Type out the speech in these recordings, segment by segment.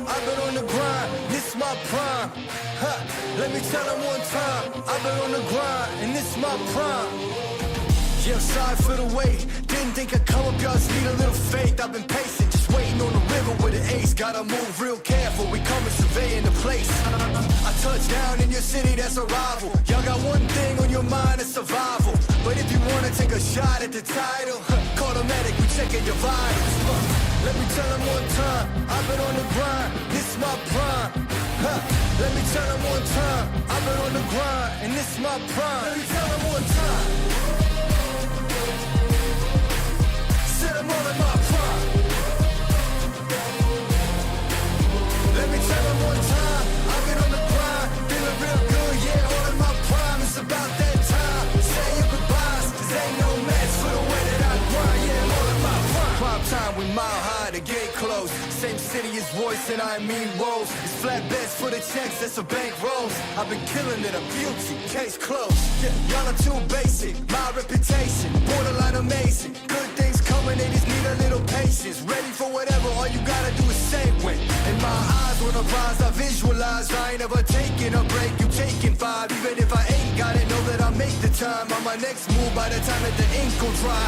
I've been on the grind, this my prime. Let me tell them one time, I've been on the grind, and this my prime. Yeah, I'm sorry for the wait. Didn't think I'd come up, y'all just need a little faith. I've been patient, just waiting on the river with an ace. Gotta move real careful, we coming surveying the place. I touch down in your city, that's a rival. Y'all got one thing on your mind, it's survival. But if you wanna take a shot at the title, call the medic, we checking your vitals. Let me tell them one time, I've been on the grind, this my prime. Let me tell them one time, I've been on the grind, and this my prime. Let me tell them one time. Set them all in my prime. Let me tell them one time, I've been on the grind, feeling real good, yeah, all in my prime. It's about that time, say your goodbyes, cause ain't no match for the way that I grind, yeah, I'm all in my prime. Prime time, we mile high, the gate closed. Same city as voice and I mean woes. It's flatbeds for the checks, that's a bank rolls. I've been killing it, I'm guilty, case closed. Yeah, y'all are too basic, my reputation, borderline amazing. Good things coming, they just need a little patience. Ready for whatever, all you gotta do is say when. In my eyes, when I rise, I visualize. I ain't ever taking a break, you taking 5. Even if I ain't got it, know that I'll make the time. On my next move by the time that the ink will dry.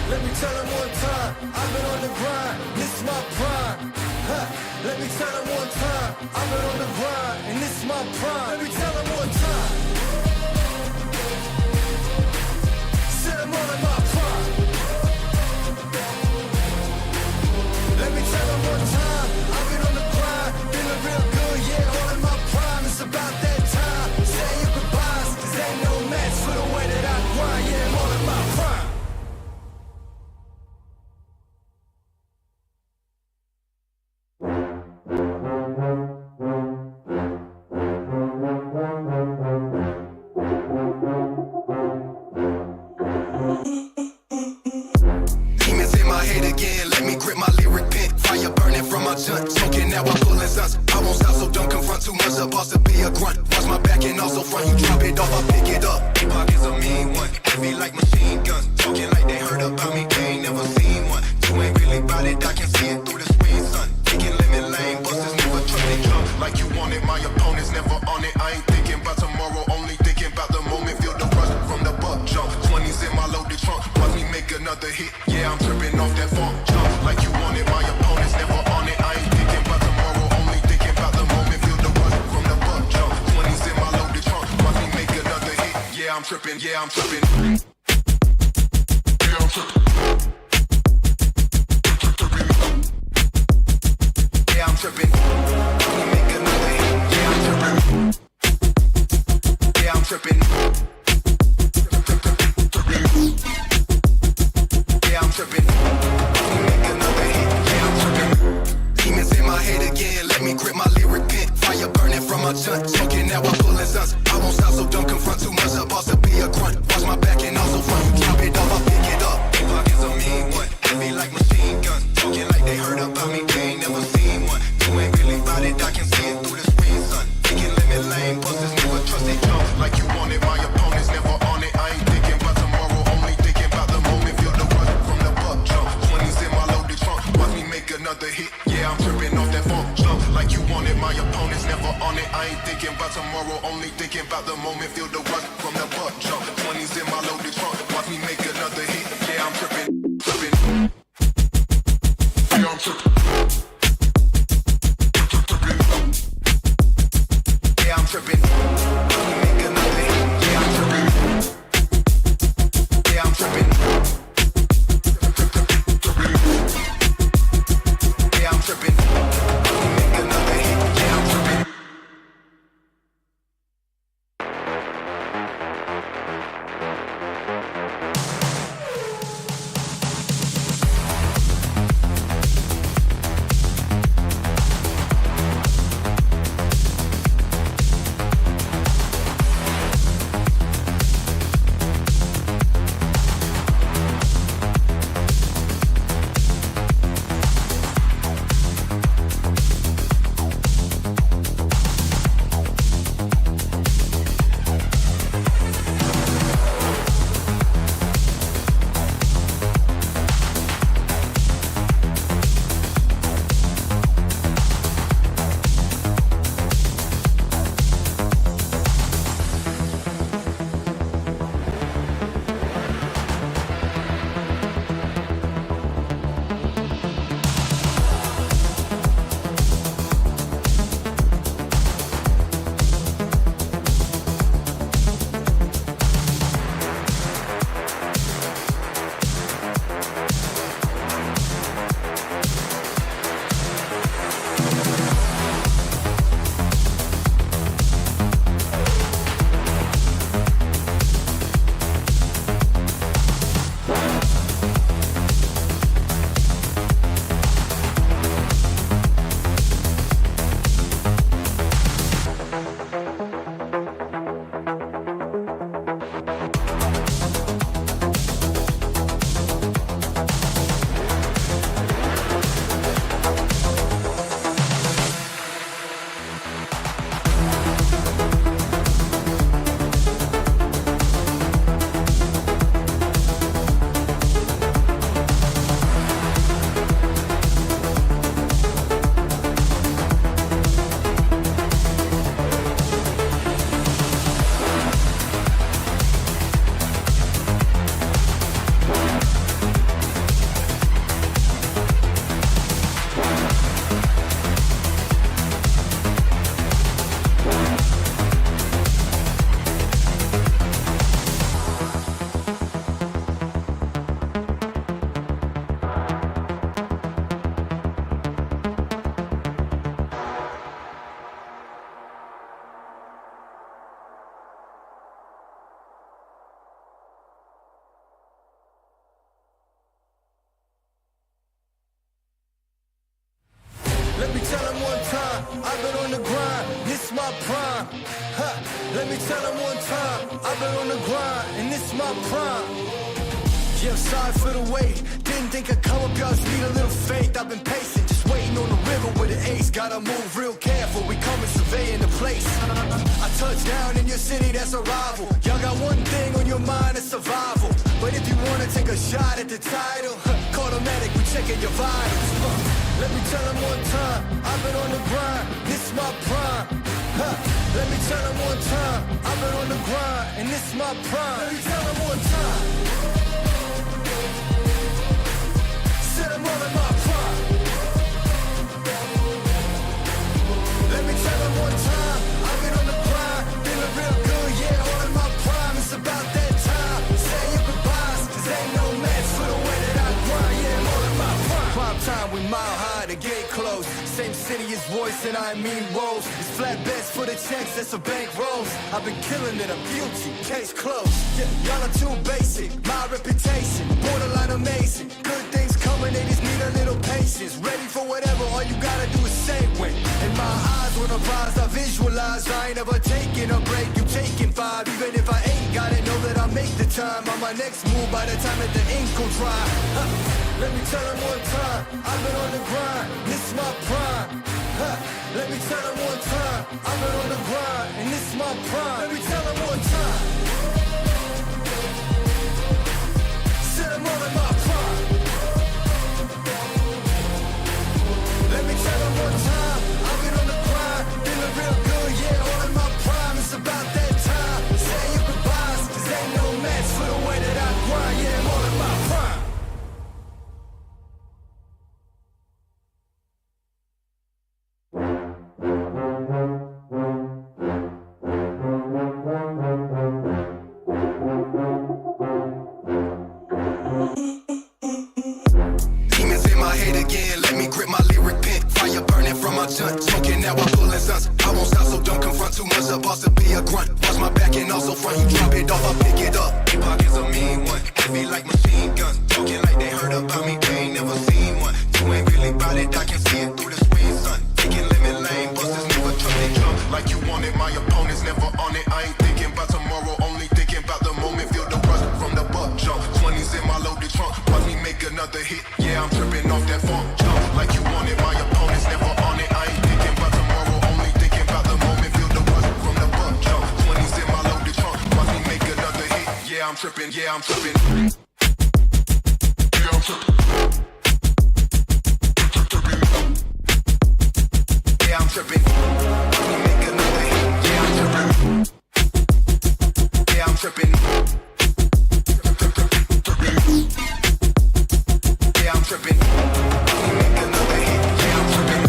Let me tell them one time, I've been on the grind, this my prime. Let me tell them one time, I've been on the grind, and this my prime. Let me tell them one time. Set them all in my prime. Let me tell them one time, I've been on the grind, feeling real good, yeah, all in my prime. It's about that time, say your goodbyes, cause ain't no match for the way that I grind, yeah, I'm all in my prime. Smoking now, I'm pulling sons. I won't stop, so don't confront too much. A boss to be a grunt. Watch my back and also front. You drop it off, I pick it up. Deep pockets a mean one. Heavy like machine guns. Talking like they heard about me, they ain't never seen one. You ain't really bout it, I can see it through the screen, son. Taking lemon lane, busters never trusted jump. Like you want it, my opponent's never on it. I ain't thinking about tomorrow, only thinking about the moment. Feel the rush from the buck jump. 20s in my loaded trunk. Watch me make another hit. Yeah, I'm tripping off that funk jump. Like you want it, my opponent's never on it. I ain't thinking about tomorrow, only thinking about the moment. Feel the rush from the buck jump. 20s in my loaded trunk. Watch me make another hit. Yeah, I'm tripping. Yeah, I'm tripping. Yeah, I'm tripping. Yeah, I'm tripping. Watch me make another hit. Yeah, I'm tripping. Yeah, I'm tripping. Yeah, I'm tripping. Watch me make another hit. Yeah, I'm tripping. Demons in my head again, let me grip my lyric pen. Fire burning from my junk, smoking now I'm pulling sons. I won't stop, so don't confront too much. A boss to be a grunt. Watch my back and also front. You drop it off, I pick it up. Deep pockets a mean one. Heavy like machine guns. Talking like they heard about me, they ain't never seen one. You ain't really bout it, I can see it through the screen, son. Taking lemon lane, busters never trusted jump. Like you want it, my opponent's never on it. I ain't thinking about tomorrow, only thinking about the moment. Feel the rush from the buck jump. 20s in my loaded trunk. Watch me make another hit. Yeah, I'm tripping off that funk jump. Like you want it, my opponent's never on it. I ain't thinking about tomorrow, only thinking about the moment. Feel the rush from the buck jump. 20s in my loaded trunk. Watch me make another hit. Yeah, I'm tripping, tripping. Yeah, I'm tripping. Yeah, I'm tripping. Watch me make another hit. Yeah, I'm tripping. Yeah, I'm tripping. Yeah, I'm tripping. Watch me make another hit. Yeah, I'm tripping. time, I've been on the grind, this my prime. Let me tell them one time, I've been on the grind, and this my prime. Yeah, I'm sorry for the wait. Didn't think I'd come up, y'all just need a little faith. I've been patient, just waiting on the river with an ace. Gotta move real careful, we coming surveying the place. I touch down in your city, that's a rival. Y'all got one thing on your mind, it's survival. But if you wanna take a shot at the title, call the medic, we checking your vitals. Let me tell them one time, I've been on the grind, this my prime. Let me tell them one time, I've been on the grind, and this my prime. Let me tell them one time. Said I'm all in my prime. Let me tell them one time, I've been on the grind, feeling real good, yeah, all in my prime. It's about that time, say your goodbyes, cause ain't no match for the way that I grind, yeah, I'm all in my prime. Prime time, we mile high, the gate closed. Same city as voice and I mean woes. It's flat bets for the checks, that's a bank rolls. I've been killing it, I'm guilty, case closed. Yeah, y'all are too basic, my reputation, borderline amazing. Good things coming, they just need a little patience. Ready for whatever, all you gotta do is say when. In my eyes, when I rise, I visualize. I ain't ever taking a break, you taking 5. Even if I ain't got it, know that I'll make the time. On my next move by the time that the ink will dry. Let me tell them one time, I've been on the grind, this is my prime. Let me tell them one time, I've been on the grind, and this is my prime. Let me tell them one time. Said I'm all in my prime. Let me tell them one time, I've been on the grind, feeling real good, yeah, all in my prime. It's about that time, say your goodbyes, cause ain't no match for the way that I grind, yeah, I'm all in my prime. Demons in my head again, let me grip my lyric pen. Fire burning from my junk, choking now I'm pulling sons. I won't stop, so don't confront too much. A boss to be a grunt. Watch my back and also front. You drop it off, I pick it up. Hip pockets a mean one, heavy like machine guns. Talking like they heard about me, they ain't never seen one. You ain't really bout it, I can see it through the screen, son. Taking lemon lane, busters never trust they jump. Like you want it, my opponent's never on it. I ain't thinking about tomorrow, only thinking about the moment. Feel the rush from the buck jump. 20s in my loaded trunk, watch me make another hit. Yeah, I'm tripping off that funk jump. Like you want it, my opponent's never on it. I ain't thinking about tomorrow, only thinking about the moment. Feel the rush from the buck jump. 20s in my loaded trunk, watch me make another hit. Yeah, I'm tripping, yeah, I'm tripping. Yeah, I'm tripping. Yeah, I'm tripping. Watch me make another hit. Yeah, I'm tripping. Yeah, I'm tripping. Yeah, I'm tripping. Watch me make another hit. Yeah, I'm tripping.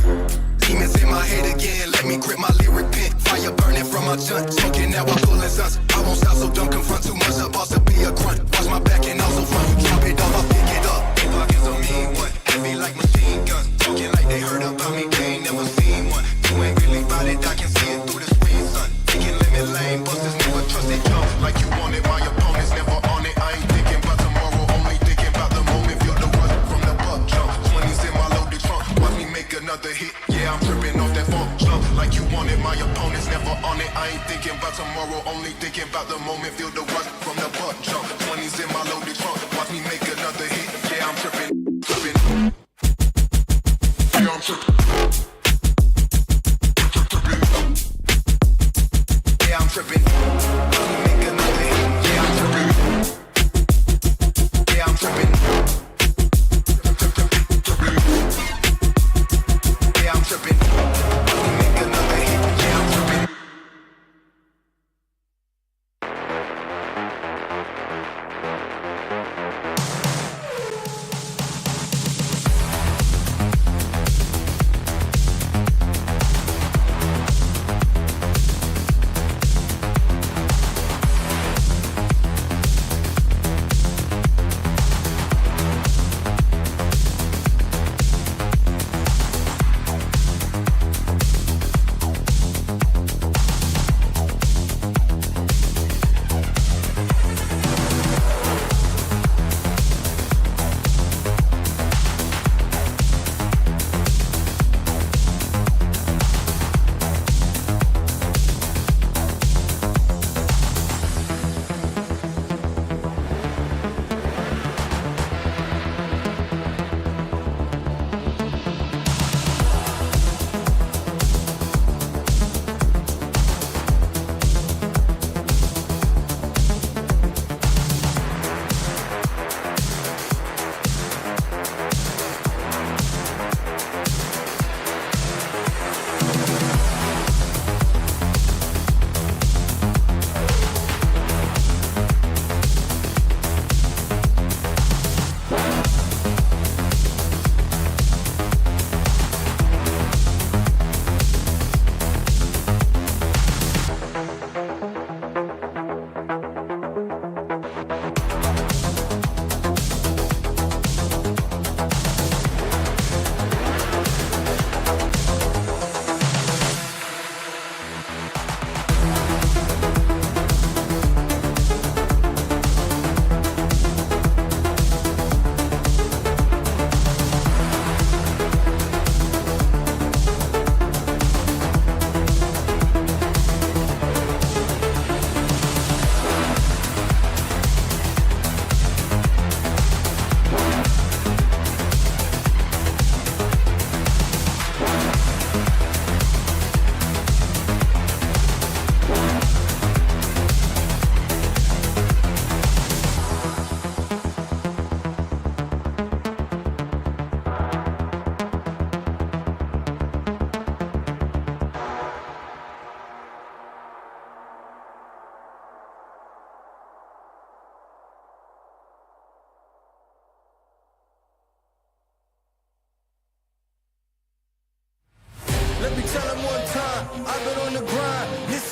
Demons in my head again, let me grip my lyric pen. Fire burning from my junk, choking now I'm pulling sons. I won't stop, so don't confront too much. A boss to be a grunt. Watch my back and also front. You drop it off, I pick it up. Hip pockets a mean one, heavy like machine guns. Talking like they heard about me, they ain't never seen one. You ain't really bout it, I can see it through the screen, son. Taking lemon lane, busters never trust they jump. Like you want it, my opponent's never on it. I ain't thinking about tomorrow, only thinking about the moment. Feel the rush from the buck jump. 20s in my loaded trunk, watch me make another hit. Yeah, I'm tripping off that funk jump. Like you want it, my opponent's never on it. I ain't thinking about tomorrow, only thinking about the moment. Feel the rush from the buck jump. 20s in my loaded trunk, watch me make another hit. Yeah, I'm tripping, tripping. Yeah, I'm tripping. Yeah, I'm tripping. Watch me make another hit. Yeah, I'm tripping. Yeah, I'm tripping. Yeah, I'm tripping. Watch me make another hit. Yeah, I'm tripping.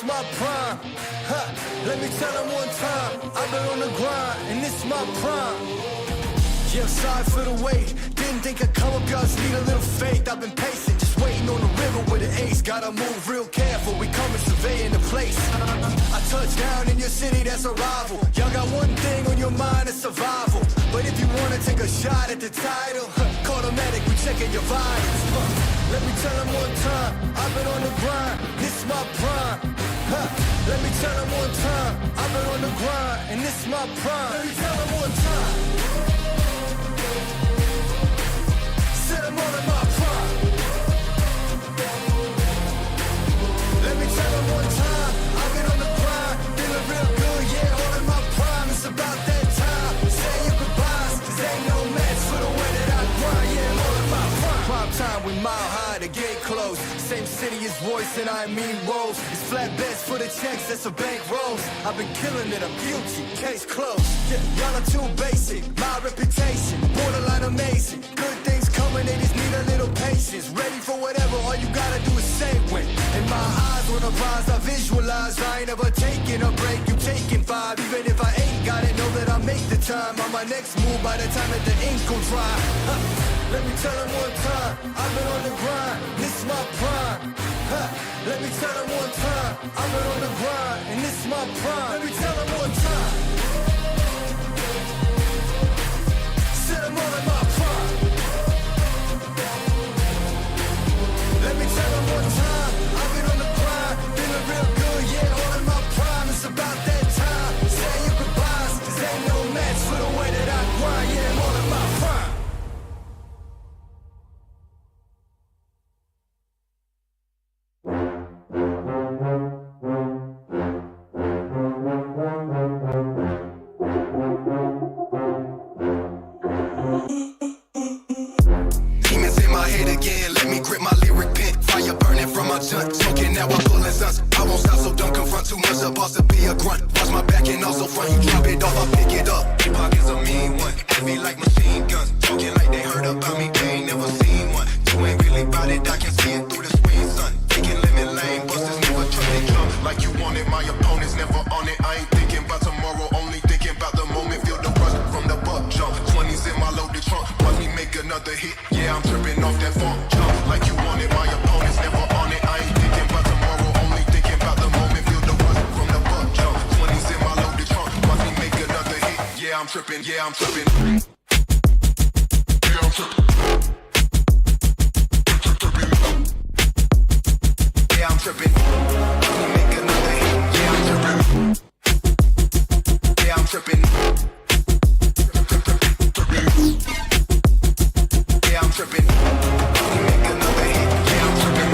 my prime. Huh. Let me tell them one time, I've been on the grind, and this my prime. Yeah, I'm sorry for the wait. Didn't think I'd come up, y'all just need a little faith. I've been patient, just waiting on the river with an ace. Gotta move real careful, we coming surveying the place. I touch down in your city, that's a rival. Y'all got one thing on your mind, it's survival. But if you wanna take a shot at the title, call the medic, we checking your vitals. Let me tell them one time, I've been on the grind, this my prime. Let me tell them one time, I've been on the grind, and this my prime. Let me tell them one time. Set them all in my prime. Let me tell them one time, I've been on the grind, feeling real good, yeah, all in my prime. It's about that time, say your goodbyes, cause ain't no match for the way that I grind, yeah, all in my prime. Prime time, we mile high, the gate closed. Same city as voice and I mean roles. It's flat bets for the checks, that's a bank rolls. I've been killing it, I'm guilty, case closed. Yeah, y'all are too basic, my reputation, borderline amazing. Good things coming, they just need a little patience. Ready for whatever, all you gotta do is say when. In my eyes, when I rise, I visualize. I ain't ever taking a break, you taking 5. Even if I ain't got it, know that I make the time. On my next move, by the time that the ink gon' dry. Let me tell them one time, I've been on the grind, this my prime. Let me tell them one time, I've been on the grind, and this my prime. Let me tell them one time. Set them all in my prime. Let me tell them one time, I've been on the grind, feeling real good, yeah, all in my prime. It's about that time, say your goodbyes, cause ain't no match for the way that I grind, yeah, all in my prime. Demons in my head again, let me grip my lyric pen. Fire burning from my junk, choking now I'm pulling stunts. I won't stop, so don't confront too much. A boss to be a grunt. Watch my back and also front. You drop it off, I pick it up. Pockets a mean one, heavy like machine guns. Talking like they heard about me, they ain't never seen one. You ain't really bout it, I can see it through the screen, son. Taking lemon lane, busters never trust they come. Like you want it, my opponent's never on it. I ain't thinking about tomorrow, only thinking about the moment. Feel the rush from the buck jump. 20s in my loaded trunk, watch me make another hit. Yeah, I'm tripping off that funk jump. Like you want it, my opponent's never on it. I ain't thinking about tomorrow, only thinking about the moment. Feel the rush from the buck jump. 20s in my loaded trunk, watch me make another hit. Yeah, I'm tripping, yeah, I'm tripping. Yeah, I'm tripping. Yeah, I'm tripping. Watch me make another hit. Yeah, I'm tripping. Yeah, I'm tripping. Yeah, I'm tripping. Let me make another hit. Yeah, I'm tripping.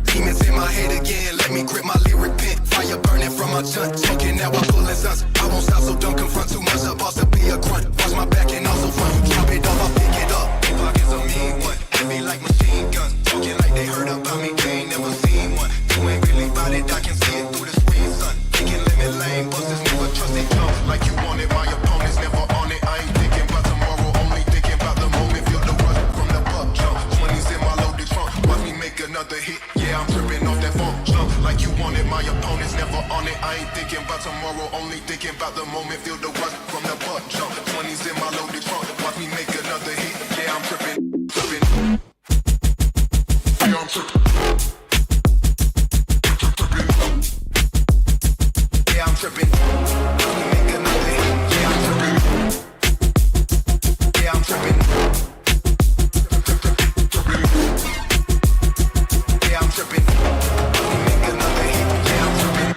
Demons in my head again, let me grip my lyric pen. Fire burning from my junk, choking now I'm pulling stunts. I won't stop, so don't confront too much. A boss to be a grunt. Watch my back and also front. You drop it off, I pick it up. Pockets a mean one, heavy like machine guns. Talking like they heard about me, they ain't never seen one. You ain't really bout it, I can see it through the screen, son. Taking lemon lane, busters never trust they come. Like you want it, my opponent's never on it. I ain't thinking about tomorrow, only thinking about the moment. Feel the rush from the buck jump. 20s in my loaded trunk, watch me make another hit. Yeah, I'm tripping off that funk jump. Like you want it, my opponent's never on it. I ain't thinking about tomorrow, only thinking about the moment. Feel the rush from the buck jump. 20s in my loaded trunk, watch me make another hit. Yeah, I'm tripping, tripping. Yeah, I'm tripping. Yeah, I'm tripping. Let me make another hit. Yeah, I'm tripping. Yeah, I'm tripping. Yeah, I'm tripping. Let me make another hit. Yeah, I'm tripping.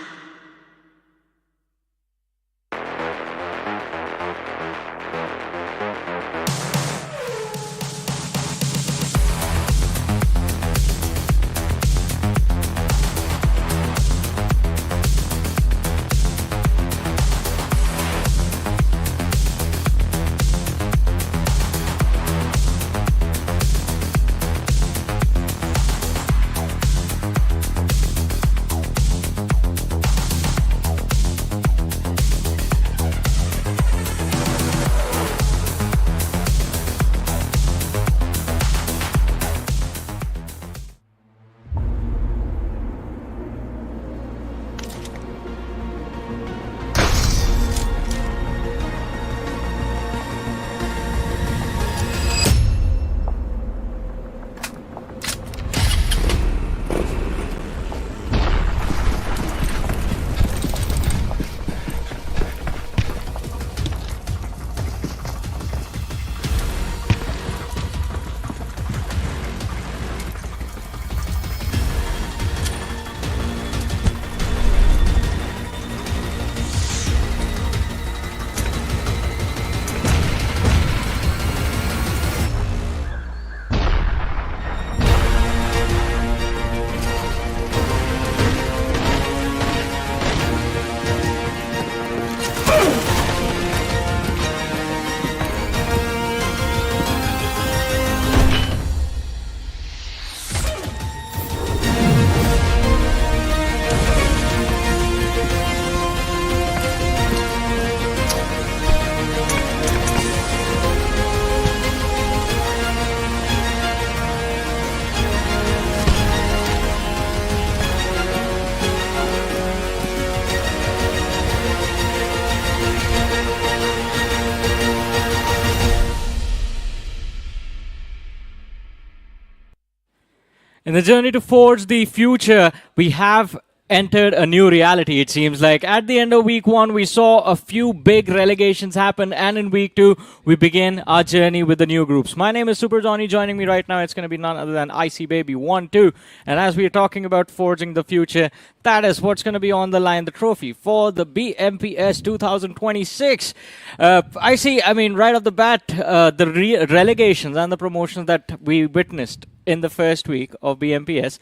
In the journey to forge the future, we have entered a new reality, it seems like. At the end of week 1, we saw a few big relegations happen, and in week 2, we begin our journey with the new groups. My name is Super Johnny. Joining me right now, it's going to be none other than Icy Baby 1-2. And as we are talking about forging the future, that is what's going to be on the line, the trophy for the BMPS 2026. Icy, I mean, right off the bat, the relegations and the promotions that we witnessed in the first week of BMPS,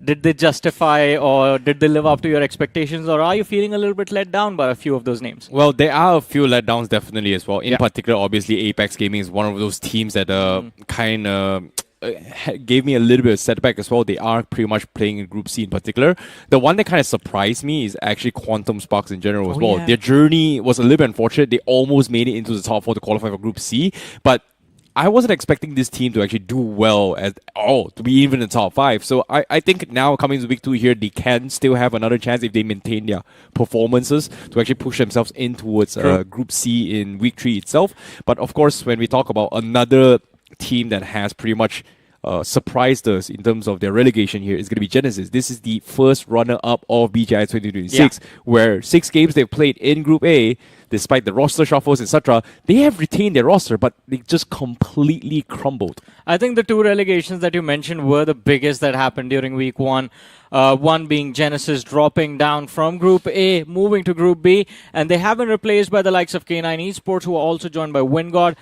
did they justify or did they live up to your expectations, or are you feeling a little bit let down by a few of those names? Well, there are a few letdowns definitely as well. In particular, obviously, Apex Gaming is one of those teams that kind of gave me a little bit of setback as well. They are pretty much playing in Group C in particular. The one that kind of surprised me is actually Quantum Sparks in general as well. Yeah. Their journey was a little bit unfortunate. They almost made it into the top 4 to qualify for Group C, but I wasn't expecting this team to actually do well at all, to be even in the top 5. So I think now coming to week 2 here, they can still have another chance if they maintain their performances to actually push themselves in towards Group C in week 3 itself. But of course, when we talk about another team that has pretty much surprised us in terms of their relegation here, is going to be Genesis. This is the first runner-up of BGI 2026, where 6 games they've played in Group A, despite the roster shuffles, etc., they have retained their roster, but they just completely crumbled. I think the 2 relegations that you mentioned were the biggest that happened during week 1. One being Genesis dropping down from Group A, moving to Group B, and they have been replaced by the likes of K9 Esports, who are also joined by WINDGOD,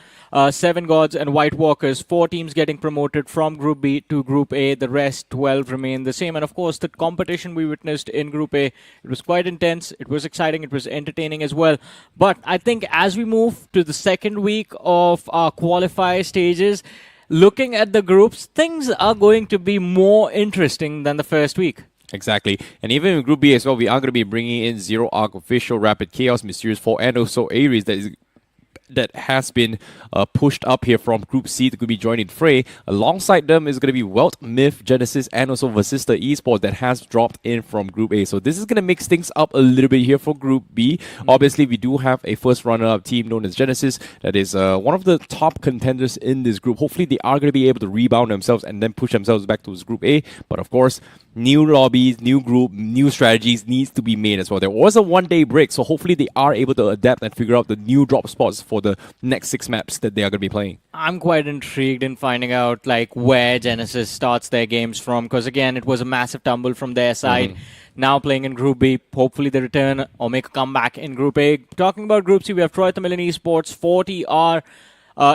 7 Gods, and White Walkers. 4 teams getting promoted from Group B to Group A. The rest, 12, remain the same. And of course, the competition we witnessed in Group A, it was quite intense. It was exciting. It was entertaining as well. But I think as we move to the second week of our qualifier stages, looking at the groups, things are going to be more interesting than the first week. Exactly. And even in Group B as well, we are going to be bringing in Zero Arc Official, Rapid Chaos, Mysterious 4, and also Ares that has been pushed up here from Group C to be joining Fray. Alongside them is going to be WELT, Myth, Genesis, and also Vasista Esports that has dropped in from Group A. So this is going to mix things up a little bit here for Group B. Obviously, we do have a first runner-up team known as Genesis that is one of the top contenders in this group. Hopefully, they are going to be able to rebound themselves and then push themselves back towards Group A. But of course, new lobbies, new group, new strategies needs to be made as well. There was a one-day break, so hopefully they are able to adapt and figure out the new drop spots for the next 6 maps that they are going to be playing. I'm quite intrigued in finding out like where Genesis starts their games from, because again, it was a massive tumble from their side. Now playing in Group B, hopefully they return or make a comeback in Group A. Talking about Group C, we have Tamilas Esports, 40R,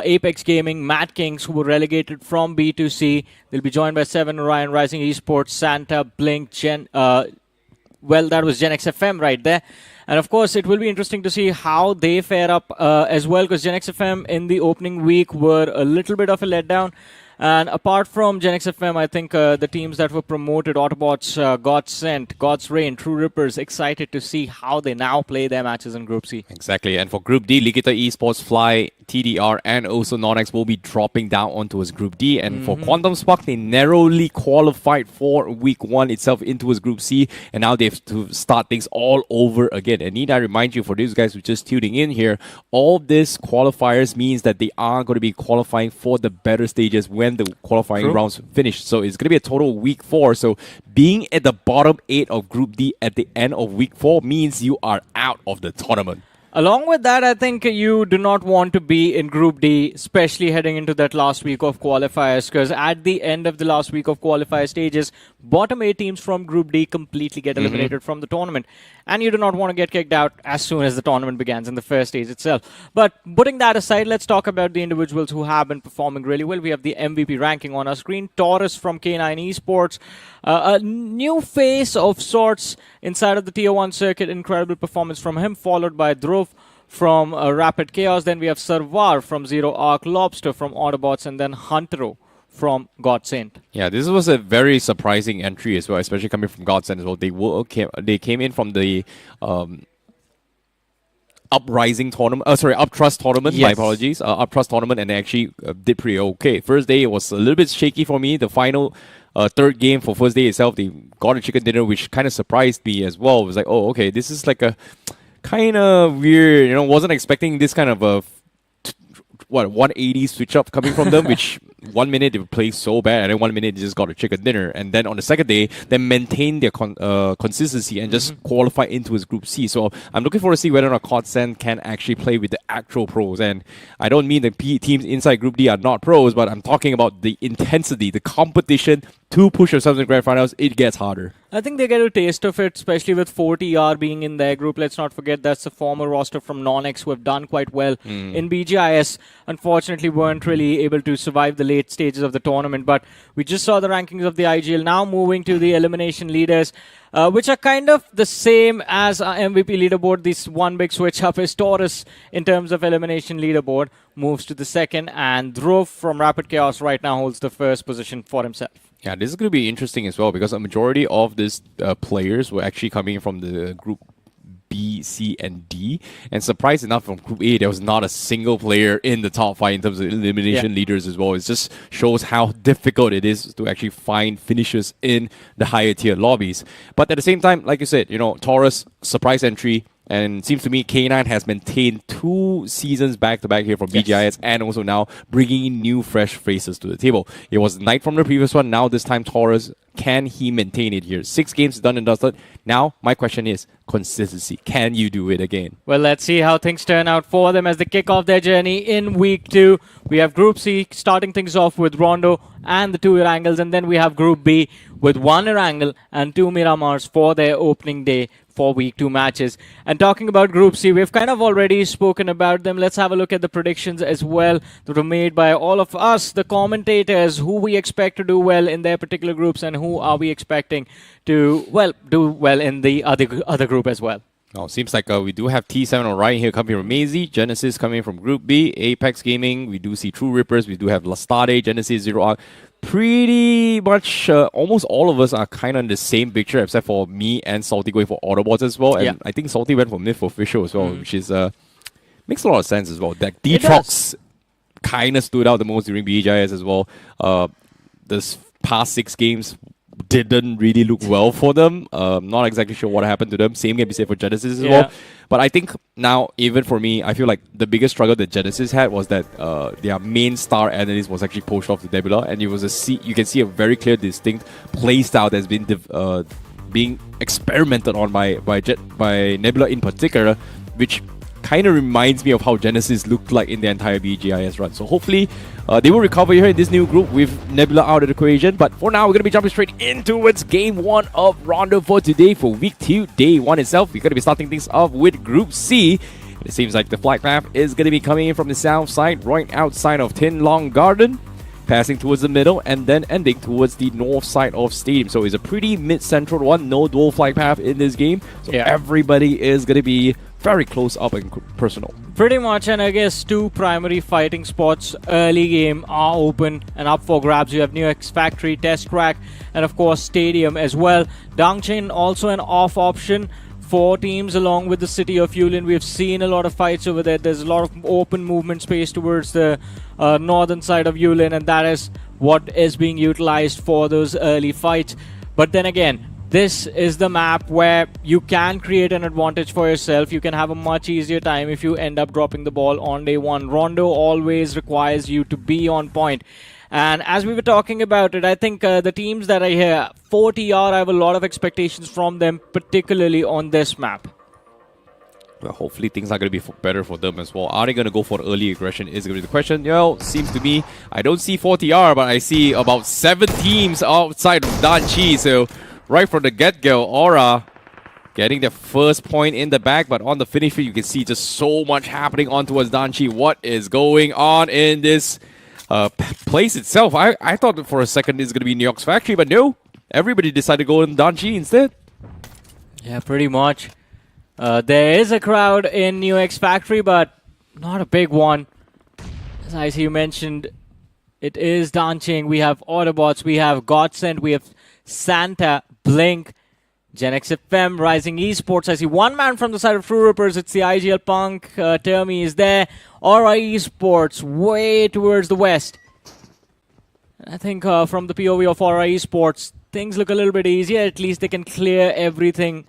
Apex Gaming, Mad Kings, who were relegated from B to C. They'll be joined by 7 Orion, Rising Esports, Santa, Blink, that was Gen XFM right there. And of course, it will be interesting to see how they fare up as well, because Gen XFM in the opening week were a little bit of a letdown. And apart from Gen XFM, I think the teams that were promoted, Autobots, God's Sent, God's Reign, True Rippers, excited to see how they now play their matches in Group C. Exactly. And for Group D, Ligita Esports, Fly, TDR, and also Nonex will be dropping down onto his Group D. And for Quantum Spark, they narrowly qualified for week 1 itself into his Group C. And now they have to start things all over again. And need I remind you, for these guys who are just tuning in here, all this qualifiers means that they are going to be qualifying for the better stages when the qualifying rounds finish. So it's going to be a total week 4. So being at the bottom 8 of Group D at the end of week 4 means you are out of the tournament. Along with that, I think you do not want to be in Group D, especially heading into that last week of qualifiers, because at the end of the last week of qualifier stages, bottom 8 teams from Group D completely get eliminated from the tournament. And you do not want to get kicked out as soon as the tournament begins in the first stage itself. But putting that aside, let's talk about the individuals who have been performing really well. We have the MVP ranking on our screen. Taurus from K9 Esports, a new face of sorts inside of the Tier 1 circuit. Incredible performance from him, followed by Dhruv from Rapid Chaos. Then we have Sarvar from Zero Arc, Lobster from Autobots, and then Huntero from God Saint. Yeah, this was a very surprising entry as well, especially coming from God Saint as well. They came in from the Uprising tournament, Uptrust tournament, my apologies, Uptrust tournament, and they actually did pretty okay. First day, it was a little bit shaky for me. The final third game for first day itself, they got a chicken dinner, which kind of surprised me as well. It was like, oh, okay, this is like a kind of weird, wasn't expecting this kind of a what 180 switch up coming from them, which 1 minute they play so bad, and then 1 minute they just got a chicken dinner, and then on the second day they maintain their consistency and just qualify into his Group C. So I'm looking forward to see whether or not Kodsen can actually play with the actual pros. And I don't mean the teams inside Group D are not pros, but I'm talking about the intensity, the competition to push yourselves in the grand finals. It gets harder. I think they get a taste of it, especially with 4TR being in their group. Let's not forget that's a former roster from Non-X who have done quite well in BGIS. Unfortunately, weren't really able to survive the late stages of the tournament. But we just saw the rankings of the IGL. Now moving to the elimination leaders, which are kind of the same as our MVP leaderboard. This one big switch up is Taurus in terms of elimination leaderboard. Moves to the second, and Dhruv from Rapid Chaos right now holds the first position for himself. Yeah, this is going to be interesting as well because a majority of these players were actually coming from the Group B, C, and D. And surprised enough, from Group A, there was not a single player in the top 5 in terms of elimination leaders as well. It just shows how difficult it is to actually find finishers in the higher tier lobbies. But at the same time, like you said, you know, Taurus, surprise entry. And it seems to me K9 has maintained 2 seasons back-to-back here from BGIS, and also now bringing in new fresh faces to the table. It was Knight from the previous one, now this time Taurus. Can he maintain it here? 6 games done and dusted. Now, my question is consistency. Can you do it again? Well, let's see how things turn out for them as they kick off their journey in Week 2. We have Group C starting things off with Rondo and the 2 Erangels, and then we have Group B with 1 Erangel and 2 Miramars for their opening day for Week 2 matches. And talking about Group C, we've kind of already spoken about them. Let's have a look at the predictions as well that were made by all of us, the commentators, who we expect to do well in their particular groups and who are we expecting to, well, do well in the other group as well. Oh, seems like we do have T7 on right here coming from Maisie, Genesis coming from Group B, Apex Gaming, we do see True Rippers, we do have Lastade, Genesis, Zero Arc. Pretty much almost all of us are kind of in the same picture except for me and Salty going for Autobots as well. And I think Salty went for Myth Official as well, which is makes a lot of sense as well. That Detrox kind of stood out the most during BGIS as well. This past 6 games didn't really look well for them. Not exactly sure what happened to them. Same can be said for Genesis as well. But I think now, even for me, I feel like the biggest struggle that Genesis had was that their main star analyst was actually pushed off to Nebula, and it was you can see a very clear, distinct play style that's been being experimented on by Nebula in particular, which kind of reminds me of how Genesis looked like in the entire BGIS run. So hopefully they will recover here in this new group with Nebula out of the equation. But for now, we're going to be jumping straight into its Game 1 of Rondo for today for Week 2, Day 1 itself. We're going to be starting things off with Group C. It seems like the flight path is going to be coming in from the south side, right outside of Tin Long Garden, passing towards the middle, and then ending towards the north side of Stadium. So it's a pretty mid-central one, no dual flight path in this game. So everybody is going to be very close up and personal. Pretty much, and I guess 2 primary fighting spots early game are open and up for grabs. You have New X Factory, Test Crack, and of course Stadium as well. Dangchen also an off option for teams along with the city of Yulin. We've seen a lot of fights over there. There's a lot of open movement space towards the northern side of Yulin, and that is what is being utilized for those early fights. But then again, this is the map where you can create an advantage for yourself. You can have a much easier time if you end up dropping the ball on day 1. Rondo always requires you to be on point. And as we were talking about it, I think the teams that are here, 4TR, I have a lot of expectations from them, particularly on this map. Well, hopefully things are going to be better for them as well. Are they going to go for early aggression is going to be the question. Well, seems to me, I don't see 4TR, but I see about 7 teams outside of Danchi. So right from the get-go, Aura getting the first point in the bag, but on the finish field, you can see just so much happening on towards Danchi. What is going on in this place itself? I thought for a second it's going to be New York's Factory, but no. Everybody decided to go in Danchi instead. Yeah, pretty much. There is a crowd in New X Factory, but not a big one. As you mentioned, it is Danching. We have Autobots, we have Godsend, we have Santa, Blink, Gen X FM, Rising Esports. I see one man from the side of True Rippers. It's the IGL Punk. Termi is there. RI Esports way towards the west. I think from the POV of RI Esports, things look a little bit easier. At least they can clear everything,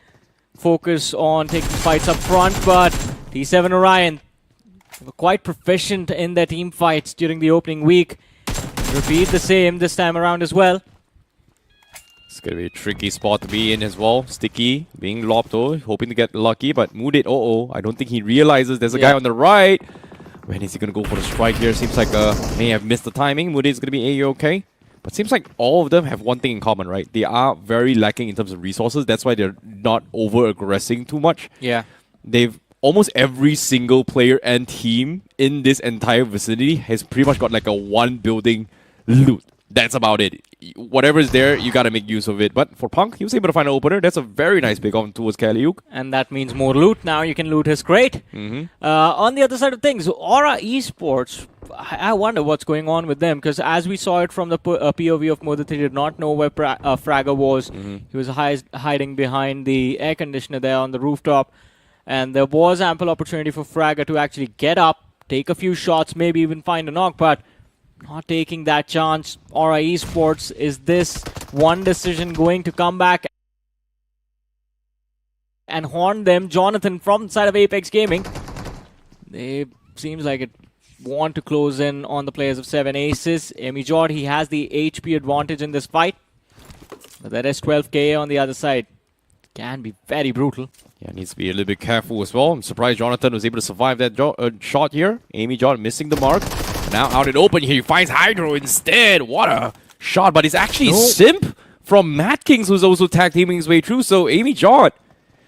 focus on taking fights up front. But T7 Orion They were quite proficient in their team fights during the opening week. Repeat the same this time around as well. It's going to be a tricky spot to be in as well. Sticky being lobbed though, hoping to get lucky, but Moodit, I don't think he realizes there's a guy on the right. When is he going to go for the strike here? Seems like may have missed the timing. Moodit is going to be A-okay. But seems like all of them have one thing in common, right? They are very lacking in terms of resources. That's why they're not over-aggressing too much. Yeah. They've almost every single player and team in this entire vicinity has pretty much got like a one building loot. That's about it. Whatever is there, you gotta make use of it. But for Punk, he was able to find an opener. That's a very nice pick on towards Kaliuk. And that means more loot. Now you can loot his crate. On the other side of things, Aura Esports, I wonder what's going on with them. Because as we saw it from the POV of Modit, he did not know where Fragger was. He was hiding behind the air conditioner there on the rooftop. And there was ample opportunity for Fragger to actually get up, take a few shots, maybe even find a knock. But not taking that chance. Aura Esports, is this one decision going to come back and haunt them? Jonathan from the side of Apex Gaming. They seems like it want to close in on the players of 7 Aces. WINDGOD, he has the HP advantage in this fight. But that is 12k on the other side. Can be very brutal. Yeah, needs to be a little bit careful as well. I'm surprised Jonathan was able to survive that shot here. WINDGOD missing the mark. Now out in open here, he finds Hydro instead. What a shot, but it's actually Simp from Mad Kings who's also tag teaming his way through. So WINDGOD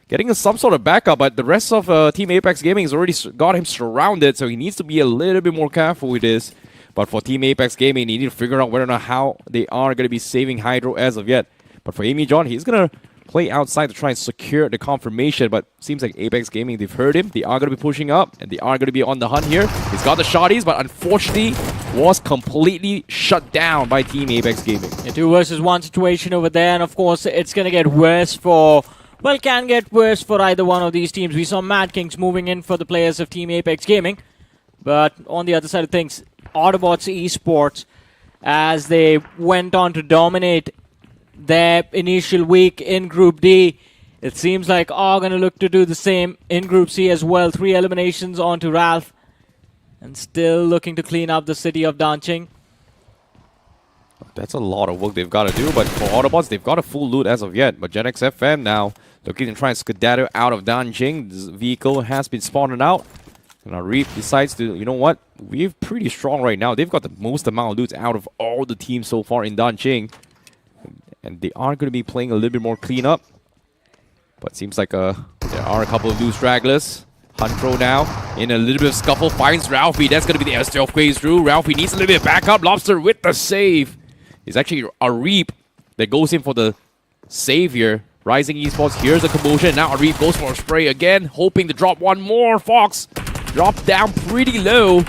getting some sort of backup, but the rest of Team Apex Gaming has already got him surrounded, so he needs to be a little bit more careful with this. But for Team Apex Gaming, they need to figure out whether or not how they are going to be saving Hydro as of yet. But for WINDGOD, he's going to play outside to try and secure the confirmation, but seems like Apex Gaming, they've heard him. They are going to be pushing up, and they are going to be on the hunt here. He's got the shotties, but unfortunately was completely shut down by Team Apex Gaming. A 2 versus 1 situation over there, and of course it's going to get worse for, well, can get worse for either one of these teams. We saw Mad Kings moving in for the players of Team Apex Gaming, but on the other side of things, Autobots Esports, as they went on to dominate their initial week in Group D, it seems like are going to look to do the same in Group C as well. 3 eliminations onto Ralph, and still looking to clean up the city of Danching. That's a lot of work they've got to do, but for Autobots, they've got a full loot as of yet. But Gen X FM now looking to try and skedaddle out of Danjing. This vehicle has been spawned out. And our Reap decides to, you know what, we're pretty strong right now. They've got the most amount of loot out of all the teams so far in Danjing. And they are going to be playing a little bit more cleanup. But seems like there are a couple of loose stragglers. Huntro now in a little bit of scuffle finds Ralphie. That's going to be the stealth phase through. Ralphie needs a little bit of backup. Lobster with the save. It's actually a Reap that goes in for the save here. Rising Esports, here's a commotion. Now a Reap goes for a spray again, hoping to drop one more. Fox dropped down pretty low.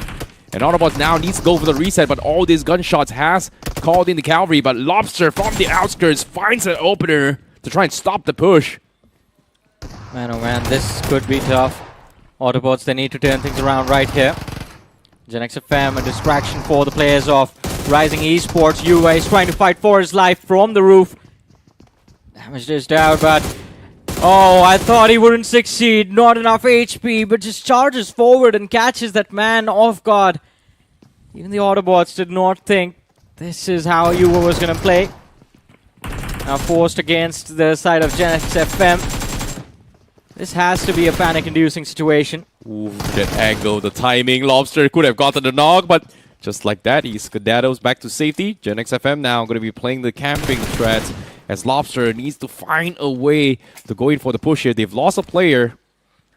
And Autobots now needs to go for the reset, but all these gunshots has called in the cavalry. But Lobster from the outskirts finds an opener to try and stop the push. Man, oh man, this could be tough. Autobots, they need to turn things around right here. Gen X FM, a distraction for the players of Rising Esports. UA is trying to fight for his life from the roof. Damage dished out, but oh, I thought he wouldn't succeed. Not enough HP, but just charges forward and catches that man off guard. Even the Autobots did not think this is how UA was going to play. Now forced against the side of Gen X FM. This has to be a panic-inducing situation. Ooh, that angle, the timing. Lobster could have gotten the knock, but just like that, he skedaddles back to safety. Gen X FM now going to be playing the camping strats as Lobster needs to find a way to go in for the push here. They've lost a player.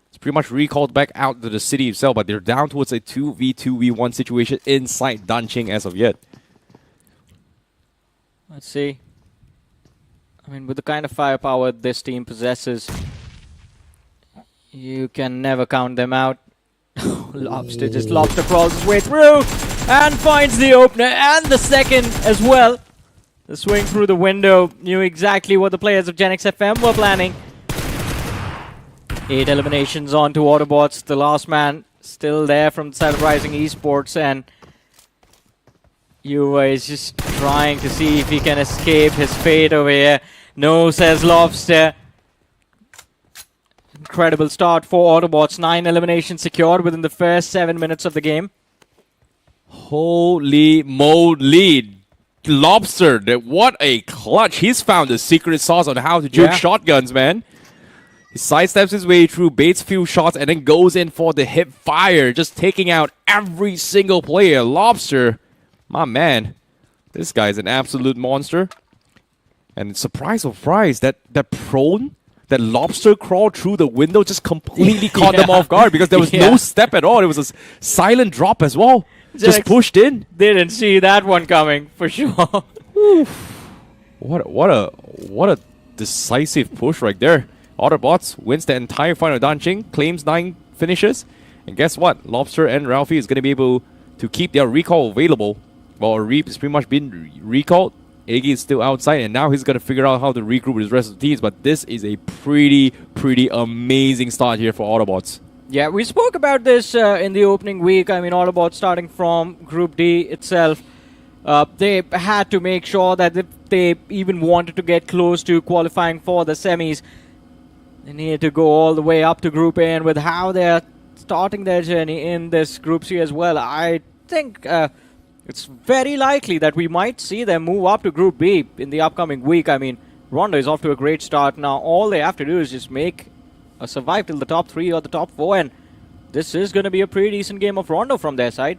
It's pretty much recalled back out to the city itself, but they're down towards a 2v2v1 situation inside Danching as of yet. Let's see. I mean, with the kind of firepower this team possesses, you can never count them out. Lobster just Lobster crawls his way through and finds the opener and the second as well. The swing through the window knew exactly what the players of Gen X FM were planning. 8 eliminations onto Autobots. The last man still there from the side of Rising Esports, and UA is just trying to see if he can escape his fate over here. No, says Lobster. Incredible start for Autobots. 9 eliminations secured within the first 7 minutes of the game. Holy moly. Lobster, what a clutch. He's found the secret sauce on how to juke shotguns, man. He sidesteps his way through, baits few shots, and then goes in for the hip fire, just taking out every single player. Lobster, my man, this guy's an absolute monster. And surprise, surprise, that prone, that lobster crawl through the window just completely caught them off guard because there was no step at all. It was a silent drop as well. Just pushed in. Didn't see that one coming, for sure. What a decisive push right there. Autobots wins the entire final. Danqing claims 9 finishes. And guess what? Lobster and Ralphie is going to be able to keep their recall available. Well, Reap has pretty much been recalled. Iggy is still outside, and now he's going to figure out how to regroup with his rest of the teams. But this is a pretty amazing start here for Autobots. Yeah, we spoke about this in the opening week. I mean, Autobots starting from Group D itself. They had to make sure that if they even wanted to get close to qualifying for the semis, they needed to go all the way up to Group A. And with how they're starting their journey in this Group C as well, I think it's very likely that we might see them move up to Group B in the upcoming week. I mean, Rondo is off to a great start. Now, all they have to do is just survive till the top 3 or the top 4, and this is going to be a pretty decent game of Rondo from their side.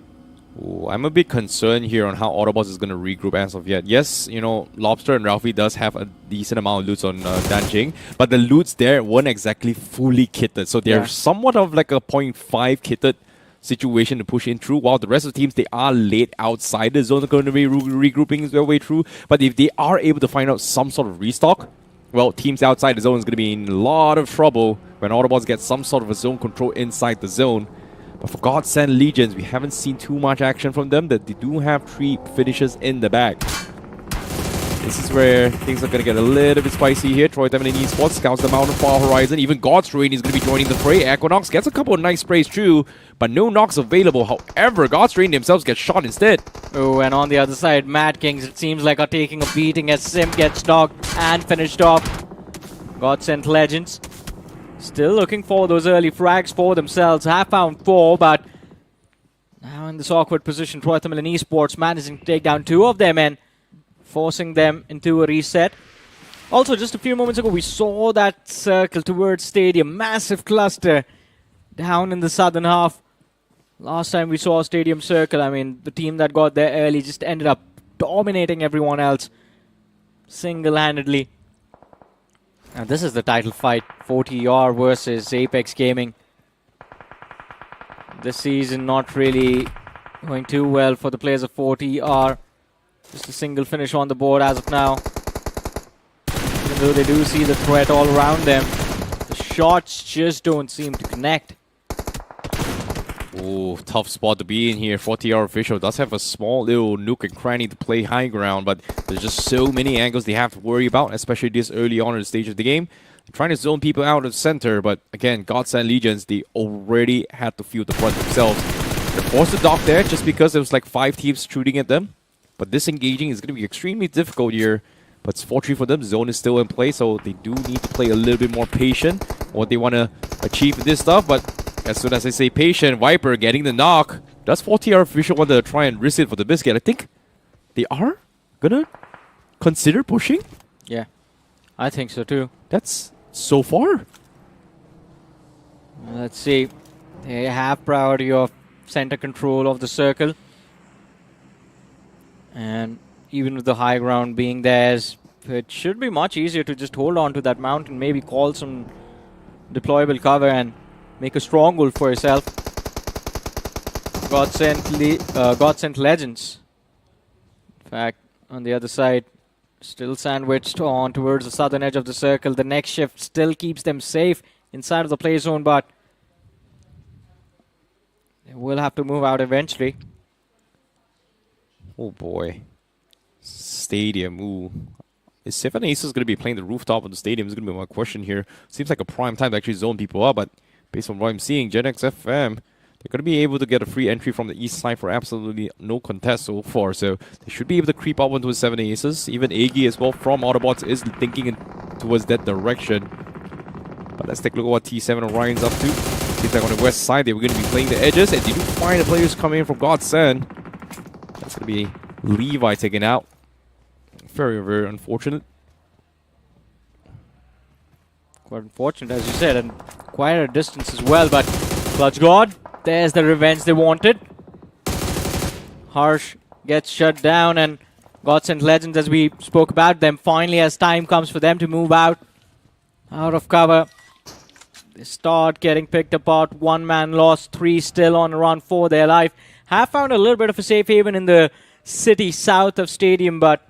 Ooh, I'm a bit concerned here on how Autobots is going to regroup as of yet. Yes, you know, Lobster and Ralphie does have a decent amount of loots on Danqing, but the loots there weren't exactly fully kitted, so they're somewhat of like a 0.5 kitted situation to push in through, while the rest of the teams, they are late outside the zone, are going to be regrouping their way through. But if they are able to find out some sort of restock, well, teams outside the zone is going to be in a lot of trouble when Autobots get some sort of a zone control inside the zone. But for God Send Legions, we haven't seen too much action from them, that they do have 3 finishes in the bag. This is where things are going to get a little bit spicy here. Troy Tamilas Esports scouts the mountain far horizon. Even God's Rain is going to be joining the fray. Equinox gets a couple of nice sprays too, but no knocks available. However, God's Rain themselves get shot instead. Oh, and on the other side, Mad Kings, it seems like, are taking a beating as Sim gets knocked and finished off. God Sent Legends still looking for those early frags for themselves. Have found 4, but now in this awkward position, Troy Tamilas Esports managing to take down 2 of their men, forcing them into a reset. Also, just a few moments ago, we saw that circle towards Stadium. Massive cluster down in the southern half. Last time we saw Stadium Circle, I mean, the team that got there early just ended up dominating everyone else single-handedly. And this is the title fight, 40R versus Apex Gaming. This season not really going too well for the players of 40R. Just a single finish on the board as of now. Even though they do see the threat all around them, the shots just don't seem to connect. Ooh, tough spot to be in here. 40R official does have a small little nook and cranny to play high ground, but there's just so many angles they have to worry about, especially this early on in the stage of the game. They're trying to zone people out of the center, but again, Gods and Legions, they already had to feel the front themselves. They're forced to dock there just because there was like 5 teams shooting at them. But disengaging is going to be extremely difficult here. But it's 4-3 for them. Zone is still in play, so they do need to play a little bit more patient on what they want to achieve with this stuff. But as soon as I say patient, Viper getting the knock. Does 40R official want to try and risk it for the biscuit? I think they are going to consider pushing. Yeah, I think so too. That's so far. Let's see. They have priority of center control of the circle. And even with the high ground being theirs, it should be much easier to just hold on to that mountain, maybe call some deployable cover and make a stronghold for yourself. God Sent Legends. In fact, on the other side, still sandwiched on towards the southern edge of the circle. The next shift still keeps them safe inside of the play zone, but they will have to move out eventually. Oh boy. Stadium, ooh. Is 7 Aces going to be playing the rooftop of the stadium? Is going to be my question here. Seems like a prime time to actually zone people up, but based on what I'm seeing, GenX FM, they're going to be able to get a free entry from the east side for absolutely no contest so far. So they should be able to creep up onto the 7 Aces. Even Aggie as well from Autobots is thinking towards that direction. But let's take a look at what T7 Orion's up to. Seems like on the west side, they were going to be playing the edges, and they do find the players coming in from Godsend. That's going to be Levi taken out. Very, very unfortunate. Quite unfortunate, as you said, and quite a distance as well. But Clutch God, there's the revenge they wanted. Harsh gets shut down, and Godsend Legends, as we spoke about them, finally as time comes for them to move out of cover. They start getting picked apart. 1 man lost, 3 still on around 4 their life. Have found a little bit of a safe haven in the city south of Stadium, but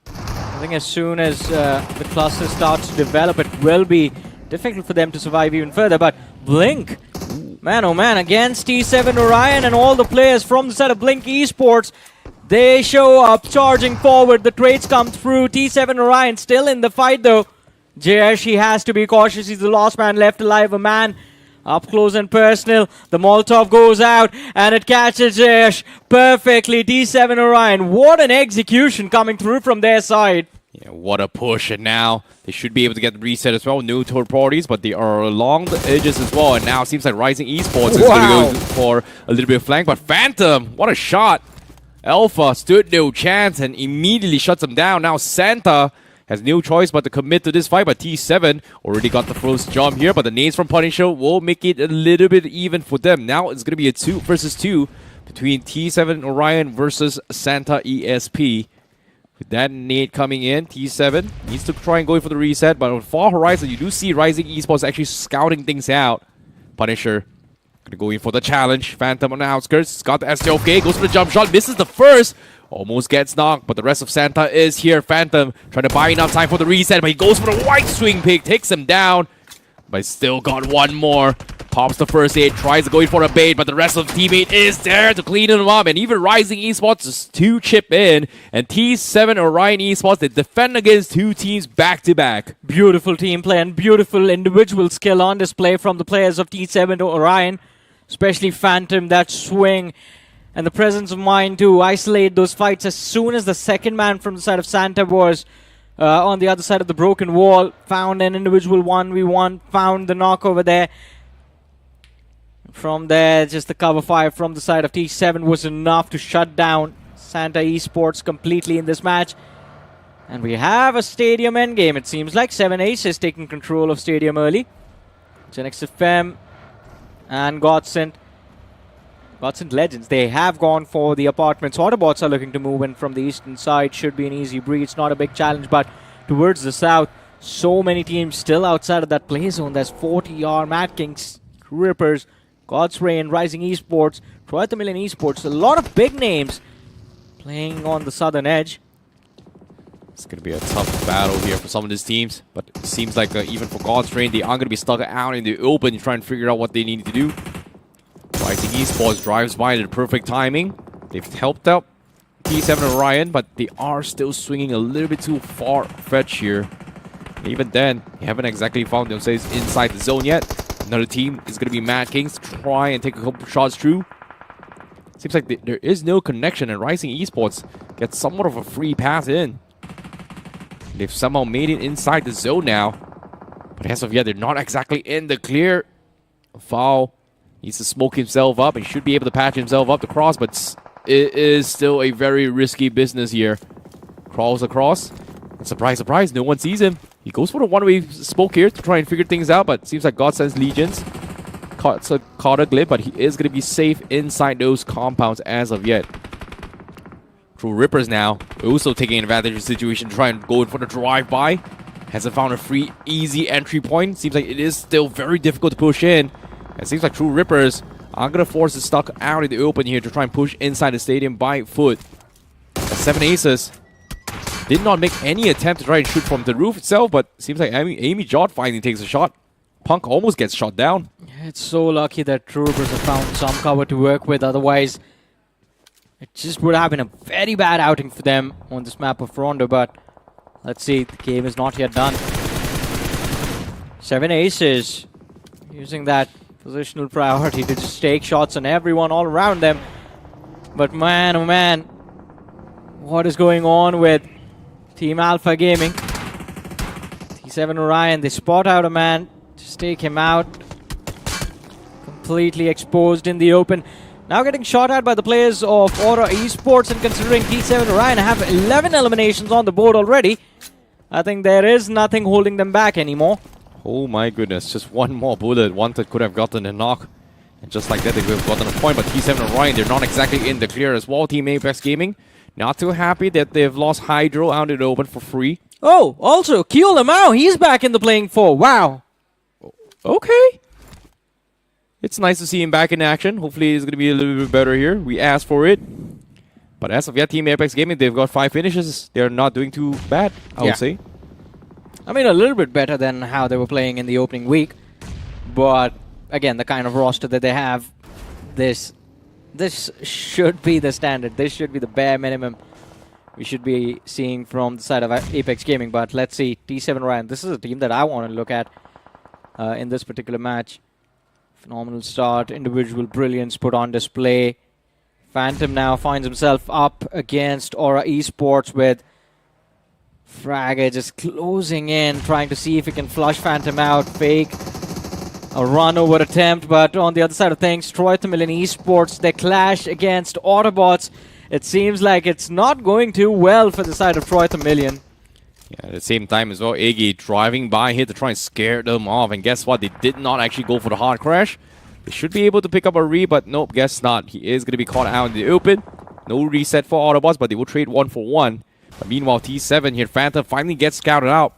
I think as soon as the cluster starts to develop, it will be difficult for them to survive even further. But Blink, man oh man, against T7 Orion and all the players from the side of Blink Esports, they show up charging forward. The trades come through. T7 Orion still in the fight though. JS, he has to be cautious. He's the last man left alive. A man up close and personal. The Molotov goes out and it catches JS perfectly. T7 Orion, what an execution coming through from their side. Yeah, what a push, and now they should be able to get the reset as well. No third parties, but they are along the edges as well. And now it seems like Rising Esports is going to go for a little bit of flank. But Phantom, what a shot. Alpha stood no chance and immediately shuts them down. Now Santa has no choice but to commit to this fight, but T7 already got the first jump here, but the nades from Punisher will make it a little bit even for them. Now it's going to be a 2 versus 2 between T7 Orion versus Santa ESP. With that nade coming in, T7 needs to try and go in for the reset, but on Far Horizon, you do see Rising Esports actually scouting things out. Punisher gonna go in for the challenge. Phantom on the outskirts, got the STOK, goes for the jump shot, misses the first. Almost gets knocked, but the rest of Santa is here. Phantom trying to buy enough time for the reset, but he goes for the white swing pick, takes him down, but still got one more. Pops the first aid, tries to go in for a bait, but the rest of the teammate is there to clean him up, and even Rising Esports is 2 chip in, and T7 Orion Esports, they defend against 2 teams back-to-back. Beautiful team play and beautiful individual skill on display from the players of T7 Orion, especially Phantom, that swing, and the presence of mind to isolate those fights as soon as the second man from the side of Santa was on the other side of the broken wall. Found an individual 1v1, found the knock over there. From there, just the cover fire from the side of T7 was enough to shut down Santa Esports completely in this match. And we have a Stadium endgame. It seems like 7 Ace is taking control of Stadium early. Genex FM and Godsend Legends, they have gone for the apartments. Autobots are looking to move in from the eastern side. Should be an easy breach, not a big challenge, but towards the south, so many teams still outside of that play zone. There's 40R, Mad Kings, Rippers, God's Reign, Rising Esports, Tamilas Esports. A lot of big names playing on the southern edge. It's going to be a tough battle here for some of these teams, but it seems like even for God's Reign, they are going to be stuck out in the open to try and figure out what they need to do. Rising Esports drives by at the perfect timing. They've helped out T7 Orion, but they are still swinging a little bit too far-fetched here. And even then, they haven't exactly found themselves inside the zone yet. Another team is going to be Mad Kings. Try and take a couple shots through. Seems like there is no connection, and Rising Esports gets somewhat of a free pass in. They've somehow made it inside the zone now. But as of yet, they're not exactly in the clear. Foul needs to smoke himself up. He should be able to patch himself up the cross, but it is still a very risky business here. Crawls across. And surprise, surprise, no one sees him. He goes for the one-way smoke here to try and figure things out, but it seems like Godsend's Legions caught a glip, but he is going to be safe inside those compounds as of yet. True Rippers now, also taking advantage of the situation to try and go in for the drive-by. Hasn't found a free, easy entry point. Seems like it is still very difficult to push in. It seems like True Rippers are going to force it stuck out in the open here to try and push inside the stadium by foot. 7 Aces did not make any attempt to try and shoot from the roof itself, but seems like Amy Jot finally takes a shot. Punk almost gets shot down. Yeah, it's so lucky that True Rippers have found some cover to work with, otherwise it just would have been a very bad outing for them on this map of Rondo, but let's see, the game is not yet done. 7 Aces using that positional priority to just take shots on everyone all around them. But man, oh man, what is going on with Team Alpha Gaming? T7 Orion, they spot out a man. Just take him out. Completely exposed in the open. Now getting shot at by the players of Aura Esports, and considering T7 Orion have 11 eliminations on the board already, I think there is nothing holding them back anymore. Oh my goodness, just one more bullet. Wanted could have gotten a knock. And just like that, they could have gotten a point. But T7 Orion, they're not exactly in the clear as well. Team Apex Gaming, not too happy that they've lost Hydro out in the open for free. Oh, also, Kyo Lamau, he's back in the playing four. Wow. Okay. It's nice to see him back in action. Hopefully it's going to be a little bit better here. We asked for it. But as of yet, Team Apex Gaming, they've got 5 finishes. They're not doing too bad, I would say. I mean, a little bit better than how they were playing in the opening week. But, again, the kind of roster that they have, this should be the standard. This should be the bare minimum we should be seeing from the side of Apex Gaming. But let's see, T7 Orion. This is a team that I want to look at in this particular match. Phenomenal start, individual brilliance put on display. Phantom now finds himself up against Aura Esports with Fragger just closing in, trying to see if he can flush Phantom out. Fake a run over attempt, but on the other side of things, Troy Tamilian Esports, they clash against Autobots. It seems like it's not going too well for the side of Troy Tamilian. Yeah, at the same time as well, Iggy driving by here to try and scare them off. And guess what? They did not actually go for the hard crash. They should be able to pick up a re, but nope, guess not. He is going to be caught out in the open. No reset for Autobots, but they will trade 1 for 1. But meanwhile, T7 here, Phantom finally gets scouted out.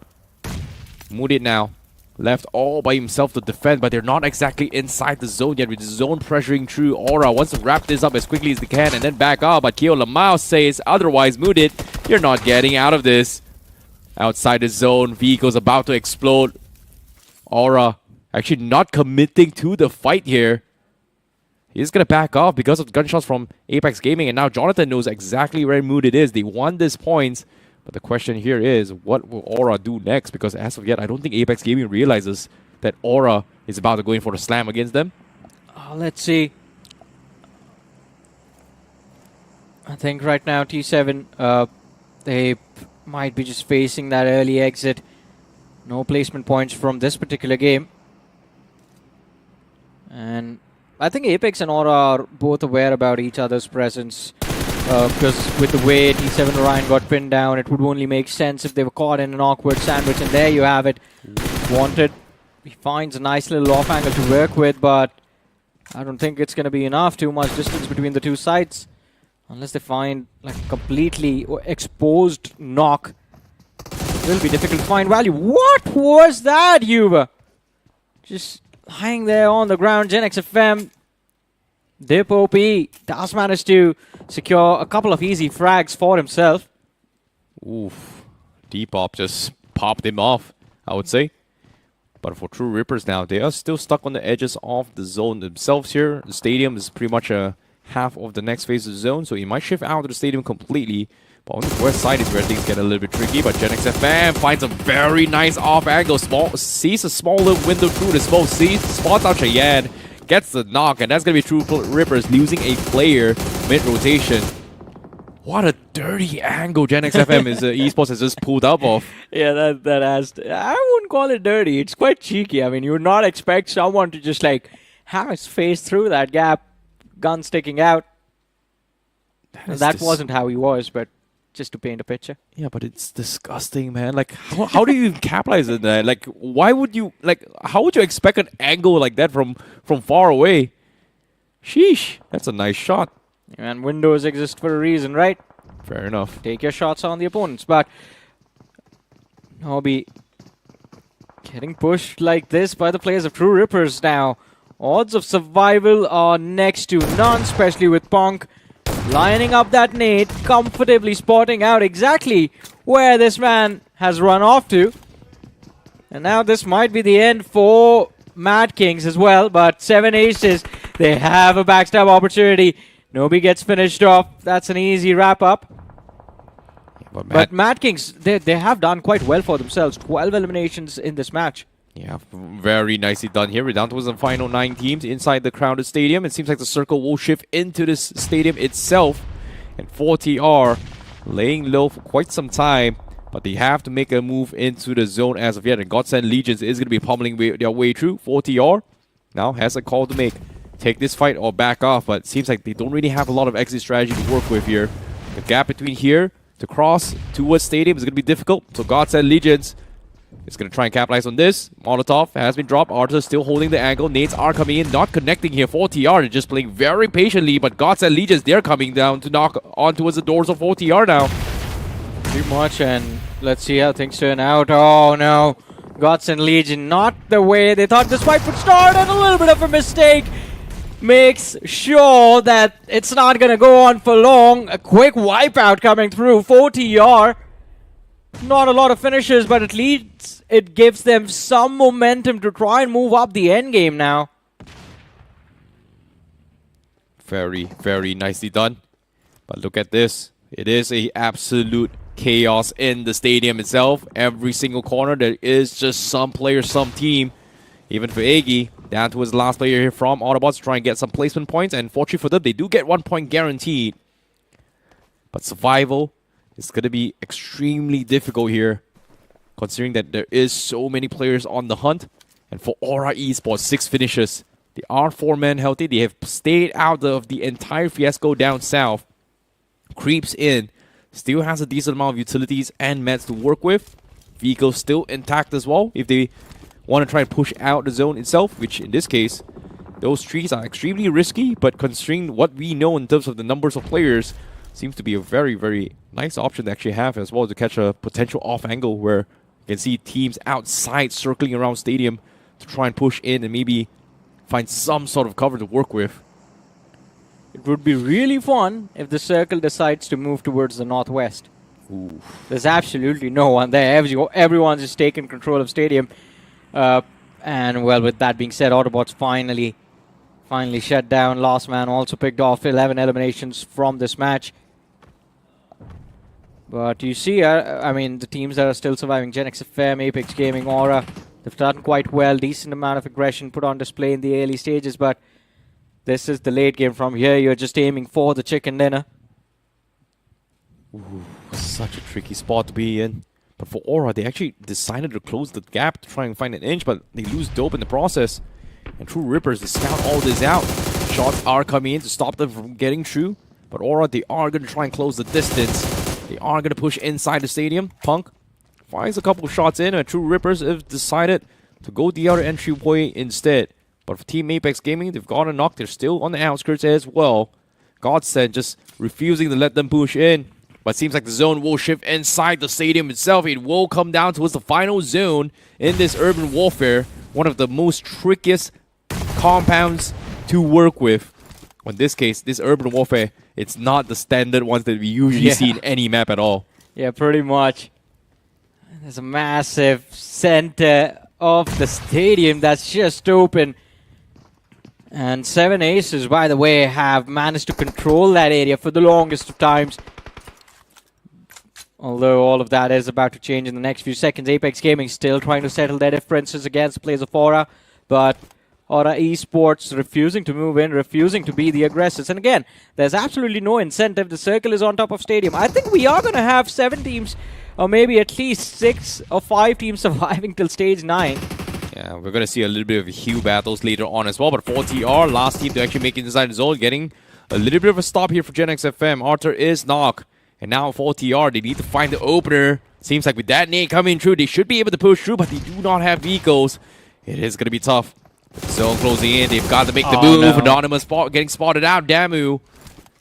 Mooded now. Left all by himself to defend, but they're not exactly inside the zone yet, with the zone pressuring through. Aura wants to wrap this up as quickly as they can and then back up, but Keo Lamau says otherwise. Mooded, you're not getting out of this. Outside the zone, vehicle's about to explode. Aura actually not committing to the fight here. He's going to back off because of gunshots from Apex Gaming, and now Jonathan knows exactly where Mooded is. They won this points, but the question here is, what will Aura do next? Because as of yet, I don't think Apex Gaming realizes that Aura is about to go in for the slam against them. Let's see. I think right now T7, they might be just facing that early exit. No placement points from this particular game. And I think Apex and Aura are both aware about each other's presence. Because with the way T7 Orion got pinned down, it would only make sense if they were caught in an awkward sandwich. And there you have it. Wanted. He finds a nice little off angle to work with, but I don't think it's going to be enough. Too much distance between the two sides. Unless they find like a completely exposed knock, it will be difficult to find value. What was that, Yuba? Just lying there on the ground. Gen XFM, Dip OP does manage to secure a couple of easy frags for himself. Oof. Depop just popped him off, I would say. But for True Rippers now, they are still stuck on the edges of the zone themselves here. The stadium is pretty much a half of the next phase of the zone, so he might shift out of the stadium completely. But on the west side is where things get a little bit tricky. But Gen XFM finds a very nice off angle. Sees a small little window through the smoke. Spots out Cheyenne. Gets the knock, and that's going to be True Rippers losing a player mid-rotation. What a dirty angle Gen XFM is Esports has just pulled up of. Yeah, that has... I wouldn't call it dirty. It's quite cheeky. I mean, you would not expect someone to just like have his face through that gap. Gun sticking out. That wasn't how he was, but just to paint a picture. Yeah, but it's disgusting, man. Like, how do you even capitalize on that? Like, why would you, like, how would you expect an angle like that from far away? Sheesh, that's a nice shot. And windows exist for a reason, right? Fair enough. Take your shots on the opponents, but Nobby getting pushed like this by the players of True Rippers now. Odds of survival are next to none, especially with Punk lining up that nade, comfortably spotting out exactly where this man has run off to. And now this might be the end for Mad Kings as well, but 7 aces, they have a backstab opportunity. Nobby gets finished off. That's an easy wrap-up. But Mad Kings, they have done quite well for themselves. 12 eliminations in this match. Yeah, very nicely done here. We're down to the final 9 teams inside the crowded stadium. It seems like the circle will shift into this stadium itself. And 4TR laying low for quite some time. But they have to make a move into the zone as of yet. And Godsend Legions is going to be pummeling their way through. 4TR now has a call to make. Take this fight or back off. But it seems like they don't really have a lot of exit strategy to work with here. The gap between here to cross towards Stadium is going to be difficult. So Godsend Legions is going to try and capitalize on this. Molotov has been dropped. Arthur still holding the angle. Nades are coming in, not connecting here. 4TR is just playing very patiently. But Godsend Legions, they're coming down to knock on towards the doors of 4TR now. Pretty much, and let's see how things turn out. Oh no, Godsend Legion, not the way they thought this fight would start, and a little bit of a mistake makes sure that it's not gonna go on for long. A quick wipeout coming through. 4TR, not a lot of finishes, but at least it gives them some momentum to try and move up the end game now. Very, very nicely done. But look at this. It is a absolute chaos in the stadium itself. Every single corner, there is just some player, some team. Even for Iggy, down to his last player here from Autobots to try and get some placement points. And fortunately for them, they do get 1 point guaranteed. But survival is going to be extremely difficult here, considering that there is so many players on the hunt. And for Aura Esports, 6 finishes. They are 4 men healthy. They have stayed out of the entire fiasco down south. Creeps in. Still has a decent amount of utilities and meds to work with. Vehicles still intact as well if they want to try and push out the zone itself, which in this case, those trees are extremely risky, but considering what we know in terms of the numbers of players, seems to be a very, very nice option to actually have as well to catch a potential off angle where you can see teams outside circling around stadium to try and push in and maybe find some sort of cover to work with. It would be really fun if the circle decides to move towards the northwest. Ooh. There's absolutely no one there. Everyone's just taking control of stadium. And well, with that being said, Autobots finally shut down. Last man also picked off 11 eliminations from this match. But you see, I mean, the teams that are still surviving, Gen X FM, Apex Gaming, Aura, they've done quite well. Decent amount of aggression put on display in the early stages, but this is the late game. From here, you're just aiming for the chicken dinner. Ooh, such a tricky spot to be in. But for Aura, they actually decided to close the gap to try and find an inch, but they lose dope in the process. And True Rippers, they scout all this out. Shots are coming in to stop them from getting through. But Aura, they are going to try and close the distance. They are going to push inside the stadium. Punk finds a couple of shots in, and True Rippers have decided to go the other entryway instead. But for Team Apex Gaming, they've got a knock. They're still on the outskirts as well. Godsend just refusing to let them push in. But it seems like the zone will shift inside the stadium itself. It will come down towards the final zone in this urban warfare. One of the most trickiest compounds to work with. In this case, this urban warfare, it's not the standard ones that we usually see in any map at all. Yeah, pretty much. There's a massive center of the stadium that's just open. And 7 Aces, by the way, have managed to control that area for the longest of times. Although all of that is about to change in the next few seconds. Apex Gaming still trying to settle their differences against the players of Aura. But Aura Esports refusing to move in, refusing to be the aggressors. And again, there's absolutely no incentive. The circle is on top of stadium. I think we are going to have 7 teams, or maybe at least 6 or 5 teams surviving till stage 9. Yeah, we're going to see a little bit of hue battles later on as well. But 4TR, last team to actually make it inside the zone, getting a little bit of a stop here for Gen X FM. Arthur is knocked. And now 4TR, they need to find the opener. Seems like with that nade coming through, they should be able to push through, but they do not have vehicles. It is going to be tough. With the zone closing in, they've got to make the move. No. Anonymous getting spotted out. Damu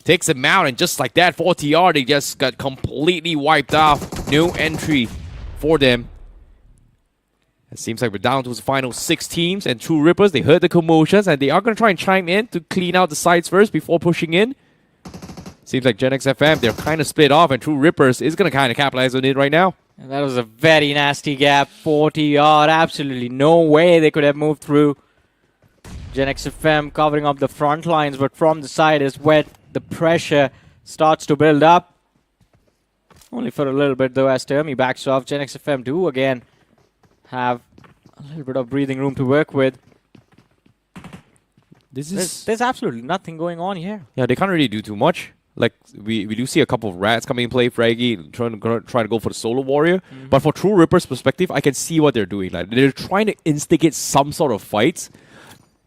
takes him out, and just like that, 4TR, they just got completely wiped off. No entry for them. It seems like we're down to the final 6 teams, and True Rippers, they heard the commotions, and they are going to try and chime in to clean out the sides first before pushing in. Seems like Gen X FM, they're kind of split off, and True Rippers is going to kind of capitalize on it right now. And that was a very nasty gap. 40-yard, absolutely no way they could have moved through. Gen X FM covering up the front lines, but from the side is where the pressure starts to build up. Only for a little bit, though, as Termi backs off. Gen X FM do, again, have a little bit of breathing room to work with. There's absolutely nothing going on here. Yeah, they can't really do too much. Like we do see a couple of rats coming in play. Fraggy trying to go for the solo warrior. But for True Ripper's perspective, I can see what they're doing. Like they're trying to instigate some sort of fights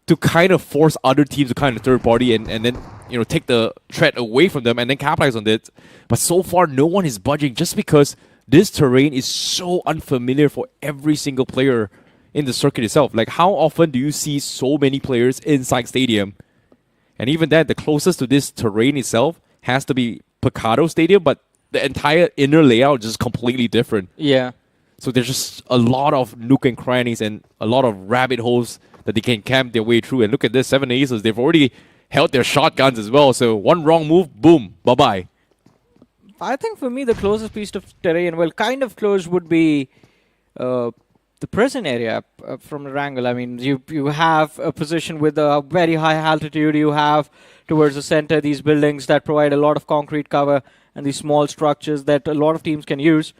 to kind of force other teams to kind of third party and then take the threat away from them and then capitalize on it. But so far, no one is budging just because this terrain is so unfamiliar for every single player in the circuit itself. Like how often do you see so many players inside stadium? And even that, the closest to this terrain itself has to be Picado Stadium, but the entire inner layout is just completely different. Yeah. So there's just a lot of nook and crannies and a lot of rabbit holes that they can camp their way through. And look at this, 7 Aces. They've already held their shotguns as well. So one wrong move, boom, bye-bye. I think for me, the closest piece of terrain, well, kind of close would be the prison area from the angle. I mean, you have a position with a very high altitude. You have towards the center these buildings that provide a lot of concrete cover and these small structures that a lot of teams can use.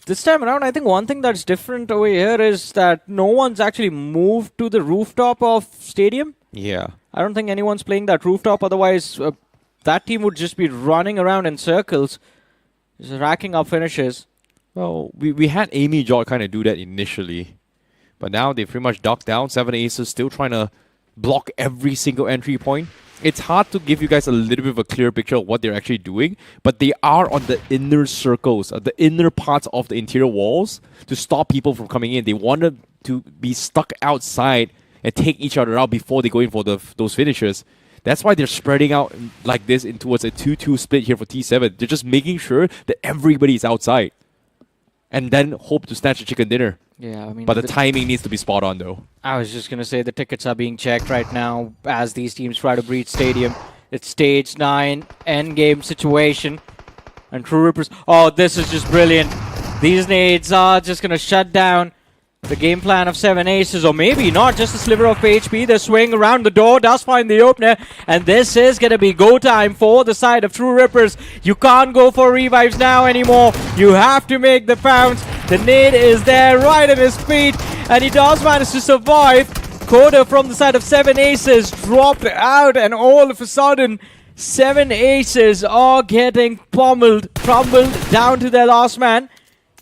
This time around, I think one thing that's different over here is that no one's actually moved to the rooftop of stadium. Yeah. I don't think anyone's playing that rooftop. Otherwise, that team would just be running around in circles, just racking up finishes. Well, we had Amy Jot kind of do that initially. But now they pretty much docked down. 7 Aces still trying to block every single entry point. It's hard to give you guys a little bit of a clear picture of what they're actually doing, but they are on the inner circles, the inner parts of the interior walls to stop people from coming in. They wanted to be stuck outside and take each other out before they go in for those finishers. That's why they're spreading out like this in towards a 2-2 split here for T7. They're just making sure that everybody is outside and then hope to snatch a chicken dinner. Yeah, I mean, but the timing needs to be spot on, though. I was just going to say the tickets are being checked right now as these teams try to breach stadium. It's stage 9 endgame situation. And True Rippers... Oh, this is just brilliant. These nades are just going to shut down the game plan of 7 Aces, or maybe not, just a sliver of HP. They're swinging around the door, does find the opener, and this is going to be go time for the side of True Rippers. You can't go for revives now anymore. You have to make the pounce. The nade is there right at his feet, and he does manage to survive. Coda from the side of 7 Aces dropped out, and all of a sudden, 7 Aces are getting crumbled down to their last man.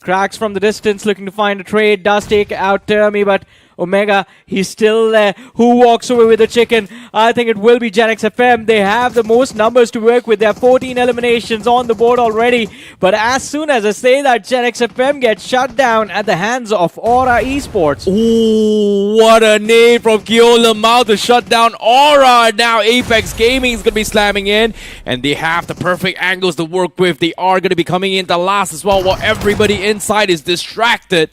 Cracks from the distance, looking to find a trade, does take out Termi, but Omega, he's still there. Who walks away with the chicken? I think it will be Gen X FM. They have the most numbers to work with. There are 14 eliminations on the board already. But as soon as I say that, Gen X FM gets shut down at the hands of Aura Esports. Ooh, what a name from Kyo Lamau to shut down Aura. Now Apex Gaming is going to be slamming in. And they have the perfect angles to work with. They are going to be coming in the last as well while everybody inside is distracted.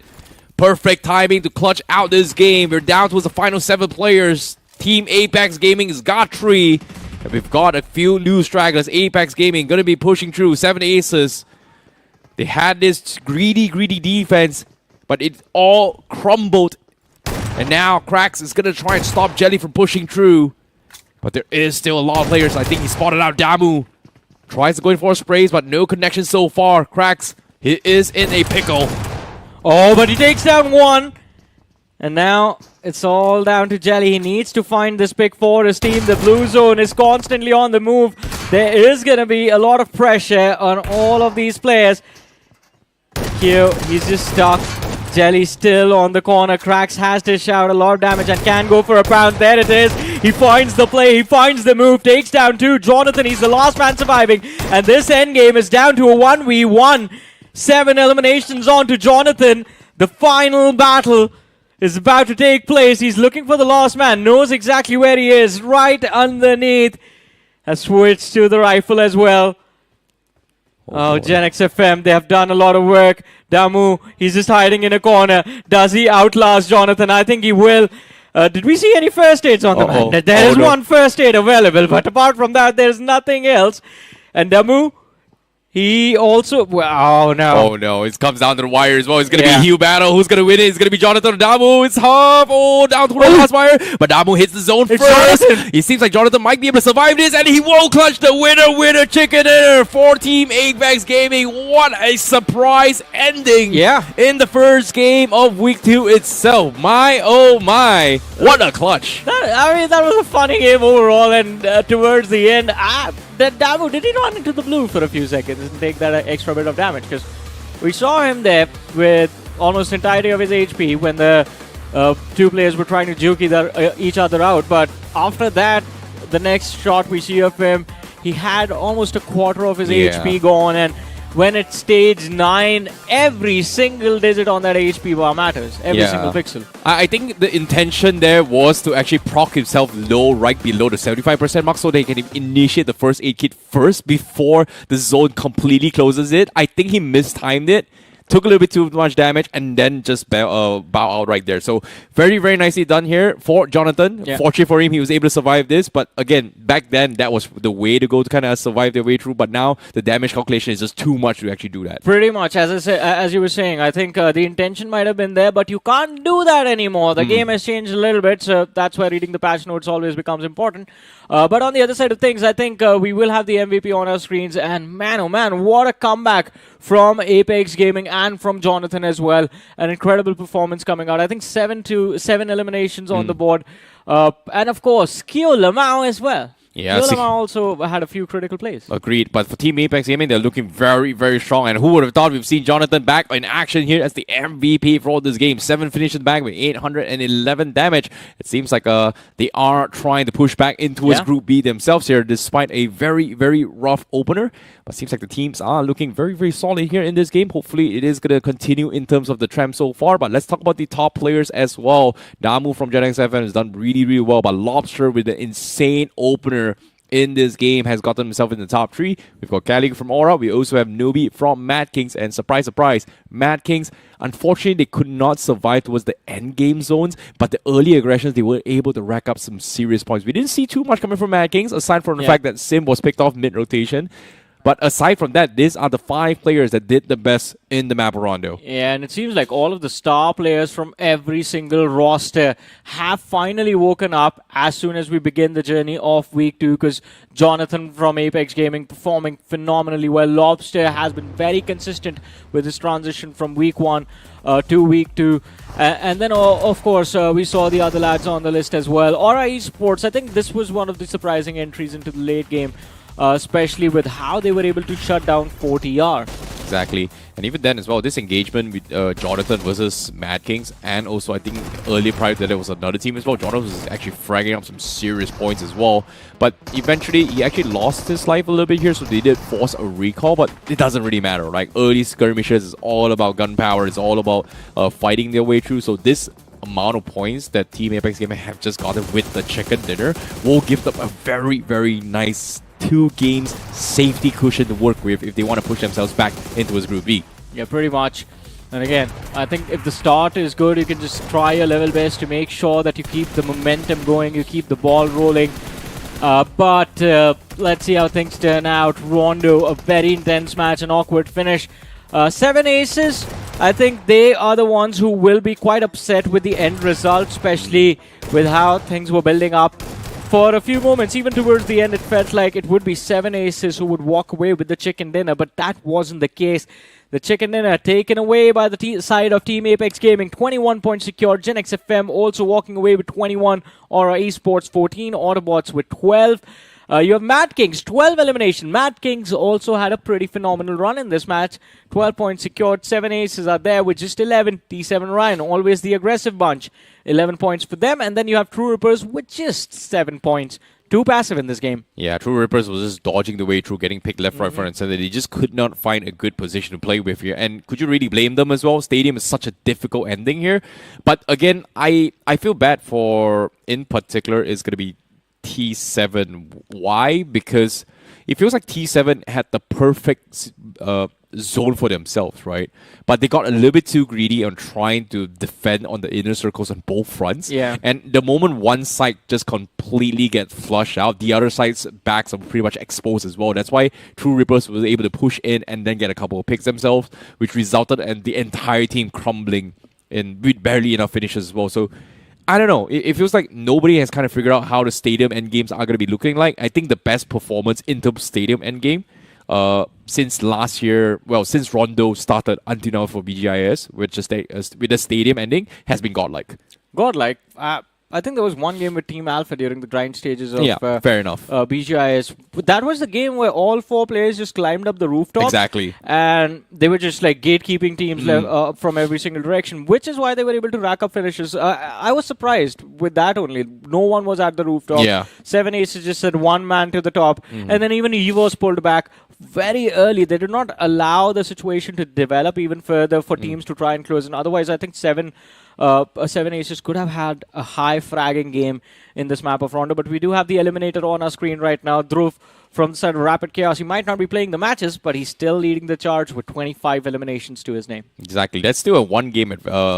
Perfect timing to clutch out this game. We're down to the final 7 players. Team Apex Gaming has got 3. And we've got a few new stragglers. Apex Gaming going to be pushing through. 7 Aces. They had this greedy defense, but it all crumbled. And now Cracks is going to try and stop Jelly from pushing through. But there is still a lot of players. I think he spotted out Damu. Tries to go in for sprays, but no connection so far. Cracks, he is in a pickle. Oh, but he takes down 1. And now it's all down to Jelly. He needs to find this pick for his team. The blue zone is constantly on the move. There is going to be a lot of pressure on all of these players. Q, he's just stuck. Jelly still on the corner. Cracks has to shout a lot of damage and can go for a pound. There it is. He finds the play. He finds the move. Takes down 2. Jonathan, he's the last man surviving. And this endgame is down to a 1v1. 7 eliminations on to Jonathan. The final battle is about to take place. He's looking for the last man. Knows exactly where he is. Right underneath. Has switched to the rifle as well. Oh, Gen X FM, they have done a lot of work. Damu, he's just hiding in a corner. Does he outlast Jonathan? I think he will. Did we see any first aids on the man? There is one first aid available, but apart from that, there's nothing else. And Damu, he also... Oh, no. Oh, no. It comes down to the wire as well. It's going to be a Hugh battle. Who's going to win it? It's going to be Jonathan or Damu. It's Huff. Oh, down to the last wire. But Damu hits the zone first. Jonathan. It seems like Jonathan might be able to survive this, and he won't clutch the winner chicken dinner for Team Apex Gaming. What a surprise ending in the first game of Week 2 itself. My, oh, my. What a clutch. That was a funny game overall, and towards the end, that Damu, did he run into the blue for a few seconds and take that extra bit of damage? Because we saw him there with almost entirety of his HP when the two players were trying to juke each other out. But after that, the next shot we see of him, he had almost a quarter of his HP gone, and when it's stage 9, every single digit on that HP bar matters. Every single pixel. I think the intention there was to actually proc himself low, right below the 75% mark, so they can initiate the first aid kit first before the zone completely closes it. I think he mistimed it. Took a little bit too much damage and then just bow out right there. So very, very nicely done here for Jonathan. Yeah. Fortunately for him, he was able to survive this. But again, back then, that was the way to go to kind of survive their way through. But now, the damage calculation is just too much to actually do that. Pretty much. As you were saying, I think the intention might have been there, but you can't do that anymore. The game has changed a little bit, so that's why reading the patch notes always becomes important. But on the other side of things, I think we will have the MVP on our screens. And man, oh man, what a comeback from Apex Gaming and from Jonathan as well. An incredible performance coming out. I think 7 eliminations on the board. And of course, Kyo Lamau as well. Yeah, Kyo Lamau also had a few critical plays. Agreed. But for Team Apex Gaming, they're looking very, very strong. And who would have thought we've seen Jonathan back in action here as the MVP for all this game. 7 finishes back with 811 damage. It seems like they are trying to push back into his Group B themselves here, despite a very, very rough opener. But seems like the teams are looking very, very solid here in this game. Hopefully, it is going to continue in terms of the trend so far. But let's talk about the top players as well. Damu from Gen X7 has done really, really well. But Lobster with the insane opener in this game has gotten himself in the top 3. We've got Cali from Aura. We also have Nubi from Mad Kings. And surprise, surprise, Mad Kings, unfortunately, they could not survive towards the end game zones. But the early aggressions, they were able to rack up some serious points. We didn't see too much coming from Mad Kings, aside from the fact that Sim was picked off mid-rotation. But aside from that, these are the 5 players that did the best in the map Rondo. Yeah, and it seems like all of the star players from every single roster have finally woken up as soon as we begin the journey of week 2, because Jonathan from Apex Gaming performing phenomenally well. Lobster has been very consistent with his transition from week 1 to week 2. And then, of course, we saw the other lads on the list as well. Aura Esports, I think this was one of the surprising entries into the late game. Especially with how they were able to shut down 40R. Exactly. And even then as well, this engagement with Jonathan versus Mad Kings, and also I think earlier prior to that there was another team as well. Jonathan was actually fragging up some serious points as well. But eventually he actually lost his life a little bit here, so they did force a recall, but it doesn't really matter. Like early skirmishes is all about gunpowder, it's all about fighting their way through. So this amount of points that Team Apex Gaming have just gotten with the chicken dinner will give them a very, very nice 2 games safety cushion to work with if they want to push themselves back into his Group B. Yeah, pretty much. And again, I think if the start is good, you can just try your level best to make sure that you keep the momentum going, you keep the ball rolling. But let's see how things turn out. Rondo, a very intense match, an awkward finish. 7 aces, I think they are the ones who will be quite upset with the end result, especially with how things were building up. For a few moments, even towards the end, it felt like it would be 7 aces who would walk away with the chicken dinner, but that wasn't the case. The chicken dinner taken away by the side of Team Apex Gaming. 21 points secured. Gen X FM also walking away with 21. Aura Esports 14. Autobots with 12. You have Mad Kings, 12 elimination. Mad Kings also had a pretty phenomenal run in this match. 12 points secured, 7 aces are there with just 11. T7 Ryan, always the aggressive bunch. 11 points for them. And then you have True Rippers with just 7 points. Too passive in this game. Yeah, True Rippers was just dodging the way through, getting picked left, right, front, and center. They just could not find a good position to play with here. And could you really blame them as well? Stadium is such a difficult ending here. But again, I feel bad for, in particular, is going to be T7. Why? Because it feels like T7 had the perfect zone for themselves, right? But they got a little bit too greedy on trying to defend on the inner circles on both fronts. Yeah. And the moment one side just completely gets flushed out, the other side's backs are pretty much exposed as well. That's why True Rippers was able to push in and then get a couple of picks themselves, which resulted in the entire team crumbling with barely enough finishes as well. So I don't know. It feels like nobody has kind of figured out how the stadium endgames are going to be looking like. I think the best performance in terms of stadium endgame since last year, well, since Rondo started until now for BGIS, with the stadium ending, has been Godlike. Godlike, I think there was one game with Team Alpha during the grind stages of fair enough. BGIS. That was the game where all 4 players just climbed up the rooftop. Exactly. And they were just like gatekeeping teams from every single direction, which is why they were able to rack up finishes. I was surprised with that only. No one was at the rooftop. Yeah. 7 Aces just said one man to the top. And then even EVOS pulled back very early. They did not allow the situation to develop even further for teams to try and close. And otherwise, I think 7 Aces could have had a high fragging game in this map of Rondo, but we do have the eliminator on our screen right now. Dhruv from the side of Rapid Chaos. He might not be playing the matches, but he's still leading the charge with 25 eliminations to his name. Exactly. That's still a 1-game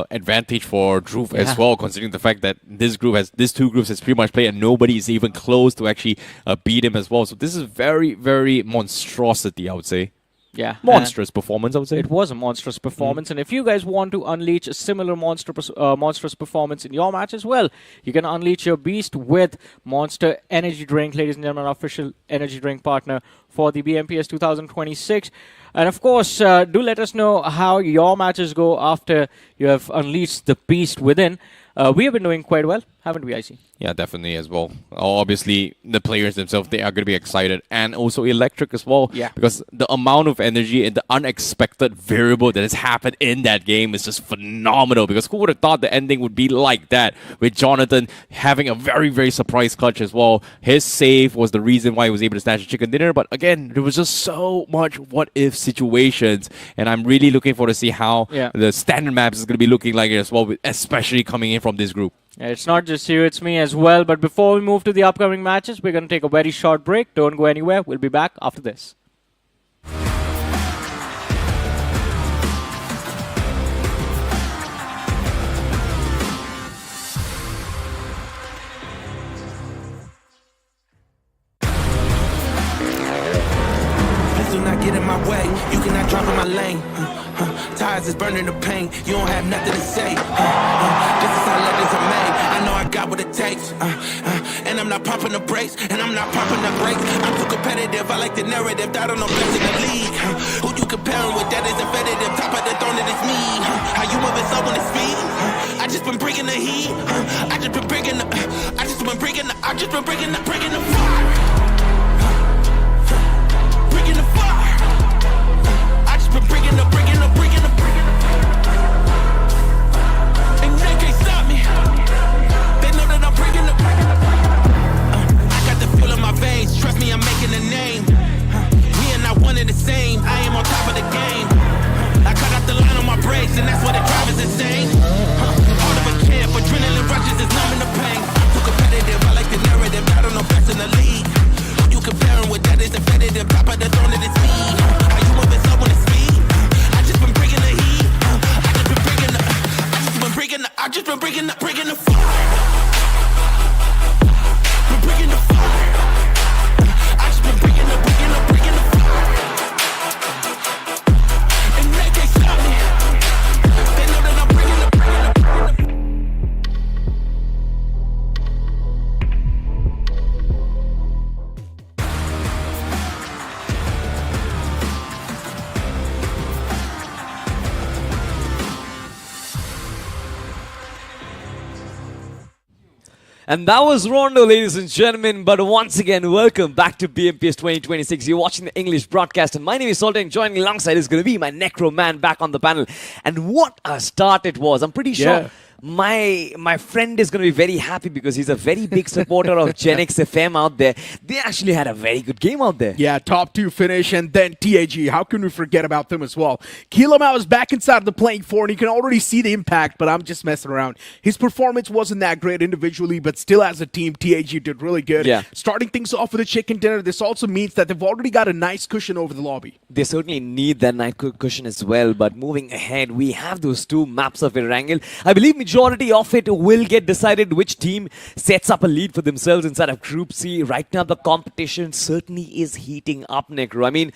advantage for Dhruv as well, considering the fact that these 2 groups has pretty much played and nobody is even close to actually beat him as well. So this is very, very monstrosity, I would say. Yeah. Monstrous performance, I would say. It was a monstrous performance. And if you guys want to unleash a similar monstrous performance in your match as well, you can unleash your beast with Monster Energy Drink, ladies and gentlemen, official energy drink partner for the BMPS 2026. And of course, do let us know how your matches go after you have unleashed the beast within. We have been doing quite well, haven't we, IC? Yeah, definitely as well. Obviously, the players themselves, they are going to be excited and also electric as well. Yeah. Because the amount of energy and the unexpected variable that has happened in that game is just phenomenal. Because who would have thought the ending would be like that, with Jonathan having a very, very surprise clutch as well. His save was the reason why he was able to snatch a chicken dinner. But again, there was just so much what-if situations. And I'm really looking forward to see how the standard maps is going to be looking like as well, especially coming in from this group. It's not just you, it's me as well. But before we move to the upcoming matches, we're going to take a very short break. Don't go anywhere. We'll be back after this. Please do not get in my way. You cannot drive in my lane. Tires is burning the pain. You don't have nothing to say. This is how legends are made. I know I got what it takes. And I'm not popping the brakes. And I'm not popping the brakes. I'm too competitive. I like the narrative. That on the best in the league. Who you comparing with? That is competitive. Top of the throne, it is me. How you moving so on the speed? I just been bringing the heat. I just been bringing the fire. I just been bringing the fire. Bringing the fire. I just been bringing the. And they can't stop me. They know that I'm bringing the. I got the fuel in my veins. Trust me, I'm making a name. We are not one and the same. I am on top of the game. I cut out the line on my brakes, and that's why the drive is insane. All of a camp, adrenaline rushes is numbing the pain. Too competitive, I like the narrative. I don't know best in the league. Who you comparing with? That is competitive. Top of the throne, it is me. How you moving so on the speed? I just been bringing the heat. I just been bringing the fire. Been bringing the fire. I just been bringing the fire. And they can't stop me. They know that I'm bringing the. And that was Rondo, ladies and gentlemen. But once again, welcome back to BMPS 2026. You're watching the English broadcast, and my name is Sultan. Joining alongside is going to be my Necro Man back on the panel. And what a start it was. I'm pretty sure my friend is going to be very happy because he's a very big supporter of Gen X FM out there. They actually had a very good game out there. Yeah, top 2 finish, and then TAG. How can we forget about them as well? Keelamau is back inside the playing floor, and you can already see the impact, but I'm just messing around. His performance wasn't that great individually, but still as a team, TAG did really good. Yeah. Starting things off with a chicken dinner, this also means that they've already got a nice cushion over the lobby. They certainly need that night cushion as well, but moving ahead, we have those 2 maps of Erangel. I believe majority of it will get decided which team sets up a lead for themselves inside of Group C. Right now, the competition certainly is heating up, Necro. I mean,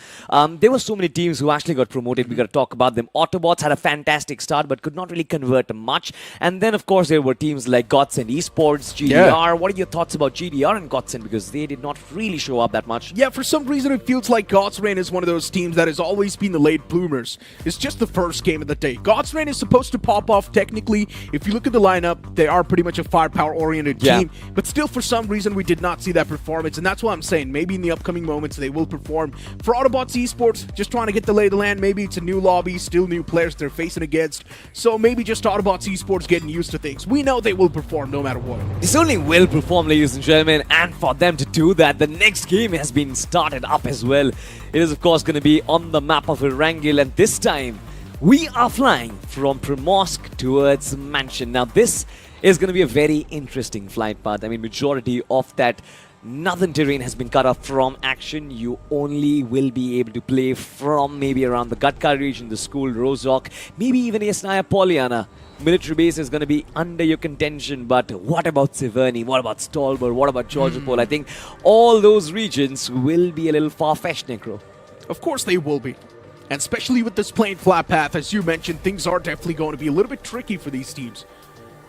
there were so many teams who actually got promoted. We got to talk about them. Autobots had a fantastic start, but could not really convert much. And then, of course, there were teams like Godlike Esports, GDR. Yeah. What are your thoughts about GDR and Godlike? Because they did not really show up that much. Yeah, for some reason, it feels like God's Reign is one of those teams that has always been the late bloomers. It's just the first game of the day. God's Reign is supposed to pop off technically if if you look at the lineup, they are pretty much a firepower-oriented Yeah. team, but still for some reason we did not see that performance, and that's what I'm saying. Maybe in the upcoming moments they will perform. For Autobots Esports, just trying to get the lay of the land. Maybe it's a new lobby, still new players they're facing against, so maybe just Autobots Esports getting used to things. We know they will perform no matter what. They certainly will perform, ladies and gentlemen, and for them to do that, the next game has been started up as well. It is, of course, going to be on the map of Erangel, and this time we are flying from Primorsk towards Mansion. Now, this is going to be a very interesting flight path. I mean, majority of that northern terrain has been cut off from action. You only will be able to play from maybe around the Gatka region, the school, Rozhok, maybe even Yasnaya Polyana. Military base is going to be under your contention, but what about Severny? What about Stolberg? What about Georgiopol? I think all those regions will be a little far-fetched, Necro. Of course they will be. And especially with this plain flat path, as you mentioned, things are definitely going to be a little bit tricky for these teams.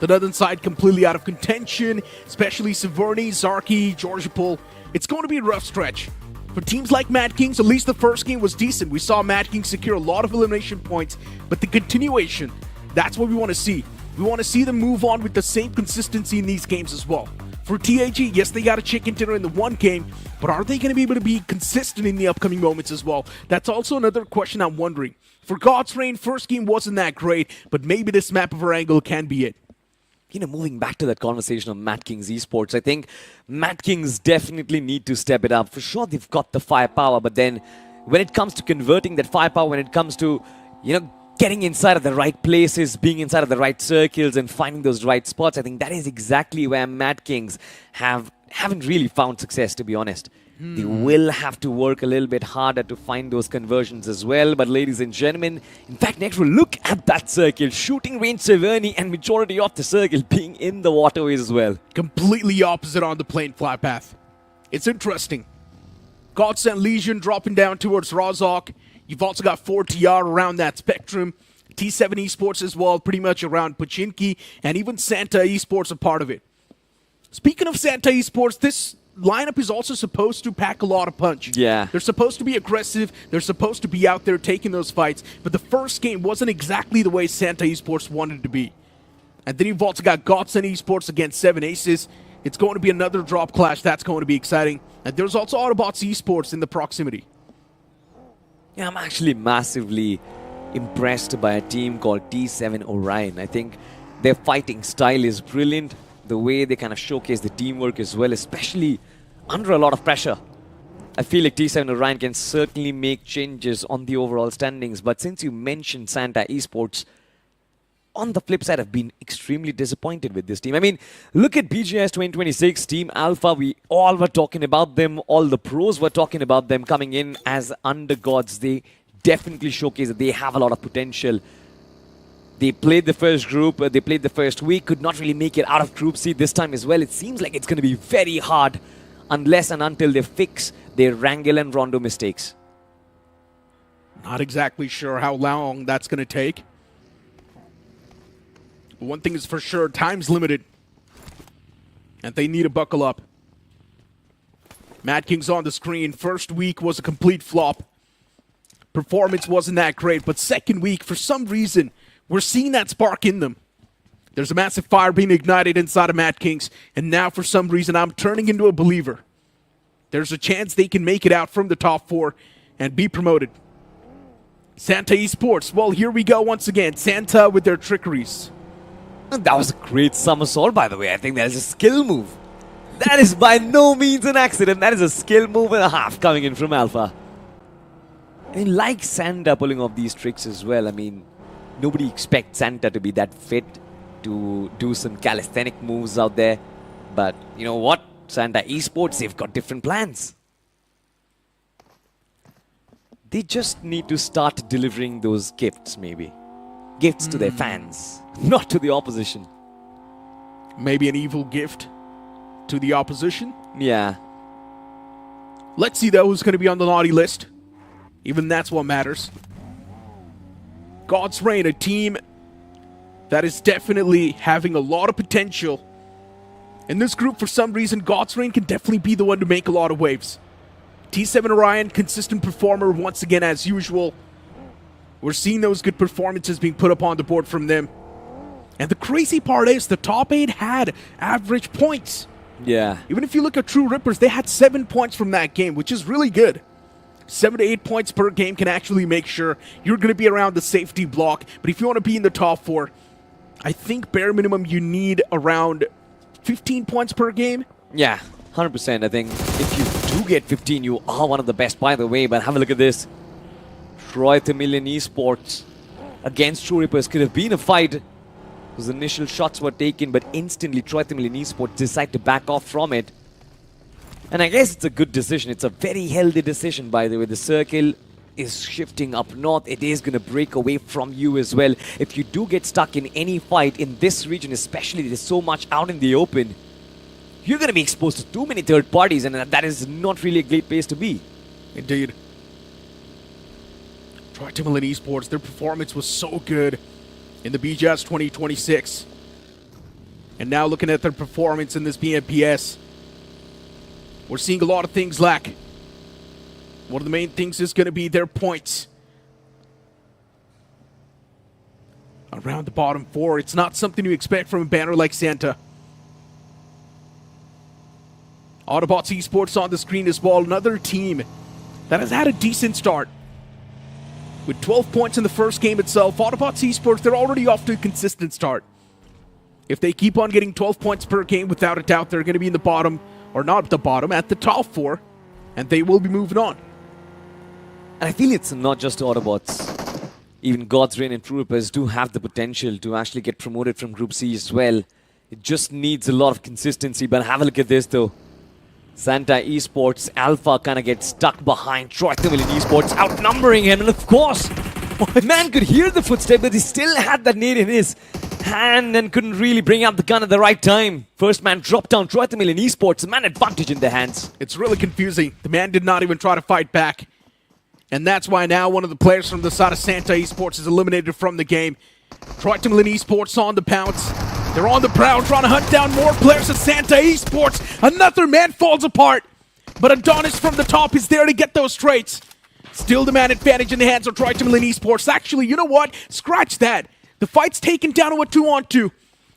The northern side completely out of contention, especially Severny, Zarki, Georgiopol. It's going to be a rough stretch. For teams like Mad Kings, at least the first game was decent. We saw Mad Kings secure a lot of elimination points, but the continuation, that's what we want to see. We want to see them move on with the same consistency in these games as well. For TAG, yes, they got a chicken dinner in the one game, but are they going to be able to be consistent in the upcoming moments as well? That's also another question I'm wondering. For God's Reign, first game wasn't that great, but maybe this map of Erangel can be it. You know, moving back to that conversation of Mad Kings Esports, I think Mad Kings definitely need to step it up. For sure, they've got the firepower, but then when it comes to converting that firepower, when it comes to, you know, getting inside of the right places, being inside of the right circles and finding those right spots, I think that is exactly where Mad Kings haven't really found success, to be honest. They will have to work a little bit harder to find those conversions as well. But ladies and gentlemen, in fact, next we'll look at that circle. Shooting range Severny and majority of the circle being in the waterways as well. Completely opposite on the plain flat path. It's interesting. Godsend Legion dropping down towards Rozhok. You've also got 4TR around that spectrum. T7 Esports as well, pretty much around Pochinki, and even Santa Esports a part of it. Speaking of Santa Esports, this lineup is also supposed to pack a lot of punch. Yeah. They're supposed to be aggressive. They're supposed to be out there taking those fights. But the first game wasn't exactly the way Santa Esports wanted it to be. And then you've also got Godsend Esports against 7 Aces. It's going to be another drop clash. That's going to be exciting. And there's also Autobots Esports in the proximity. Yeah, I'm actually massively impressed by a team called T7 Orion. I think their fighting style is brilliant. The way they kind of showcase the teamwork as well, especially under a lot of pressure. I feel like T7 Orion can certainly make changes on the overall standings. But since you mentioned Santa Esports, on the flip side, I've been extremely disappointed with this team. I mean, look at BGS 2026, Team Alpha. We all were talking about them. All the pros were talking about them coming in as undergods. They definitely showcase that they have a lot of potential. They played the first group, they played the first week, could not really make it out of Group C this time as well. It seems like it's going to be very hard unless and until they fix their Wrangle and Rondo mistakes. Not exactly sure how long that's going to take. One thing is for sure, time's limited. And they need to buckle up. Mad King's on the screen. First week was a complete flop. Performance wasn't that great, but second week, for some reason, we're seeing that spark in them. There's a massive fire being ignited inside of Mad Kings, and now for some reason I'm turning into a believer. There's a chance they can make it out from the top 4 and be promoted. Santa Esports, well, here we go once again. Santa with their trickeries. That was a great somersault, by the way. I think that is a skill move. That is by no means an accident. That is a skill move and a half coming in from Alpha. I mean, like Santa pulling off these tricks as well. I mean, nobody expects Santa to be that fit to do some calisthenic moves out there. But you know what? Santa Esports, they've got different plans. They just need to start delivering those gifts, maybe. Gifts to their fans, not to the opposition. Maybe an evil gift to the opposition. Yeah. Let's see, though, who's going to be on the naughty list. Even that's what matters. God's Reign, a team that is definitely having a lot of potential. In this group, for some reason, God's Reign can definitely be the one to make a lot of waves. T7 Orion, consistent performer once again as usual. We're seeing those good performances being put up on the board from them. And the crazy part is the top 8 had average points. Yeah. Even if you look at True Rippers, they had 7 points from that game, which is really good. 7 to 8 points per game can actually make sure you're going to be around the safety block. But if you want to be in the top 4, I think bare minimum you need around 15 points per game. Yeah, 100%. I think if you do get 15, you are one of the best, by the way. But have a look at this. Nebula Esports against True Rippers could have been a fight. Those initial shots were taken, but instantly Nebula Esports decide to back off from it. And I guess it's a good decision. It's a very healthy decision, by the way. The circle is shifting up north. It is going to break away from you as well. If you do get stuck in any fight in this region, especially, there's so much out in the open, you're going to be exposed to too many third parties, and that is not really a great place to be. Indeed. Nebula Esports, their performance was so good in the BGS 2026. And now looking at their performance in this BMPS, we're seeing a lot of things lack. One of the main things is going to be their points. Around the bottom 4, it's not something you expect from a banner like Santa. Autobots Esports on the screen as well, another team that has had a decent start. With 12 points in the first game itself, Autobots Esports, they're already off to a consistent start. If they keep on getting 12 points per game, without a doubt, they're going to be in the bottom, or not the bottom, at the top 4, and they will be moving on. And I feel it's not just Autobots. Even God's Reign and True Rippers do have the potential to actually get promoted from Group C as well. It just needs a lot of consistency, but have a look at this though. Santa Esports Alpha kind of gets stuck behind Nebula Esports, outnumbering him, and of course, man could hear the footstep, but he still had that nade in his hand and couldn't really bring out the gun at the right time. First man dropped down Nebula Esports, man advantage in their hands. It's really confusing. The man did not even try to fight back. And that's why now one of the players from the side of Santa Esports is eliminated from the game. Nebula Esports on the pounce. They're on the prowl, trying to hunt down more players at Santa Esports. Another man falls apart. But Adonis from the top is there to get those traits. Still the man advantage in the hands of Nebula Esports. Actually, you know what? Scratch that. The fight's taken down to a 2-on-2.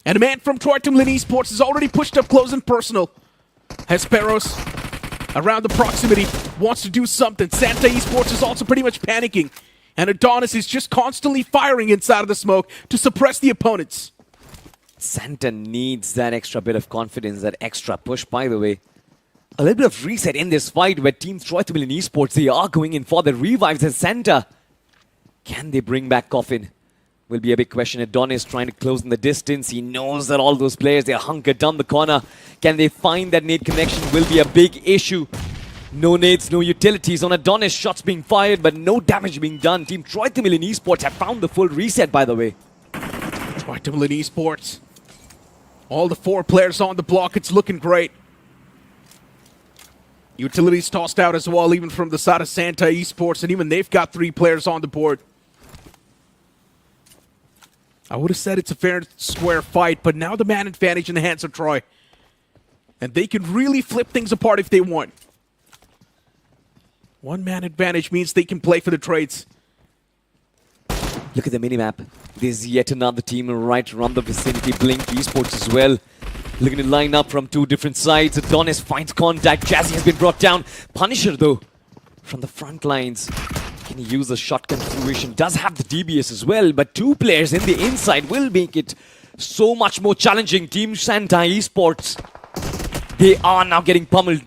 And a man from Nebula Esports is already pushed up close and personal. Hesperos, around the proximity, wants to do something. Santa Esports is also pretty much panicking. And Adonis is just constantly firing inside of the smoke to suppress the opponents. Santa needs that extra bit of confidence, that extra push, by the way. A little bit of reset in this fight where Team Nebula Esports, they are going in for the revives as Santa. Can they bring back Coffin? Will be a big question. Adonis trying to close in the distance. He knows that all those players, they're hunkered down the corner. Can they find that nade connection? Will be a big issue. No nades, no utilities on Adonis. Shots being fired, but no damage being done. Team Nebula Esports have found the full reset, by the way. Nebula Esports. All the 4 players on the block. It's looking great. Utilities tossed out as well, even from the side of Santa Esports, and even they've got 3 players on the board. I would have said it's a fair, square fight, but now the man advantage in the hands of Troy. And they can really flip things apart if they want. 1-man advantage means they can play for the trades. Look at the minimap. There's yet another team right around the vicinity. Blink Esports as well. Looking to line up from 2 different sides. Adonis finds contact. Jazzy has been brought down. Punisher, though, from the front lines. Can he use a shotgun fruition? Does have the DBS as well, but 2 players in the inside will make it so much more challenging. Team Santa Esports, they are now getting pummeled.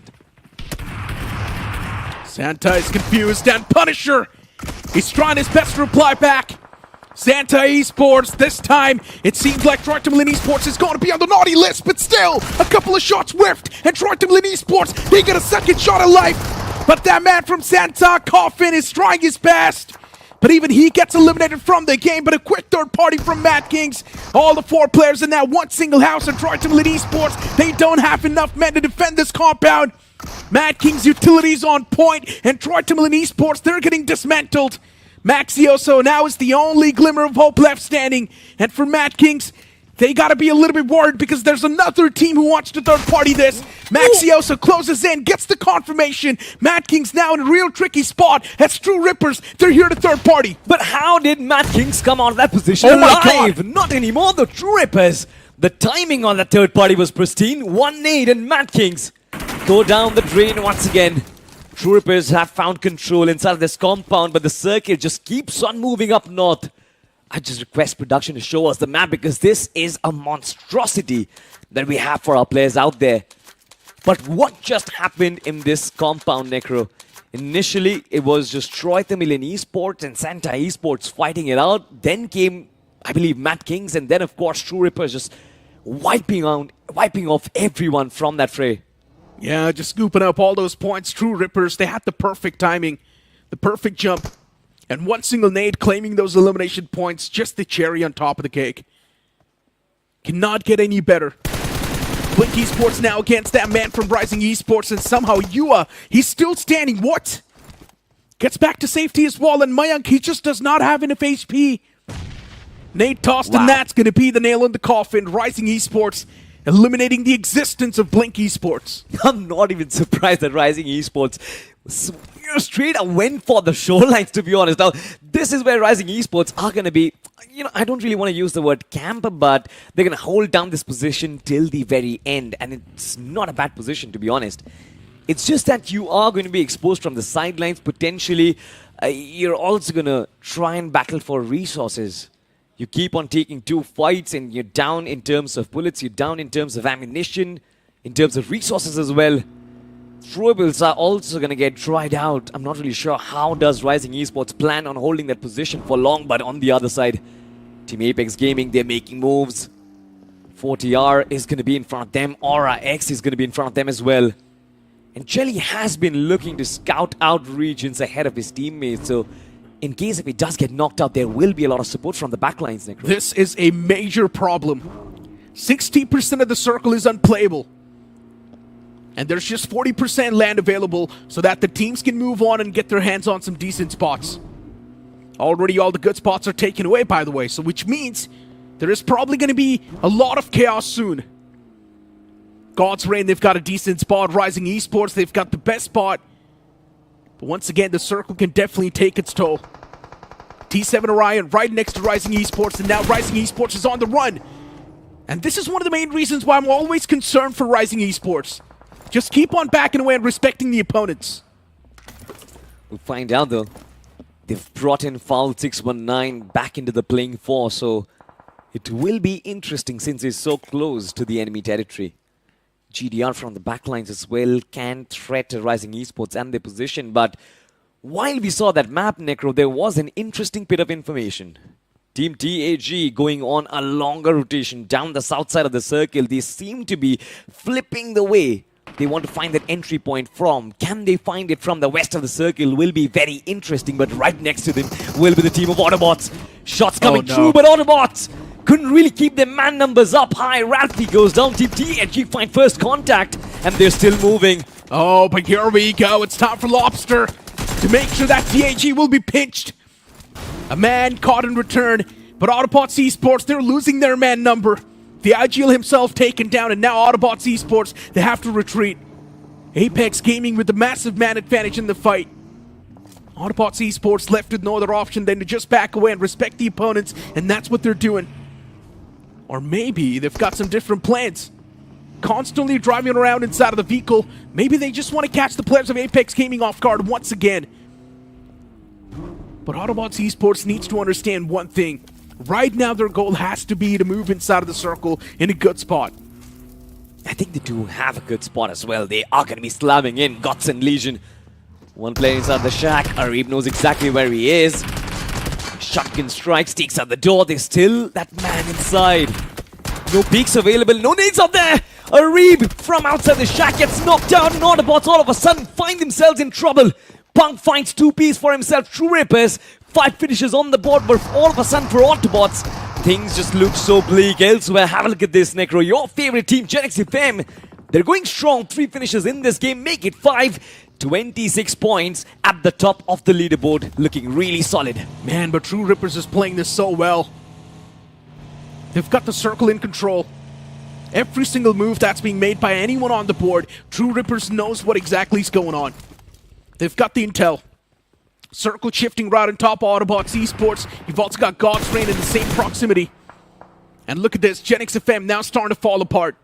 Santa is confused, and Punisher, he's trying his best to reply back. Santa Esports, this time, it seems like Nebula Esports is going to be on the naughty list, but still, a couple of shots whiffed, and Nebula Esports, they get a second shot of life. But that man from Santa, Coffin, is trying his best. But even he gets eliminated from the game, but a quick third party from Mad Kings. All the 4 players in that one single house of Nebula Esports, they don't have enough men to defend this compound. Mad Kings utilities on point, and Nebula Esports, they're getting dismantled. Maxioso now is the only glimmer of hope left standing. And for Mad Kings, they gotta be a little bit worried because there's another team who wants to third party this. Maxiosa closes in, gets the confirmation. Mad Kings now in a real tricky spot. That's True Rippers. They're here to third party. But how did Mad Kings come out of that position Oh my alive? God. Not anymore, the True Rippers. The timing on that third party was pristine. 1 nade and Mad Kings go down the drain once again. True Rippers have found control inside of this compound, but the circle just keeps on moving up north. I just request production to show us the map because this is a monstrosity that we have for our players out there. But what just happened in this compound, Necro? Initially, it was just Troy Tamilian Esports and Santa Esports fighting it out. Then came, I believe, Mad Kings, and then, of course, True Rippers just wiping off everyone from that fray. Yeah, just scooping up all those points. True Rippers, they had the perfect timing, the perfect jump. And one single nade claiming those elimination points, just the cherry on top of the cake. Cannot get any better. Blink Esports now against that man from Rising Esports, and somehow Yua, he's still standing. What? Gets back to safety as well, and Mayank, he just does not have enough HP. Nade tossed, and that's going to be the nail in the coffin. Rising Esports eliminating the existence of Blink Esports. I'm not even surprised that Rising Esports straight up went for the shorelines, to be honest. Now, this is where Rising Esports are going to be, I don't really want to use the word camp, but they're going to hold down this position till the very end. And it's not a bad position, to be honest. It's just that you are going to be exposed from the sidelines. Potentially, you're also going to try and battle for resources. You keep on taking 2 fights and you're down in terms of bullets, you're down in terms of ammunition, in terms of resources as well. Throwables are also going to get dried out. I'm not really sure how does Rising Esports plan on holding that position for long, but on the other side, Team Apex Gaming, they're making moves. 40R is going to be in front of them. Aura X is going to be in front of them as well. And Jelly has been looking to scout out regions ahead of his teammates, so in case if he does get knocked out, there will be a lot of support from the backlines, Necro. This is a major problem. 60% of the circle is unplayable. And there's just 40% land available so that the teams can move on and get their hands on some decent spots. Already all the good spots are taken away, by the way, so which means there is probably going to be a lot of chaos soon. God's Reign, they've got a decent spot. Rising Esports, they've got the best spot. But once again, the circle can definitely take its toll. T7 Orion right next to Rising Esports, and now Rising Esports is on the run. And this is one of the main reasons why I'm always concerned for Rising Esports. Just keep on backing away and respecting the opponents. We'll find out though. They've brought in Foul 619 back into the playing force, so it will be interesting since it's so close to the enemy territory. GDR from the backlines as well can threat Rising Esports and their position, but while we saw that map, Necro, there was an interesting bit of information. Team TAG going on a longer rotation down the south side of the circle. They seem to be flipping the way they want to find that entry point from. Can they find it from the west of the circle will be very interesting, but right next to them will be the team of Autobots. Shots coming through, but Autobots couldn't really keep their man numbers up high. Ralphie goes down, Team TAG find first contact, and they're still moving. Oh, but here we go. It's time for Lobster to make sure that TAG will be pinched. A man caught in return, but Autobots Esports, they're losing their man number. The IGL himself taken down, and now Autobots Esports, they have to retreat. Apex Gaming with the massive man advantage in the fight. Autobots Esports left with no other option than to just back away and respect the opponents, and that's what they're doing. Or maybe they've got some different plans. Constantly driving around inside of the vehicle, maybe they just want to catch the players of Apex Gaming off guard once again. But Autobots Esports needs to understand one thing. Right now, their goal has to be to move inside of the circle in a good spot. I think they do have a good spot as well. They are going to be slamming in Guts and Legion. One player inside the shack. Arib knows exactly where he is. Shotgun strikes, takes out the door. There's still that man inside. No peeks available, no nades out there. Arib from outside the shack gets knocked down. And Autobots all of a sudden find themselves in trouble. Punk finds 2 pieces for himself. True Rippers. 5 finishes on the board, but all of a sudden for Autobots, things just look so bleak elsewhere. Have a look at this, Necro. Your favorite team, Genex FM. They're going strong. 3 finishes in this game. Make it 5. 26 points at the top of the leaderboard. Looking really solid. Man, but True Rippers is playing this so well. They've got the circle in control. Every single move that's being made by anyone on the board, True Rippers knows what exactly is going on. They've got the intel. Circle shifting right on top of Autobots Esports. You've also got God's Reign in the same proximity. And look at this, Genix FM now starting to fall apart.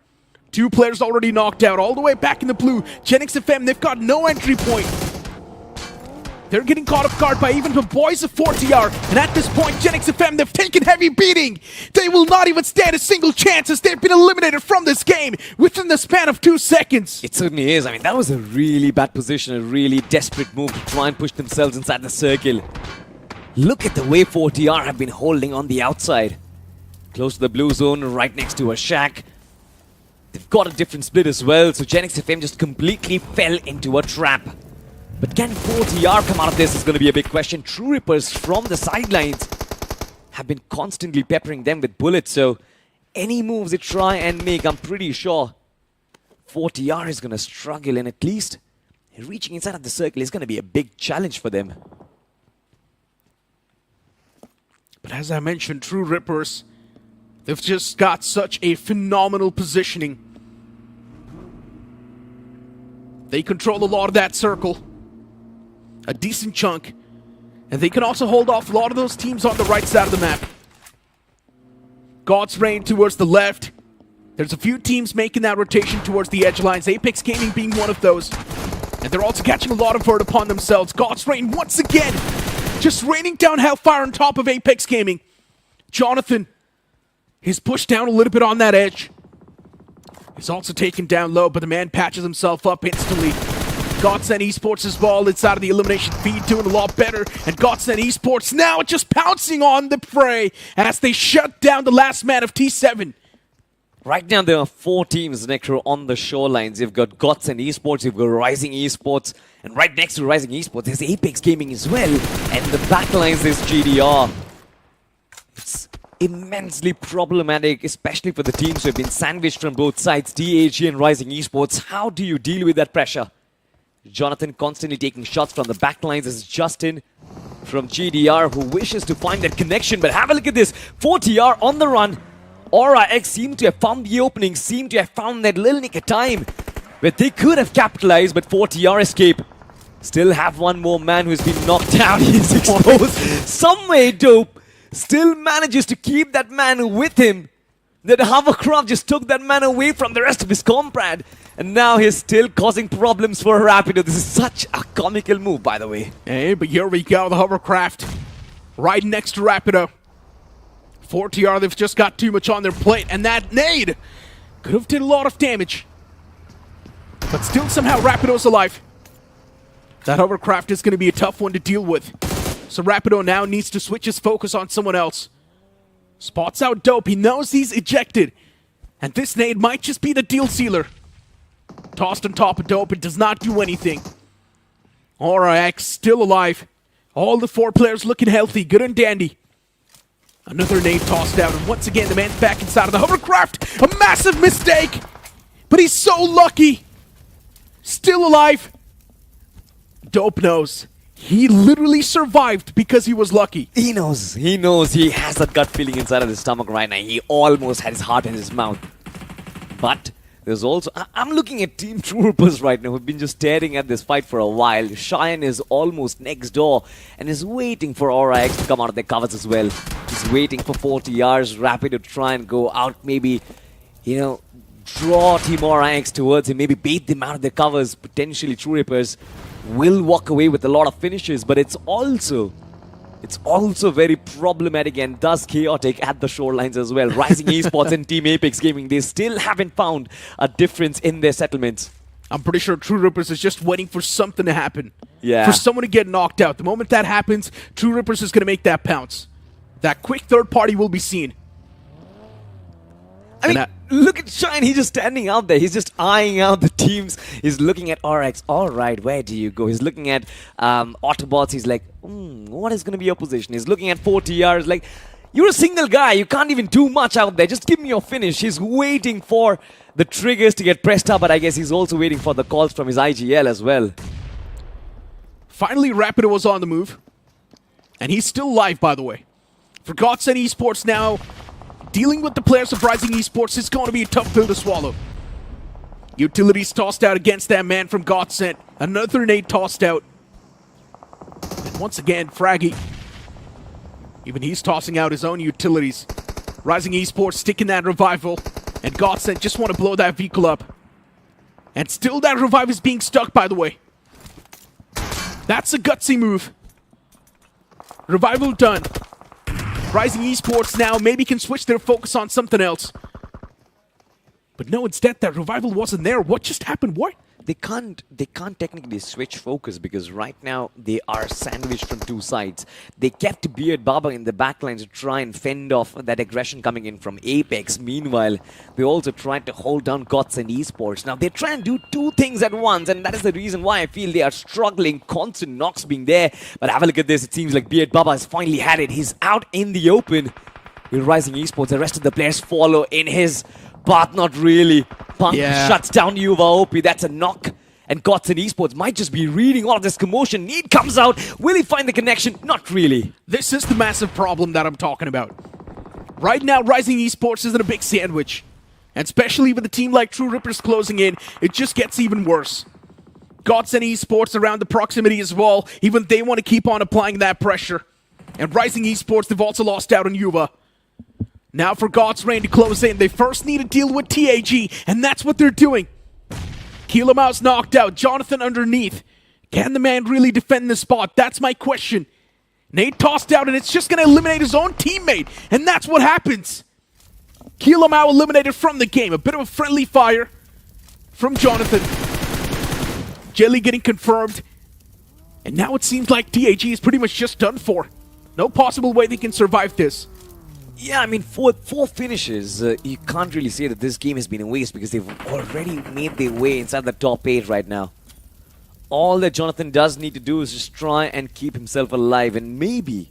2 players already knocked out, all the way back in the blue. Genix FM, they've got no entry point. They're getting caught off guard by even the boys of 4TR. And at this point, Genix FM, they've taken heavy beating. They will not even stand a single chance as they've been eliminated from this game within the span of 2 seconds. It certainly is. I mean, that was a really bad position, a really desperate move to try and push themselves inside the circle. Look at the way 4TR have been holding on the outside. Close to the blue zone, right next to a shack. They've got a different split as well, so Genix FM just completely fell into a trap. But can 4TR come out of this is going to be a big question. True Rippers from the sidelines have been constantly peppering them with bullets, so any moves they try and make, I'm pretty sure 4TR is going to struggle, and at least reaching inside of the circle is going to be a big challenge for them. But as I mentioned, True Rippers, they've just got such a phenomenal positioning. They control a lot of that circle. A decent chunk. And they can also hold off a lot of those teams on the right side of the map. God's Reign towards the left. There's a few teams making that rotation towards the edge lines. Apex Gaming being one of those. And they're also catching a lot of hurt upon themselves. God's Reign once again just raining down hellfire on top of Apex Gaming. Jonathan is pushed down a little bit on that edge. He's also taken down low, but the man patches himself up instantly. Godsend Esports as well inside of the elimination feed, doing a lot better. And Godsend Esports now just pouncing on the prey as they shut down the last man of T7. Right now, there are 4 teams, Necro, on the shorelines. You've got Godsend Esports, you've got Rising Esports, and right next to Rising Esports, there's Apex Gaming as well. And the backlines is GDR. It's immensely problematic, especially for the teams who have been sandwiched from both sides, DAG and Rising Esports. How do you deal with that pressure? Jonathan constantly taking shots from the backlines. This is Justin from GDR who wishes to find that connection. But have a look at this. 4TR on the run. ORAX seem to have found the opening, seem to have found that little nick of time where they could have capitalized, but 4TR escape. Still have one more man who's been knocked out. He's exposed. Some way Dope still manages to keep that man with him. That hovercraft just took that man away from the rest of his comrade. And now he's still causing problems for Rapido. This is such a comical move, by the way. Hey, but here we go, the hovercraft right next to Rapido. 4TR, they've just got too much on their plate, and that nade could have did a lot of damage. But still somehow Rapido's alive. That hovercraft is going to be a tough one to deal with. So Rapido now needs to switch his focus on someone else. Spots out Dope, he knows he's ejected. And this nade might just be the deal sealer. Tossed on top of Dope, it does not do anything. RX still alive. All the 4 players looking healthy, good and dandy. Another nade tossed out, and once again the man's back inside of the hovercraft. A massive mistake! But he's so lucky! Still alive. Dope knows. He literally survived because he was lucky. He knows. He has that gut feeling inside of his stomach right now. He almost had his heart in his mouth. But there's also... I'm looking at Team Troopers right now who've been just staring at this fight for a while. Cheyenne is almost next door and is waiting for RIX to come out of their covers as well. He's waiting for 4TR's Rapid to try and go out, maybe, you know, draw Team RIX towards him, maybe bait them out of their covers. Potentially True Rippers will walk away with a lot of finishes, but it's also very problematic and thus chaotic at the shorelines as well. Rising Esports and Team Apex Gaming, they still haven't found a difference in their settlements. I'm pretty sure True Rippers is just waiting for something to happen. Yeah. For someone to get knocked out. The moment that happens, True Rippers is going to make that pounce. That quick third party will be seen. I mean, look at Shine. He's just standing out there. He's just eyeing out the teams. He's looking at RX. All right, where do you go? He's looking at Autobots. He's like, what is going to be your position? He's looking at 4TR. He's like, you're a single guy. You can't even do much out there. Just give me your finish. He's waiting for the triggers to get pressed up, but I guess he's also waiting for the calls from his IGL as well. Finally, Rapido was on the move. And he's still alive, by the way. For Godsend Esports now, Dealing with the players of Rising Esports is going to be a tough pill to swallow. Utilities tossed out against that man from Godsent. Another nade tossed out. And once again, Fraggy. Even he's tossing out his own utilities. Rising Esports sticking that revival. And Godsent just want to blow that vehicle up. And still that revive is being stuck, by the way. That's a gutsy move. Revival done. Rising Esports now maybe can switch their focus on something else. But no, instead that revival wasn't there. What just happened? What? They can't technically switch focus because right now they are sandwiched from two sides. They kept Beard Baba in the backline to try and fend off that aggression coming in from Apex. Meanwhile, they also tried to hold down Godlike Esports. Now they try and do two things at once, and that is the reason why I feel they are struggling. Constant knocks being there. But have a look at this. It seems like Beard Baba has finally had it. He's out in the open. With Rising Esports, the rest of the players follow in his path. Not really. Punk shuts down Yuva OP. That's a knock. And Godlike Esports might just be reading all of this commotion. Need comes out. Will he find the connection? Not really. This is the massive problem that I'm talking about. Right now, Rising Esports is in a big sandwich. And especially with a team like True Rippers closing in, it just gets even worse. Godlike Esports around the proximity as well. Even they want to keep on applying that pressure. And Rising Esports, they've also lost out on Yuva. Now for God's Reign to close in, they first need to deal with TAG, and that's what they're doing. Keelamau's knocked out, Jonathan underneath. Can the man really defend this spot? That's my question. Nate tossed out, and it's just going to eliminate his own teammate, and that's what happens. Keelamau eliminated from the game. A bit of a friendly fire from Jonathan. Jelly getting confirmed. And now it seems like TAG is pretty much just done for. No possible way they can survive this. Yeah, I mean, four finishes, you can't really say that this game has been a waste because they've already made their way inside the top 8 right now. All that Jonathan does need to do is just try and keep himself alive, and maybe,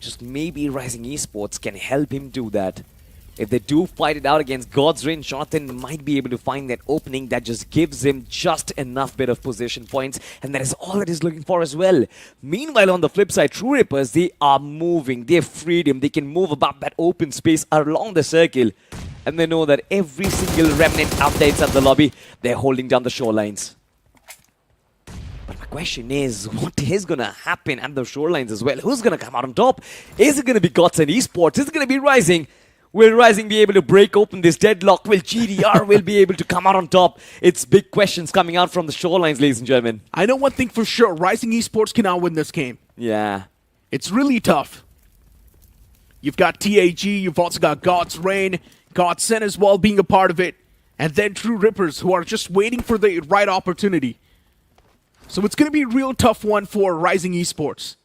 just maybe Rising Esports can help him do that. If they do fight it out against God's Reign, Jonathan might be able to find that opening that just gives him just enough bit of position points, and that is all that he's looking for as well. Meanwhile, on the flip side, True Rippers, they are moving. They've freed him. They can move about that open space along the circle, and they know that every single remnant out there inside the lobby, they're holding down the shorelines. But my question is, what is going to happen at the shorelines as well? Who's going to come out on top? Is it going to be Godlike Esports? Is it going to be Rising? Will Rising be able to break open this deadlock? Will GDR will be able to come out on top? It's big questions coming out from the shorelines, ladies and gentlemen. I know one thing for sure. Rising Esports cannot win this game. Yeah. It's really tough. You've got TAG, you've also got God's Reign, Godsent as well being a part of it, and then True Rippers who are just waiting for the right opportunity. So it's going to be a real tough one for Rising Esports.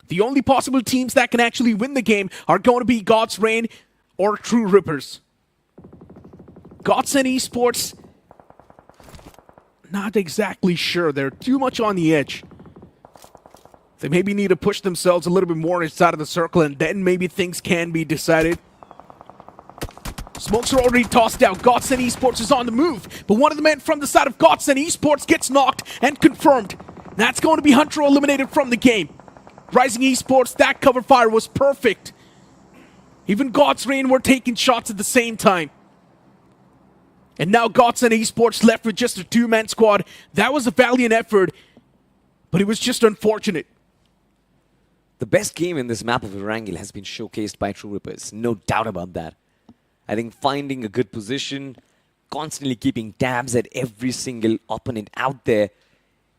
The only possible teams that can actually win the game are going to be God's Reign or True Rippers. Godlike Esports, not exactly sure. They're too much on the edge. They maybe need to push themselves a little bit more inside of the circle, and then maybe things can be decided. Smokes are already tossed out. Godlike Esports is on the move, but one of the men from the side of Godlike Esports gets knocked and confirmed. That's going to be Hunter eliminated from the game. Rising Esports, that cover fire was perfect. Even God's Reign were taking shots at the same time. And now Godlike Esports left with just a two-man squad. That was a valiant effort, but it was just unfortunate. The best game in this map of Erangel has been showcased by True Rippers. No doubt about that. I think finding a good position, constantly keeping tabs at every single opponent out there,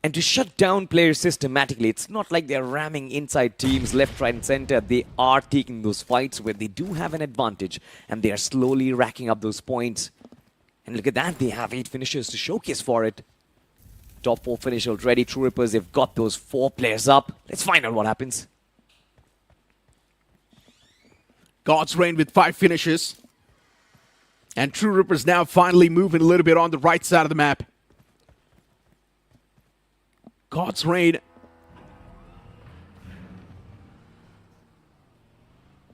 and to shut down players systematically. It's not like they're ramming inside teams left, right, and center. They are taking those fights where they do have an advantage, and they are slowly racking up those points. And look at that, they have 8 finishers to showcase for it. Top 4 finish already. True Rippers, they've got those 4 players up. Let's find out what happens. God's Reign with 5 finishes. And True Rippers now finally moving a little bit on the right side of the map. God's Reign.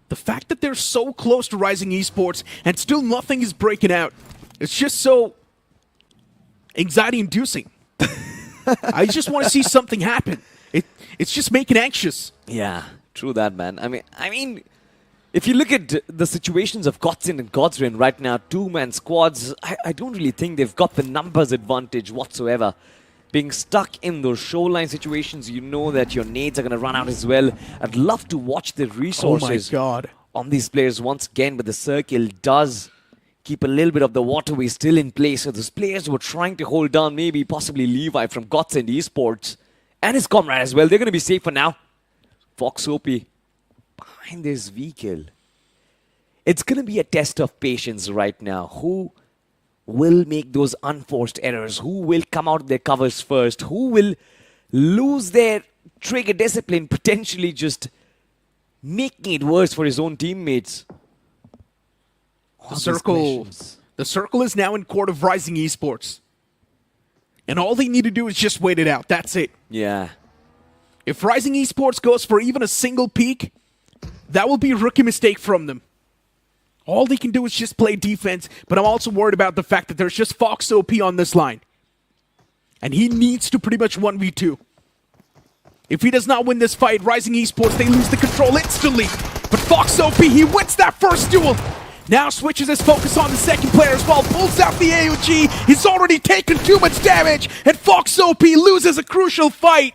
The fact that they're so close to Rising Esports and still nothing is breaking out, it's just so anxiety-inducing. I just want to see something happen. It's just making anxious. Yeah, true that, man. I mean, If you look at the situations of Godsin and Godsrain right now, two-man squads, I don't really think they've got the numbers advantage whatsoever. Being stuck in those shoreline situations, you know that your nades are going to run out as well. I'd love to watch the resources on these players once again, but the circle does keep a little bit of the waterway still in place. So those players were trying to hold down maybe possibly Levi from Godsin Esports and his comrade as well. They're going to be safe for now. Fox OP behind this vehicle. It's going to be a test of patience right now. Who will make those unforced errors? Who will come out of their covers first? Who will lose their trigger discipline, potentially just making it worse for his own teammates? The circle is now in court of Rising Esports. And all they need to do is just wait it out. That's it. Yeah. If Rising Esports goes for even a single peak, that will be a rookie mistake from them. All they can do is just play defense, but I'm also worried about the fact that there's just Fox OP on this line. And he needs to pretty much 1v2. If he does not win this fight, Rising Esports, they lose the control instantly. But Fox OP, he wins that first duel. Now switches his focus on the second player as well, pulls out the AOG. He's already taken too much damage, and Fox OP loses a crucial fight.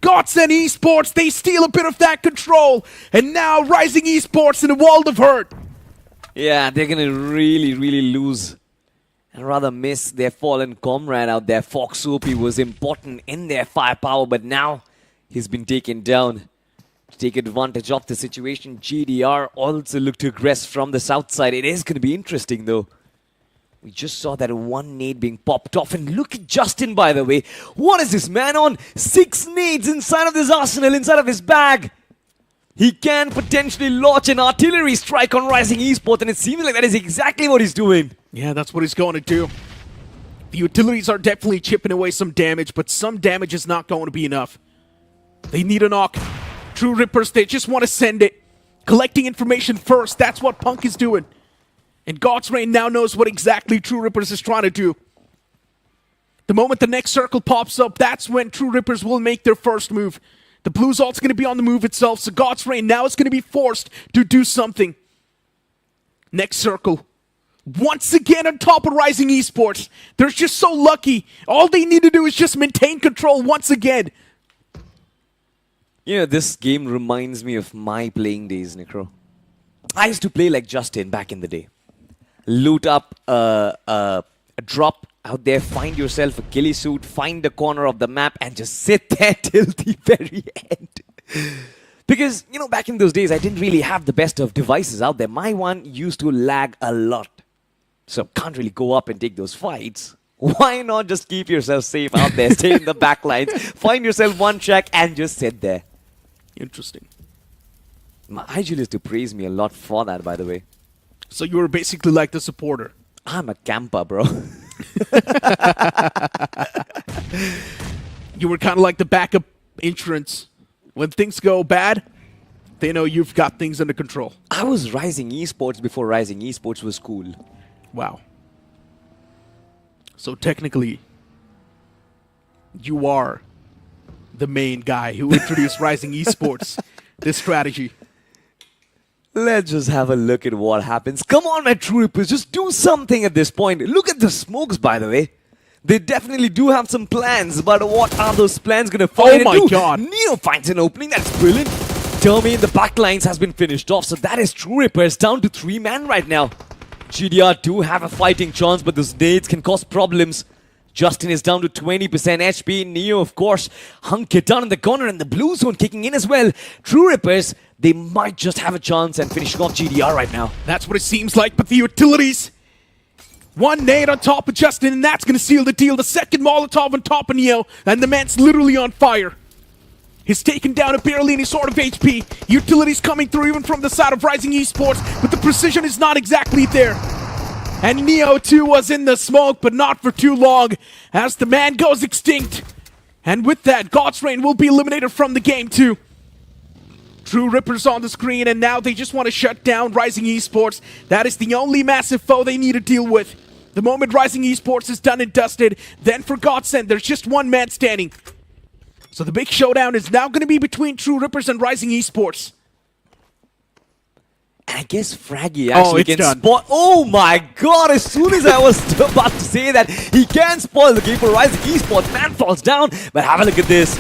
Godsen Esports, they steal a bit of that control. And now Rising Esports in a world of hurt. Yeah, they're going to really, really lose and rather miss their fallen comrade out there. Fox OP was important in their firepower, but now he's been taken down. To take advantage of the situation, GDR also look to aggress from the south side. It is going to be interesting, though. We just saw that one nade being popped off. And look at Justin, by the way. What is this man on? 6 nades inside of this arsenal, inside of his bag. He can potentially launch an artillery strike on Rising Esports, and it seems like that is exactly what he's doing. Yeah, that's what he's going to do. The utilities are definitely chipping away some damage, but some damage is not going to be enough. They need a knock. True Rippers, they just want to send it. Collecting information first, that's what Punk is doing. And God's Reign now knows what exactly True Rippers is trying to do. The moment the next circle pops up, that's when True Rippers will make their first move. The Blues ult's going to be on the move itself, so God's Reign now is going to be forced to do something. Next circle. Once again on top of Rising Esports. They're just so lucky. All they need to do is just maintain control once again. You know, this game reminds me of my playing days, Necro. I used to play like Justin back in the day. Loot up a drop out there, find yourself a ghillie suit, find the corner of the map, and just sit there till the very end. Because, you know, back in those days, I didn't really have the best of devices out there. My one used to lag a lot. So can't really go up and take those fights. Why not just keep yourself safe out there, stay in the back lines, find yourself one track, and just sit there. Interesting. My idol used to praise me a lot for that, by the way. So you were basically like the supporter. I'm a camper, bro. You were kind of like the backup insurance. When things go bad, they know you've got things under control. I was Rising Esports before Rising Esports was cool. Wow. So technically, you are the main guy who introduced Rising Esports, this strategy. Let's just have a look at what happens. Come on, my True Rippers, just do something at this point. Look at the smokes, by the way. They definitely do have some plans, but what are those plans going to find? Oh my god. Neo finds an opening, that's brilliant. Termi in the backlines has been finished off, so that is True Rippers down to 3 man right now. GDR do have a fighting chance, but those nades can cause problems. Justin is down to 20% HP. Neo, of course, hunkered down in the corner, and the blue zone kicking in as well. True Rippers, they might just have a chance and finishing off GDR right now. That's what it seems like, but the utilities. One nade on top of Justin, and that's going to seal the deal. The second Molotov on top of Neo, and the man's literally on fire. He's taken down a barely any sort of HP. Utilities coming through even from the side of Rising Esports, but the precision is not exactly there. And Neo too was in the smoke, but not for too long, as the man goes extinct. And with that, God's Reign will be eliminated from the game too. True Rippers on the screen, and now they just want to shut down Rising Esports. That is the only massive foe they need to deal with. The moment Rising Esports is done and dusted, then for Godsend, there's just one man standing. So the big showdown is now going to be between True Rippers and Rising Esports. I guess Fraggy Oh, actually it's can done. spoil. Oh my god, as soon as I was about to say that, he can spoil the game for Rising Esports. Man falls down, but have a look at this.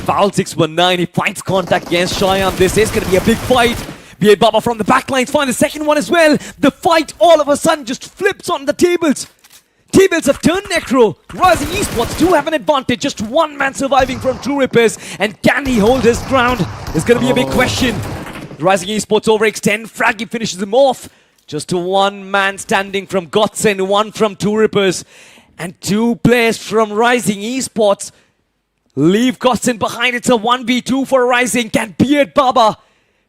Foul 619, he finds contact against Cheyenne. This is going to be a big fight. B8 Baba from the backlines find the second one as well. The fight all of a sudden just flips on the tables. Tables have turned Necro. Rising Esports do have an advantage. Just one man surviving from True Rippers. And can he hold his ground? It's going to be a big question. Rising Esports overextend. Fraggy finishes him off. Just to one man standing from Godsend, one from True Rippers. And two players from Rising Esports leave Godsend behind. It's a 1v2 for Rising. Can B8 Baba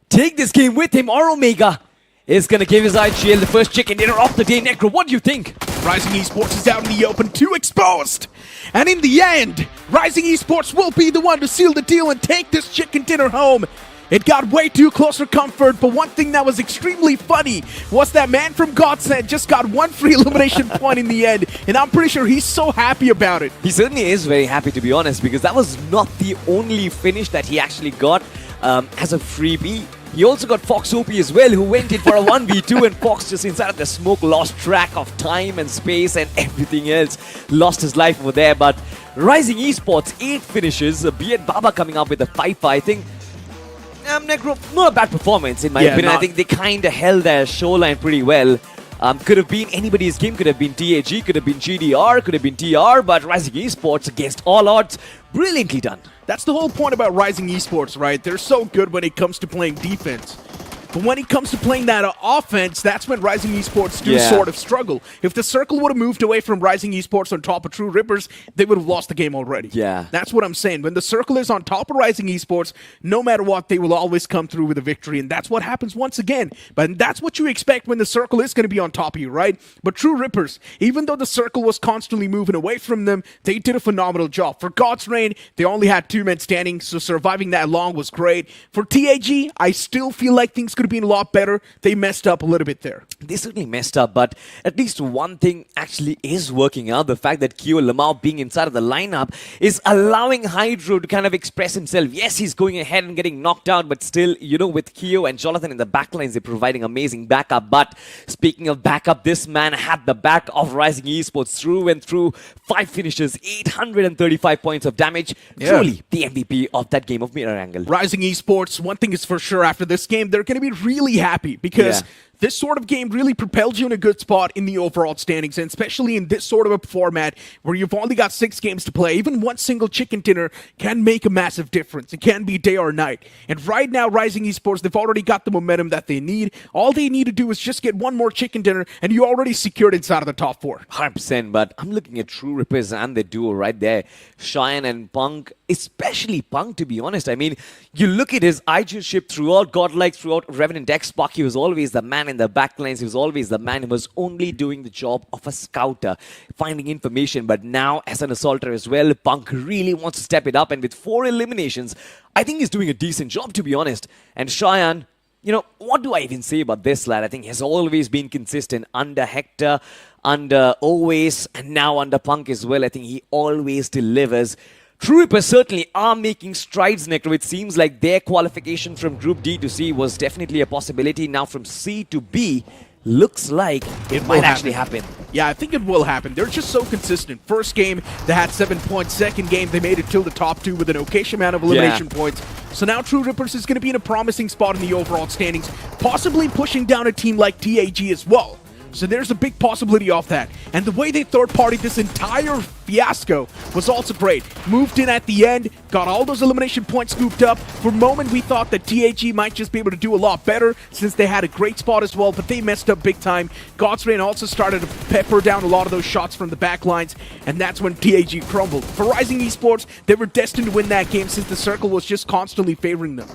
take this game with him, or Omega is going to give his IGL the first chicken dinner of the day? Necro, what do you think? Rising Esports is out in the open, too exposed. And in the end, Rising Esports will be the one to seal the deal and take this chicken dinner home. It got way too close for comfort, but one thing that was extremely funny was that man from Godsend just got one free elimination point in the end, and I'm pretty sure he's so happy about it. He certainly is very happy, to be honest, because that was not the only finish that he actually got as a freebie. He also got Fox OP as well, who went in for a 1v2, and Fox just inside of the smoke lost track of time and space and everything else. Lost his life over there, but Rising Esports, 8 finishes. B8 Baba coming up with a 5-5. I think Necro, not a bad performance in my opinion. I think they kind of held their show line pretty well. Could have been anybody's game, could have been TAG, could have been GDR, could have been TR, but Rising Esports against all odds, brilliantly done. That's the whole point about Rising Esports, right? They're so good when it comes to playing defense. But when it comes to playing that offense, that's when Rising Esports do sort of struggle. If the circle would have moved away from Rising Esports on top of True Rippers, they would have lost the game already. Yeah. That's what I'm saying. When the circle is on top of Rising Esports, no matter what, they will always come through with a victory. And that's what happens once again. But that's what you expect when the circle is going to be on top of you, right? But True Rippers, even though the circle was constantly moving away from them, they did a phenomenal job. For God's Reign, they only had 2 men standing, so surviving that long was great. For TAG, I still feel like things could have been a lot better. They messed up a little bit there. They certainly messed up, but at least one thing actually is working out. The fact that Kyo Lamau being inside of the lineup is allowing Hydro to kind of express himself. Yes, he's going ahead and getting knocked out, but still, you know, with Kyo and Jonathan in the backlines, they're providing amazing backup. But speaking of backup, this man had the back of Rising Esports through and through. 5 finishes, 835 points of damage. Truly the MVP of that game of Mirror Angle. Rising Esports, one thing is for sure, after this game, they're going to be really happy because this sort of game really propelled you in a good spot in the overall standings, and especially in this sort of a format where you've only got 6 games to play. Even one single chicken dinner can make a massive difference. It can be day or night. And right now, Rising Esports, they've already got the momentum that they need. All they need to do is just get one more chicken dinner, and you already secured inside of the top 4. 100%, but I'm looking at True Rippers and the duo right there. Cheyenne and Punk, especially Punk, to be honest. I mean, you look at his IG-ship throughout Godlike, throughout Revenant XSPARK, he was always the man in the backlines. He was always the man who was only doing the job of a scouter, finding information. But now, as an assaulter as well, Punk really wants to step it up. And with 4 eliminations, I think he's doing a decent job, to be honest. And Cheyenne, you know, what do I even say about this lad? I think he has always been consistent under Hector, under Always, and now under Punk as well. I think he always delivers. True Rippers certainly are making strides, Necro. It seems like their qualification from Group D to C was definitely a possibility. Now from C to B, looks like it might actually happen. Yeah, I think it will happen. They're just so consistent. First game, they had 7 points. Second game, they made it till the top 2 with an okay amount of elimination points. So now True Rippers is going to be in a promising spot in the overall standings, possibly pushing down a team like TAG as well. So there's a big possibility of that. And the way they third-partied this entire fiasco was also great. Moved in at the end, got all those elimination points scooped up. For a moment, we thought that TAG might just be able to do a lot better since they had a great spot as well, but they messed up big time. God's Reign also started to pepper down a lot of those shots from the back lines, and that's when TAG crumbled. For Rising Esports, they were destined to win that game since the circle was just constantly favoring them.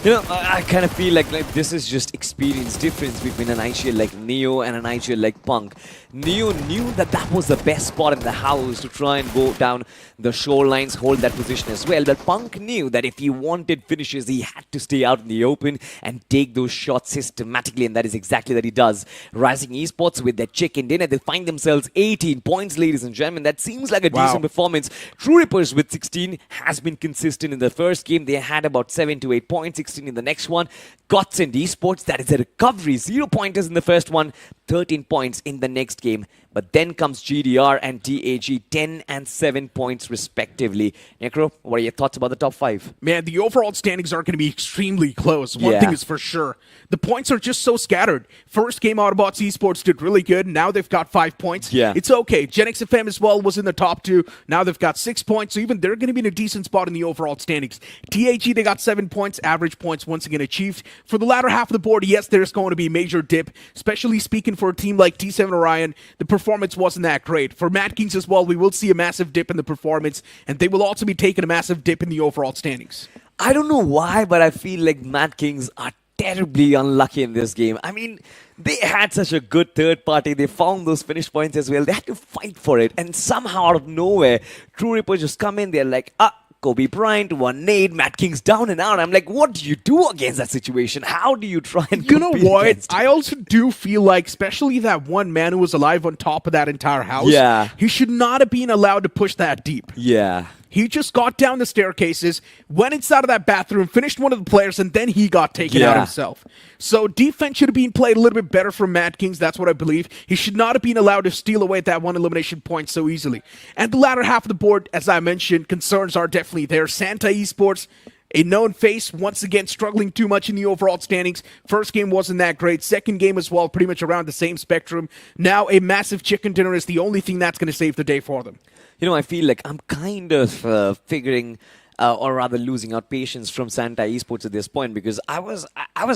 You know, I kind of feel like this is just experience difference between an IGL like Neo and an IGL like Punk. Neo knew that that was the best spot in the house to try and go down the shorelines, hold that position as well. But Punk knew that if he wanted finishes, he had to stay out in the open and take those shots systematically, and that is exactly that he does. Rising Esports with their chicken dinner, they find themselves 18 points, ladies and gentlemen. That seems like a decent performance. True Rippers with 16 has been consistent in the first game. They had about 7 to 8 points, 16 in the next one. Godlike Esports, that is a recovery. 0 pointers in the first one, 13 points in the next game. But then comes GDR and TAG, 10 and 7 points respectively. Necro, what are your thoughts about the top 5? Man, the overall standings are going to be extremely close. One thing is for sure. The points are just so scattered. First game, Autobots Esports did really good. Now they've got 5 points. Yeah. It's okay. Gen X FM as well was in the top 2. Now they've got 6 points. So even they're going to be in a decent spot in the overall standings. TAG, they got 7 points. Average points once again achieved. For the latter half of the board, yes, there's going to be a major dip. Especially speaking for a team like T7 Orion, the performance wasn't that great. For Mad Kings as well, we will see a massive dip in the performance. And they will also be taking a massive dip in the overall standings. I don't know why, but I feel like Mad Kings are terribly unlucky in this game. I mean, they had such a good third party. They found those finish points as well. They had to fight for it. And somehow out of nowhere, True Reapers just come in. They're like, Kobe Bryant, 1 nade, Mad Kings down and out. I'm like, what do you do against that situation? How do you try and You know compete what? against it? I also do feel like, especially that one man who was alive on top of that entire house, Yeah. he should not have been allowed to push that deep. Yeah. He just got down the staircases, went inside of that bathroom, finished one of the players, and then he got taken out Yeah. himself. So defense should have been played a little bit better from Mad Kings. That's what I believe. He should not have been allowed to steal away that one elimination point so easily. And the latter half of the board, as I mentioned, concerns are definitely there. Santa Esports, a known face, once again struggling too much in the overall standings. First game wasn't that great. Second game as well, pretty much around the same spectrum. Now a massive chicken dinner is the only thing that's going to save the day for them. You know, I feel like I'm kind of figuring, or rather losing out patience from Santa Esports at this point, because I was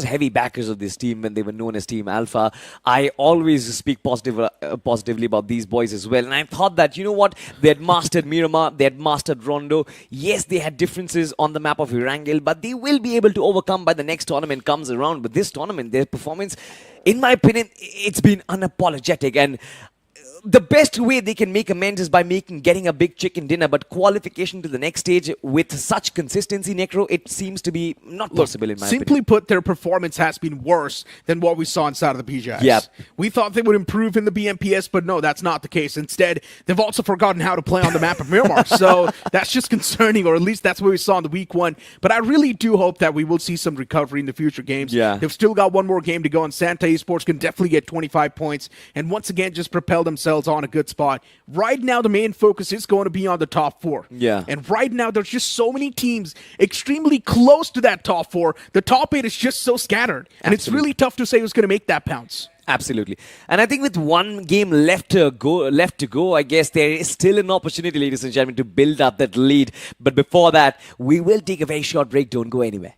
heavy backers of this team when they were known as Team Alpha. I always speak positively about these boys as well. And I thought that, you know what, they had mastered Miramar, they had mastered Rondo. Yes, they had differences on the map of Erangel, but they will be able to overcome by the next tournament comes around. But this tournament, their performance, in my opinion, it's been unapologetic. And the best way they can make amends is by getting a big chicken dinner, but qualification to the next stage with such consistency, Necro, it seems to be not possible in my opinion. Simply put, their performance has been worse than what we saw inside of the PGIs. Yep. We thought they would improve in the BMPS, but no, that's not the case. Instead, they've also forgotten how to play on the map of Miramar. So that's just concerning, or at least that's what we saw in the week 1. But I really do hope that we will see some recovery in the future games. Yeah. They've still got one more game to go, and Santa Esports can definitely get 25 points and once again just propel themselves on a good spot. Right now, the main focus is going to be on the top 4. Yeah. And right now, there's just so many teams extremely close to that top 4. The top 8 is just so scattered. And it's Absolutely. really tough to say who's going to make that pounce. Absolutely. And I think with one game left to go, I guess there is still an opportunity, ladies and gentlemen, to build up that lead. But before that, we will take a very short break. Don't go anywhere.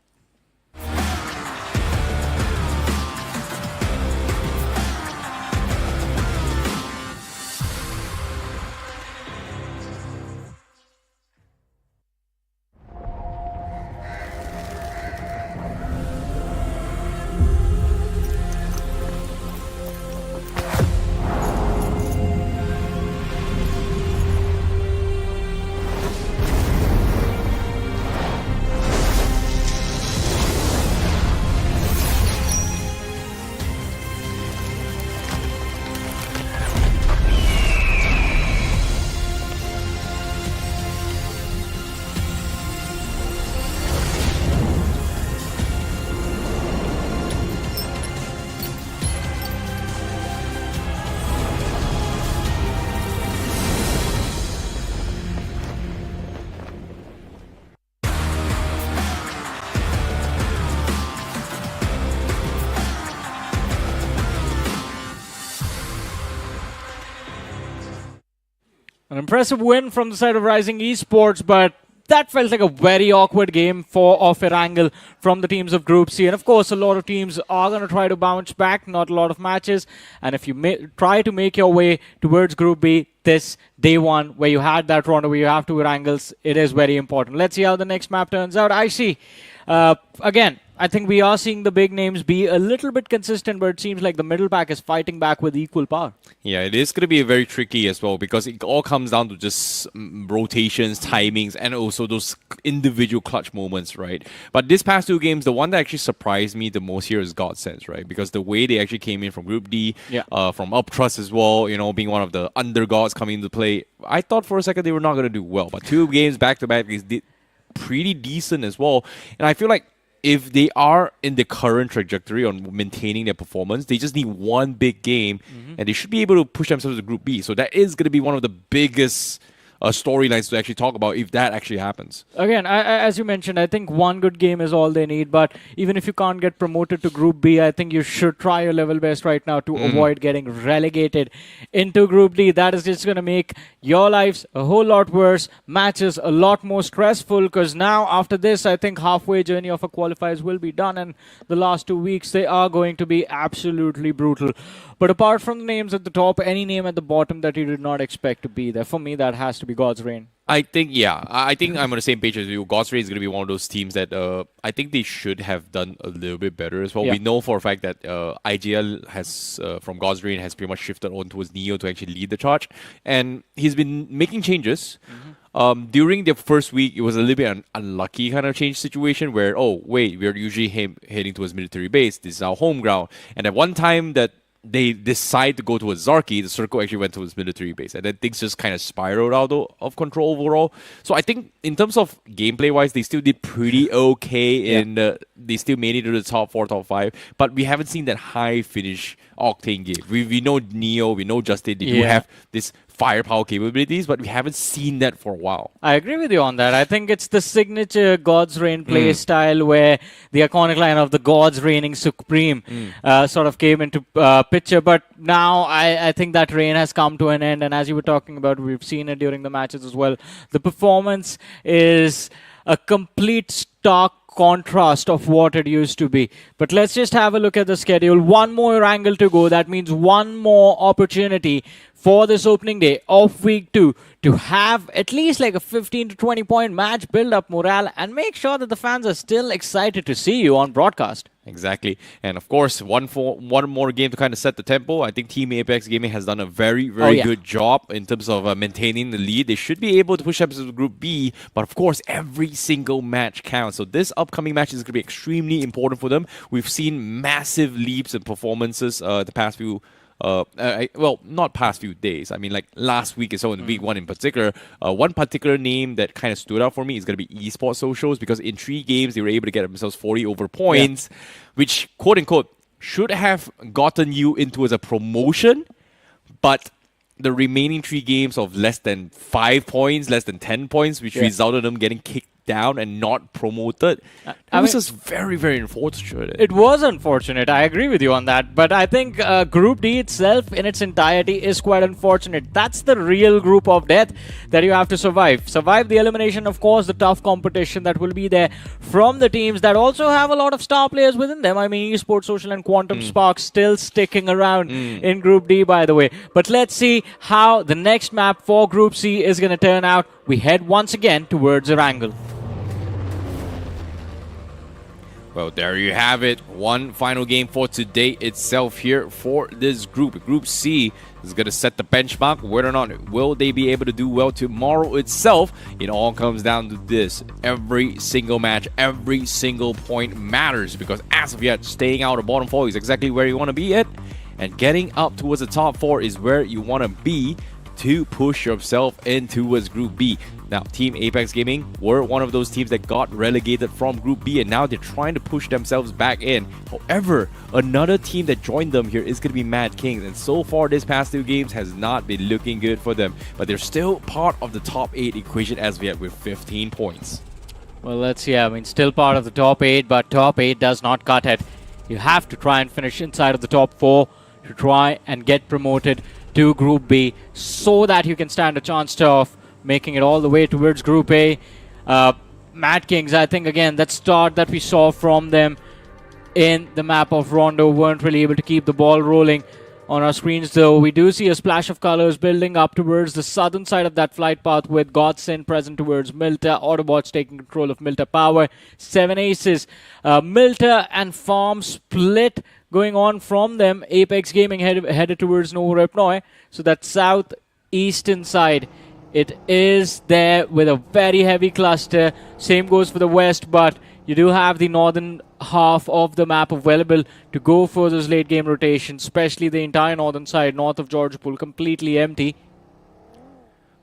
An impressive win from the side of Rising Esports, but that felt like a very awkward game for Erangel from the teams of Group C. And of course, a lot of teams are going to try to bounce back, not a lot of matches. And if you try to make your way towards Group B this day 1, where you had that round, where you have 2 Erangels, it is very important. Let's see how the next map turns out. I see. Again, I think we are seeing the big names be a little bit consistent, but it seems like the middle pack is fighting back with equal power. Yeah, it is going to be very tricky as well, because it all comes down to just rotations, timings, and also those individual clutch moments, right? But this past 2 games, the one that actually surprised me the most here is Godsense, right? Because the way they actually came in from Group D, from Uptrust as well, you know, being one of the undergods coming into play, I thought for a second they were not going to do well. But 2 games back-to-back is pretty decent as well. And I feel like if they are in the current trajectory on maintaining their performance, they just need one big game, and they should be able to push themselves to Group B. So that is going to be one of the biggest storylines to actually talk about if that actually happens. Again, as you mentioned, I think one good game is all they need. But even if you can't get promoted to Group B, I think you should try your level best right now to avoid getting relegated into Group D. That is just going to make your lives a whole lot worse, matches a lot more stressful, because now after this, I think halfway journey of a qualifiers will be done, and the last 2 weeks, they are going to be absolutely brutal. But apart from the names at the top, any name at the bottom that you did not expect to be there, for me, that has to be God's Reign. I think I'm on the same page as you. God's Reign is going to be one of those teams that I think they should have done a little bit better as well. Yeah. We know for a fact that IGL has, from God's Reign, has pretty much shifted on towards Neo to actually lead the charge. And he's been making changes. During the first week, it was a little bit an unlucky kind of change situation where, oh, wait, we're usually heading towards military base. This is our home ground. And at one time that they decide to go towards Zarki, the circle actually went towards military base, and then things just kind of spiraled out of control overall. So I think in terms of gameplay wise, they still did pretty okay they still made it to the top 4, top 5, but we haven't seen that high finish octane game. We know Neo, we know Justin, they do have this firepower capabilities, but we haven't seen that for a while. I agree with you on that. I think it's the signature God's Reign play style where the iconic line of the Gods reigning supreme sort of came into picture. But now I think that reign has come to an end. And as you were talking about, we've seen it during the matches as well. The performance is a complete stark contrast of what it used to be. But let's just have a look at the schedule. One more angle to go. That means one more opportunity for this opening day of week 2 to have at least like a 15 to 20 point match, build up morale, and make sure that the fans are still excited to see you on broadcast. Exactly. And of course, one more game to kind of set the tempo. I think Team Apex Gaming has done a very, very good job in terms of maintaining the lead. They should be able to push up to Group B, but of course, every single match counts. So this upcoming match is going to be extremely important for them. We've seen massive leaps in performances the past few well, not past few days. I mean, like last week or so, in week 1 in particular. One particular name that kind of stood out for me is going to be Esports Socials, because in 3 games, they were able to get themselves 40 over points, which, quote-unquote, should have gotten you into as a promotion, but the remaining 3 games of less than 5 points, less than 10 points, which resulted in them getting kicked down and not promoted. It was just very, very unfortunate. It was unfortunate. I agree with you on that. But I think Group D itself in its entirety is quite unfortunate. That's the real group of death that you have to survive. Survive the elimination, of course, the tough competition that will be there from the teams that also have a lot of star players within them. I mean, Esports Social and Quantum Spark still sticking around in Group D, by the way. But let's see how the next map for Group C is going to turn out. We head once again towards Erangel. Well, there you have it. One final game for today itself here for this group. Group C is going to set the benchmark. Whether or not will they be able to do well tomorrow itself, it all comes down to this. Every single match, every single point matters, because as of yet, staying out of bottom 4 is exactly where you want to be at, and getting up towards the top 4 is where you want to be to push yourself into Group B. Now, Team Apex Gaming were one of those teams that got relegated from Group B, and now they're trying to push themselves back in. However, another team that joined them here is going to be Mad Kings, and so far this past 2 games has not been looking good for them. But they're still part of the top 8 equation as of yet with 15 points. Well, let's see. I mean, still part of the top 8, but top 8 does not cut it. You have to try and finish inside of the top 4 to try and get promoted to Group B, so that you can stand a chance of making it all the way towards Group A. Mad Kings, I think, again, that start that we saw from them in the map of Rondo weren't really able to keep the ball rolling on our screens, though. We do see a splash of colors building up towards the southern side of that flight path, with Godsend present towards Milta, Autobots taking control of Milta Power, 7 aces. Milta and Farm split going on from them. Apex Gaming headed towards Novorepnoy, so that southeastern side, it is there with a very heavy cluster. Same goes for the west, but you do have the northern half of the map available to go for those late game rotations, especially the entire northern side, north of Georgia Pool, completely empty.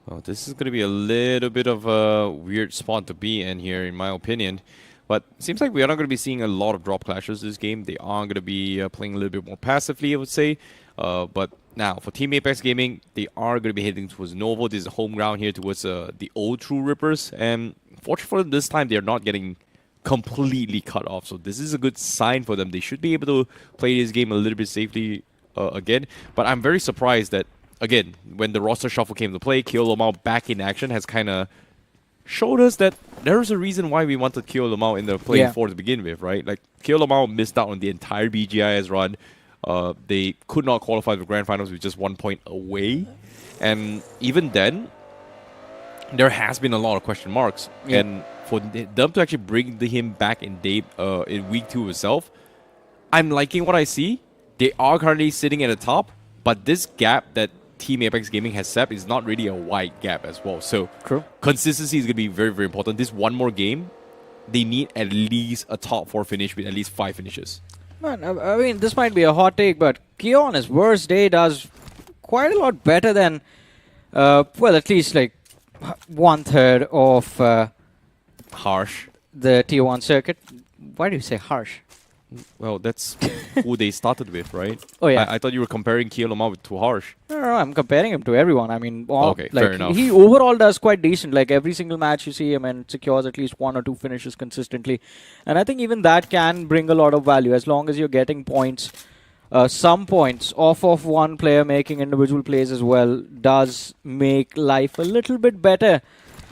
Well, this is going to be a little bit of a weird spot to be in here, in my opinion. But seems like we are not going to be seeing a lot of drop clashes this game. They are going to be playing a little bit more passively, I would say. But now, for Team Apex Gaming, they are going to be heading towards Novo. This is home ground here towards the old True Rippers. And fortunately for them, this time, they're not getting completely cut off. So this is a good sign for them. They should be able to play this game a little bit safely again. But I'm very surprised that, again, when the roster shuffle came to play, Kyo Lomao back in action has kind of showed us that there's a reason why we wanted Kyo Lomao in the playing four to begin with, right? Like, Kyo Lomao missed out on the entire BGIS run. They could not qualify for the Grand Finals with just 1 point away. And even then, there has been a lot of question marks. And for them to actually bring him back in week 2 itself, I'm liking what I see. They are currently sitting at the top, but this gap that Team Apex Gaming has set is not really a wide gap as well. So consistency is going to be very, very important. This one more game, they need at least a top 4 finish with at least 5 finishes. Man, I mean, this might be a hot take, but Kyo on his worst day does quite a lot better than, well, at least like 1/3 of Harsh. the Tier 1 circuit. Why do you say harsh? Well, that's who they started with, right? Oh, yeah. I thought you were comparing Kyo Lomao to Harsh. No, I'm comparing him to everyone. I mean, Okay, like, fair enough. he overall does quite decent. Like, every single match you see him and secures at least 1 or 2 finishes consistently. And I think even that can bring a lot of value as long as you're getting points. Some points off of one player making individual plays as well does make life a little bit better.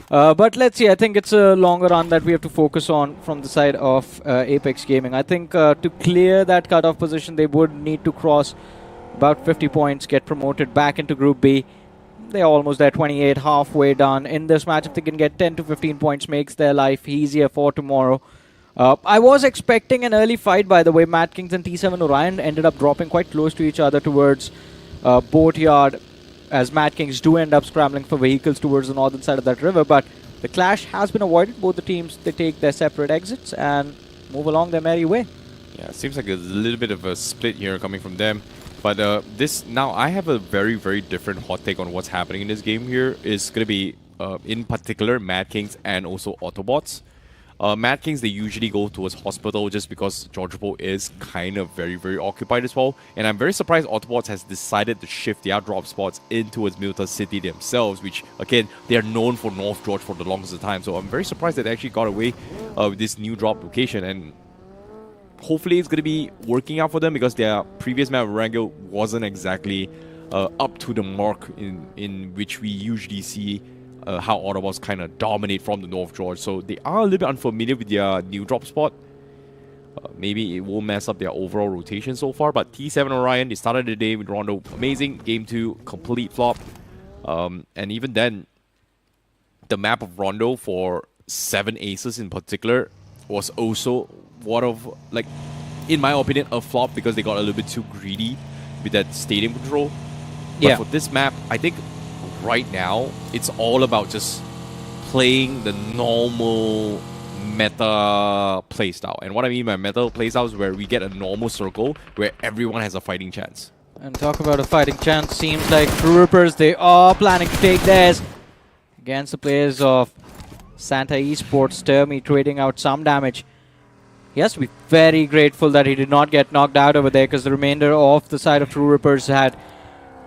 But let's see, I think it's a longer run that we have to focus on from the side of Apex Gaming. I think to clear that cutoff position, they would need to cross about 50 points, get promoted back into Group B. They're almost there, 28, halfway done. In this match, if they can get 10 to 15 points, makes their life easier for tomorrow. I was expecting an early fight, by the way. Matt Kings and T7 Orion ended up dropping quite close to each other towards Boatyard, as Matt Kings do end up scrambling for vehicles towards the northern side of that river. But the clash has been avoided. Both the teams, they take their separate exits and move along their merry way. Yeah, it seems like there's a little bit of a split here coming from them. But now I have a very, very different hot take on what's happening in this game here. It's going to be, in particular, Mad Kings and also Autobots. Mad Kings, they usually go towards Hospital just because Georgiapo is kind of very, very occupied as well. And I'm very surprised Autobots has decided to shift their drop spots in towards Milton City themselves, which, again, they are known for North George for the longest time. So I'm very surprised that they actually got away with this new drop location. And hopefully it's going to be working out for them because their previous map Wrangle wasn't exactly up to the mark in which we usually see how Autobots kind of dominate from the North George. So they are a little bit unfamiliar with their new drop spot. Maybe it will mess up their overall rotation so far. But T7 Orion, they started the day with Rondo. Amazing. Game 2, complete flop. And even then, the map of Rondo for 7 aces in particular was also one of, like, in my opinion, a flop because they got a little bit too greedy with that stadium control. But for this map, I think right now, it's all about just playing the normal meta playstyle. And what I mean by meta playstyle is where we get a normal circle where everyone has a fighting chance. And talk about a fighting chance, seems like True Rippers, they are planning to take theirs against the players of Santa Esports. Termi trading out some damage. He has to be very grateful that he did not get knocked out over there because the remainder of the side of True Rippers had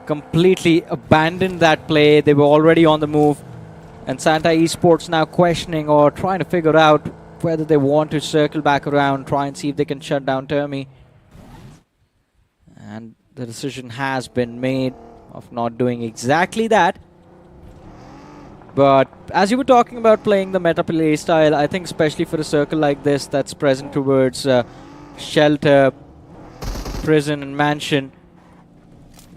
completely abandoned that play. They were already on the move. And Santa Esports now questioning or trying to figure out whether they want to circle back around, try and see if they can shut down Termi. And the decision has been made of not doing exactly that. But as you were talking about playing the meta play style, I think especially for a circle like this that's present towards Shelter, Prison and Mansion,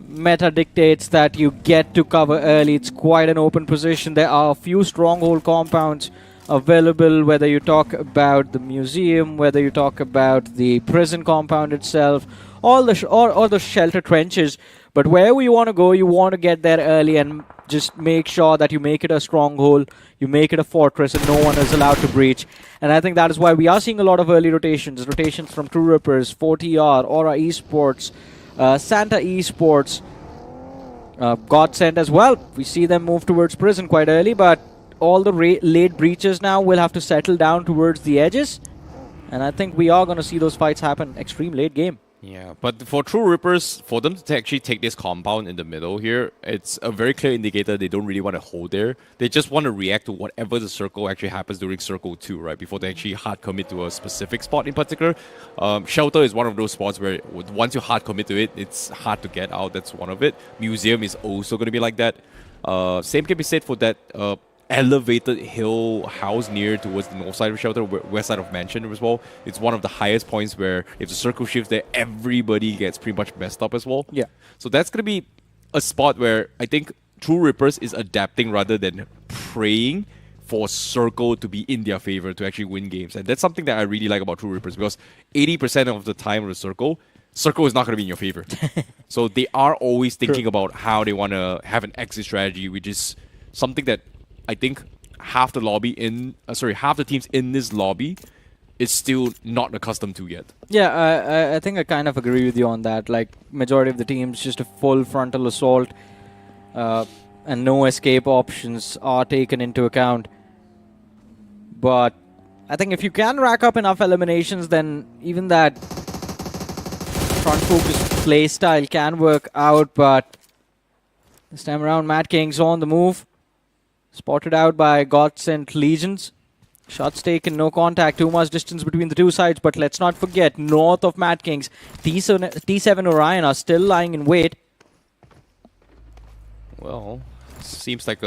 meta dictates that you get to cover early. It's quite an open position. There are a few stronghold compounds available, whether you talk about the museum, whether you talk about the prison compound itself, all the or the shelter trenches. But wherever you want to go, you want to get there early and just make sure that you make it a stronghold, you make it a fortress, and no one is allowed to breach. And I think that is why we are seeing a lot of early rotations from True Rippers, 4TR, Aura Esports, Santa Esports, Godsend as well. We see them move towards prison quite early, but all the late breaches now will have to settle down towards the edges. And I think we are going to see those fights happen extreme late game. Yeah, but for True Rippers, for them to actually take this compound in the middle here, it's a very clear indicator they don't really want to hold there. They just want to react to whatever the circle actually happens during Circle 2, right? Before they actually hard commit to a specific spot in particular. Shelter is one of those spots where once you hard commit to it, it's hard to get out. That's one of it. Museum is also going to be like that. Same can be said for that elevated hill house near towards the north side of Shelter, west side of Mansion as well. It's one of the highest points where if the circle shifts there, everybody gets pretty much messed up as well. Yeah. So that's going to be a spot where I think True Rippers is adapting rather than praying for Circle to be in their favor to actually win games. And that's something that I really like about True Rippers, because 80% of the time of the Circle is not going to be in your favor. So they are always thinking about how they want to have an exit strategy, which is something that I think half the teams in this lobby is still not accustomed to yet. Yeah, I think I kind of agree with you on that. Like, majority of the teams, just a full frontal assault and no escape options are taken into account. But I think if you can rack up enough eliminations, then even that front focus play style can work out. But this time around, Mad King's on the move. Spotted out by God-Sent Legions. Shots taken, no contact, too much distance between the two sides. But let's not forget, north of Mad Kings, T7 Orion are still lying in wait. Well, seems like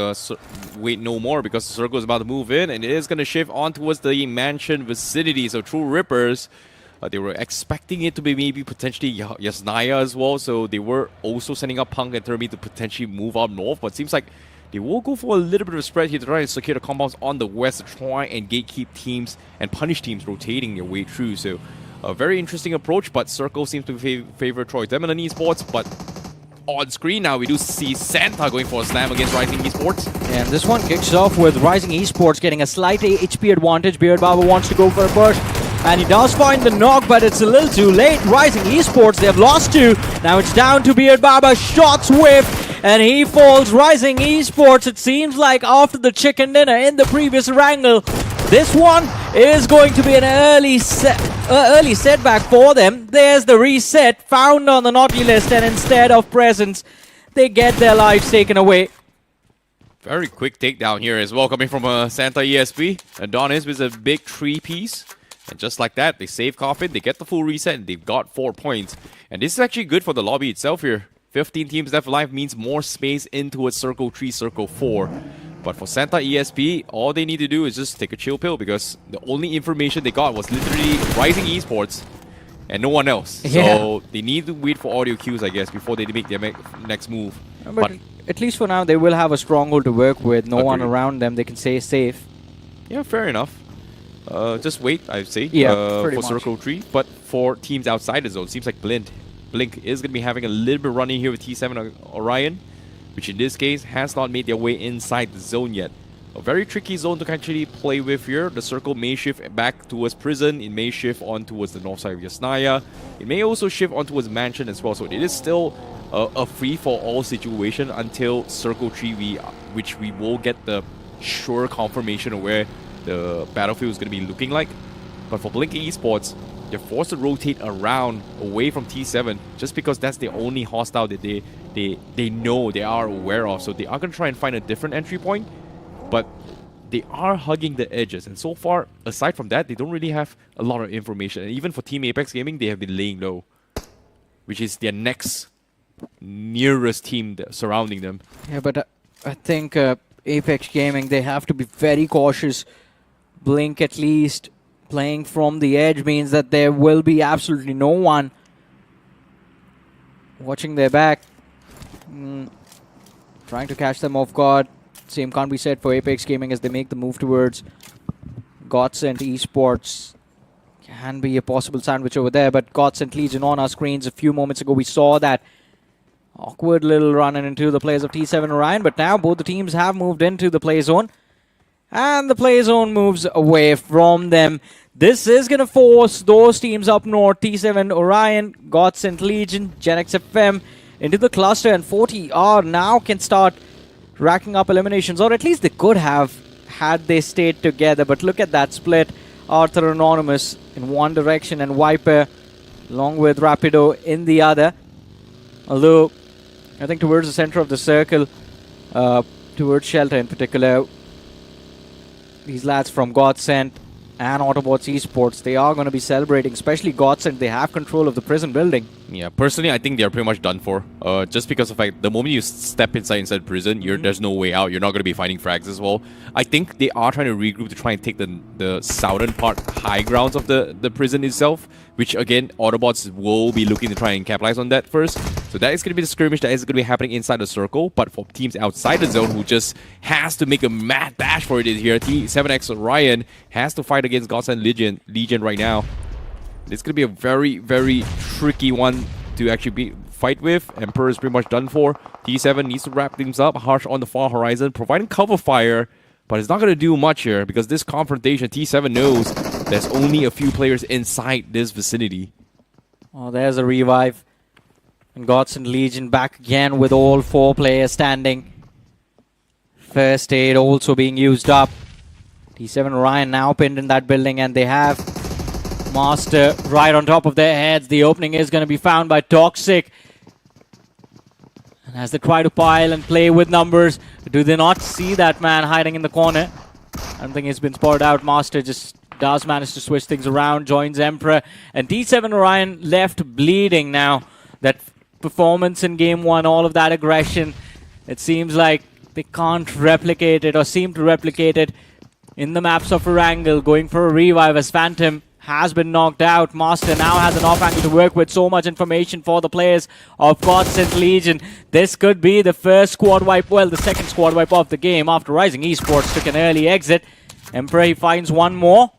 wait no more, because the circle is about to move in, and it is going to shift on towards the Mansion vicinity. So True Rippers, they were expecting it to be maybe potentially Yasnaya as well. So they were also sending up Punk and Termi to potentially move up north. But it seems like they will go for a little bit of a spread here to try and secure the compounds on the west to try and gatekeep teams and punish teams rotating their way through. So a very interesting approach, but Circle seems to favor Troy Demon Esports. But on screen now, we do see Santa going for a slam against Rising Esports. And this one kicks off with Rising Esports getting a slight HP advantage. Beard Barber wants to go for a push. And he does find the knock, but it's a little too late. Rising Esports, they have lost two. Now it's down to Beard Barber. Shots whiffed. And he falls. Rising Esports, it seems like after the chicken dinner in the previous wrangle, this one is going to be an early setback for them. There's the reset found on the naughty list, and instead of presents, they get their lives taken away. Very quick takedown here as well, coming from Santa ESP. Adonis with a big 3-piece. And just like that, they save Coffin, they get the full reset, and they've got 4 points. And this is actually good for the lobby itself here. 15 teams left alive means more space in towards Circle 3, Circle 4. But for Santa ESP, all they need to do is just take a chill pill, because the only information they got was literally Rising Esports and no one else. Yeah. So they need to wait for audio cues, I guess, before they make their next move. But at least for now, they will have a stronghold to work with. No one Agreed. around them. They can stay safe. Yeah, fair enough. Just wait, I'd say, pretty for much. Circle 3. But for teams outside the zone, seems like Blink is going to be having a little bit running here with T7 Orion, which in this case has not made their way inside the zone yet. A very tricky zone to actually play with here. The circle may shift back towards Prison. It may shift on towards the north side of Yasnaya. It may also shift on towards Mansion as well. So it is still a free-for-all situation until Circle 3, which we will get the sure confirmation of where the battlefield is going to be looking like. But for Blink Esports, they're forced to rotate around away from T7 just because that's the only hostile that they know, they are aware of. So they are going to try and find a different entry point, but they are hugging the edges. And so far, aside from that, they don't really have a lot of information. And even for Team Apex Gaming, they have been laying low, which is their next nearest team surrounding them. Yeah, but I think Apex Gaming, they have to be very cautious. Blink, at least, playing from the edge means that there will be absolutely no one watching their back. Trying to catch them off guard. Same can't be said for Apex Gaming as they make the move towards Godsent Esports. Can be a possible sandwich over there, but Godsent Legion on our screens a few moments ago. We saw that awkward little run into the players of T7 Orion, but now both the teams have moved into the play zone. And the play zone moves away from them. This is going to force those teams up north, T7 Orion, Godsent Legion, Genex FM, into the cluster. And 40R now can start racking up eliminations, or at least they could have had they stayed together. But look at that split. Arthur Anonymous in one direction and Viper along with Rapido in the other. Although, I think towards the center of the circle, towards Shelter in particular, these lads from Godsend and Autobots Esports, they are going to be celebrating, especially Godsend. They have control of the prison building. Yeah, personally, I think they're pretty much done for. Just because of the moment you step inside prison, there's no way out. You're not going to be finding frags as well. I think they are trying to regroup to try and take the southern part, high grounds of the prison itself, which again, Autobots will be looking to try and capitalize on that first. So that is going to be the skirmish that is going to be happening inside the circle. But for teams outside the zone who just has to make a mad dash for it here, T7X Orion has to fight against Godsend Legion right now. It's going to be a very, very tricky one to actually fight with. Emperor is pretty much done for. T7 needs to wrap things up. Harsh on the far horizon, providing cover fire. But it's not going to do much here because this confrontation, T7 knows there's only a few players inside this vicinity. Oh, there's a revive. And Godsend Legion back again with all 4 players standing. First aid also being used up. T7 Orion now pinned in that building, and they have Master right on top of their heads. The opening is going to be found by Toxic. And as they try to pile and play with numbers, do they not see that man hiding in the corner? I don't think he's been spotted out. Master just does manage to switch things around, joins Emperor. And T7 Orion left bleeding now. That performance in Game 1, all of that aggression, it seems like they can't replicate it or seem to replicate it in the maps of Erangel. Going for a revive as Phantom has been knocked out. Master now has an off angle to work with. So much information for the players of Godsend Legion. This could be the first squad wipe, well, the second squad wipe of the game after Rising Esports took an early exit. Emperor, he finds one more.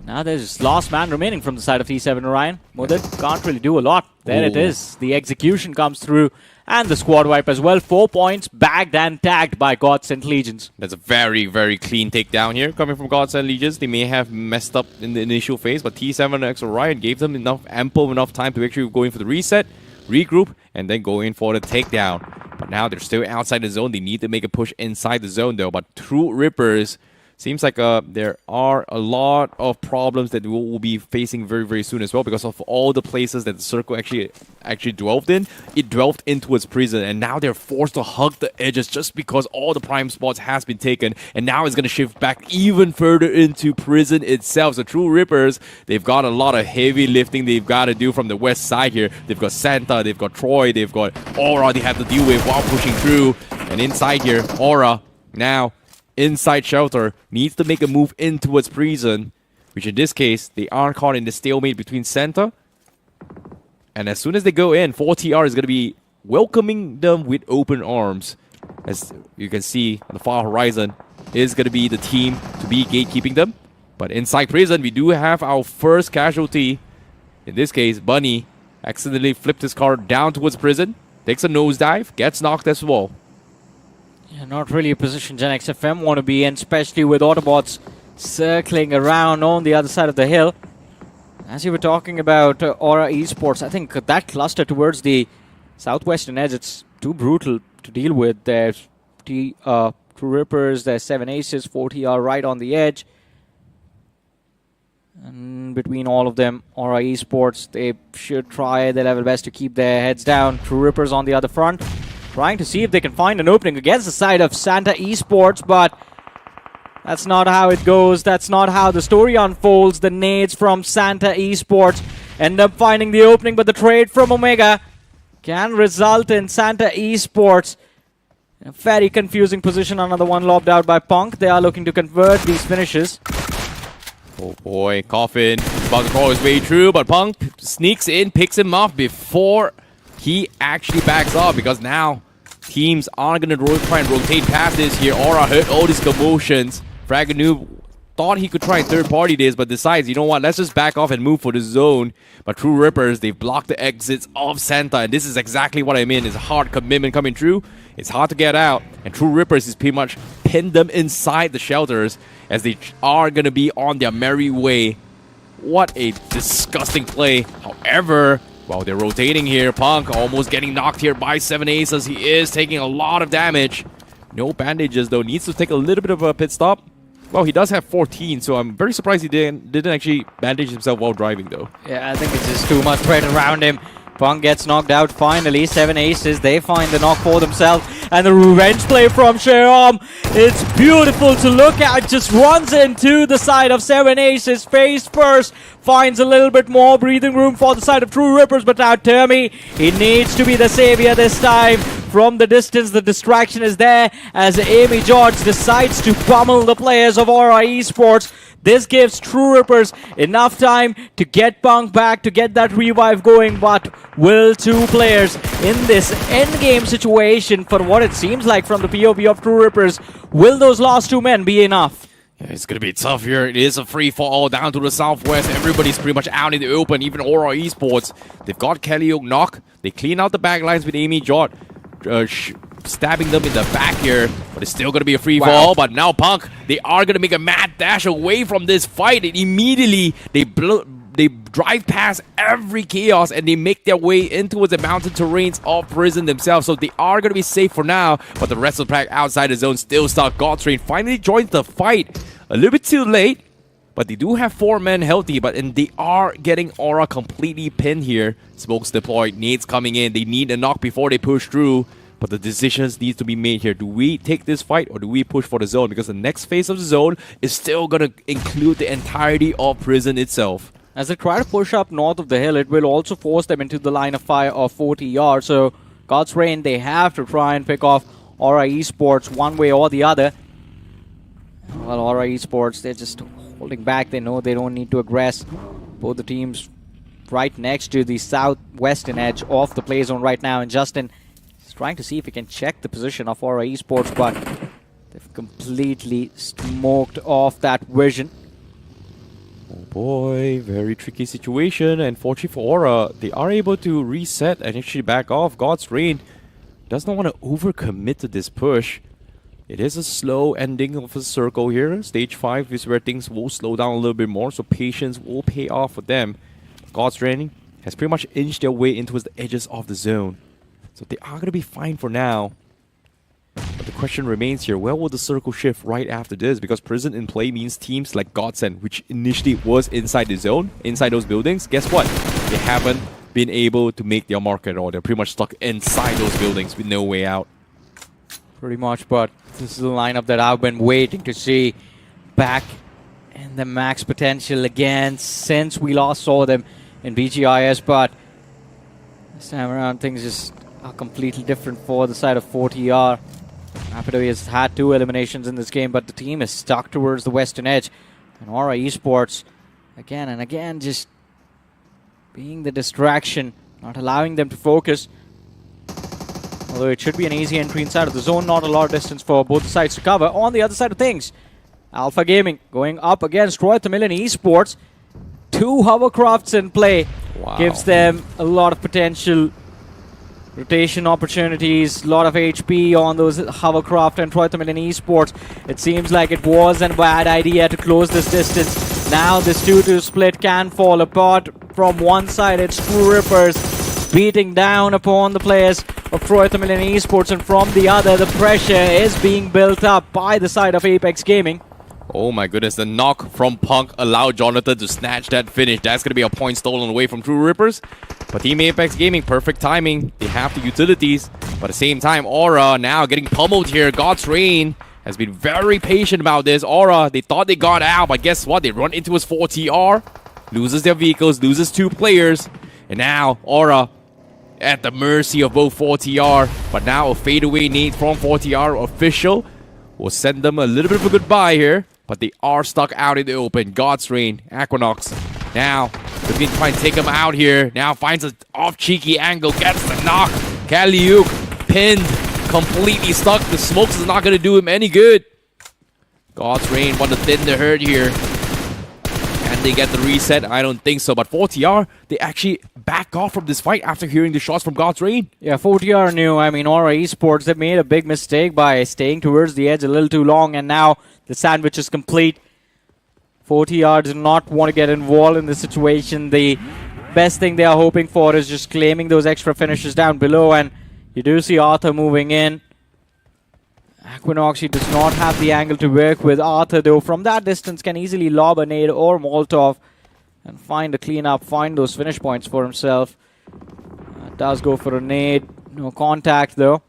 Now there's last man remaining from the side of T7 Orion. Mudad can't really do a lot. There it is. The execution comes through. And the squad wipe as well. 4 points bagged and tagged by Godsend Legions. That's a very, very clean takedown here coming from Godsend Legions. They may have messed up in the initial phase, but T7X Orion gave them ample enough time to actually go in for the reset, regroup, and then go in for the takedown. But now they're still outside the zone. They need to make a push inside the zone though. But True Rippers, seems like there are a lot of problems that we'll be facing very, very soon as well because of all the places that the circle actually dwelled in. It dwelled into its prison, and now they're forced to hug the edges just because all the prime spots has been taken, and now it's going to shift back even further into prison itself. So True Rippers, they've got a lot of heavy lifting they've got to do from the west side here. They've got Santa, they've got Troy, they've got Aura they have to deal with while pushing through. And inside here, Aura now inside Shelter needs to make a move in towards prison, which in this case, they are caught in the stalemate between Santa. And as soon as they go in, 4TR is going to be welcoming them with open arms. As you can see on the far horizon, is going to be the team to be gatekeeping them. But inside prison, we do have our first casualty. In this case, Bunny accidentally flipped his car down towards prison, takes a nosedive, gets knocked as well. Yeah, not really a position Gen XFM want to be in, especially with Autobots circling around on the other side of the hill. As you were talking about Aura Esports, I think that cluster towards the southwestern edge, it's too brutal to deal with. There's True Rippers, there's 7 Aces, 4TR right on the edge. And between all of them, Aura Esports, they should try their level best to keep their heads down. True Rippers on the other front, trying to see if they can find an opening against the side of Santa Esports, but that's not how it goes. That's not how the story unfolds. The nades from Santa Esports end up finding the opening, but the trade from Omega can result in Santa Esports in a very confusing position. Another one lobbed out by Punk. They are looking to convert these finishes. Oh boy, Coffin about to crawl his way through, but Punk sneaks in, picks him off before he actually backs off, because now teams are going to try and rotate past this here. Aura heard all these commotions. Fraganu thought he could try and third-party this, but decides, you know what, let's just back off and move for the zone. But True Rippers, they've blocked the exits of Santa, and this is exactly what I mean. It's a hard commitment coming through. It's hard to get out, and True Rippers is pretty much pinned them inside the shelters as they are going to be on their merry way. What a disgusting play. However, while they're rotating here, Punk almost getting knocked here by 7 Aces. He is taking a lot of damage. No bandages though. Needs to take a little bit of a pit stop. Well, he does have 14, so I'm very surprised he didn't actually bandage himself while driving, though. Yeah, I think it's just too much threat around him. Punk gets knocked out finally. 7 aces. They find the knock for themselves. And the revenge play from Sheram. It's beautiful to look at. Just runs into the side of 7 aces. Face first. Finds a little bit more breathing room for the side of True Rippers. But now Termi, he needs to be the savior this time. From the distance, the distraction is there as Amy George decides to pummel the players of Aura Esports. This gives True Rippers enough time to get Punk back, to get that revive going, but will 2 players in this endgame situation, for what it seems like from the POV of True Rippers, will those last 2 men be enough? Yeah, it's going to be tough here. It is a free-for-all down to the southwest. Everybody's pretty much out in the open, even Aura Esports. They've got Kellyoke knock. They clean out the backlines with Amy George. Stabbing them in the back here, but it's still going to be a free-for-all. Wow. But now Punk, they are going to make a mad dash away from this fight, and immediately they drive past every chaos and they make their way into the mountain terrains of prison themselves. So they are going to be safe for now, but the rest of the pack outside the zone still stuck. Godtrain finally joins the fight a little bit too late, but they do have 4 men healthy, and they are getting Aura completely pinned here. Smokes deployed, nades coming in. They need a knock before they push through. But the decisions need to be made here. Do we take this fight or do we push for the zone? Because the next phase of the zone is still going to include the entirety of prison itself. As they try to push up north of the hill, it will also force them into the line of fire of 40 yards. So, God's Reign, they have to try and pick off Aura Esports one way or the other. Well, Aura Esports, they're just holding back. They know they don't need to aggress. Both the teams right next to the southwestern edge of the play zone right now. And Justin is trying to see if he can check the position of Aura Esports, but they've completely smoked off that vision. Oh boy, very tricky situation. And fortunately for Aura, they are able to reset and actually back off. God's Reign does not want to overcommit to this push. It is a slow ending of a circle here. Stage 5 is where things will slow down a little bit more, so patience will pay off for them. God's Reign has pretty much inched their way into the edges of the zone. So they are going to be fine for now. But the question remains here, where will the circle shift right after this? Because prison in play means teams like Godsend, which initially was inside the zone, inside those buildings. Guess what? They haven't been able to make their mark at all. They're pretty much stuck inside those buildings with no way out. Pretty much, but this is the lineup that I've been waiting to see back in the max potential again since we last saw them in BGIS, but this time around things just are completely different for the side of 40R. Rapido has had 2 eliminations in this game, but the team is stuck towards the western edge. And Aura Esports, again and again, just being the distraction, not allowing them to focus. Although it should be an easy entry inside of the zone, not a lot of distance for both sides to cover. On the other side of things, Alpha Gaming going up against Royal Tamilian Esports. 2 hovercrafts in play. Wow. Gives them a lot of potential rotation opportunities, a lot of HP on those hovercraft and Royal Tamilian Esports. It seems like it was a bad idea to close this distance. Now this 2-2 split can fall apart. From one side, it's True Rippers beating down upon the players of Royal Tamilian Esports, and from the other, the pressure is being built up by the side of Apex Gaming. Oh my goodness, the knock from Punk allowed Jonathan to snatch that finish. That's going to be a point stolen away from True Rippers. But Team Apex Gaming, perfect timing. They have the utilities. But at the same time, Aura now getting pummeled here. God's Reign has been very patient about this. Aura, they thought they got out, but guess what? They run into his 4TR, loses their vehicles, loses 2 players. And now, Aura at the mercy of both 4TR. But now a fadeaway nade from 4TR official will send them a little bit of a goodbye here. But they are stuck out in the open. God's Reign, Equinox. Now, looking to try and take him out here. Now finds an off-cheeky angle. Gets the knock. Kellyoke pinned. Completely stuck. The smokes is not going to do him any good. God's Reign want to thin the herd here. Can they get the reset? I don't think so. But 4TR, they actually back off from this fight after hearing the shots from God's Reign. Yeah, 4TR knew. I mean, Aura Esports, they made a big mistake by staying towards the edge a little too long, and now the sandwich is complete. 4TR do not want to get involved in this situation. The best thing they are hoping for is just claiming those extra finishes down below, and you do see Arthur moving in. Equinox, he does not have the angle to work with. Arthur, though, from that distance can easily lob a nade or Molotov and find a cleanup, find those finish points for himself. Does go for a nade. No contact, though.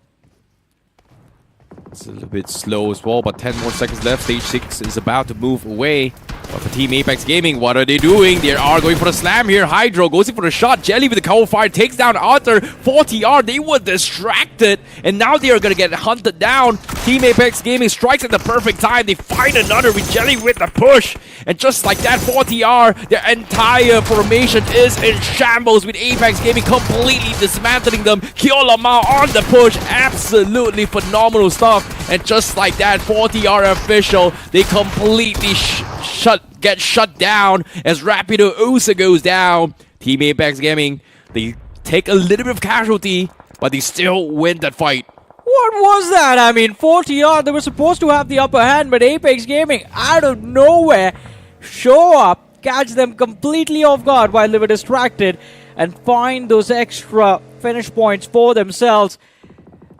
It's a little bit slow as well, but 10 more seconds left. Stage 6 is about to move away. But for Team Apex Gaming, what are they doing? They are going for the slam here. Hydro goes in for the shot. Jelly with the cover fire takes down Arthur. 40R, they were distracted. And now they are going to get hunted down. Team Apex Gaming strikes at the perfect time. They find another with Jelly with the push. And just like that, 40R, their entire formation is in shambles with Apex Gaming completely dismantling them. Kyolamau on the push. Absolutely phenomenal stuff. And just like that, 40R official, they completely get shut down as Rapido Usa goes down. Team Apex Gaming, they take a little bit of casualty, but they still win that fight. What was that? I mean, 40R, they were supposed to have the upper hand, but Apex Gaming, out of nowhere, show up, catch them completely off guard while they were distracted, and find those extra finish points for themselves.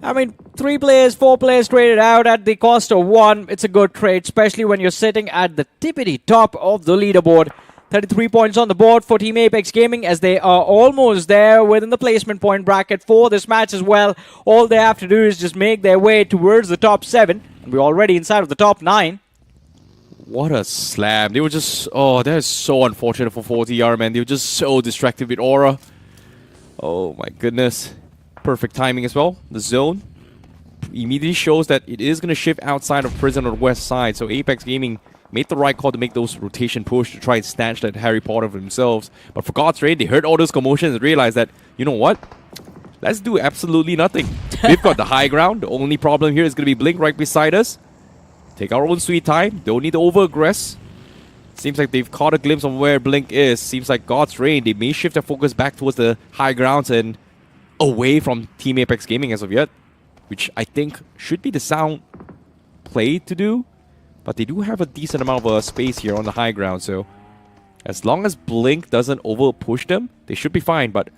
I mean, 3 players, 4 players traded out at the cost of 1. It's a good trade, especially when you're sitting at the tippity top of the leaderboard. 33 points on the board for Team Apex Gaming as they are almost there within the placement point bracket for this match as well. All they have to do is just make their way towards the top 7. And we're already inside of the top 9. What a slam. They were just... Oh, that is so unfortunate for 40R, man. They were just so distracted with Aura. Oh, my goodness. Perfect timing as well. The zone immediately shows that it is going to shift outside of prison on the west side. So Apex Gaming made the right call to make those rotation push to try and snatch that Harry Potter for themselves. But for God's sake, they heard all those commotions and realized that, you know what? Let's do absolutely nothing. We've got the high ground. The only problem here is going to be Blink right beside us. Take our own sweet time. Don't need to over-aggress. Seems like they've caught a glimpse of where Blink is. Seems like God's reign. They may shift their focus back towards the high grounds and away from Team Apex Gaming as of yet, which I think should be the sound play to do. But they do have a decent amount of space here on the high ground, so as long as Blink doesn't over-push them, they should be fine. But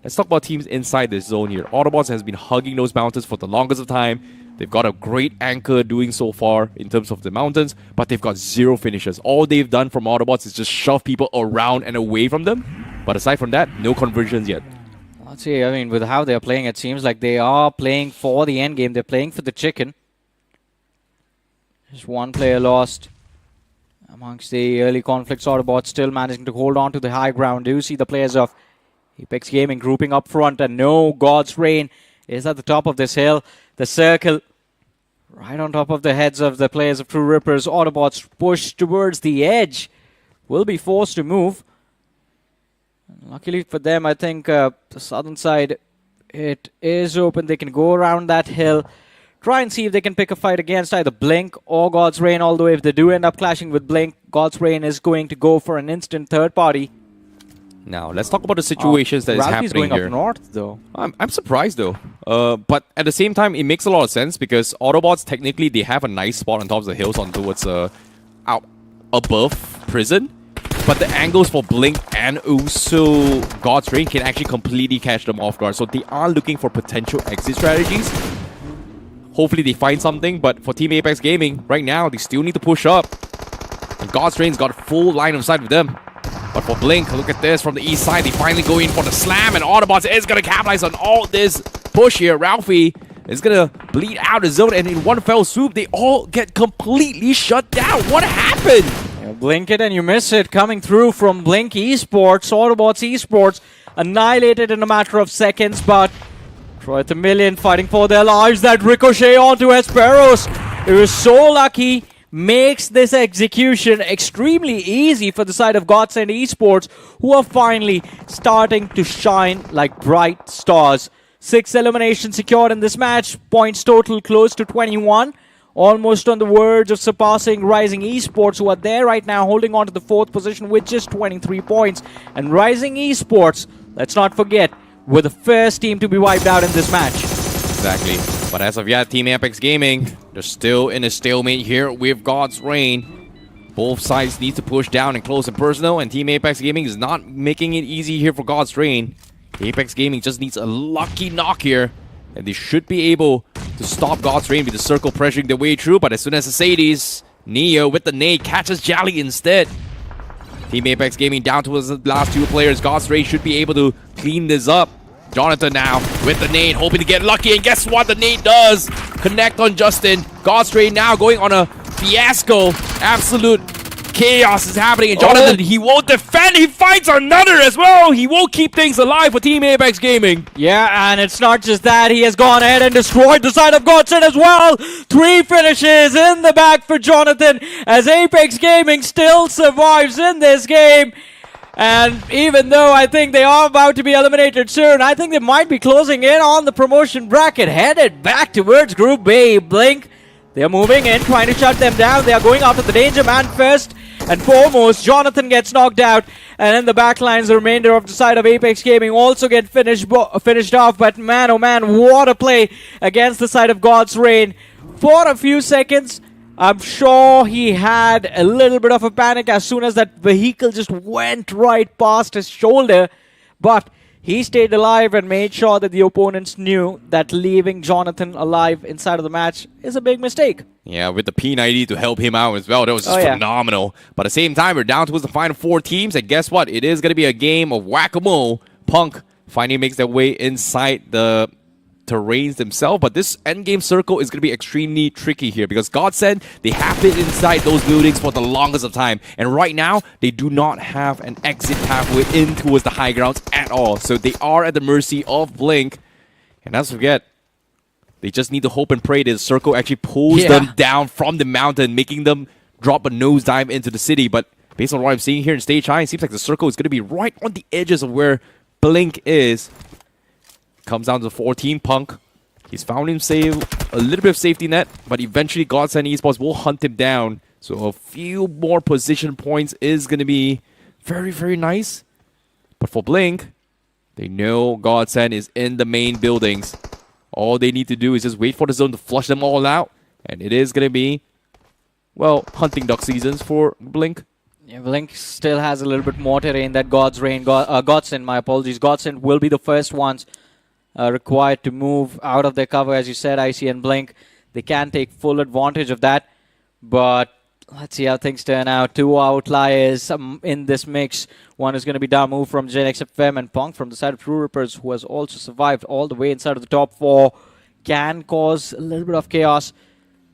let's talk about teams inside this zone here. Autobots has been hugging those mountains for the longest of time. They've got a great anchor doing so far in terms of the mountains, but they've got 0 finishes. All they've done from Autobots is just shove people around and away from them. But aside from that, no conversions yet. Let's see, I mean, with how they're playing, it seems like they are playing for the end game. They're playing for the chicken. Just 1 player lost amongst the early conflicts. Autobots still managing to hold on to the high ground. Do you see the players of Apex Gaming grouping up front, and no, God's reign is at the top of this hill. The circle right on top of the heads of the players of True Rippers. Autobots push towards the edge. Will be forced to move. Luckily for them, I think the southern side, it is open. They can go around that hill, try and see if they can pick a fight against either Blink or God's Reign. Although if they do end up clashing with Blink, God's Reign is going to go for an instant third party. Now, let's talk about the situations that is Ralphie's happening going here. up north, though. I'm surprised, though. But at the same time, it makes a lot of sense because Autobots, technically, they have a nice spot on top of the hills on towards out above prison. But the angles for Blink and also God's Reign can actually completely catch them off guard. So they are looking for potential exit strategies. Hopefully they find something. But for Team Apex Gaming, right now, they still need to push up. And God's Reign's got full line of sight with them. But for Blink, look at this. From the east side, they finally go in for the slam. And Autobots is going to capitalize on all this push here. Ralphie is going to bleed out the zone. And in one fell swoop, they all get completely shut down. What happened? Blink it and you miss it. Coming through from Blink Esports, Autobots Esports, annihilated in a matter of seconds, but Troy the Million fighting for their lives. That ricochet onto Hesperos. It was so lucky. Makes this execution extremely easy for the side of Godsend Esports, who are finally starting to shine like bright stars. 6 eliminations secured in this match. Points total close to 21. Almost on the verge of surpassing Rising Esports, who are there right now holding on to the 4th position with just 23 points. And Rising Esports, let's not forget, were the first team to be wiped out in this match. Exactly. But as of yet, Team Apex Gaming, they're still in a stalemate here with God's Reign. Both sides need to push down and close and personal, and Team Apex Gaming is not making it easy here for God's Reign. Apex Gaming just needs a lucky knock here, and they should be able to to stop God's Reign with the circle pressuring their way through, but as soon as Mercedes, Neo with the nade catches Jally instead. Team Apex Gaming down towards the last two players. God's Reign should be able to clean this up. Jonathan now with the nade, hoping to get lucky, and guess what? The nade does connect on Justin. God's Reign now going on a fiasco. Absolute chaos is happening, and Jonathan, he won't defend, he fights another as well. He won't keep things alive for Team Apex Gaming. Yeah, and it's not just that. He has gone ahead and destroyed the side of Godsend as well. 3 finishes in the back for Jonathan as Apex Gaming still survives in this game. And even though I think they are about to be eliminated soon, I think they might be closing in on the promotion bracket, headed back towards Group B. Blink, they are moving in, trying to shut them down. They are going after the Danger Man first and foremost. Jonathan gets knocked out, and in the backlines, the remainder of the side of Apex Gaming also get finished off. But man, oh man, what a play against the side of God's Reign. For a few seconds, I'm sure he had a little bit of a panic as soon as that vehicle just went right past his shoulder. But he stayed alive and made sure that the opponents knew that leaving Jonathan alive inside of the match is a big mistake. Yeah, with the P90 to help him out as well. That was just phenomenal. But at the same time, we're down towards the final 4 teams. And guess what? It is going to be a game of whack-a-mole. Punk finally makes their way inside the terrains themselves, but this endgame circle is going to be extremely tricky here because Godsend, they have been inside those buildings for the longest of time, and right now they do not have an exit pathway in towards the high grounds at all, so they are at the mercy of Blink. And let's forget, they just need to hope and pray that the circle actually pulls them down from the mountain, making them drop a nosedive into the city. But based on what I'm seeing here in stage high, it seems like the circle is going to be right on the edges of where Blink is. Comes down to 14, Punk. He's found him a little bit of safety net, but eventually Godsend Esports will hunt him down. So a few more position points is going to be very, very nice. But for Blink, they know Godsend is in the main buildings. All they need to do is just wait for the zone to flush them all out. And it is going to be, well, hunting duck seasons for Blink. Yeah, Blink still has a little bit more terrain that Godsend, my apologies. Godsend will be the first ones required to move out of their cover, as you said, IC and Blink. They can take full advantage of that, but let's see how things turn out. 2 outliers in this mix. One is going to be Damu from GenXFM, and Punk from the side of True Rippers, who has also survived all the way inside of the top 4. Can cause a little bit of chaos.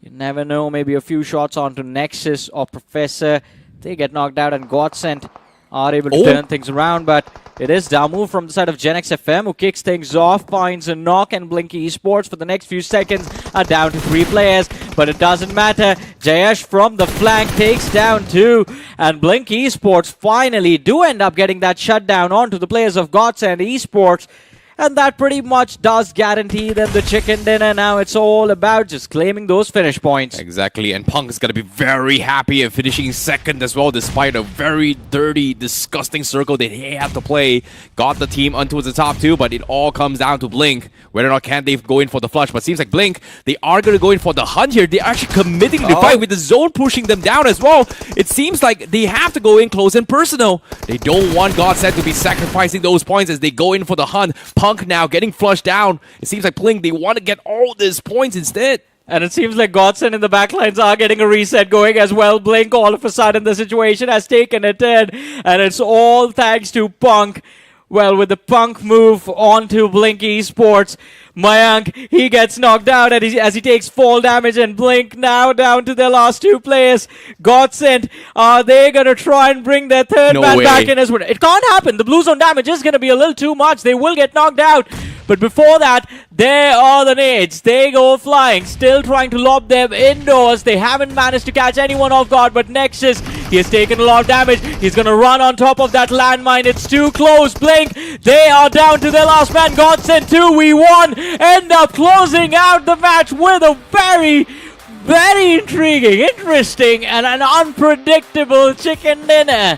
You never know, maybe a few shots onto Nexus or Professor. They get knocked out, and Godsend are able to turn things around, but it is Damu from the side of GenXFM who kicks things off, finds a knock, and Blinky Esports for the next few seconds are down to 3 players, but it doesn't matter. Jayesh from the flank takes down 2, and Blinky Esports finally do end up getting that shutdown onto the players of Godsend Esports. And that pretty much does guarantee them the chicken dinner. Now it's all about just claiming those finish points. Exactly, and Punk is going to be very happy at finishing second as well, despite a very dirty, disgusting circle that he had to play. Got the team onto the top 2, but it all comes down to Blink. Whether or not can they go in for the flush, but seems like Blink, they are going to go in for the hunt here. They're actually committing to the fight with the zone pushing them down as well. It seems like they have to go in close and personal. They don't want Godsend to be sacrificing those points as they go in for the hunt. Punk now getting flushed down. It seems like Blink, they want to get all these points instead. And it seems like Godsend in the backlines are getting a reset going as well. Blink, all of a sudden, the situation has taken a turn. And it's all thanks to Punk. Well, with the Punk move onto Blink Esports, Mayank, he gets knocked out as he takes fall damage, and Blink now down to their last 2 players. Godsend, are they going to try and bring their third man back in as well? It can't happen. The blue zone damage is going to be a little too much. They will get knocked out. But before that, there are the nades. They go flying, still trying to lob them indoors. They haven't managed to catch anyone off guard, but Nexus, he has taken a lot of damage. He's going to run on top of that landmine. It's too close. Blink, they are down to their last man. Godsend 2v1 end up closing out the match with a very, very intriguing, interesting, and an unpredictable chicken dinner.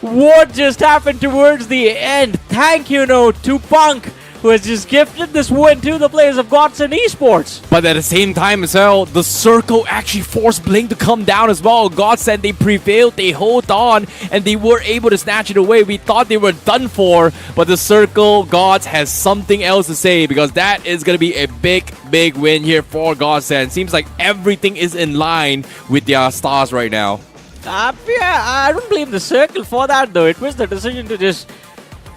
What just happened towards the end? Thank you, note to Punk who has just gifted this win to the players of Godsend Esports. But at the same time as well, the circle actually forced Blink to come down as well. Godsend, they prevailed, they hold on, and they were able to snatch it away. We thought they were done for, but the circle gods has something else to say, because that is going to be a big win here for Godsend. Seems like everything is in line with their stars right now. Yeah, I don't blame the circle for that though. It was the decision to just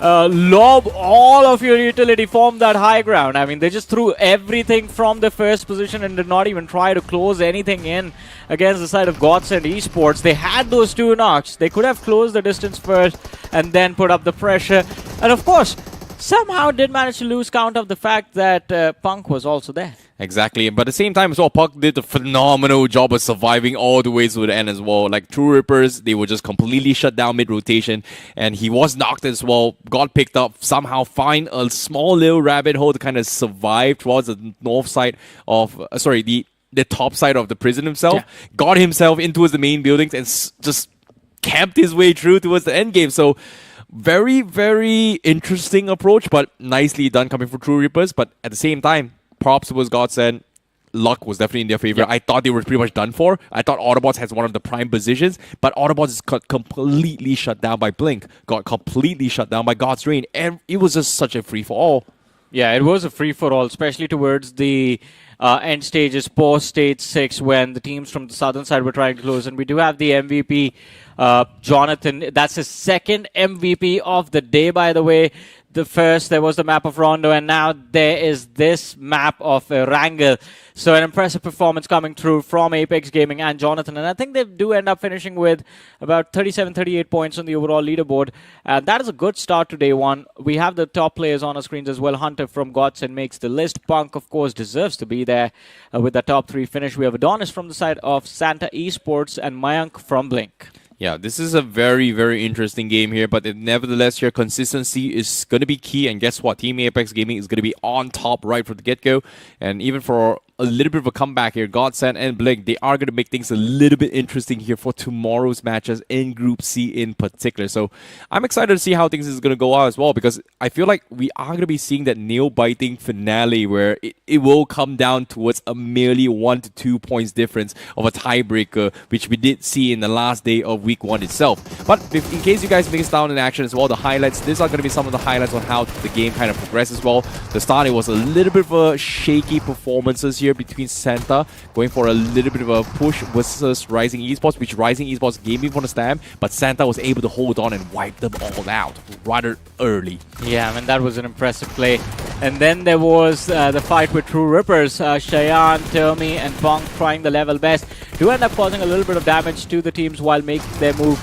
lob all of your utility from that high ground. I mean, they just threw everything from the first position and did not even try to close anything in against the side of Godsend Esports. They had those 2 knocks. They could have closed the distance first and then put up the pressure. And of course, somehow did manage to lose count of the fact that Punk was also there. Exactly, but at the same time as well, Puck did a phenomenal job of surviving all the way to the end as well. Like True Rippers, they were just completely shut down mid-rotation, and he was knocked as well, got picked up, somehow find a small little rabbit hole to kind of survive towards the north side of, the top side of the prison himself, got himself into the main buildings and just camped his way through towards the end game. So very, very interesting approach, but nicely done coming from True Rippers. But at the same time, props was Godsend. Luck was definitely in their favor. I thought they were pretty much done for. I thought Autobots has one of the prime positions, but Autobots is completely shut down by Blink. Got completely shut down by God's Reign, and it was just such a free-for-all. Yeah, it was a free-for-all, especially towards the end stages, post Stage 6, when the teams from the southern side were trying to close. And we do have the MVP, Jonathan. That's his second MVP of the day, by the way. The first, there was the map of Rondo, and now there is this map of Wrangle. So an impressive performance coming through from Apex Gaming and Jonathan. And I think they do end up finishing with about 37, 38 points on the overall leaderboard. And that is a good start to day one. We have the top players on our screens as well. Hunter from Godsend makes the list. Punk, of course, deserves to be there with the top 3 finish. We have Adonis from the side of Santa Esports and Mayank from Blink. Yeah, this is a very, very interesting game here, but nevertheless, here consistency is going to be key. And guess what? Team Apex Gaming is going to be on top right from the get-go. And even for a little bit of a comeback here, Godsend and Blink, they are going to make things a little bit interesting here for tomorrow's matches in Group C in particular. So I'm excited to see how things is going to go out as well, because I feel like we are going to be seeing that nail-biting finale where it will come down towards a merely 1 to 2 points difference of a tiebreaker, which we did see in the last day of Week 1 itself. But in case you guys missed out in action as well, the highlights, these are going to be some of the highlights on how the game kind of progressed as well. The start, it was a little bit of a shaky performances here between Santa, going for a little bit of a push versus Rising Esports, which Rising Esports gave me for the stamp, but Santa was able to hold on and wipe them all out rather early. Yeah, I mean, that was an impressive play. And then there was the fight with True Rippers. Cheyenne, Termi, and Punk trying the level best do end up causing a little bit of damage to the teams while making their move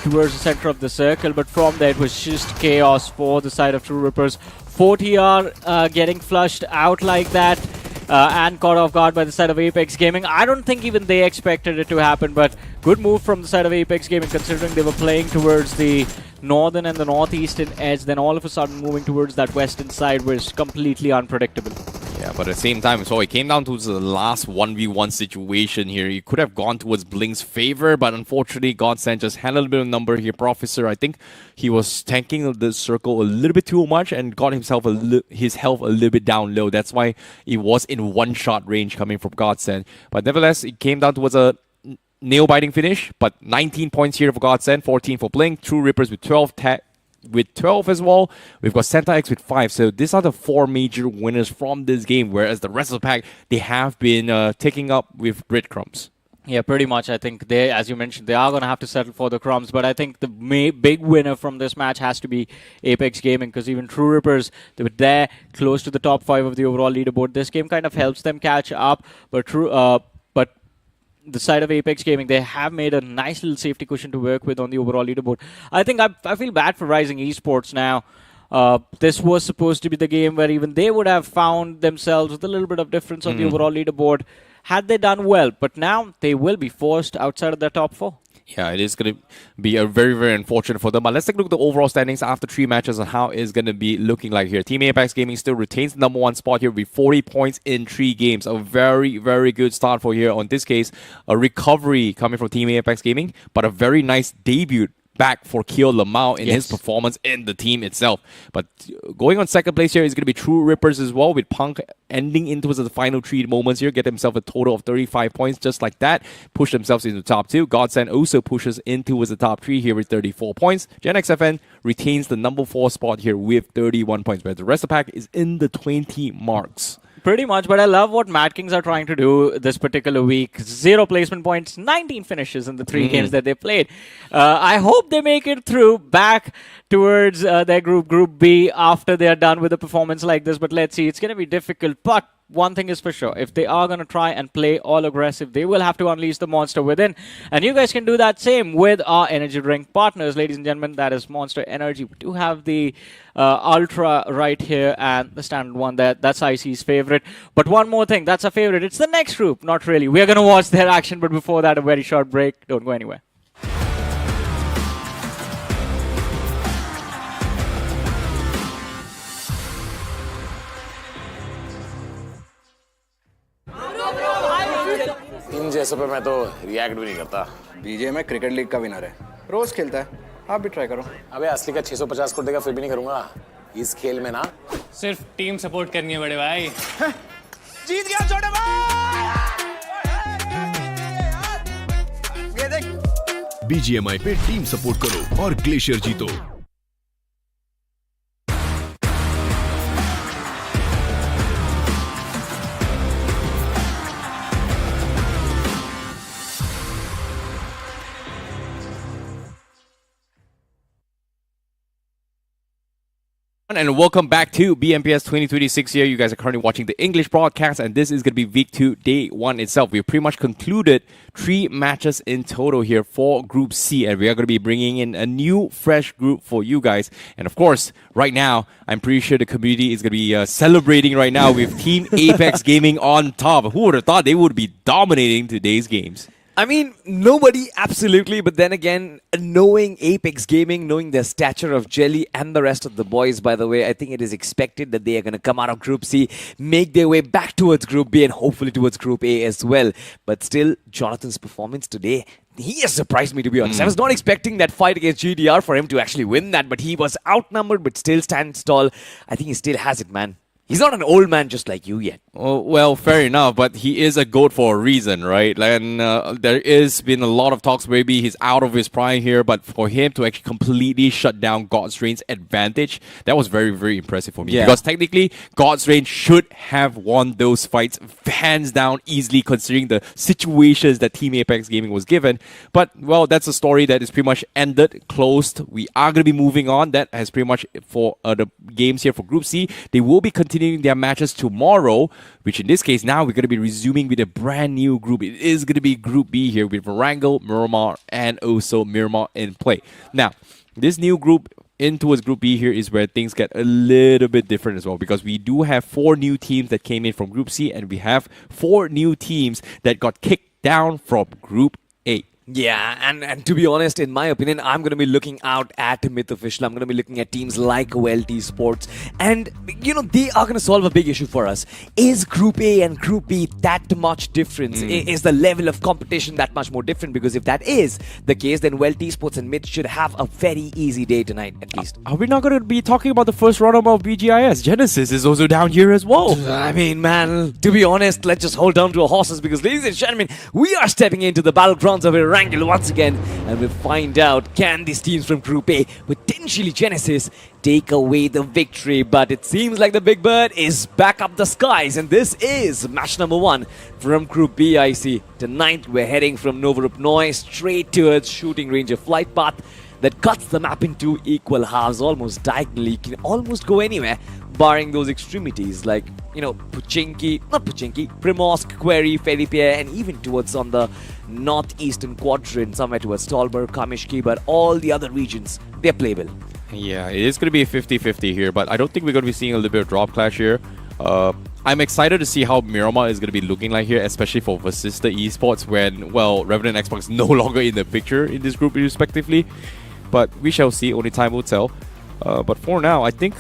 towards the center of the circle. But from there, it was just chaos for the side of True Rippers. 4TR getting flushed out like that. And caught off guard by the side of Apex Gaming. I don't think even they expected it to happen, but good move from the side of Apex Gaming, considering they were playing towards the northern and the northeastern edge. Then all of a sudden moving towards that western side was completely unpredictable. Yeah, but at the same time, so it came down to the last 1v1 situation here. It could have gone towards Blink's favor, but unfortunately, Godsend just had a little bit of number here. Professor, I think he was tanking the circle a little bit too much and got himself his health a little bit down low. That's why it was in one-shot range coming from Godsend. But nevertheless, it came down towards a nail-biting finish, but 19 points here for Godsend, 14 for Blink, True Rippers with 12 as well. We've got Santa X with 5. So these are the 4 major winners from this game, whereas the rest of the pack, they have been taking up with breadcrumbs. Yeah, pretty much. I think they, as you mentioned, they are going to have to settle for the crumbs. But I think the big winner from this match has to be Apex Gaming, because even True Rippers, they were there close to the top 5 of the overall leaderboard. This game kind of helps them catch up. But the side of Apex Gaming, they have made a nice little safety cushion to work with on the overall leaderboard. I think I feel bad for Rising Esports now. This was supposed to be the game where even they would have found themselves with a little bit of difference on the overall leaderboard had they done well. But now they will be forced outside of their top 4. Yeah, it is going to be a very, very unfortunate for them. But let's take a look at the overall standings after 3 matches and how it's going to be looking like here. Team Apex Gaming still retains the number 1 spot here with 40 points in 3 games. A very, very good start for here. On this case, a recovery coming from Team Apex Gaming, but a very nice debut back for Keo Lamau in his performance in the team itself. But going on second place here is going to be True Rippers as well, with Punk ending into the final 3 moments here, get himself a total of 35 points just like that, push themselves into the top 2. Godsend also pushes into the top 3 here with 34 points. Gen XFN retains the number 4 spot here with 31 points, but the rest of the pack is in the 20 marks. Pretty much, but I love what Mad Kings are trying to do this particular week. 0 placement points, 19 finishes in the 3 games that they played. I hope they make it through back towards their Group B, after they are done with a performance like this. But let's see, it's going to be difficult. But one thing is for sure, if they are going to try and play all aggressive, they will have to unleash the monster within. And you guys can do that same with our energy drink partners, ladies and gentlemen. That is Monster Energy. We do have the Ultra right here and the standard one there. That's IC's favorite. But one more thing, that's a favorite. It's the next group. Not really. We're going to watch their action, but before that, a very short break. Don't go anywhere. इन जैसे पे मैं तो react भी नहीं करता। BGMI cricket league का winner है, रोज खेलता है, आप भी ट्राई करो। अबे असली का 650 कोट देगा फिर भी नहीं करूंगा। इस खेल में ना सिर्फ टीम सपोर्ट करनी है बड़े भाई। जीत गया छोटे भाई। ये देख, बीजीएमआई पे टीम सपोर्ट करो और ग्लेशियर जीतो। And welcome back to BMPS 2026 here. You guys are currently watching the English broadcast, and this is going to be week 2, day 1 itself. We've pretty much concluded 3 matches in total here for Group C, and we are going to be bringing in a new, fresh group for you guys. And of course, right now, I'm pretty sure the community is going to be celebrating right now with Team Apex Gaming on top. Who would have thought they would be dominating today's games? I mean, nobody, absolutely. But then again, knowing Apex Gaming, knowing their stature of Jelly and the rest of the boys, by the way, I think it is expected that they are going to come out of Group C, make their way back towards Group B and hopefully towards Group A as well. But still, Jonathan's performance today, he has surprised me, to be honest. I was not expecting that fight against GDR for him to actually win that, but he was outnumbered but still stands tall. I think he still has it, man. He's not an old man just like you yet. Oh, well, fair enough, but he is a GOAT for a reason, right? And there has been a lot of talks, maybe he's out of his prime here, but for him to actually completely shut down God's Reign's advantage, that was very, very impressive for me. Yeah. Because technically, God's Reign should have won those fights hands down easily, considering the situations that Team Apex Gaming was given. But, well, that's a story that is pretty much ended, closed. We are going to be moving on. That has pretty much for the games here for Group C. They will be continuing their matches tomorrow, which in this case now we're going to be resuming with a brand new group. It is going to be Group B here with Varangal, Miramar, and also Miramar in play. Now, this new group in towards Group B here is where things get a little bit different as well, because we do have 4 new teams that came in from Group C, and we have 4 new teams that got kicked down from Group A. Yeah, and to be honest, in my opinion, I'm going to be looking out at Myth Official. I'm going to be looking at teams like Wyld Esports. And, you know, they are going to solve a big issue for us. Is Group A and Group B that much difference? Is the level of competition that much more different? Because if that is the case, then Wyld Esports and Myth should have a very easy day tonight, at least. Are we not going to be talking about the first runner-up of BGIS? Genesis is also down here as well. I mean, man, to be honest, let's just hold down to our horses, because, ladies and gentlemen, we are stepping into the battlegrounds of Erangel once again, and we'll find out, can these teams from Group A, potentially Genesis, take away the victory? But it seems like the Big Bird is back up the skies, and this is match number 1 from Group B, I see. Tonight, we're heading from Novorupnoi straight towards shooting range, a flight path that cuts the map into equal halves, almost diagonally. You can almost go anywhere, barring those extremities like, you know, Primorsk, Query, Felipia, and even towards on the northeastern quadrant, somewhere towards Stolberg, Kamishki, but all the other regions, they're playable. Yeah, it is going to be a 50-50 here, but I don't think we're going to be seeing a little bit of drop clash here. I'm excited to see how Miramar is going to be looking like here, especially for Vasista Esports when, well, Revenant XSPARK is no longer in the picture in this group respectively. But we shall see, only time will tell. But for now, I think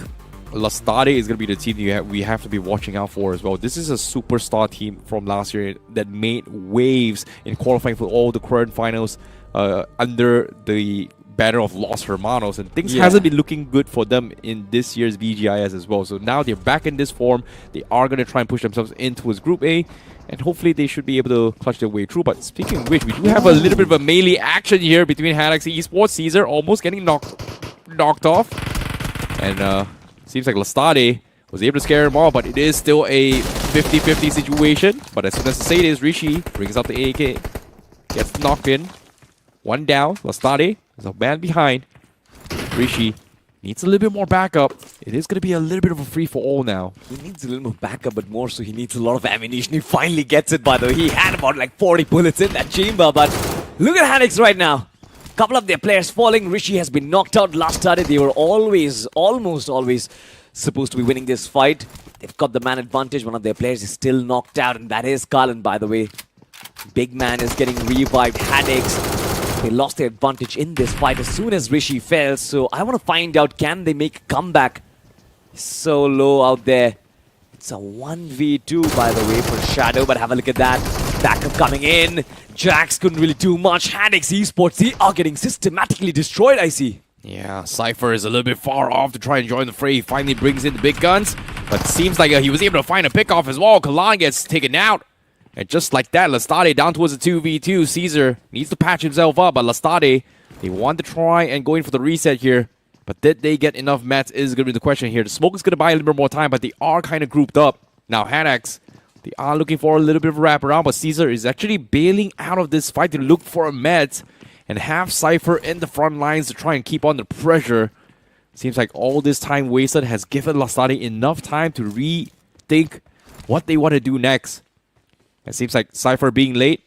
Lastade is going to be the team we have to be watching out for as well. This is a superstar team from last year that made waves in qualifying for all the current finals under the banner of Los Hermanos, and things hasn't been looking good for them in this year's BGIS as well. So now they're back in this form. They are going to try and push themselves into his Group A, and hopefully they should be able to clutch their way through. But speaking of which, we do have a little bit of a melee action here between Hadex Esports. Caesar almost getting knocked off, and seems like Lastade was able to scare him off, but it is still a 50-50 situation. But as soon as the say it is, Rishi brings out the AK, gets knocked in. One down, Lastade is a man behind. Rishi needs a little bit more backup. It is going to be a little bit of a free-for-all now. He needs a little more backup, but more so he needs a lot of ammunition. He finally gets it, by the way. He had about like 40 bullets in that chamber, but look at Hadex right now. Couple of their players falling. Rishi has been knocked out. Lastade, they were almost always supposed to be winning this fight. They've got the man advantage. One of their players is still knocked out, and that is Karlan, by the way. Big man is getting revived. Hadex, they lost their advantage in this fight as soon as Rishi fell. So I want to find out, can they make a comeback? So low out there. It's a 1v2, by the way, for Shadow, but have a look at that. Backup coming in. Jax couldn't really do much. Hadex Esports, they are getting systematically destroyed, I see. Yeah, Cypher is a little bit far off to try and join the fray. He finally brings in the big guns, but seems like he was able to find a pick-off as well. Kalan gets taken out. And just like that, Lastade down towards the 2v2. Caesar needs to patch himself up, but Lastade, they want to try and go in for the reset here. But did they get enough mats is going to be the question here. The smoke is going to buy a little bit more time, but they are kind of grouped up. Now, Hadex, they are looking for a little bit of a wraparound, but Caesar is actually bailing out of this fight to look for a met and have Cypher in the front lines to try and keep on the pressure. Seems like all this time wasted has given Lastade enough time to rethink what they want to do next. It seems like Cypher being late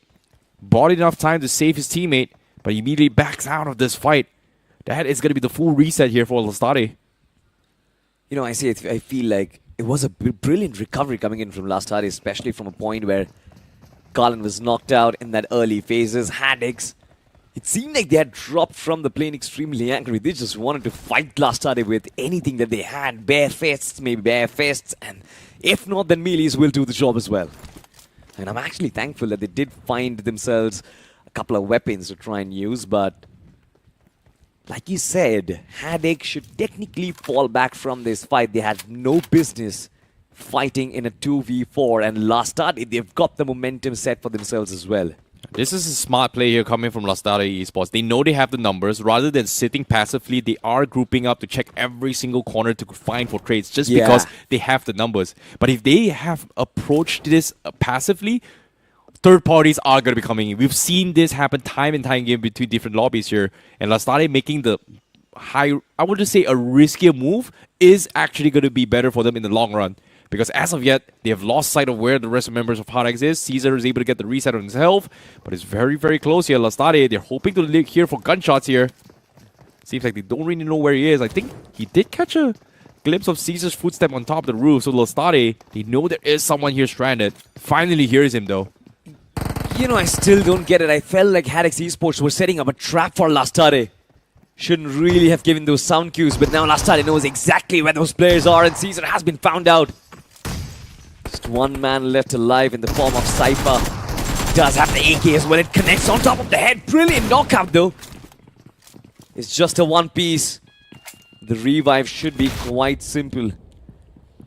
bought enough time to save his teammate, but he immediately backs out of this fight. That is going to be the full reset here for Lastade. You know, I feel like it was a brilliant recovery coming in from Lastade, especially from a point where Karlan was knocked out in that early phases. Hadex, it seemed like they had dropped from the plane extremely angry. They just wanted to fight Lastade with anything that they had. Bare fists, maybe bare fists, and if not, then melees will do the job as well. And I'm actually thankful that they did find themselves a couple of weapons to try and use, but like you said, Hadex should technically fall back from this fight. They had no business fighting in a 2v4, and Lastade, they've got the momentum set for themselves as well. This is a smart play here coming from Lastade Esports. They know they have the numbers. Rather than sitting passively, they are grouping up to check every single corner to find for trades just because they have the numbers. But if they have approached this passively, third parties are going to be coming in. We've seen this happen time and time again between different lobbies here. And Lastade making the I would just say a riskier move is actually going to be better for them in the long run. Because as of yet, they have lost sight of where the rest of members of Hadex is. Caesar is able to get the reset on himself, but it's very, very close here. Lastade, they're hoping to live here for gunshots here. Seems like they don't really know where he is. I think he did catch a glimpse of Caesar's footstep on top of the roof. So Lastade, they know there is someone here stranded. Finally hears him though. You know, I still don't get it. I felt like Hadex Esports were setting up a trap for Lastade. Shouldn't really have given those sound cues, but now Lastade knows exactly where those players are, and Caesar has been found out. Just one man left alive in the form of Cypher. Does have the AK as well. It connects on top of the head. Brilliant knockout though. It's just a one piece. The revive should be quite simple.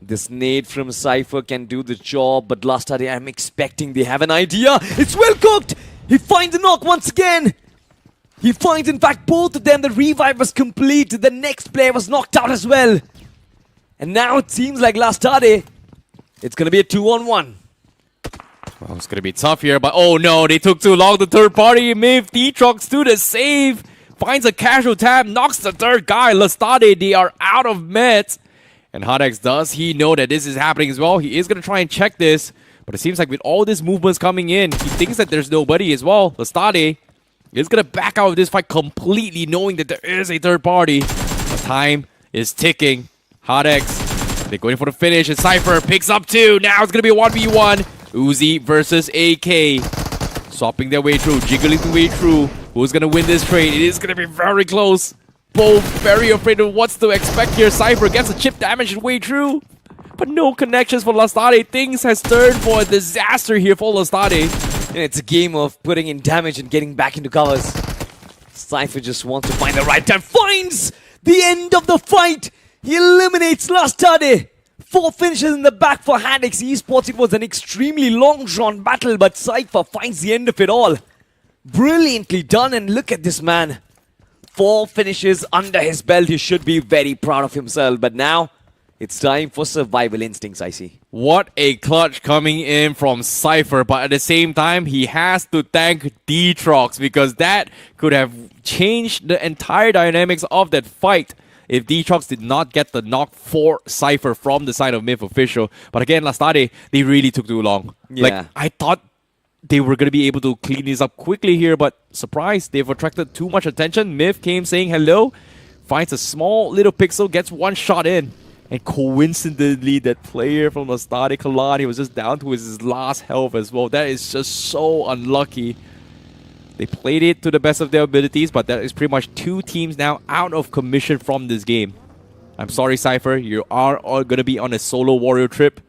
This nade from Cypher can do the job, but Lastade, I'm expecting they have an idea. It's well cooked. He finds a knock once again. He finds, in fact, both of them. The revive was complete. The next player was knocked out as well. And now it seems like Lastade, it's going to be a 2-on-1. Well, it's going to be tough here, but oh no, they took too long. The third party, Miv, T-Trox to the save. Finds a casual tab, knocks the third guy. Lastade, they are out of meds. And Hadex, does he know that this is happening as well? He is going to try and check this. But it seems like with all these movements coming in, he thinks that there's nobody as well. Lastade is going to back out of this fight completely, knowing that there is a third party. The time is ticking. Hadex, they're going for the finish. And Cypher picks up two. Now it's going to be a 1v1. Uzi versus AK. Swapping their way through, jiggling the way through. Who's going to win this trade? It is going to be very close. Both very afraid of what's to expect here. Cypher gets a chip damage way through. But no connections for Lastade. Things has turned for a disaster here for Lastade. And it's a game of putting in damage and getting back into covers. Cypher just wants to find the right time. Finds the end of the fight. He eliminates Lastade. 4 finishes in the back for Haddix Esports. It was an extremely long-drawn battle, but Cypher finds the end of it all. Brilliantly done, and look at this man. 4 finishes under his belt. He should be very proud of himself, but now it's time for survival instincts, I see. What a clutch coming in from Cypher, but at the same time, he has to thank Detrox because that could have changed the entire dynamics of that fight if Detrox did not get the knock for Cypher from the side of Myth Official. But again, Lastade, they really took too long. Yeah. Like, I thought they were going to be able to clean this up quickly here, but surprise, they've attracted too much attention. Myth came saying hello, finds a small little pixel, gets 1 shot in. And coincidentally, that player from Lastade, Kalan, he was just down to his last health as well. That is just so unlucky. They played it to the best of their abilities, but that is pretty much 2 teams now out of commission from this game. I'm sorry, Cypher, you are all going to be on a solo warrior trip,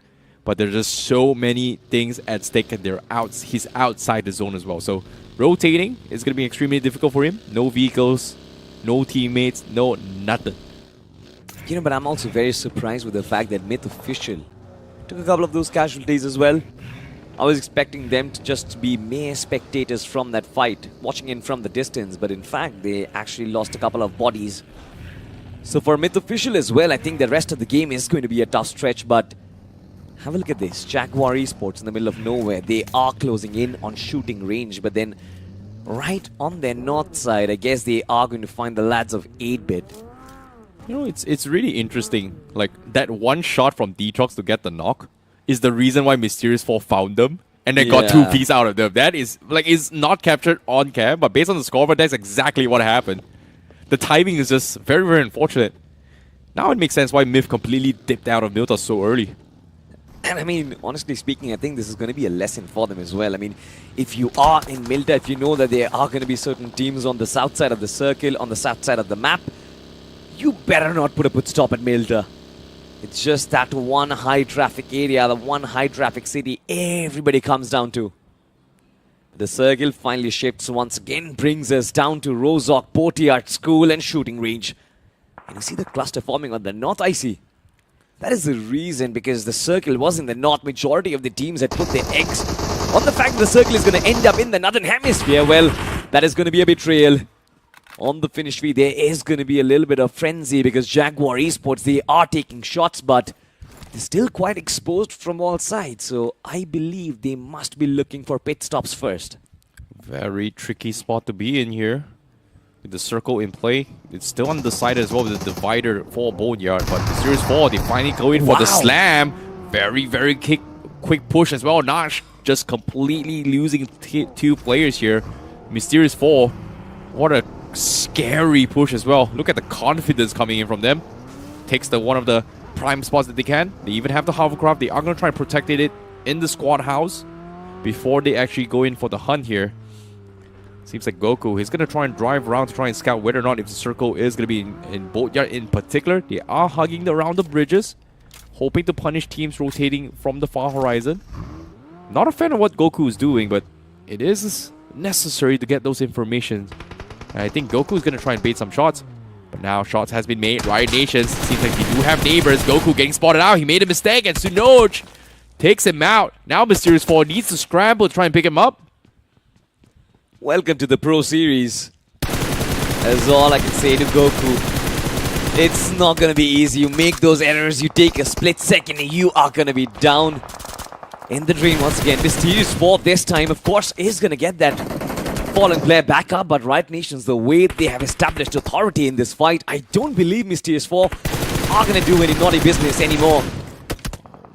but there's just so many things at stake, and he's outside the zone as well. So rotating is going to be extremely difficult for him. No vehicles, no teammates, no nothing. You know, but I'm also very surprised with the fact that Myth Official took a couple of those casualties as well. I was expecting them to just be mere spectators from that fight, watching in from the distance, but in fact, they actually lost a couple of bodies. So for Myth Official as well, I think the rest of the game is going to be a tough stretch, but have a look at this. Jaguar Esports in the middle of nowhere. They are closing in on shooting range, but then right on their north side, I guess they are going to find the lads of 8-bit. You know, it's really interesting. Like, that 1 shot from Detrox to get the knock is the reason why Mysterious 4 found them and they got 2 pieces out of them. That is, like, is not captured on cam, but based on the scoreboard, that's exactly what happened. The timing is just very, very unfortunate. Now it makes sense why Myth completely dipped out of Milta so early. And I mean, honestly speaking, I think this is going to be a lesson for them as well. I mean, if you are in Milta, if you know that there are going to be certain teams on the south side of the circle, on the south side of the map, you better not put a pit stop at Milta. It's just that one high traffic area, the one high traffic city everybody comes down to. The circle finally shifts once again, brings us down to Rozok, Portiart School and shooting range. And you see the cluster forming on the north, I see. That is the reason, because the circle was in the north. Majority of the teams had put their eggs on the fact that the circle is going to end up in the northern hemisphere. Well, that is going to be a betrayal. On the finish fee, there is going to be a little bit of frenzy because Jaguar Esports, they are taking shots, but they're still quite exposed from all sides. So I believe they must be looking for pit stops first. Very tricky spot to be in here. With the circle in play, it's still undecided as well with the divider for Boneyard. But the Series 4, they finally go in for the slam. Very, very quick push as well. Nash just completely losing 2 players here. Mysterious 4, what a scary push as well. Look at the confidence coming in from them. Takes one of the prime spots that they can. They even have the hovercraft. They are going to try and protect it in the squad house before they actually go in for the hunt here. Seems like Goku, he's going to try and drive around to try and scout whether or not if the circle is going to be in Boatyard in particular. They are hugging around the bridges, hoping to punish teams rotating from the far horizon. Not a fan of what Goku is doing, but it is necessary to get those information. And I think Goku is going to try and bait some shots. But now shots has been made. Riot Nations, seems like they do have neighbors. Goku getting spotted out. He made a mistake and Sunoj takes him out. Now Mysterious 4 needs to scramble to try and pick him up. Welcome to the Pro Series. That's all I can say to Goku. It's not going to be easy. You make those errors, you take a split second, and you are going to be down in the drain once again. Mysterious 4 this time, of course, is going to get that fallen player back up, but Riot Nations, the way they have established authority in this fight, I don't believe Mysterious 4 are going to do any naughty business anymore.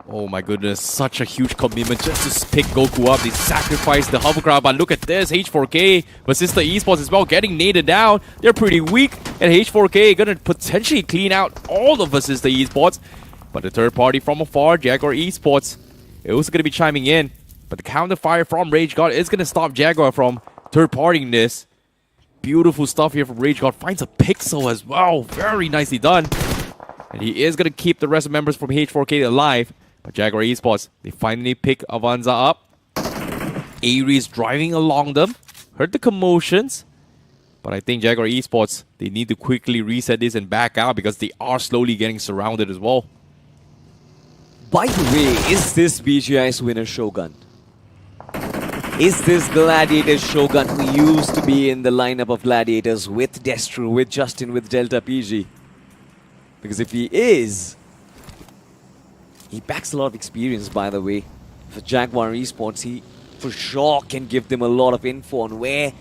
Oh my goodness, such a huge commitment just to pick Goku up. They sacrificed the hovercraft, but look at this, H4K, Basista Esports as well, getting naded down. They're pretty weak, and H4K gonna potentially clean out all of Basista Esports. But the third party from afar, Jaguar Esports, it was gonna be chiming in, but the counter fire from Rage God is gonna stop Jaguar from third-partying this. Beautiful stuff here from Rage God. Finds a pixel as well. Very nicely done. And he is going to keep the rest of members from H4K alive. But Jaguar Esports, they finally pick Avanza up. Aries driving along them. Heard the commotions. But I think Jaguar Esports, they need to quickly reset this and back out because they are slowly getting surrounded as well. By the way, is this BGI's winner Shogun? Is this Gladiator Shogun who used to be in the lineup of Gladiators with Destro, with Justin, with Delta PG? Because if he is, he packs a lot of experience, by the way. For Jaguar Esports, he for sure can give them a lot of info on where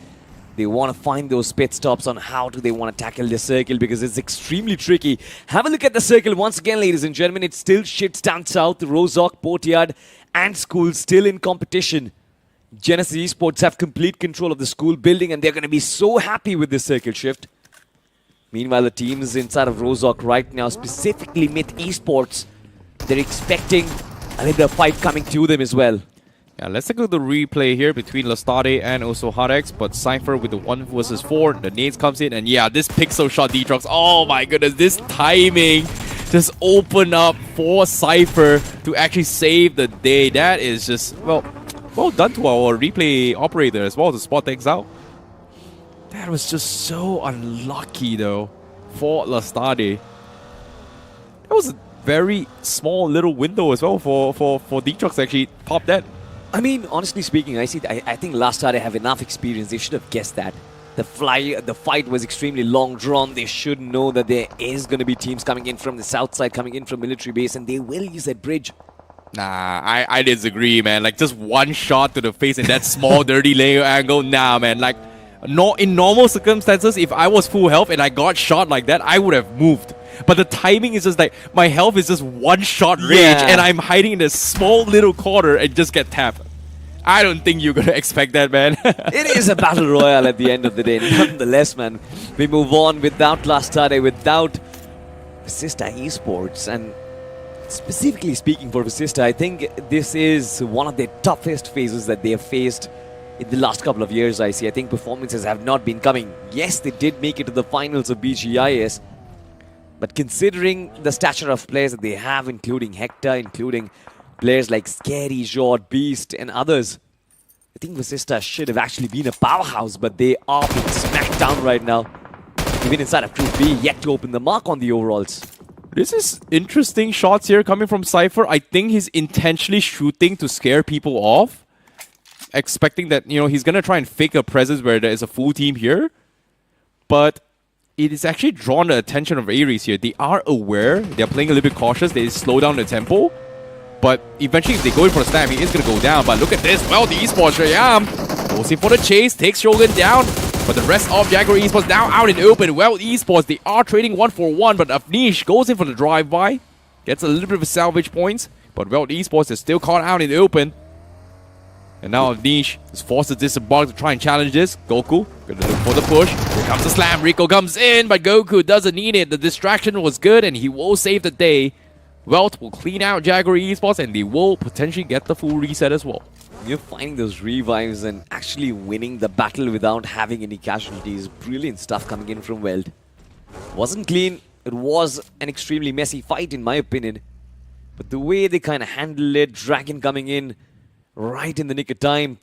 they want to find those pit stops, on how do they want to tackle the circle, because it's extremely tricky. Have a look at the circle once again, ladies and gentlemen. It still shits down south. Rozok, Portyard and School still in competition. Genesis Esports have complete control of the school building and they're going to be so happy with this circle shift. Meanwhile, the teams inside of Rozok right now, specifically Myth Esports, they're expecting a little fight coming to them as well. Yeah, let's take a look at the replay here between Lastade and also Harex, but Cypher with the 1 versus 4, the nades comes in, and yeah, this pixel shot Detrox, oh my goodness, this timing just opened up for Cypher to actually save the day. That is just, well done to our replay operator as well to spot things out. That was just so unlucky though for Lastade. That was a very small little window as well for Detrox to actually pop that. I mean, honestly speaking, I think Lastade have enough experience. They should have guessed that. The fight was extremely long drawn. They should know that there is going to be teams coming in from the south side, coming in from military base, and they will use that bridge. Nah, I disagree, man. Like, just one shot to the face in that small, dirty layer angle. Nah, man. Like, in normal circumstances, if I was full health and I got shot like that, I would have moved. But the timing is just like, my health is just one shot range, and I'm hiding in a small little corner and just get tapped. I don't think you're going to expect that, man. It is a battle royale at the end of the day. Nonetheless, man, we move on without Lastade, without Visista Esports. And specifically speaking for Visista, I think this is one of the toughest phases that they have faced in the last couple of years, I see. I think performances have not been coming. Yes, they did make it to the finals of BGIS. But considering the stature of players that they have, including Hector, including players like Scary, Jord, Beast, and others, I think Visista should have actually been a powerhouse, but they are being smacked down right now. Even inside of Group B, yet to open the mark on the overalls. This is interesting shots here coming from Cypher. I think he's intentionally shooting to scare people off, expecting that, you know, he's going to try and fake a presence where there is a full team here. But it is actually drawn the attention of Ares here. They are aware. They're playing a little bit cautious. They slow down the tempo. But eventually, if they go in for the slam, he is going to go down. But look at this. Well, the Esports, goes in for the chase. Takes Shogun down. But the rest of Jaguar Esports now out in the open. Well, Esports, they are trading 1-for-1. But Avnish goes in for the drive-by. Gets a little bit of a salvage points. But Wyld Esports is still caught out in the open. And now Avnish is forced to disembark to try and challenge this. Goku gonna look for the push. Here comes the slam. Rico comes in, but Goku doesn't need it. The distraction was good, and he will save the day. Welt will clean out Jaguar Esports, and they will potentially get the full reset as well. You're finding those revives and actually winning the battle without having any casualties. Brilliant stuff coming in from Weld. Wasn't clean. It was an extremely messy fight, in my opinion. But the way they kind of handled it, Dragon coming in right in the nick of time.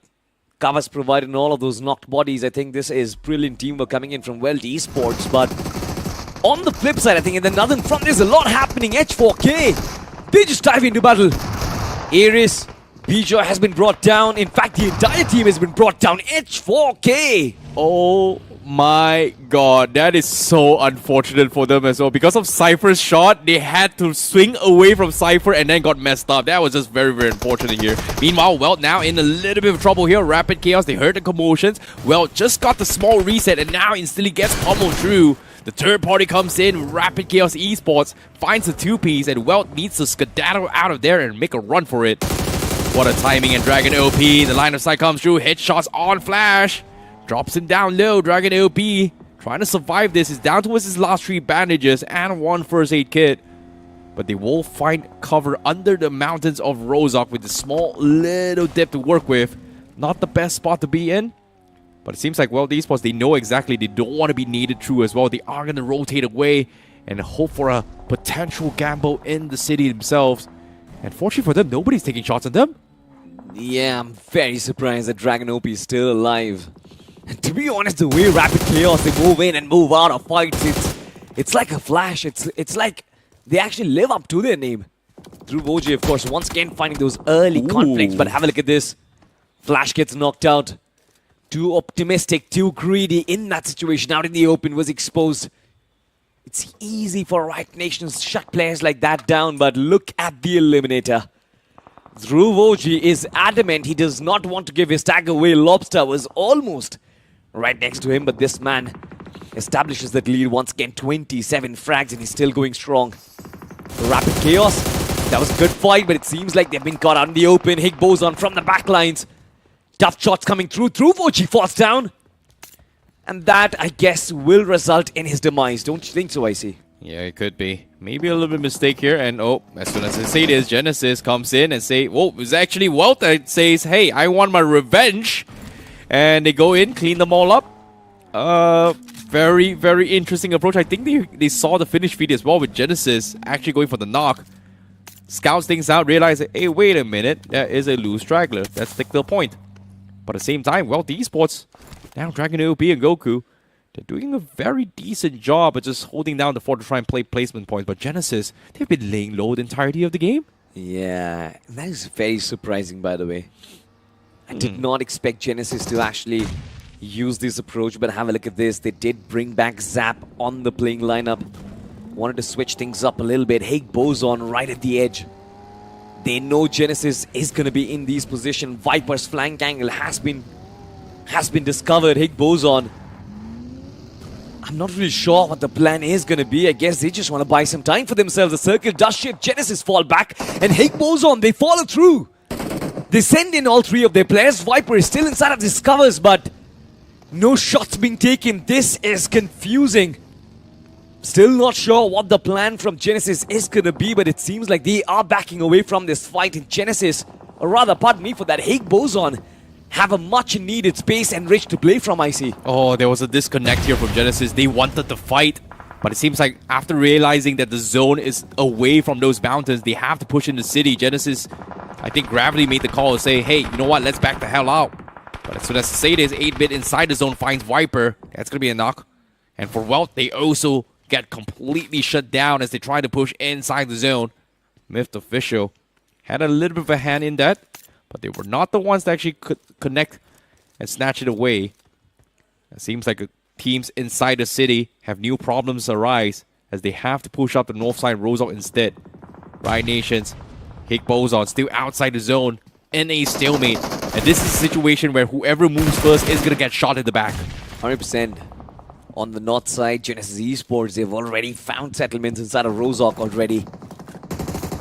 Kavas providing all of those knocked bodies. I think this is brilliant teamwork coming in from Wyld Esports. But on the flip side, I think in the northern front, there's a lot happening. H4K, they just dive into battle. Ares, Bijoy has been brought down. In fact, the entire team has been brought down. H4K. Oh my god, that is so unfortunate for them as well. Because of Cypher's shot, they had to swing away from Cypher and then got messed up. That was just very, very unfortunate here. Meanwhile, Welt now in a little bit of trouble here. Rapid Chaos, they heard the commotions. Welt just got the small reset and now instantly gets pummeled through. The third party comes in. Rapid Chaos Esports finds the two-piece, and Welt needs to skedaddle out of there and make a run for it. What a timing, and Dragon OP. The line of sight comes through. Headshots on Flash. Drops him down low. Dragon OP trying to survive this. He's down towards his last 3 bandages and 1 first aid kit. But they will find cover under the mountains of Rozok with a small little dip to work with. Not the best spot to be in. But it seems like Wyld Esports, they know exactly they don't want to be needed through as well. They are going to rotate away and hope for a potential gamble in the city themselves. And fortunately for them, nobody's taking shots at them. Yeah, I'm very surprised that Dragon OP is still alive. To be honest, the way Rapid Chaos they move in and move out of fights, it's like a flash. It's like they actually live up to their name. Through Voji, of course, once again finding those early conflicts. But have a look at this. Flash gets knocked out. Too optimistic, too greedy in that situation. Out in the open, was exposed. It's easy for Right Nations to shut players like that down, but look at the eliminator. Dhruv Voji is adamant he does not want to give his tag away. Lobster was almost right next to him, but this man establishes that lead once again. 27 frags and he's still going strong. Rapid Chaos, that was a good fight, but it seems like they've been caught out in the open. Higbozon from the backlines. Tough shots coming through. Voji falls down. And that, I guess, will result in his demise. Don't you think so, IC? Yeah, it could be. Maybe a little bit of mistake here. And as soon as I say this, Genesis comes in and say, whoa, it's actually WELT that says, hey, I want my revenge. And they go in, clean them all up. Very, very interesting approach. I think they saw the finish feed as well with Genesis actually going for the knock. Scouts things out, realize, hey, wait a minute, there is a loose straggler. Let's stick to the point. But at the same time, WELT Esports, now Dragon AOP and Goku, they're doing a very decent job at just holding down the fort to try and play placement points. But Genesis, they've been laying low the entirety of the game. Yeah, that is very surprising, by the way. I did not expect Genesis to actually use this approach, but have a look at this. They did bring back Zap on the playing lineup. Wanted to switch things up a little bit. Higbozon right at the edge. They know Genesis is going to be in these positions. Viper's flank angle has been discovered. Higbozon, I'm not really sure what the plan is going to be. I guess they just want to buy some time for themselves. The circle does shift. Genesis fall back. And Higbozon, they follow through. They send in all three of their players. Viper is still inside of discovers, but no shots being taken. This is confusing. Still not sure what the plan from Genesis is going to be, but it seems like they are backing away from this fight. In Genesis, or rather, pardon me for that, Higbozon have a much needed space and ridge to play from, I see. Oh, there was a disconnect here from Genesis. They wanted to fight, but it seems like after realizing that the zone is away from those mountains, they have to push in the city. Genesis, I think Gravity made the call to say, hey, you know what, let's back the hell out. But as soon as Sades 8-bit inside the zone finds Viper, that's going to be a knock. And for WELT, they also get completely shut down as they try to push inside the zone. Myth Official had a little bit of a hand in that, but they were not the ones that actually could connect and snatch it away. It seems like teams inside the city have new problems arise as they have to push out the north side Rozok instead. Riot Nations, Higbozon still outside the zone in a stalemate. And this is a situation where whoever moves first is going to get shot in the back. 100%. On the north side, Genesis Esports, they've already found settlements inside of Rozok already.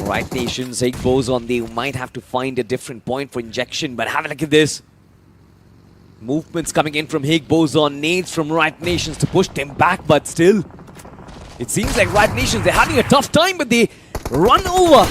Right Nations, Higbozon, they might have to find a different point for injection, but have a look at this. Movements coming in from Higbozon, nades from Right Nations to push them back, but still, it seems like Right Nations, they're having a tough time, but they run over.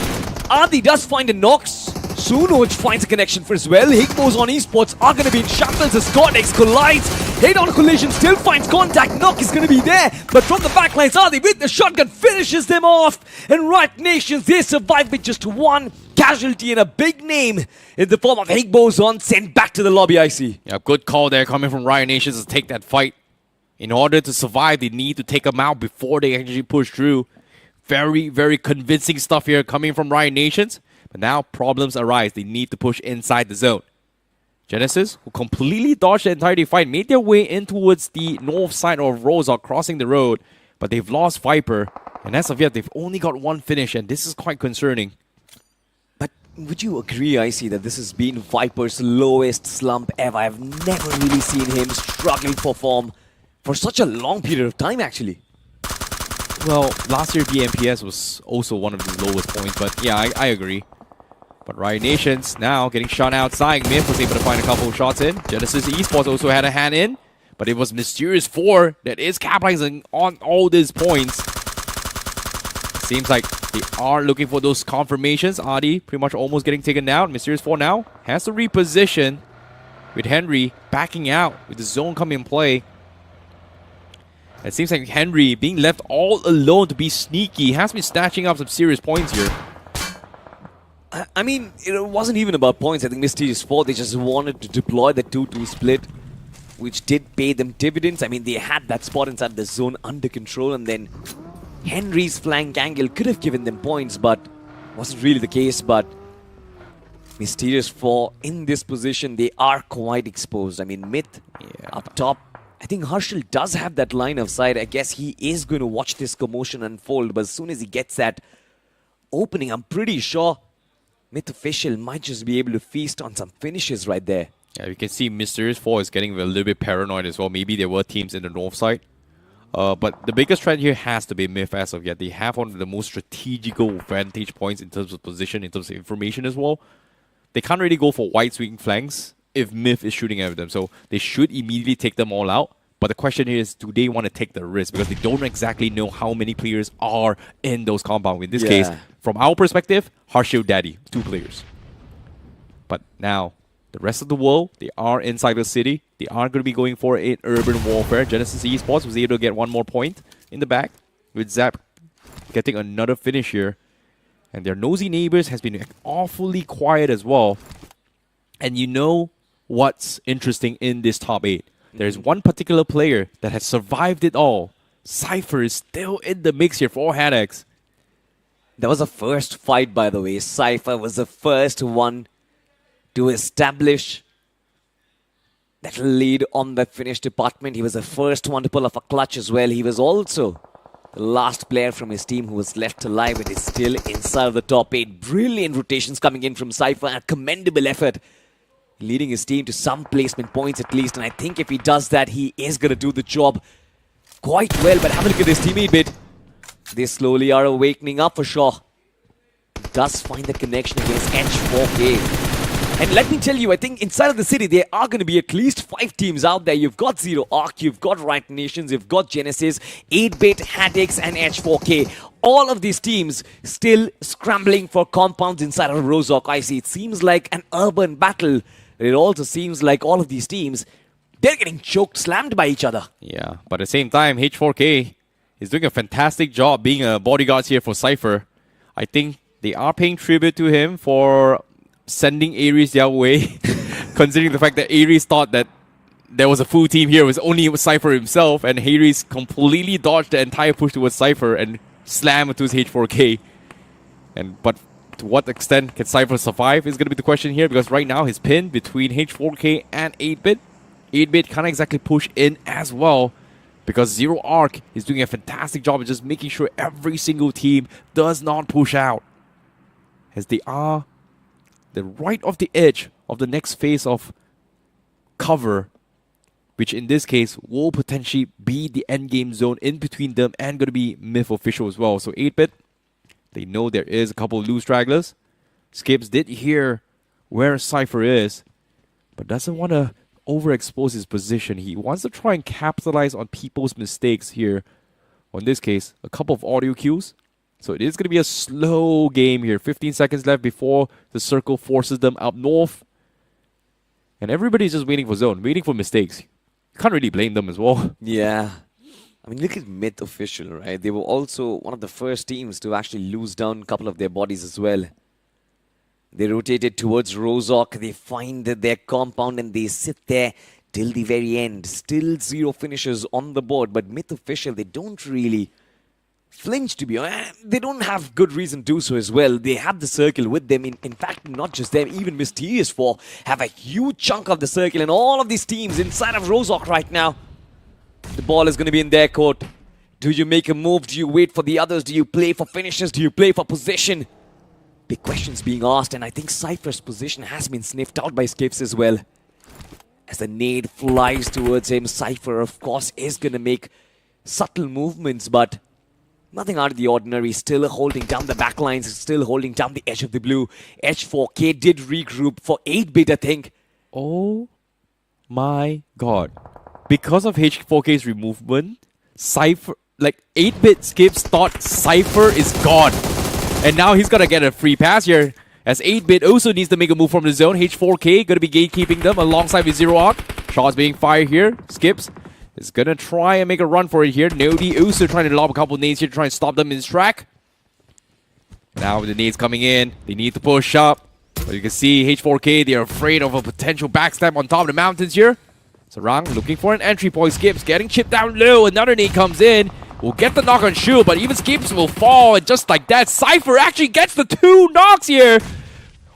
Adi does find a Nox. Sunos finds a connection for as well. Higbozon Esports are going to be in shambles as Godlike collides. Head-on collision still finds contact. Knock is going to be there, but from the backlines, Adi with the shotgun finishes them off. And Right Nations, they survive with just one casualty and a big name in the form of Higbozon sent back to the lobby, I see. Yeah, good call there coming from Riot Nations to take that fight. In order to survive, they need to take them out before they actually push through. Very, very convincing stuff here coming from Riot Nations. But now problems arise. They need to push inside the zone. Genesis, who completely dodged the entire fight, made their way in towards the north side of Rozok, crossing the road. But they've lost Viper. And as of yet, they've only got one finish. And this is quite concerning. But would you agree, I see, that this has been Viper's lowest slump ever? I've never really seen him struggle to perform for such a long period of time, actually. Well, last year BMPS was also one of his lowest points. But yeah, I agree. But Riot Nations now getting shot outside. Myth was able to find a couple of shots in. Genesis Esports also had a hand in. But it was Mysterious 4 that is capitalizing on all these points. Seems like they are looking for those confirmations. Adi pretty much almost getting taken down. Mysterious 4 now has to reposition with Henry backing out with the zone coming in play. It seems like Henry being left all alone to be sneaky has been snatching up some serious points here. I mean, it wasn't even about points. I think Mysterious 4, they just wanted to deploy the 2-2 split. which did pay them dividends. I mean, they had that spot inside the zone under control, and then Henry's flank angle could have given them points, but wasn't really the case. But Mysterious 4 in this position, they are quite exposed. I mean, Myth up top. I think Harshal does have that line of sight. I guess he is going to watch this commotion unfold, but as soon as he gets that opening, I'm pretty sure Myth Official might just be able to feast on some finishes right there. Yeah, you can see Mysterious 4 is getting a little bit paranoid as well. Maybe there were teams in the north side. But the biggest trend here has to be Myth as of yet. They have one of the most strategical vantage points in terms of position, in terms of information as well. They can't really go for wide swinging flanks if Myth is shooting at them. So they should immediately take them all out. But the question here is, do they want to take the risk? Because they don't exactly know how many players are in those compounds. In this case, from our perspective, Harshal Daddy, 2 players. But now, the rest of the world, they are inside the city. They are going to be going for an urban warfare. Genesis Esports was able to get one more point in the back, with Zap getting another finish here. And their nosy neighbors has been awfully quiet as well. And you know what's interesting in this top 8? There's one particular player that has survived it all. Cypher is still in the mix here for Hadex. That was a first fight, by the way. Cypher was the first one to establish that lead on the finish department. He was the first one to pull off a clutch as well. He was also the last player from his team who was left alive and is still inside of the top 8. Brilliant rotations coming in from Cypher, and commendable effort, leading his team to some placement points at least. And I think if he does that, he is going to do the job quite well. But have a look at this teammate bit. They slowly are awakening up for sure. Does find the connection against H4K. And let me tell you, I think inside of the city, there are going to be at least 5 teams out there. You've got Zero Arc, you've got Right Nations, you've got Genesis, 8-Bit, Hadex, and H4K. All of these teams still scrambling for compounds inside of Rozhok. I see it seems like an urban battle. It also seems like all of these teams, they're getting choked, slammed by each other. Yeah, but at the same time, H4K is doing a fantastic job being a bodyguard here for Cypher. I think they are paying tribute to him for sending Ares their way, considering the fact that Ares thought that there was a full team here, it was only Cypher himself, and Ares completely dodged the entire push towards Cypher and slammed to his H4K. But to what extent can Cypher survive is going to be the question here, because right now his pin between H4K and 8-Bit. 8-Bit can't exactly push in as well, because Zero Arc is doing a fantastic job of just making sure every single team does not push out, as they are the right of the edge of the next phase of cover, which in this case will potentially be the endgame zone in between them and going to be Myth Official as well. So 8-Bit, they know there is a couple of loose stragglers. Skips did hear where Cypher is, but doesn't want to overexpose his position. He wants to try and capitalize on people's mistakes here. Or in this case, a couple of audio cues. So it is going to be a slow game here. 15 seconds left before the circle forces them up north. And everybody's just waiting for zone, waiting for mistakes. You can't really blame them as well. Yeah. I mean, look at Myth Official, right? They were also one of the first teams to actually lose down a couple of their bodies as well. They rotated towards Rozhok. They find their compound and they sit there till the very end. Still 0 finishes on the board. But Myth Official, they don't really flinch, to be honest. They don't have good reason to do so as well. They have the circle with them. In fact, not just them, even Mysterious 4 have a huge chunk of the circle. And all of these teams inside of Rozhok right now. The ball is going to be in their court. Do you make a move? Do you wait for the others? Do you play for finishes? Do you play for position? Big questions being asked. And I think Cypher's position has been sniffed out by Skips as well. As the nade flies towards him, Cypher, of course, is going to make subtle movements, but nothing out of the ordinary. Still holding down the backlines, still holding down the edge of the blue. H4K did regroup for 8-Bit, I think. Oh my god. Because of H4K's removement, Cypher, like 8-Bit Skips thought Cypher is gone. And now he's gonna get a free pass here, as 8-Bit also needs to make a move from the zone. H4K gonna be gatekeeping them alongside with Zero Arc. Shots being fired here. Skips is gonna try and make a run for it here. Nodi also trying to lob a couple of nades here to try and stop them in his track. Now with the nades coming in, they need to push up. But you can see H4K, they're afraid of a potential backstab on top of the mountains here. Sarang looking for an entry point. Skips getting chipped down low. Another nade comes in. Will get the knock on Shu, but even Skips will fall. And just like that, Cypher actually gets the 2 knocks here.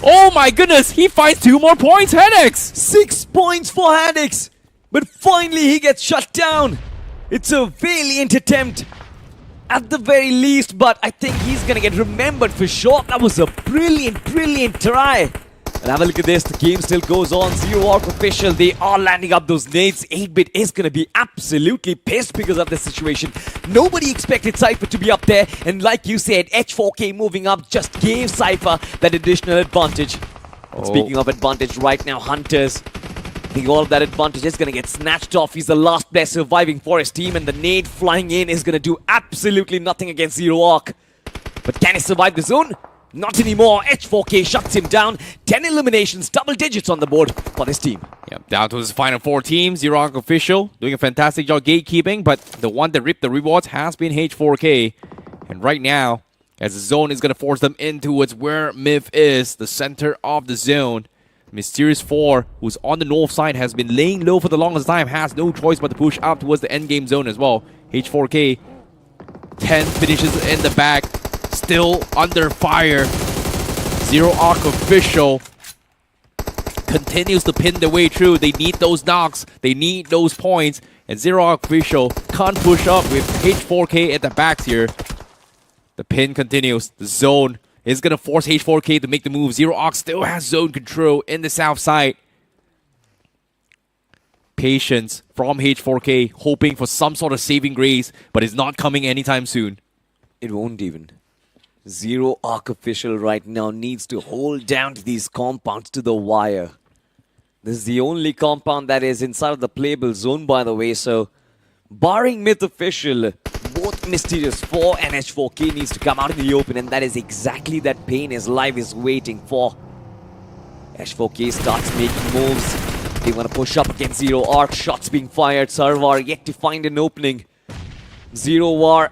Oh my goodness, he finds 2 more points. Headaches. 6 points for Headaches. But finally he gets shut down. It's a valiant attempt at the very least, but I think he's gonna get remembered for sure. That was a brilliant, brilliant try. And have a look at this, the game still goes on. Zero Arc official, they are landing up those nades. 8-bit is going to be absolutely pissed because of this situation. Nobody expected Cypher to be up there. And like you said, H4K moving up just gave Cypher that additional advantage. And speaking of advantage, right now, Hunters, I think all of that advantage is going to get snatched off. He's the last player surviving for his team. And the nade flying in is going to do absolutely nothing against Zero Arc. But can he survive the zone? Not anymore. H4K shuts him down. 10 eliminations, double digits on the board for this team. Yep, down to his final 4 teams. Zero Arc official doing a fantastic job gatekeeping, but the one that reaped the rewards has been H4K. And right now, as the zone is going to force them in towards where Myth is, the center of the zone. Mysterious 4, who's on the north side, has been laying low for the longest time, has no choice but to push up towards the endgame zone as well. H4K, 10 finishes in the back. Still under fire. Zero Arc official continues to pin their way through. They need those knocks. They need those points. And Zero Arc official can't push up with H4K at the backs here. The pin continues. The zone is going to force H4K to make the move. Zero Arc still has zone control in the south side. Patience from H4K, hoping for some sort of saving grace, but it's not coming anytime soon. It won't even. Zero Arc official right now needs to hold down to these compounds to the wire. This is the only compound that is inside of the playable zone, by the way, so barring Myth official, both Mysterious 4 and H4K needs to come out in the open, and that is exactly that pain his life is waiting for. H4K starts making moves. They want to push up against Zero Arc. Shots being fired. Sarvar yet to find an opening. Zero War,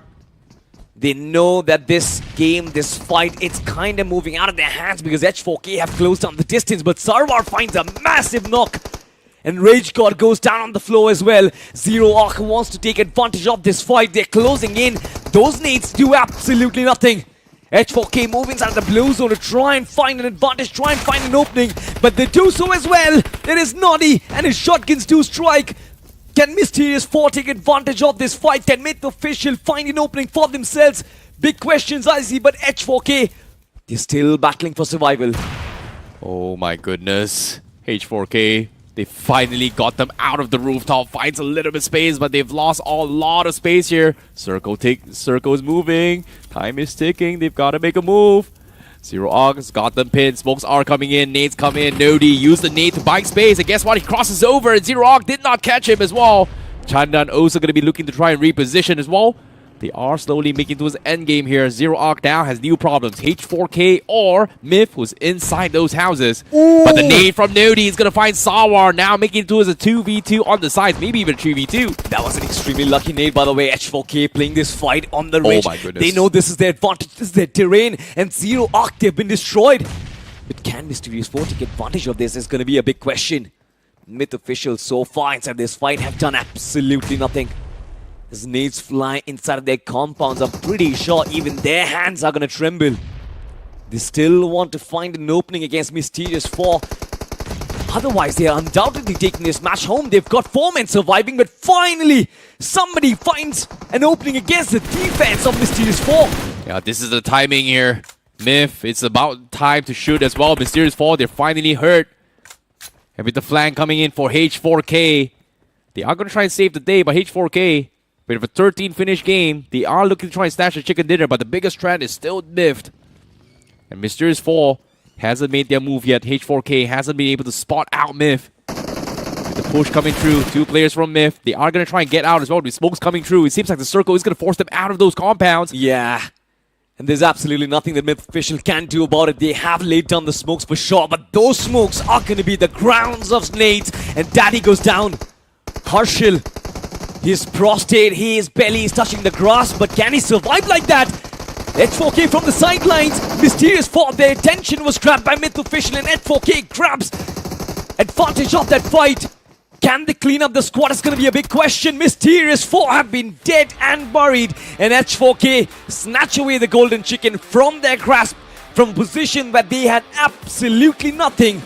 they know that this game, this fight, it's kind of moving out of their hands because H4K have closed down the distance, but Sarvar finds a massive knock. And Rage God goes down on the floor as well. Zero Arc wants to take advantage of this fight. They're closing in. Those nades do absolutely nothing. H4K moving inside the blue zone to try and find an advantage, try and find an opening. But they do so as well. It is Noddy and his shotguns do strike. Can Mysterious 4 take advantage of this fight? Can Myth official find an opening for themselves? Big questions I see, but H4K, they're still battling for survival. Oh my goodness. H4K, they finally got them out of the rooftop. Finds a little bit of space, but they've lost a lot of space here. Circle is moving. Time is ticking. They've got to make a move. Zero Arc's got them pinned. Smokes are coming in. Nades come in. Nodi used the nade to buy space. And guess what? He crosses over. And Zero Arc did not catch him as well. Chandan also going to be looking to try and reposition as well. They are slowly making towards the end game here. Zero Arc now has new problems. H4K or Myth was inside those houses. Ooh. But the nade from Nodi is going to find Sawar now making it towards a 2v2 on the sides. Maybe even a 3v2. That was an extremely lucky nade, by the way. H4K playing this fight on the ridge. Oh my goodness. They know this is their advantage. This is their terrain. And Zero Arc, they've been destroyed. But can Mysterious 4 take advantage of this is going to be a big question. Myth officials so far inside this fight have done absolutely nothing. As nades fly inside of their compounds, I'm pretty sure even their hands are going to tremble. They still want to find an opening against Mysterious 4. Otherwise, they are undoubtedly taking this match home. They've got 4 men surviving, but finally, somebody finds an opening against the defense of Mysterious 4. Yeah, this is the timing here. Myth, it's about time to shoot as well. Mysterious 4, they're finally hurt. And with the flank coming in for H4K, they are going to try and save the day, but H4K, with a 13 finish game, they are looking to try and stash a chicken dinner, but the biggest trend is still Myth. And Mysterious 4 hasn't made their move yet. H4K hasn't been able to spot out Myth. With the push coming through, 2 players from Myth. They are going to try and get out as well. With smokes coming through, it seems like the circle is going to force them out of those compounds. Yeah. And there's absolutely nothing that Myth official can do about it. They have laid down the smokes for sure, but those smokes are going to be the grounds of nades. And Daddy goes down. Harshil, his prostate, his belly is touching the grass, but can he survive like that? H4K from the sidelines. Mysterious 4, their attention was grabbed by Myth official, and H4K grabs advantage of that fight. Can they clean up the squad? It's going to be a big question. Mysterious 4 have been dead and buried. And H4K snatch away the golden chicken from their grasp from a position where they had absolutely nothing.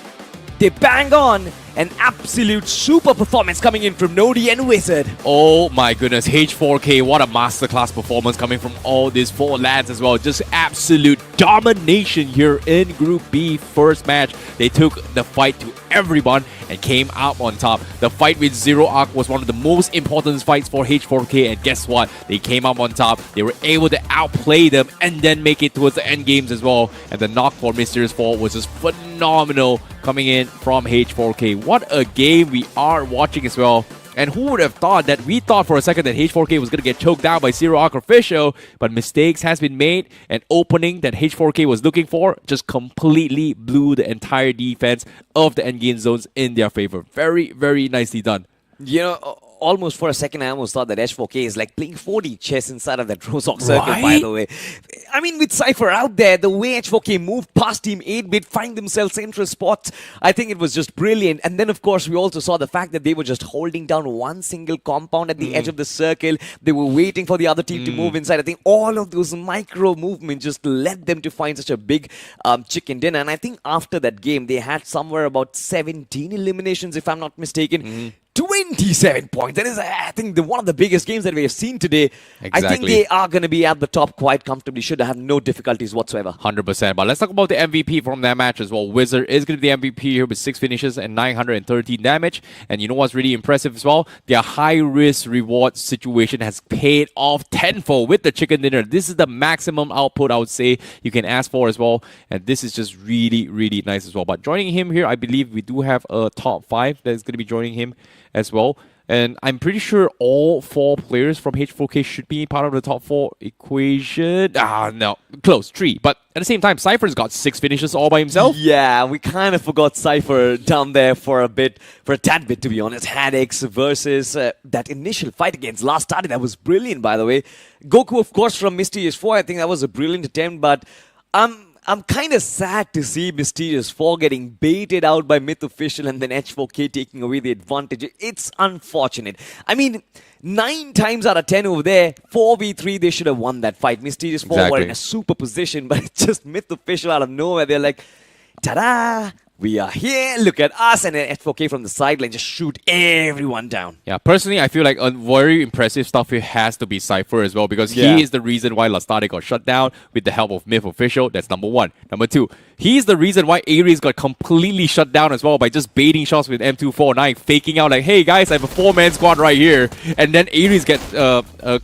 They bang on. An absolute super performance coming in from Nodi and Wizard. Oh my goodness, H4K, what a masterclass performance coming from all these 4 lads as well. Just absolute domination here in Group B. First match, they took the fight to everyone and came out on top. The fight with Zero Arc was one of the most important fights for H4K, and guess what? They came out on top. They were able to outplay them and then make it towards the end games as well. And the knock for Mysterious 4 was just phenomenal coming in from H4K. What a game we are watching as well. And who would have thought that we thought for a second that H4K was going to get choked down by Zero Arc Official, but mistakes has been made, and opening that H4K was looking for just completely blew the entire defense of the endgame zones in their favor. Very, very nicely done. You know, almost for a second, I almost thought that H4K is like playing 4D chess inside of that Rozok circle, by the way. I mean, with Cypher out there, the way H4K moved past Team 8-bit, find themselves interest spots, I think it was just brilliant. And then, of course, we also saw the fact that they were just holding down one single compound at the edge of the circle. They were waiting for the other team to move inside. I think all of those micro movements just led them to find such a big chicken dinner. And I think after that game, they had somewhere about 17 eliminations, if I'm not mistaken. 27 points. That is, I think, one of the biggest games that we have seen today. Exactly. I think they are going to be at the top quite comfortably. Should have no difficulties whatsoever. 100%. But let's talk about the MVP from that match as well. Wizard is going to be the MVP here with 6 finishes and 913 damage. And you know what's really impressive as well? Their high-risk reward situation has paid off tenfold with the chicken dinner. This is the maximum output, I would say, you can ask for as well. And this is just really, really nice as well. But joining him here, I believe we do have a top 5 that is going to be joining him as well. And I'm pretty sure all 4 players from H4K should be part of the top 4 equation. No. Close. 3. But at the same time, Cypher's got 6 finishes all by himself. Yeah, we kind of forgot Cypher down there for a tad bit, to be honest. Hadix versus that initial fight against Last Started. That was brilliant, by the way. Goku, of course, from Mysterious 4. I think that was a brilliant attempt, but I'm kind of sad to see Mysterious 4 getting baited out by Myth Official and then H4K taking away the advantage. It's unfortunate. I mean, 9 times out of 10 over there, 4v3, they should have won that fight. Mysterious 4 were in a super position, but it's just Myth Official out of nowhere. They're like, ta-da! We are here, look at us, and then H4K from the sideline just shoot everyone down. Yeah, personally, I feel like a very impressive stuff here has to be Cypher as well, because he is the reason why Lastade got shut down with the help of Myth Official. That's number 1. Number 2, he's the reason why Ares got completely shut down as well by just baiting shots with M249, faking out like, hey guys, I have a 4-man squad right here. And then Ares gets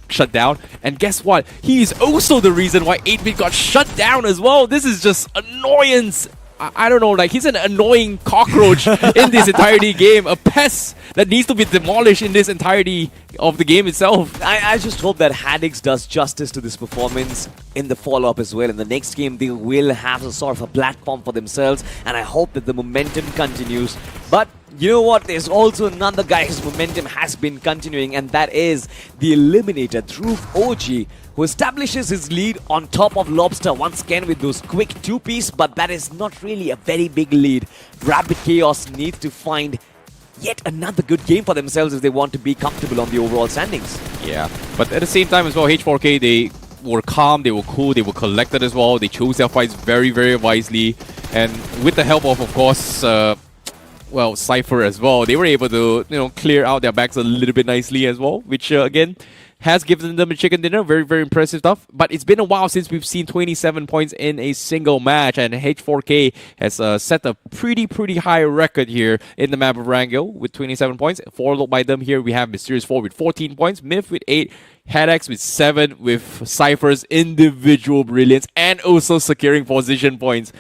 shut down. And guess what? He is also the reason why 8-bit got shut down as well. This is just annoyance. I don't know, like he's an annoying cockroach in this entirety game, a pest that needs to be demolished in this entirety of the game itself. I just hope that Hadix does justice to this performance in the follow-up as well. In the next game, they will have a sort of a platform for themselves, and I hope that the momentum continues. But you know what? There's also another guy whose momentum has been continuing, and that is the Eliminator, Dhruv OG, who establishes his lead on top of Lobster once again with those quick 2-piece, but that is not really a very big lead. Rapid Chaos needs to find yet another good game for themselves if they want to be comfortable on the overall standings. Yeah, but at the same time as well, H4K, they were calm, they were cool, they were collected as well. They chose their fights very, very wisely. And with the help of course, well, Cypher as well, they were able to, clear out their backs a little bit nicely as well, which again has given them a chicken dinner. Very, very impressive stuff. But it's been a while since we've seen 27 points in a single match, and H4K has set a pretty high record here in the map of Rangel with 27 points. Followed by them here, we have Mysterious 4 with 14 points, Myth with 8, Headax with 7, with Cypher's individual brilliance, and also securing position points.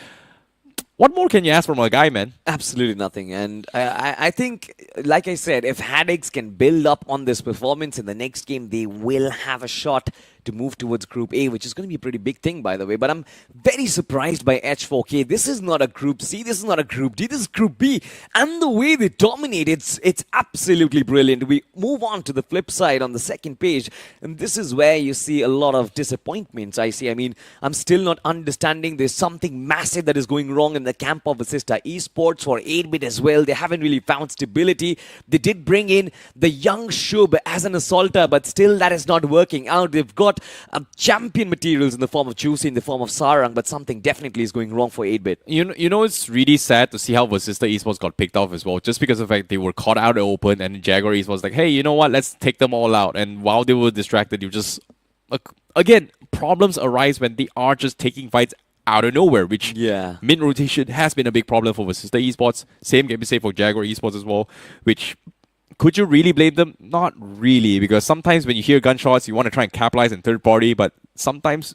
What more can you ask from a guy, man? Absolutely nothing. And I think, like I said, if Hadix can build up on this performance in the next game, they will have a shot to move towards Group A, which is going to be a pretty big thing, by the way. But I'm very surprised by H4K. This is not a Group C. This is not a Group D. This is Group B. And the way they dominate, it's absolutely brilliant. We move on to the flip side on the second page. And this is where you see a lot of disappointments, I see. I mean, I'm still not understanding. There's something massive that is going wrong in the camp of Assista Esports or 8-bit as well. They haven't really found stability. be. They did bring in the young Shub as an assaulter, but still that is not working out. They've got champion materials in the form of Juicy, in the form of Sarang, but something definitely is going wrong for 8-bit. You know, it's really sad to see how Versista Esports got picked off as well, just because of the fact they were caught out in the open, and Jaguar Esports was like, hey, you know what, let's take them all out. And while they were distracted, you just... Again, problems arise when they are just taking fights out of nowhere, which mid-rotation has been a big problem for Versista Esports. Same can be said for Jaguar Esports as well, which... Could you really blame them? Not really, because sometimes when you hear gunshots, you want to try and capitalize in third party, but sometimes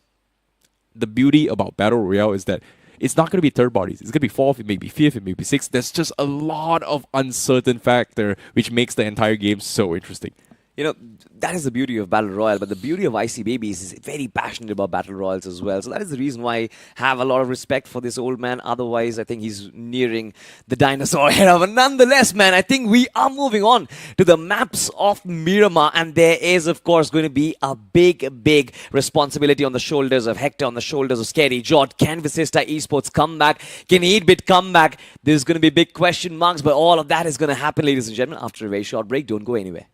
the beauty about Battle Royale is that it's not going to be third parties. It's going to be fourth, it may be fifth, it may be sixth. There's just a lot of uncertain factor, which makes the entire game so interesting. You know, that is the beauty of Battle Royale, but the beauty of IC Babies is very passionate about Battle Royals as well. So that is the reason why I have a lot of respect for this old man. Otherwise, I think he's nearing the dinosaur era. But nonetheless, man, I think we are moving on to the maps of Miramar. And there is, of course, going to be a big responsibility on the shoulders of Hector, on the shoulders of Scary Jot. Can Versista Esports come back? Can 8-bit come back? There's going to be big question marks, but all of that is going to happen, ladies and gentlemen, after a very short break. Don't go anywhere.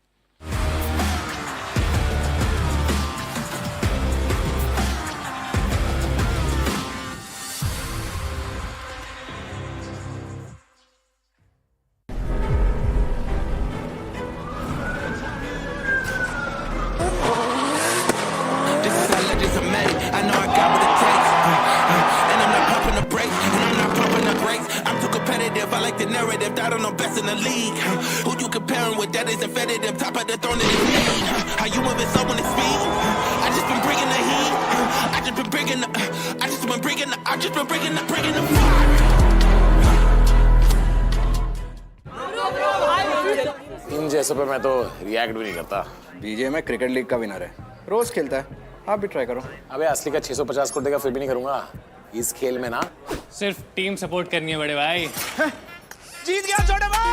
इन जैसों पे मैं तो react भी नहीं करता। BGMI cricket league का winner है, रोज खेलता है, आप भी ट्राई करो। अबे असली का 650 करोड़ देगा फिर भी नहीं करूंगा। इस खेल में ना सिर्फ टीम सपोर्ट करनी है बड़े भाई। जीत गया छोटे भाई।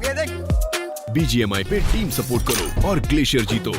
ये देख BGMI पे टीम सपोर्ट करो और ग्लेशियर जीतो।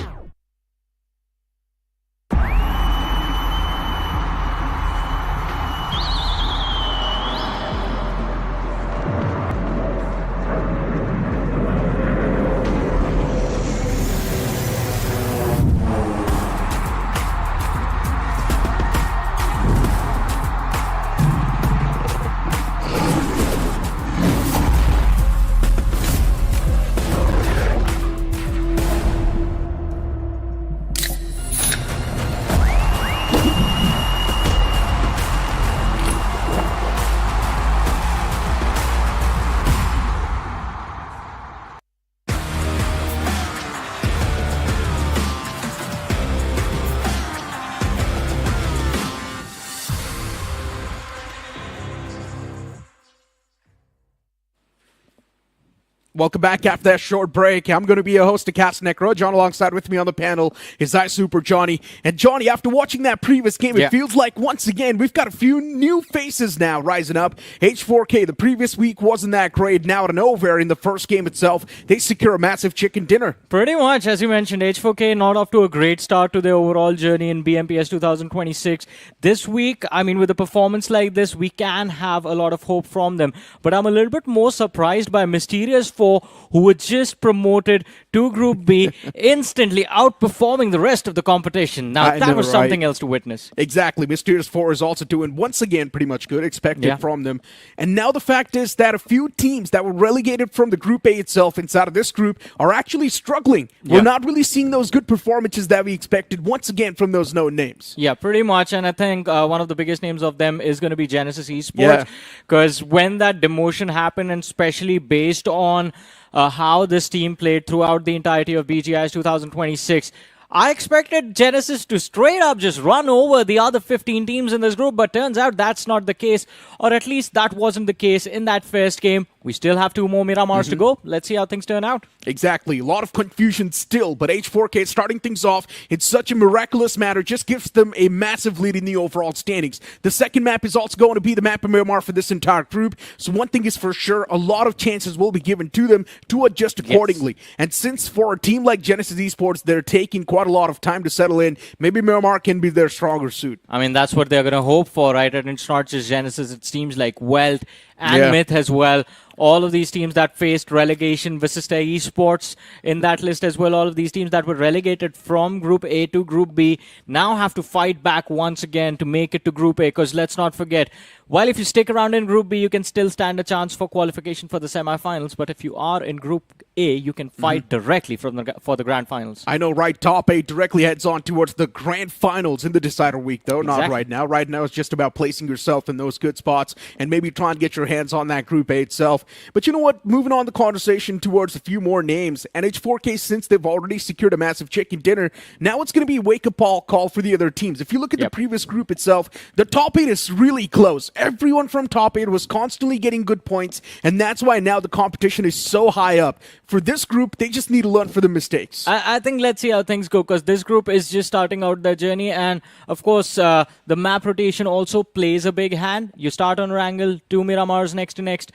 Welcome back after that short break. I'm going to be a host of Cast Necro. John alongside with me on the panel is Super Johnny. And Johnny, after watching that previous game, it feels like once again we've got a few new faces now rising up. H4K, the previous week wasn't that great. Now out of nowhere in the first game itself, they secure a massive chicken dinner. Pretty much, as you mentioned, H4K not off to a great start to their overall journey in BMPS 2026. This week, I mean, with a performance like this, we can have a lot of hope from them. But I'm a little bit more surprised by Mysterious 4, who were just promoted to Group B, instantly outperforming the rest of the competition. Now, that was something else to witness. Exactly. Mysterious 4 is also doing, once again, pretty much good, expected from them. And now the fact is that a few teams that were relegated from the Group A itself inside of this group are actually struggling. We're not really seeing those good performances that we expected, once again, from those known names. Yeah, pretty much. And I think one of the biggest names of them is going to be Genesis Esports. Because when that demotion happened, and especially based on how this team played throughout the entirety of BGI's 2026, I expected Genesis to straight up just run over the other 15 teams in this group, but turns out that's not the case, or at least that wasn't the case in that first game. We still have 2 more Miramars to go. Let's see how things turn out. Exactly. A lot of confusion still, but H4K starting things off in such a miraculous manner just gives them a massive lead in the overall standings. The second map is also going to be the map of Miramar for this entire group, so one thing is for sure, a lot of chances will be given to them to adjust accordingly. And since for a team like Genesis Esports, they're taking quite a lot of time to settle in, maybe Miramar can be their stronger suit. I mean, that's what they're going to hope for, right? And it's not just Genesis, it seems like WELT and Myth as well. All of these teams that faced relegation, Wyld Esports in that list as well. All of these teams that were relegated from Group A to Group B now have to fight back once again to make it to Group A. Because let's not forget, while if you stick around in Group B, you can still stand a chance for qualification for the semi-finals. But if you are in Group A, you can fight directly for the grand finals. I know, right? Top 8 directly heads on towards the grand finals in the decider week, though. Exactly. Not right now. Right now, it's just about placing yourself in those good spots and maybe trying to get your hands on that Group A itself. But you know what? Moving on the conversation towards a few more names. NH4K, since they've already secured a massive chicken dinner, now it's going to be a wake-up call for the other teams. If you look at the previous group itself, the top 8 is really close. Everyone from top 8 was constantly getting good points, and that's why now the competition is so high up. For this group, they just need to learn from the mistakes. I think let's see how things go, because this group is just starting out their journey, and of course the map rotation also plays a big hand. You start on Wrangle, 2 Miramars next to next.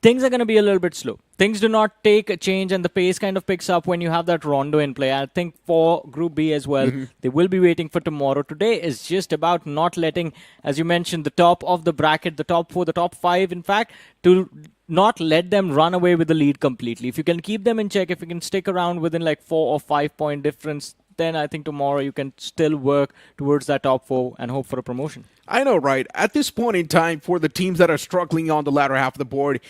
Things are going to be a little bit slow. Things do not take a change, and the pace kind of picks up when you have that Rondo in play. I think for Group B as well, they will be waiting for tomorrow. Today is just about not letting, as you mentioned, the top of the bracket, the top 4, the top 5, in fact, to not let them run away with the lead completely. If you can keep them in check, if you can stick around within like 4 or 5 point difference, then I think tomorrow you can still work towards that top 4 and hope for a promotion. I know, right? At this point in time, for the teams that are struggling on the latter half of the board,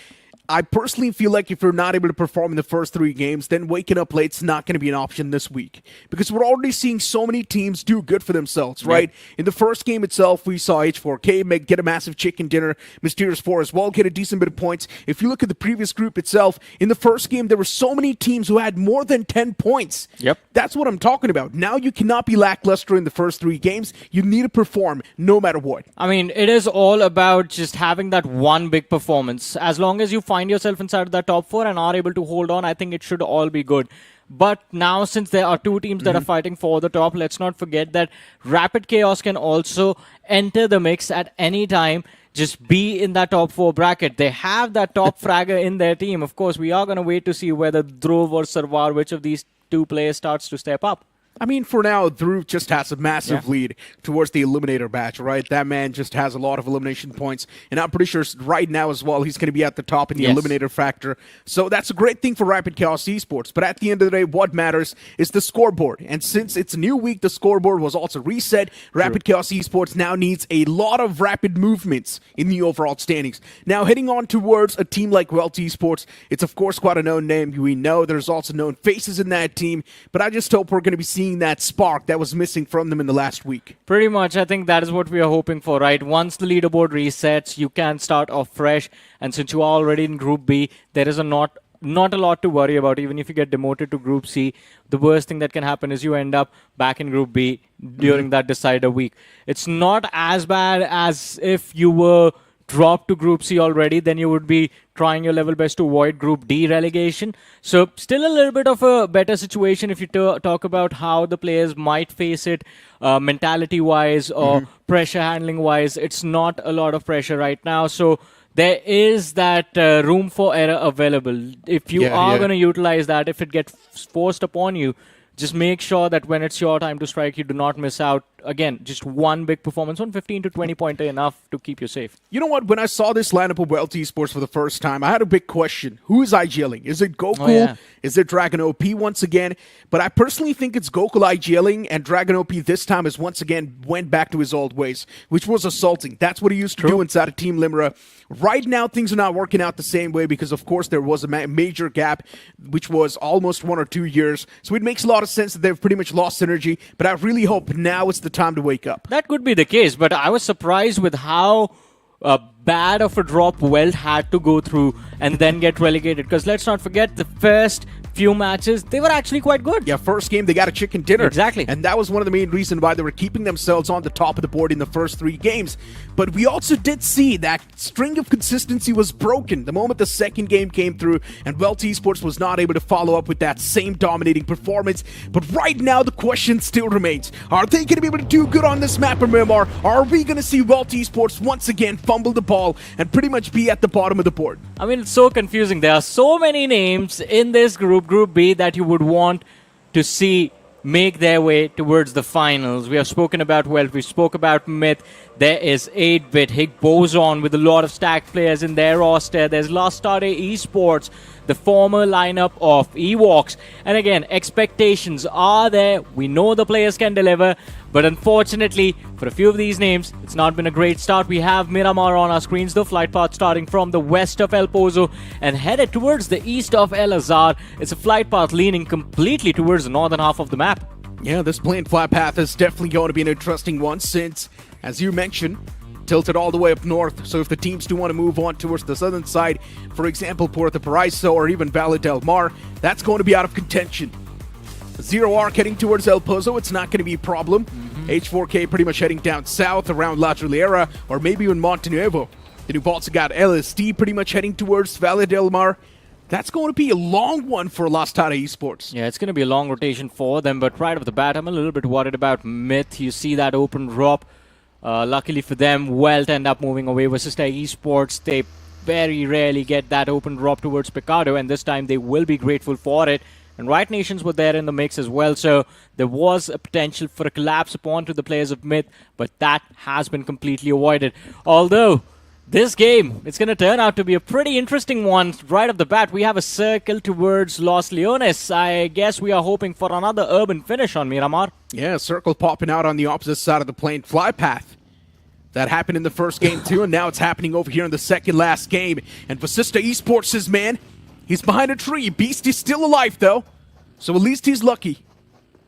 I personally feel like if you're not able to perform in the first 3 games, then waking up late's not going to be an option this week. Because we're already seeing so many teams do good for themselves, right? In the first game itself, we saw H4K get a massive chicken dinner. Mysterious 4 as well get a decent bit of points. If you look at the previous group itself, in the first game, there were so many teams who had more than 10 points. That's what I'm talking about. Now you cannot be lackluster in the first 3 games. You need to perform no matter what. I mean, it is all about just having that one big performance. As long as you find yourself inside of that top 4 and are able to hold on, I think it should all be good. But now, since there are 2 teams that are fighting for the top, let's not forget that Rapid Chaos can also enter the mix at any time. Just be in that top 4 bracket. They have that top fragger in their team. Of course, we are going to wait to see whether Dhruv or Sarwar, which of these 2 players starts to step up. I mean, for now, Dhruv just has a massive lead towards the Eliminator batch, right? That man just has a lot of elimination points, and I'm pretty sure right now as well, he's going to be at the top in the Eliminator factor. So that's a great thing for Rapid Chaos Esports, but at the end of the day, what matters is the scoreboard. And since it's a new week, the scoreboard was also reset. Rapid Chaos Esports now needs a lot of rapid movements in the overall standings. Now, heading on towards a team like WELT Esports, it's of course quite a known name. We know there's also known faces in that team, but I just hope we're going to be seeing that spark that was missing from them in the last week. Pretty much, I think that is what we are hoping for, right? Once the leaderboard resets, you can start off fresh, and since you are already in Group B, there is not a lot to worry about. Even if you get demoted to Group C, the worst thing that can happen is you end up back in Group B during that decider week. It's not as bad as if you were dropped to Group C already, then you would be trying your level best to avoid Group D relegation. So still a little bit of a better situation if you talk about how the players might face it mentality-wise or pressure handling-wise. It's not a lot of pressure right now. So there is that room for error available. If you are going to utilize that, if it gets forced upon you, just make sure that when it's your time to strike, you do not miss out. Again, just one big performance, 15 to 20 pointer enough to keep you safe. You know what? When I saw this lineup of WELT Esports for the first time, I had a big question. Who is IGLing? Is it Goku? Oh, yeah. Is it Dragon OP once again? But I personally think it's Goku IGLing, and Dragon OP this time is once again went back to his old ways, which was assaulting. That's what he used to do inside of Team Limera. Right now, things are not working out the same way because, of course, there was a major gap, which was almost 1 or 2 years. So it makes a lot of sense that they've pretty much lost synergy, but I really hope now it's the time to wake up. That could be the case, but I was surprised with how bad of a drop WELT had to go through and then get relegated. Because let's not forget, the first few matches, they were actually quite good. Yeah, first game, they got a chicken dinner. Exactly. And that was one of the main reasons why they were keeping themselves on the top of the board in the first 3 games. But we also did see that string of consistency was broken the moment the second game came through, and WELT Esports was not able to follow up with that same dominating performance. But right now, the question still remains. Are they going to be able to do good on this map, or Myanmar? Are we going to see WELT Esports once again fumble the ball and pretty much be at the bottom of the board? I mean, it's so confusing. There are so many names in this group, Group B, that you would want to see make their way towards the finals. We have spoken about WELT, we spoke about Myth. There is 8-bit Boson with a lot of stacked players in their roster. There's Lastade Esports, the former lineup of Ewoks. And again, expectations are there. We know the players can deliver. But unfortunately, for a few of these names, it's not been a great start. We have Miramar on our screens, the flight path starting from the west of El Pozo and headed towards the east of El Azhar. It's a flight path leaning completely towards the northern half of the map. Yeah, this plane flight path is definitely going to be an interesting one since, as you mentioned, tilted all the way up north. So if the teams do want to move on towards the southern side, for example, Puerto Paraiso or even Valle del Mar, that's going to be out of contention. Zero Arc heading towards El Pozo, it's not going to be a problem. H4K pretty much heading down south around La Juliera or maybe even Montenuevo. Then you've also got LSD pretty much heading towards Valle del Mar. That's going to be a long one for Lastade Esports. Yeah, it's going to be a long rotation for them, but right off the bat, I'm a little bit worried about Myth. You see that open drop. Luckily for them, WELT end up moving away versus their Esports. They very rarely get that open drop towards Picado, and this time they will be grateful for it. And Riot Nations were there in the mix as well, so there was a potential for a collapse upon to the players of Myth, but that has been completely avoided. Although, this game, it's going to turn out to be a pretty interesting one. Right off the bat, we have a circle towards Los Leones. I guess we are hoping for another urban finish on Miramar. Yeah, circle popping out on the opposite side of the plane fly path. That happened in the first game too, and now it's happening over here in the second last game. And Vasista Esports says, man, he's behind a tree. Beast is still alive, though. So at least he's lucky.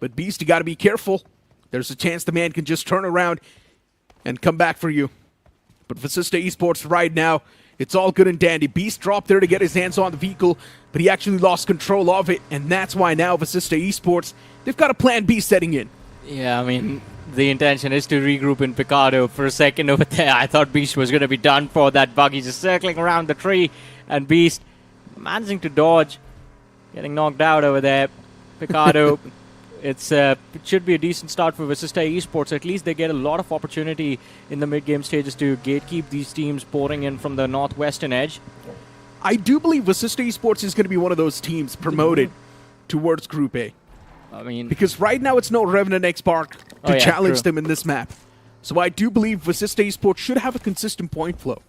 But Beast, you got to be careful. There's a chance the man can just turn around and come back for you. But Vasista Esports right now, it's all good and dandy. Beast dropped there to get his hands on the vehicle, but he actually lost control of it. And that's why now Vasista Esports, they've got a plan B setting in. Yeah, I mean, the intention is to regroup in Picado. For a second over there, I thought Beast was going to be done for. That buggy just circling around the tree. And Beast managing to dodge, getting knocked out over there. Picado, it should be a decent start for Vasista Esports. At least they get a lot of opportunity in the mid-game stages to gatekeep these teams pouring in from the northwestern edge. I do believe Vasista Esports is going to be one of those teams promoted towards Group A. I mean, because right now it's no REVENANT XSPARK to challenge true. them in this map. So I do believe Vasista Esports should have a consistent point flow.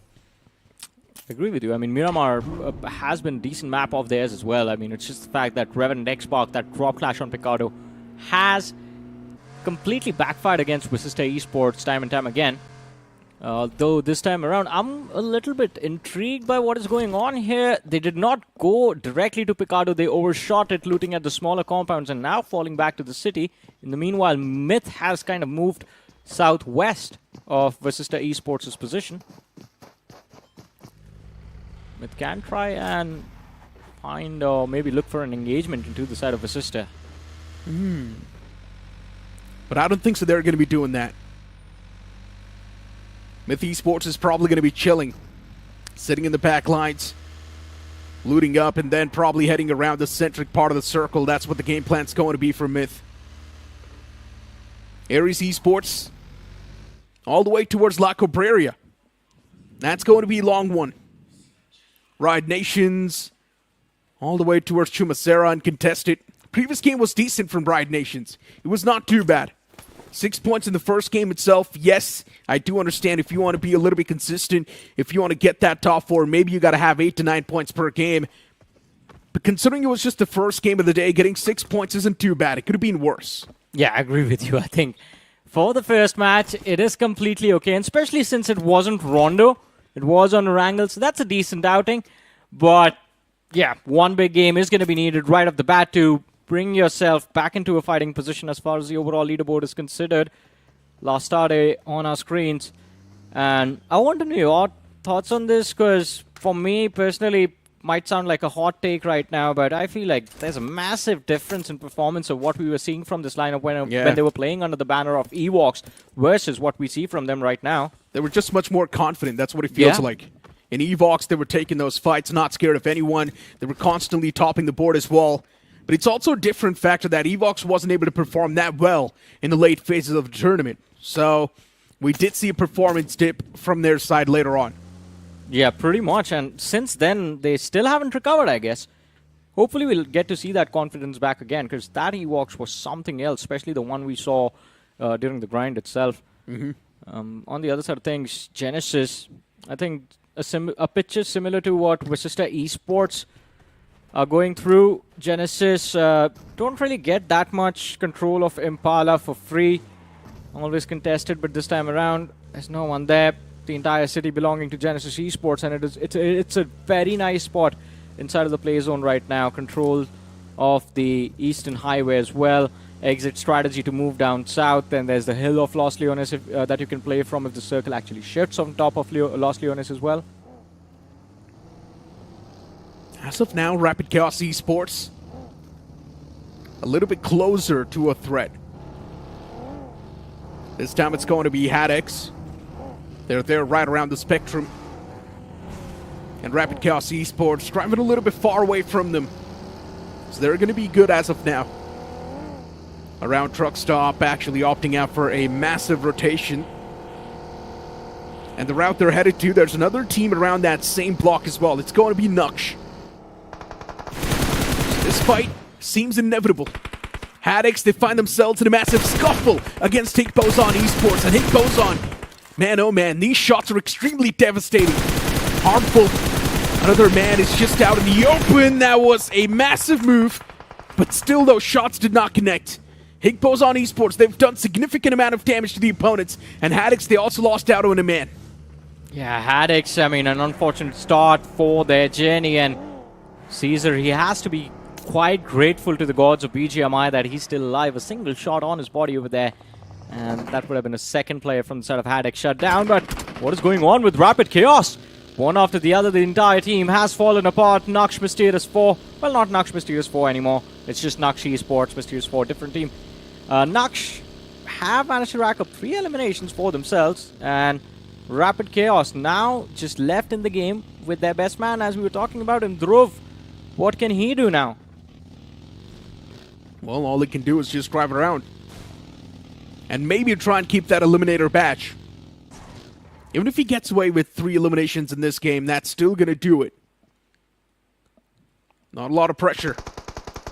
I agree with you. I mean, Miramar has been a decent map of theirs as well. I mean, it's just the fact that REVENANT XSPARK, that drop clash on Picado, has completely backfired against Vasista Esports time and time again. Though this time around, I'm a little bit intrigued by what is going on here. They did not go directly to Picado. They overshot it, looting at the smaller compounds and now falling back to the city. In the meanwhile, Myth has kind of moved southwest of Vasista Esports' position. Myth can try and find or maybe look for an engagement into the side of Vasista. But I don't think so they're going to be doing that. Myth Esports is probably going to be chilling, sitting in the back lines, looting up, and then probably heading around the centric part of the circle. That's what the game plan's going to be for Myth. Ares Esports, all the way towards La Cabrera. That's going to be a long one. Riot Nations, all the way towards Chumacera, uncontested. Previous game was decent from Riot Nations. It was not too bad. 6 points in the first game itself. Yes, I do understand if you want to be a little bit consistent, if you want to get that top four, maybe you got to have 8 to 9 points per game. But considering it was just the first game of the day, getting 6 points isn't too bad. It could have been worse. Yeah, I agree with you. I think for the first match, it is completely okay, and especially since it wasn't Rondo. It was on Erangel, so that's a decent outing. But, yeah, one big game is going to be needed right off the bat to bring yourself back into a fighting position as far as the overall leaderboard is considered. Lastade on our screens. And I want to know your thoughts on this, because for me, personally, might sound like a hot take right now, but I feel like there's a massive difference in performance of what we were seeing from this lineup when they were playing under the banner of Ewoks versus what we see from them right now. They were just much more confident. That's what it feels like. In Evox, they were taking those fights, not scared of anyone. They were constantly topping the board as well. But it's also a different factor that Evox wasn't able to perform that well in the late phases of the tournament. So we did see a performance dip from their side later on. Yeah, pretty much. And since then, they still haven't recovered, I guess. Hopefully we'll get to see that confidence back again, because that Evox was something else, especially the one we saw during the grind itself. On the other side of things, Genesis, I think a picture similar to what Wyld Esports are going through. Genesis don't really get that much control of Impala for free. Always contested, but this time around, there's no one there. The entire city belonging to Genesis Esports, and it's a very nice spot inside of the play zone right now. Control of the Eastern Highway as well. Exit strategy to move down south. Then there's the hill of Los Leones that you can play from if the circle actually shifts on top of Los Leones as well. As of now, Rapid Chaos Esports a little bit closer to a threat. This time it's going to be Hadex. They're there right around the spectrum. And Rapid Chaos Esports driving a little bit far away from them. So they're going to be good as of now. Around truck stop, actually opting out for a massive rotation. And the route they're headed to, there's another team around that same block as well. It's going to be Nux. This fight seems inevitable. Hadex, they find themselves in a massive scuffle against Higbozon Esports. And Higbozon, man oh man, these shots are extremely devastating. Harmful. Another man is just out in the open. That was a massive move. But still, those shots did not connect. Higbozon Esports, they've done significant amount of damage to the opponents. And Hadex, they also lost out on a man. Yeah, Hadex, I mean, an unfortunate start for their journey. And Caesar, he has to be quite grateful to the gods of BGMI that he's still alive. A single shot on his body over there. And that would have been a second player from the side of Hadex shut down. But what is going on with Rapid Chaos? One after the other, the entire team has fallen apart. Nux Mysterious 4. Well, not Nux Mysterious 4 anymore. It's just Nux Esports, Mysterious 4, different team. Nux have managed to rack up 3 eliminations for themselves. And Rapid Chaos now just left in the game with their best man, as we were talking about him, Dhruv. What can he do now? Well, all he can do is just drive around. And maybe try and keep that eliminator badge. Even if he gets away with 3 eliminations in this game, that's still going to do it. Not a lot of pressure.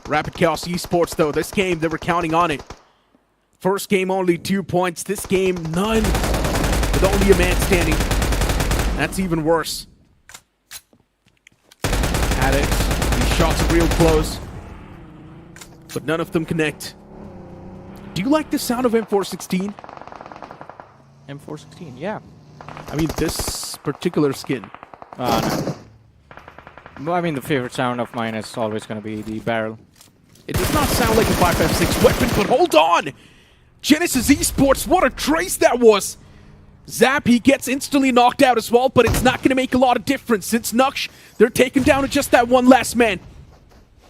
Rapid Chaos Esports, though, this game, they were counting on it. First game, only 2 points. This game, none. With only a man standing. That's even worse. Hadex, these shots are real close. But none of them connect. Do you like the sound of M416? M416, yeah. I mean, this particular skin. No. Well, I mean, the favorite sound of mine is always going to be the barrel. It does not sound like a 5.56 weapon, but hold on! Genesis Esports, what a trace that was! Zap, he gets instantly knocked out as well, but it's not going to make a lot of difference since Nux, they're taken down to just that one last man.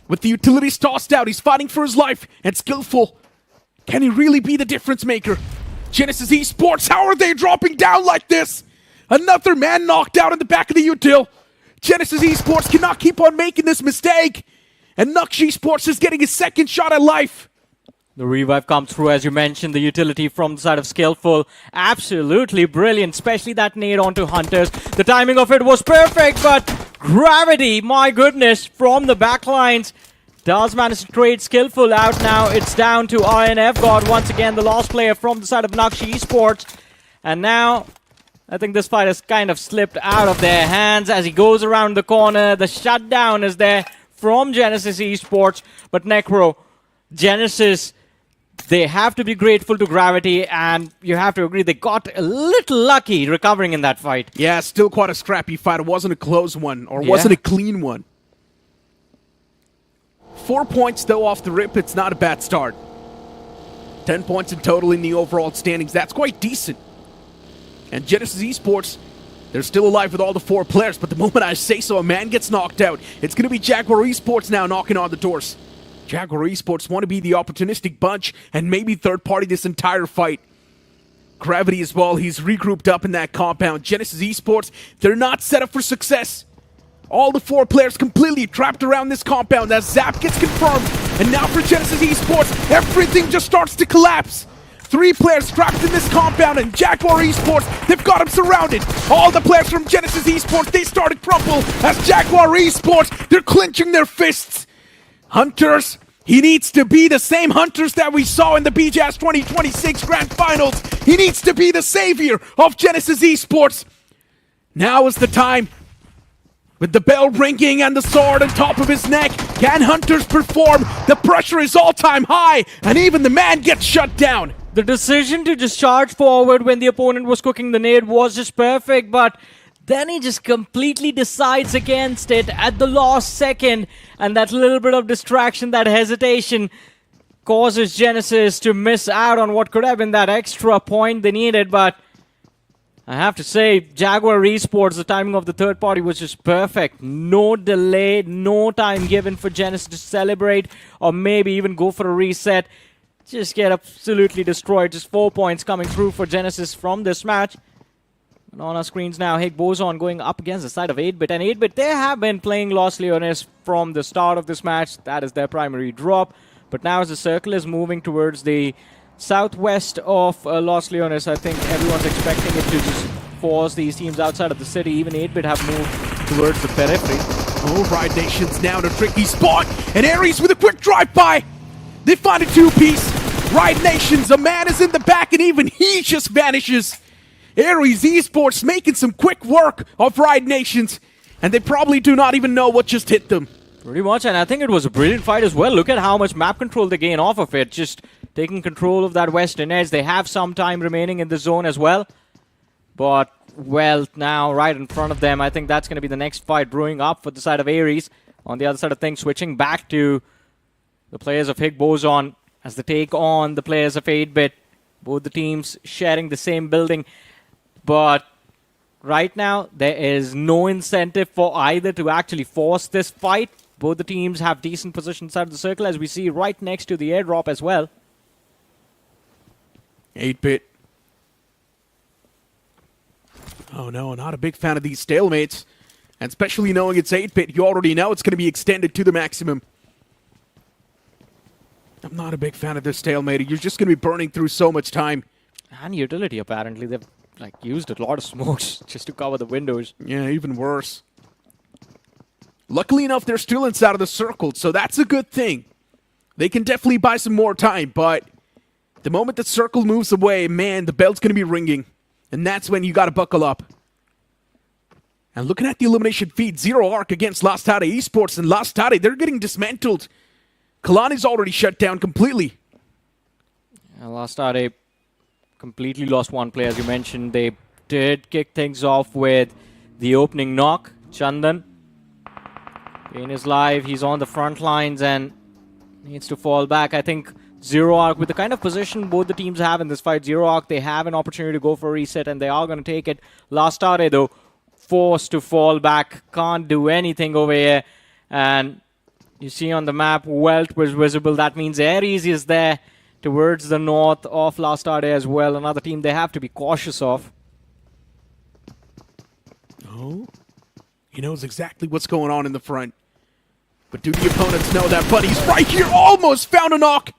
With the utilities tossed out, he's fighting for his life, and skillful. Can he really be the difference maker? Genesis Esports, how are they dropping down like this? Another man knocked out in the back of the util. Genesis Esports cannot keep on making this mistake. And Nux Esports is getting his second shot at life. The revive comes through, as you mentioned, the utility from the side of Skillful. Absolutely brilliant, especially that nade onto Hunters. The timing of it was perfect, but Gravity, my goodness, from the backlines. Does manage to trade Skillful out now. It's down to RNF God once again, the last player from the side of Nux Esports. And now, I think this fight has kind of slipped out of their hands as he goes around the corner. The shutdown is there from Genesis Esports. But Necro, Genesis, they have to be grateful to Gravity, and you have to agree they got a little lucky recovering in that fight. Yeah, still quite a scrappy fight. It wasn't a close one, or wasn't a clean one. 4 points, though, off the rip. It's not a bad start. 10 points in total in the overall standings. That's quite decent. And Genesis Esports, they're still alive with all the 4 players, but the moment I say so, a man gets knocked out. It's going to be Jaguar Esports now knocking on the doors. Jaguar Esports want to be the opportunistic bunch and maybe third party this entire fight. Gravity as well, he's regrouped up in that compound. Genesis Esports, they're not set up for success. All the 4 players completely trapped around this compound as Zap gets confirmed. And now for Genesis Esports, everything just starts to collapse. 3 players trapped in this compound, and Jaguar Esports, they've got him surrounded. All the players from Genesis Esports, they start to crumple as Jaguar Esports, they're clenching their fists. Hunters, He needs to be the same Hunters that we saw in the BGS 2026 Grand Finals. He needs to be the savior of Genesis Esports. Now is the time. With the bell ringing and the sword on top of his neck, can Hunters perform? The pressure is all-time high, and even the man gets shut down. The decision to just charge forward when the opponent was cooking the nade was just perfect, but then he just completely decides against it at the last second, and that little bit of distraction, that hesitation, causes Genesis to miss out on what could have been that extra point they needed. But I have to say, Jaguar Esports, the timing of the third party was just perfect. No delay, no time given for Genesis to celebrate or maybe even go for a reset. Just get absolutely destroyed. Just 4 points coming through for Genesis from this match. And on our screens now, Hig Bozon going up against the side of 8-Bit. And 8-Bit, they have been playing Los Leones from the start of this match. That is their primary drop. But now as the circle is moving towards the southwest of Los Leones, I think everyone's expecting it to just force these teams outside of the city. Even 8-Bit have moved towards the periphery. Oh, Riot Nation's now in a tricky spot. And Aries with a quick drive-by. They find a two-piece. Riot Nation's a man is in the back, and even he just vanishes. Aries Esports making some quick work of Riot Nations, and they probably do not even know what just hit them. Pretty much, and I think it was a brilliant fight as well. Look at how much map control they gain off of it. Just taking control of that western edge. They have some time remaining in the zone as well. But WELT now right in front of them. I think that's going to be the next fight brewing up for the side of Aries. On the other side of things, switching back to the players of Hig Bozon as they take on the players of 8-Bit. Both the teams sharing the same building. But right now, there is no incentive for either to actually force this fight. Both the teams have decent position inside of the circle, as we see right next to the airdrop as well. 8-Bit. Oh no, not a big fan of these stalemates. And especially knowing it's 8-Bit, you already know it's going to be extended to the maximum. I'm not a big fan of this stalemate. You're just going to be burning through so much time. And utility, apparently. They've used a lot of smokes just to cover the windows. Yeah, even worse. Luckily enough, they're still inside of the circle, so that's a good thing. They can definitely buy some more time, but the moment the circle moves away, man, the bell's going to be ringing. And that's when you got to buckle up. And looking at the elimination feed, Zero Arc against Lastare Esports, and Lastare, they're getting dismantled. Kalani's already shut down completely. And Lastare completely lost one player, as you mentioned. They did kick things off with the opening knock. Chandan in his live, he's on the front lines and needs to fall back. I think Zero Arc, with the kind of position both the teams have in this fight, Zero Arc, they have an opportunity to go for a reset, and they are going to take it. Lastare, though, forced to fall back, can't do anything over here. And you see on the map, Welt was visible. That means Aries is there towards the north of Lastare as well. Another team they have to be cautious of. Oh, he knows exactly what's going on in the front. But do the opponents know that Buddy's right here? Almost found a knock.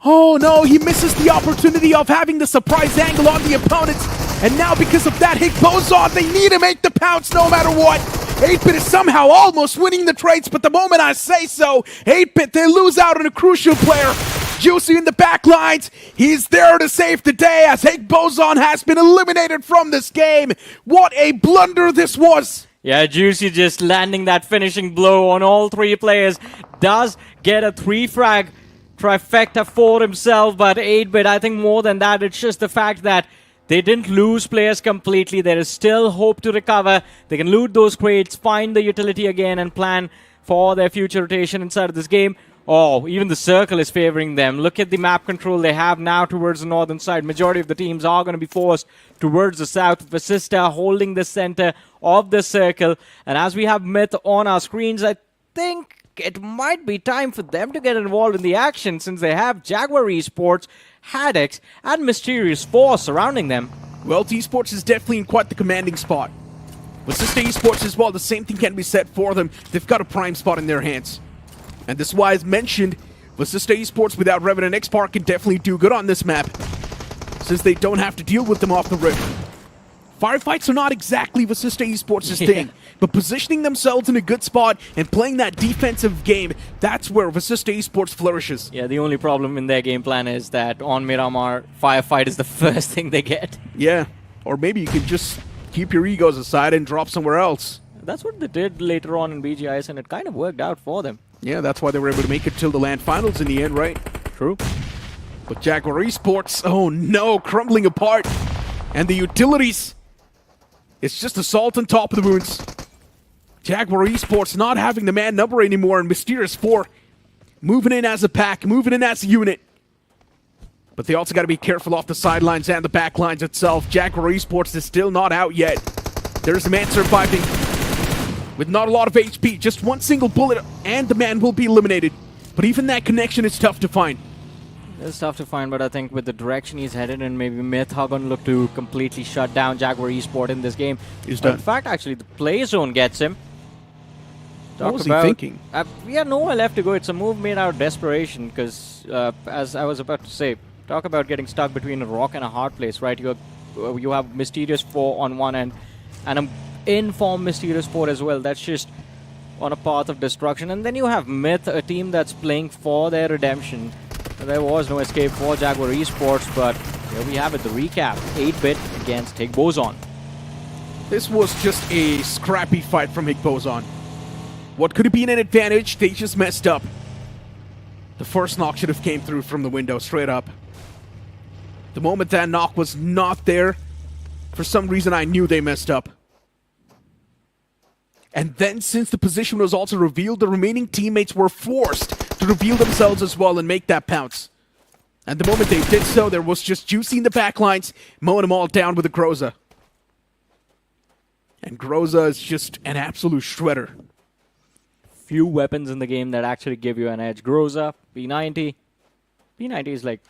Oh no, he misses the opportunity of having the surprise angle on the opponents. And now because of that, Hig Bozon, they need to make the pounce no matter what. 8-Bit is somehow almost winning the trades, but the moment I say so, 8-Bit, they lose out on a crucial player. Juicy in the back lines. He's there to save the day as Hig Bozon has been eliminated from this game. What a blunder this was. Yeah, Juicy just landing that finishing blow on all three players. Does get a 3-frag trifecta for himself, but 8-Bit, I think more than that, it's just the fact that they didn't lose players completely. There is still hope to recover. They can loot those crates, find the utility again, and plan for their future rotation inside of this game. Oh, even the circle is favoring them. Look at the map control they have now towards the northern side. Majority of the teams are going to be forced towards the south. Vasista holding the center of the circle. And as we have Myth on our screens, I think it might be time for them to get involved in the action, since they have Jaguar Esports, Hadex, and Mysterious Force surrounding them. Well, Esports is definitely in quite the commanding spot. With Sister Esports as well, the same thing can be said for them. They've got a prime spot in their hands. And this is why, as mentioned, Vasista Esports without REVENANT XSPARK can definitely do good on this map, since they don't have to deal with them off the rip. Firefights are not exactly Vasista Esports' thing, but positioning themselves in a good spot and playing that defensive game, that's where Vasista Esports flourishes. Yeah, the only problem in their game plan is that on Miramar, Firefight is the first thing they get. Yeah, or maybe you could just keep your egos aside and drop somewhere else. That's what they did later on in BGIS, and it kind of worked out for them. Yeah, that's why they were able to make it till the LAN finals in the end, right? True. But Jaguar Esports, oh no, crumbling apart. And the utilities, it's just assault on top of the wounds. Jaguar Esports not having the man number anymore, and Mysterious 4 moving in as a pack, moving in as a unit. But they also got to be careful off the sidelines and the back lines itself. Jaguar Esports is still not out yet. There's a man surviving with not a lot of HP. Just one single bullet and the man will be eliminated. But even that connection is tough to find. It's tough to find, but I think with the direction he's headed in, maybe Myth are going to look to completely shut down Jaguar Esport in this game. He's done. In fact, actually, the play zone gets him. What was he thinking? We have nowhere left to go. It's a move made out of desperation because, as I was about to say, talk about getting stuck between a rock and a hard place, right? You have Mysterious 4 on one end and an in-form Mysterious 4 as well. That's just on a path of destruction. And then you have Myth, a team that's playing for their redemption. There was no escape for Jaguar Esports, but here we have it, the recap. 8-bit against Higbozon. This was just a scrappy fight from Higbozon. What could have been an advantage, they just messed up. The first knock should have came through from the window, straight up. The moment that knock was not there, for some reason I knew they messed up. And then since the position was also revealed, the remaining teammates were forced to reveal themselves as well and make that pounce. And the moment they did so, there was just Juicy in the backlines, mowing them all down with a Groza. And Groza is just an absolute shredder. Few weapons in the game that actually give you an edge. Groza, P90. P90 is like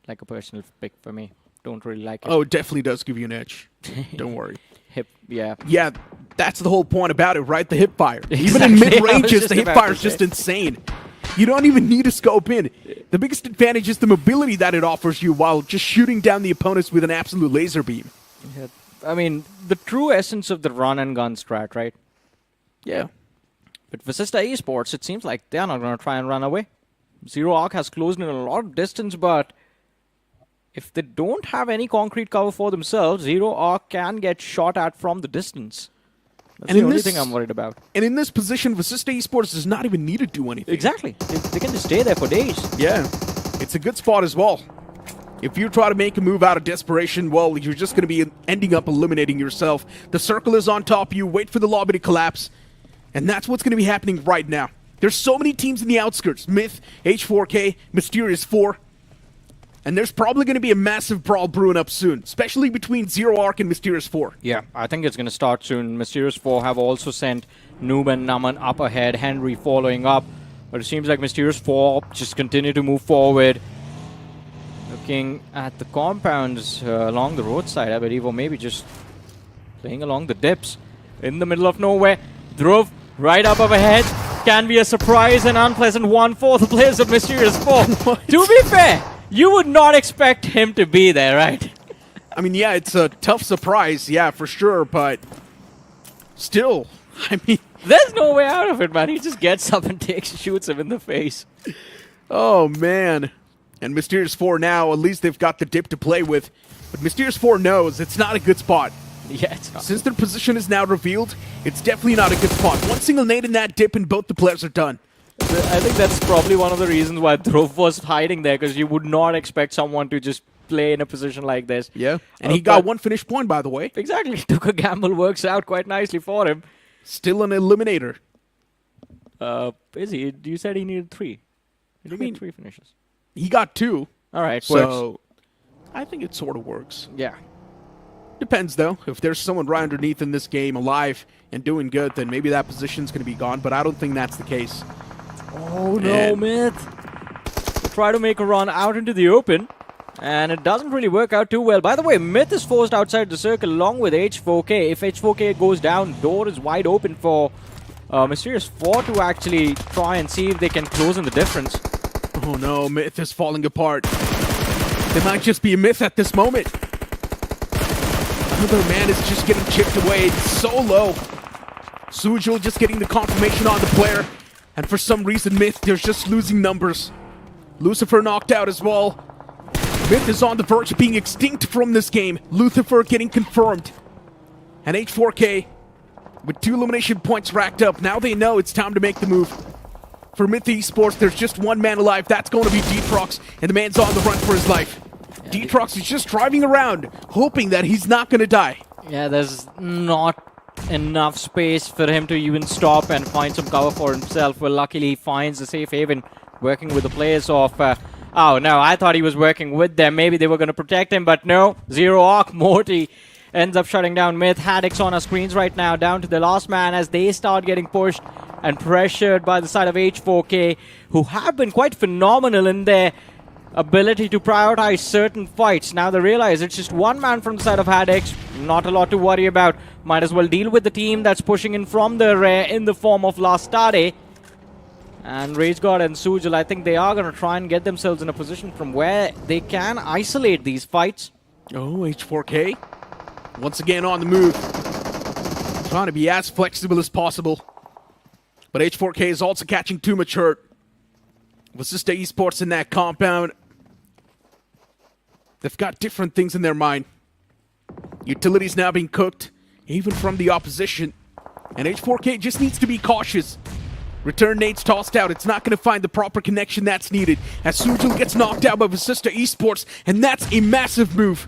a personal pick for me. Don't really like it. Oh, it definitely does give you an edge. Don't worry. Hip, yeah. Yeah, that's the whole point about it, right? The hip fire. Exactly. Even in mid-ranges, just the hip about fire to is just say. insane. You don't even need to scope in. The biggest advantage is the mobility that it offers you while just shooting down the opponents with an absolute laser beam. Yeah. I mean, the true essence of the run and gun strat, right? Yeah. But Vasista Esports, it seems like they're not going to try and run away. Zero Arc has closed in a lot of distance, but if they don't have any concrete cover for themselves, Zero Arc can get shot at from the distance. That's And the in only this- thing I'm worried about. And in this position, Vasista Esports does not even need to do anything. Exactly. They can just stay there for days. Yeah. It's a good spot as well. If you try to make a move out of desperation, well, you're just going to be ending up eliminating yourself. The circle is on top of you. Wait for the lobby to collapse. And that's what's going to be happening right now. There's so many teams in the outskirts. Myth, H4K, Mysterious 4. And there's probably going to be a massive brawl brewing up soon, especially between Zero Arc and Mysterious 4. Yeah, I think it's going to start soon. Mysterious 4 have also sent Noob and Naman up ahead, Henry following up. But it seems like Mysterious 4 just continue to move forward. Looking at the compounds along the roadside, I believe, or maybe just playing along the dips. In the middle of nowhere, Dhruv right up ahead. Can be a surprise and unpleasant one for the players of Mysterious 4. To be fair, you would not expect him to be there, right? I mean, yeah, it's a tough surprise, yeah, for sure, but still, I mean... There's no way out of it, man. He just gets up and shoots him in the face. Oh, man. And Mysterious 4 now, at least they've got the dip to play with. But Mysterious 4 knows it's not a good spot. Yeah, it's not. Since their position is now revealed, it's definitely not a good spot. One single nade in that dip and both the players are done. I think that's probably one of the reasons why Dhruv was hiding there, because you would not expect someone to just play in a position like this. Yeah. And he got one finish point, by the way. Exactly. Took a gamble, works out quite nicely for him. Still an eliminator. Is he? You said he needed 3. He did get 3 finishes. He got 2. All right, So, works. I think it sort of works. Yeah. Depends, though. If there's someone right underneath in this game alive and doing good, then maybe that position's going to be gone, but I don't think that's the case. Oh, no, Myth. They try to make a run out into the open, and it doesn't really work out too well. By the way, Myth is forced outside the circle along with H4K. If H4K goes down, door is wide open for Mysterious 4 to actually try and see if they can close in the difference. Oh no, Myth is falling apart. They might just be a myth at this moment. Another man is just getting chipped away. It's so low. Sujul just getting the confirmation on the player. And for some reason, Myth, they're just losing numbers. Lucifer knocked out as well. Myth is on the verge of being extinct from this game. Lucifer getting confirmed. And H4K with 2 elimination points racked up. Now they know it's time to make the move. For Myth Esports, there's just one man alive. That's going to be Detrox, and the man's on the run for his life. Detrox is just driving around, hoping that he's not going to die. Yeah, there's not enough space for him to even stop and find some cover for himself. Well, luckily he finds a safe haven working with the players of... oh, no, I thought he was working with them. Maybe they were going to protect him, but no. Zero Arc, Morty ends up shutting down Myth. Haddix on our screens right now, down to the last man as they start getting pushed and pressured by the side of H4K, who have been quite phenomenal in their ability to prioritize certain fights. Now they realize it's just one man from the side of Haddix. Not a lot to worry about. Might as well deal with the team that's pushing in from the rear in the form of Lastade. And RageGod and Sujal, I think they are going to try and get themselves in a position from where they can isolate these fights. Oh, H4K. Once again on the move. Trying to be as flexible as possible. But H4K is also catching too much hurt. Vasista Esports in that compound. They've got different things in their mind. Utilities now being cooked, even from the opposition. And H4K just needs to be cautious. Return nades tossed out. It's not going to find the proper connection that's needed. As Sujul gets knocked out by Vasista Esports, and that's a massive move.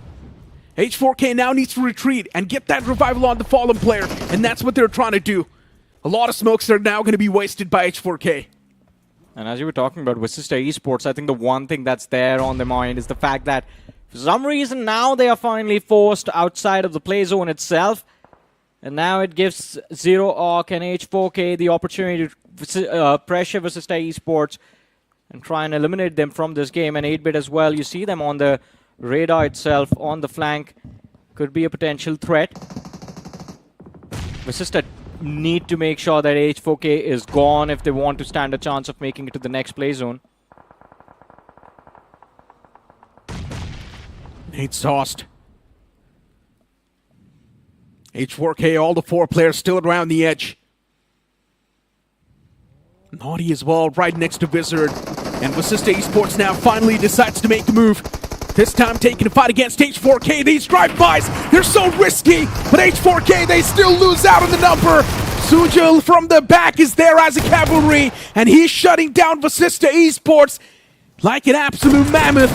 H4K now needs to retreat and get that revival on the fallen player, and that's what they're trying to do. A lot of smokes are now going to be wasted by H4K. And as you were talking about Vasista Esports, I think the one thing that's there on their mind is the fact that for some reason now they are finally forced outside of the play zone itself. And now it gives Zero Arc and H4K the opportunity to pressure Vasista Esports and try and eliminate them from this game. And 8-bit as well, you see them on the radar itself, on the flank. Could be a potential threat. Vasista need to make sure that H4K is gone if they want to stand a chance of making it to the next play zone. Nate's tossed. H4K, all the 4 players still around the edge. Naughty as well, right next to Wizard. And Vasista Esports now finally decides to make the move. This time taking a fight against H4K. These drive-bys, they're so risky. But H4K, they still lose out on the number. Sujil from the back is there as a cavalry. And he's shutting down Vasista Esports like an absolute mammoth.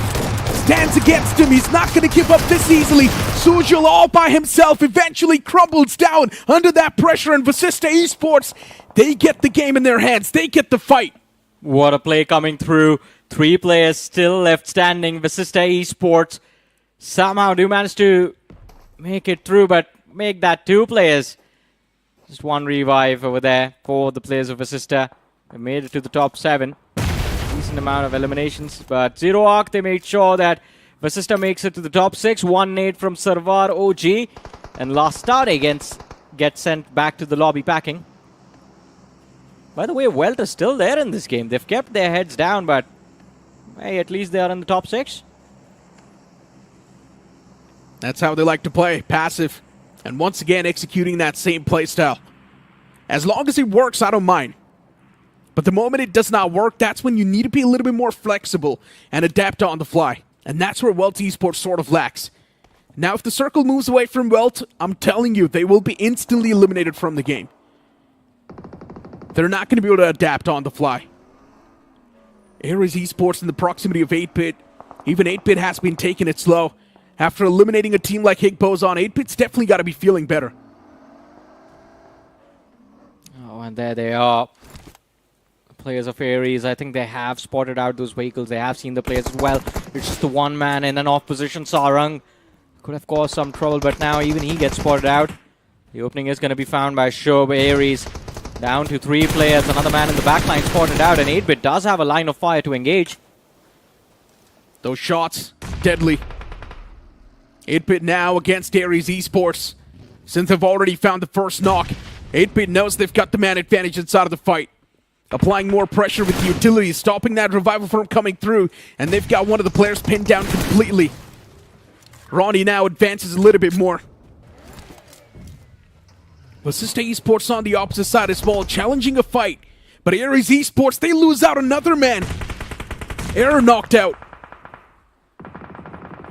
Stands against him. He's not going to give up this easily. Sujil all by himself eventually crumbles down under that pressure. And Vasista Esports, they get the game in their hands. They get the fight. What a play coming through. 3 players still left standing. Vasista Esports somehow do manage to make it through, but make that 2 players. Just 1 revive over there for the players of Vasista. They made it to the top 7. Decent amount of eliminations, but Zero Arc, they made sure that Vasista makes it to the top 6. 1 nade from Sarvar OG, and Lastade gets sent back to the lobby packing. By the way, WELT is still there in this game. They've kept their heads down, but hey, at least they are in the top 6. That's how they like to play, passive. And once again, executing that same playstyle. As long as it works, I don't mind. But the moment it does not work, that's when you need to be a little bit more flexible and adapt on the fly. And that's where WELT Esports sort of lacks. Now, if the circle moves away from WELT, I'm telling you, they will be instantly eliminated from the game. They're not going to be able to adapt on the fly. Ares Esports in the proximity of 8-bit. Even 8-bit has been taking it slow. After eliminating a team like Higbozon, 8-bit's definitely got to be feeling better. Oh, and there they are. Players of Ares, I think they have spotted out those vehicles. They have seen the players as well. It's just the one man in an off position. Sarang could have caused some trouble, but now even he gets spotted out. The opening is going to be found by Shob. Ares down to 3 players. Another man in the backline spotted out, and 8-bit does have a line of fire to engage. Those shots, deadly. 8-bit now against Ares Esports. Since they've already found the first knock, 8-bit knows they've got the man advantage inside of the fight. Applying more pressure with the utilities, stopping that revival from coming through, and they've got one of the players pinned down completely. Ronnie now advances a little bit more. Basista Esports on the opposite side as well, challenging a fight. But Ares Esports, they lose out another man. Error knocked out.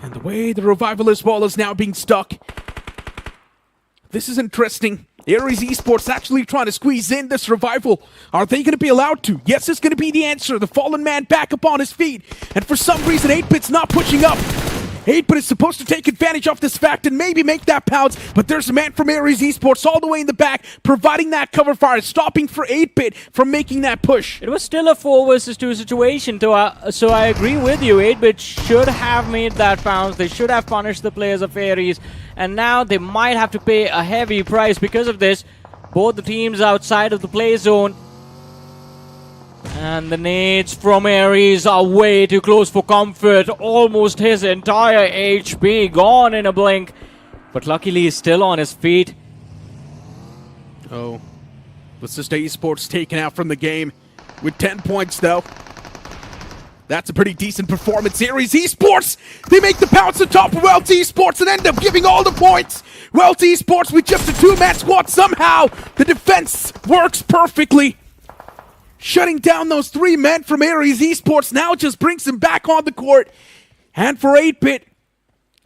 And the way the Revival as well is now being stuck. This is interesting. Ares Esports actually trying to squeeze in this Revival. Are they going to be allowed to? Yes, it's going to be the answer. The fallen man back up on his feet. And for some reason, 8-Bit's not pushing up. 8-Bit is supposed to take advantage of this fact and maybe make that pounce, but there's a man from Ares Esports all the way in the back, providing that cover fire, stopping for 8-Bit from making that push. It was still a 4 versus 2 situation, so I agree with you. 8-Bit should have made that pounce. They should have punished the players of Ares, and now they might have to pay a heavy price because of this. Both the teams outside of the play zone. And the nades from Ares are way too close for comfort. Almost his entire HP gone in a blink. But luckily he's still on his feet. Oh, Basista Esports taken out from the game with 10 points though. That's a pretty decent performance. Ares Esports, they make the pounce atop of WELT Esports and end up giving all the points. WELT Esports with just a 2-man squad. Somehow the defense works perfectly. Shutting down those 3 men from Ares Esports now just brings him back on the court. And for 8-Bit,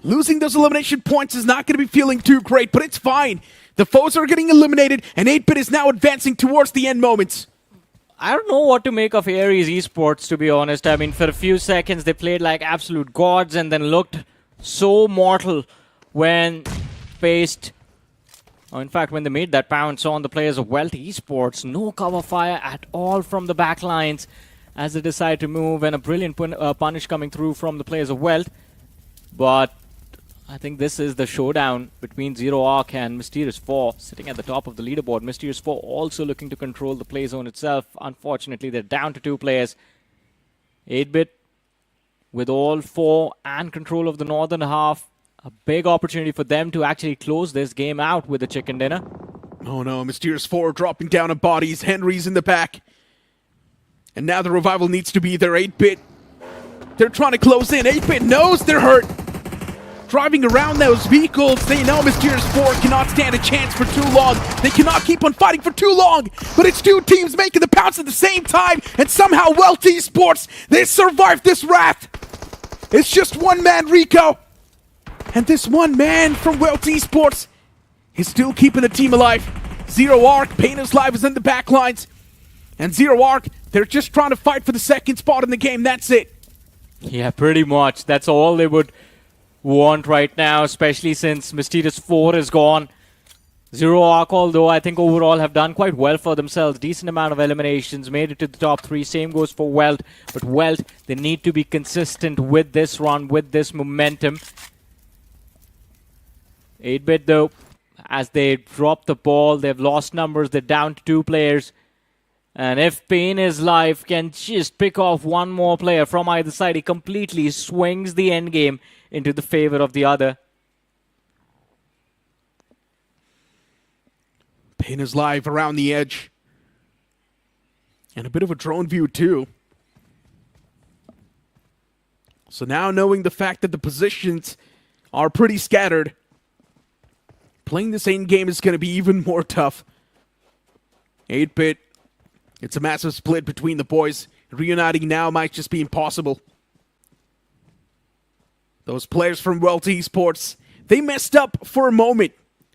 losing those elimination points is not going to be feeling too great, but it's fine. The foes are getting eliminated, and 8-Bit is now advancing towards the end moments. I don't know what to make of Ares Esports, to be honest. I mean, for a few seconds, they played like absolute gods and then looked so mortal when faced... in fact, when they made that pounce on the players of WELT Esports, no cover fire at all from the back lines as they decide to move, and a brilliant punish coming through from the players of WELT. But I think this is the showdown between Zero Arc and Mysterious 4, sitting at the top of the leaderboard. Mysterious 4 also looking to control the play zone itself. Unfortunately, they're down to 2 players. 8-Bit with all 4 and control of the northern half. A big opportunity for them to actually close this game out with a chicken dinner. Oh no, Mysterious 4 dropping down on bodies. Henry's in the back. And now the Revival needs to be there. 8-Bit. They're trying to close in. 8-Bit knows they're hurt. Driving around those vehicles. They know Mysterious 4 cannot stand a chance for too long. They cannot keep on fighting for too long. But it's 2 teams making the pounce at the same time. And somehow WELT Esports, they survived this wrath. It's just 1 man, Rico. And this 1 man from WELT Esports is still keeping the team alive. Zero Arc, Painter's Live is in the back lines. And Zero Arc, they're just trying to fight for the 2nd spot in the game. That's it. Yeah, pretty much. That's all they would want right now, especially since Mysterious 4 is gone. Zero Arc, although I think overall have done quite well for themselves. Decent amount of eliminations, made it to the top 3. Same goes for WELT. But WELT, they need to be consistent with this run, with this momentum. 8-Bit though, as they drop the ball, they've lost numbers, they're down to 2 players. And if Pain is live can just pick off 1 more player from either side, he completely swings the endgame into the favor of the other. Pain is live around the edge. And a bit of a drone view too. So now knowing the fact that the positions are pretty scattered, playing this end game is going to be even more tough. 8-Bit, it's a massive split between the boys. Reuniting now might just be impossible. Those players from WELT Esports, they messed up for a moment.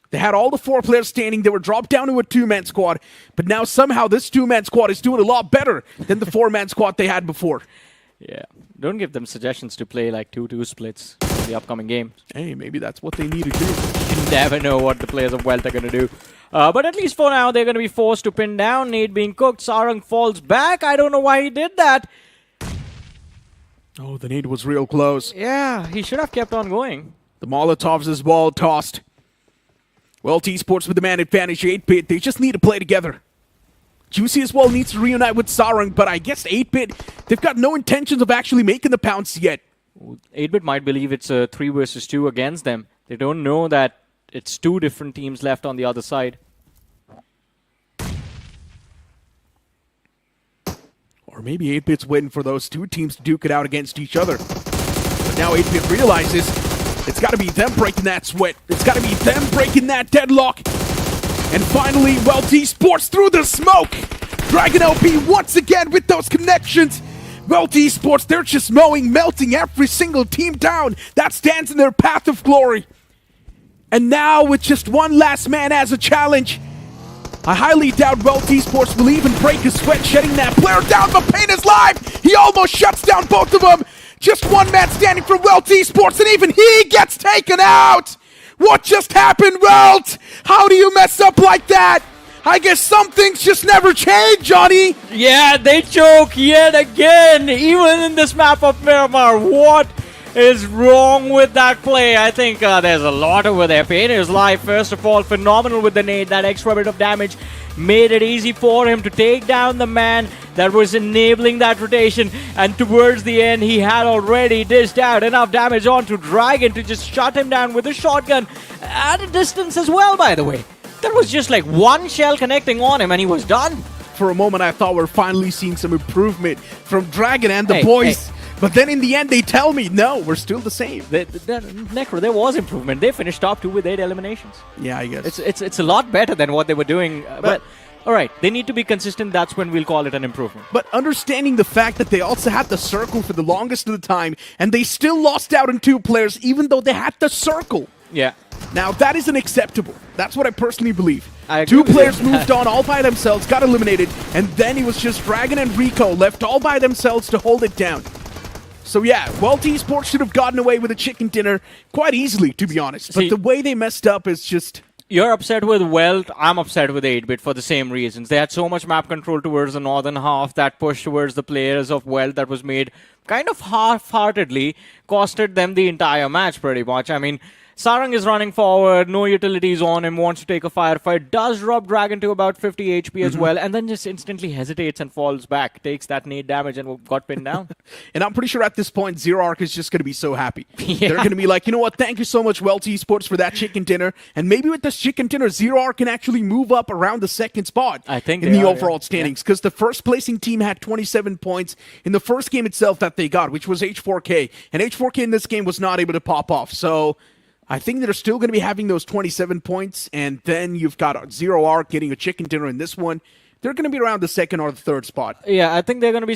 They had all the 4 players standing. They were dropped down to a 2-man squad. But now somehow this 2-man squad is doing a lot better than the 4-man squad they had before. Yeah, don't give them suggestions to play like 2-2 splits in the upcoming games. Hey, maybe that's what they need to do. You never know what the players of WELT are going to do. But at least for now, they're going to be forced to pin down. Nade being cooked. Sarang falls back. I don't know why he did that. Oh, the nade was real close. Yeah, he should have kept on going. The Molotovs as well tossed. WELT Esports with the man advantage. 8-Bit, they just need to play together. Juicy as well needs to reunite with Sarang, but I guess 8-Bit, they've got no intentions of actually making the pounce yet. 8-Bit might believe it's a 3 versus 2 against them. They don't know that it's 2 different teams left on the other side. Or maybe 8-Bit's waiting for those 2 teams to duke it out against each other. But now 8-Bit realizes it's got to be them breaking that sweat. It's got to be them breaking that deadlock. And finally, WELT Esports through the smoke. Dragon LP once again with those connections. WELT Esports, they're just melting every single team down that stands in their path of glory. And now with just one last man as a challenge, I highly doubt WELT Esports will even break a sweat shedding that player down, but Pain is live! He almost shuts down both of them! Just one man standing from WELT Esports, and even he gets taken out! What just happened, WELT? How do you mess up like that? I guess some things just never change, Johnny! Yeah, they choke yet again, even in this map of Miramar. What is wrong with that play? I think there's a lot over there. Pain is live, first of all, phenomenal with the nade. That extra bit of damage made it easy for him to take down the man that was enabling that rotation, and towards the end he had already dished out enough damage onto Dragon to just shut him down with a shotgun at a distance as well, by the way. There was just like one shell connecting on him and he was done. For a moment I thought we're finally seeing some improvement from Dragon and the boys. But then in the end, they tell me, no, we're still the same. Necro, there was improvement. They finished top 2 with 8 eliminations. Yeah, I guess. It's a lot better than what they were doing. But all right, they need to be consistent. That's when we'll call it an improvement. But understanding the fact that they also had the circle for the longest of the time, and they still lost out on 2 players, even though they had the circle. Yeah. Now, that isn't acceptable. That's what I personally believe. I agree 2 with players you. moved on all by themselves, got eliminated, and then it was just Dragon and Rico left all by themselves to hold it down. So yeah, WELT Esports should have gotten away with a chicken dinner quite easily, to be honest. But the way they messed up is just... You're upset with WELT, I'm upset with 8-Bit for the same reasons. They had so much map control towards the northern half, that push towards the players of WELT that was made kind of half-heartedly, costed them the entire match pretty much. I mean, Sarang is running forward, no utilities on him, wants to take a firefight, does drop Dragon to about 50 HP as well, and then just instantly hesitates and falls back, takes that nade damage and got pinned down. And I'm pretty sure at this point, Zero Arc is just going to be so happy. They're going to be like, you know what, thank you so much, WELT Esports, for that chicken dinner. And maybe with this chicken dinner, Zero Arc can actually move up around the 2nd spot I think in the overall standings. Because the first placing team had 27 points in the first game itself that they got, which was H4K. And H4K in this game was not able to pop off. So I think they're still going to be having those 27 points, and then you've got Zero Arc getting a chicken dinner in this one. They're going to be around the 2nd or the 3rd spot. Yeah, I think they're going to be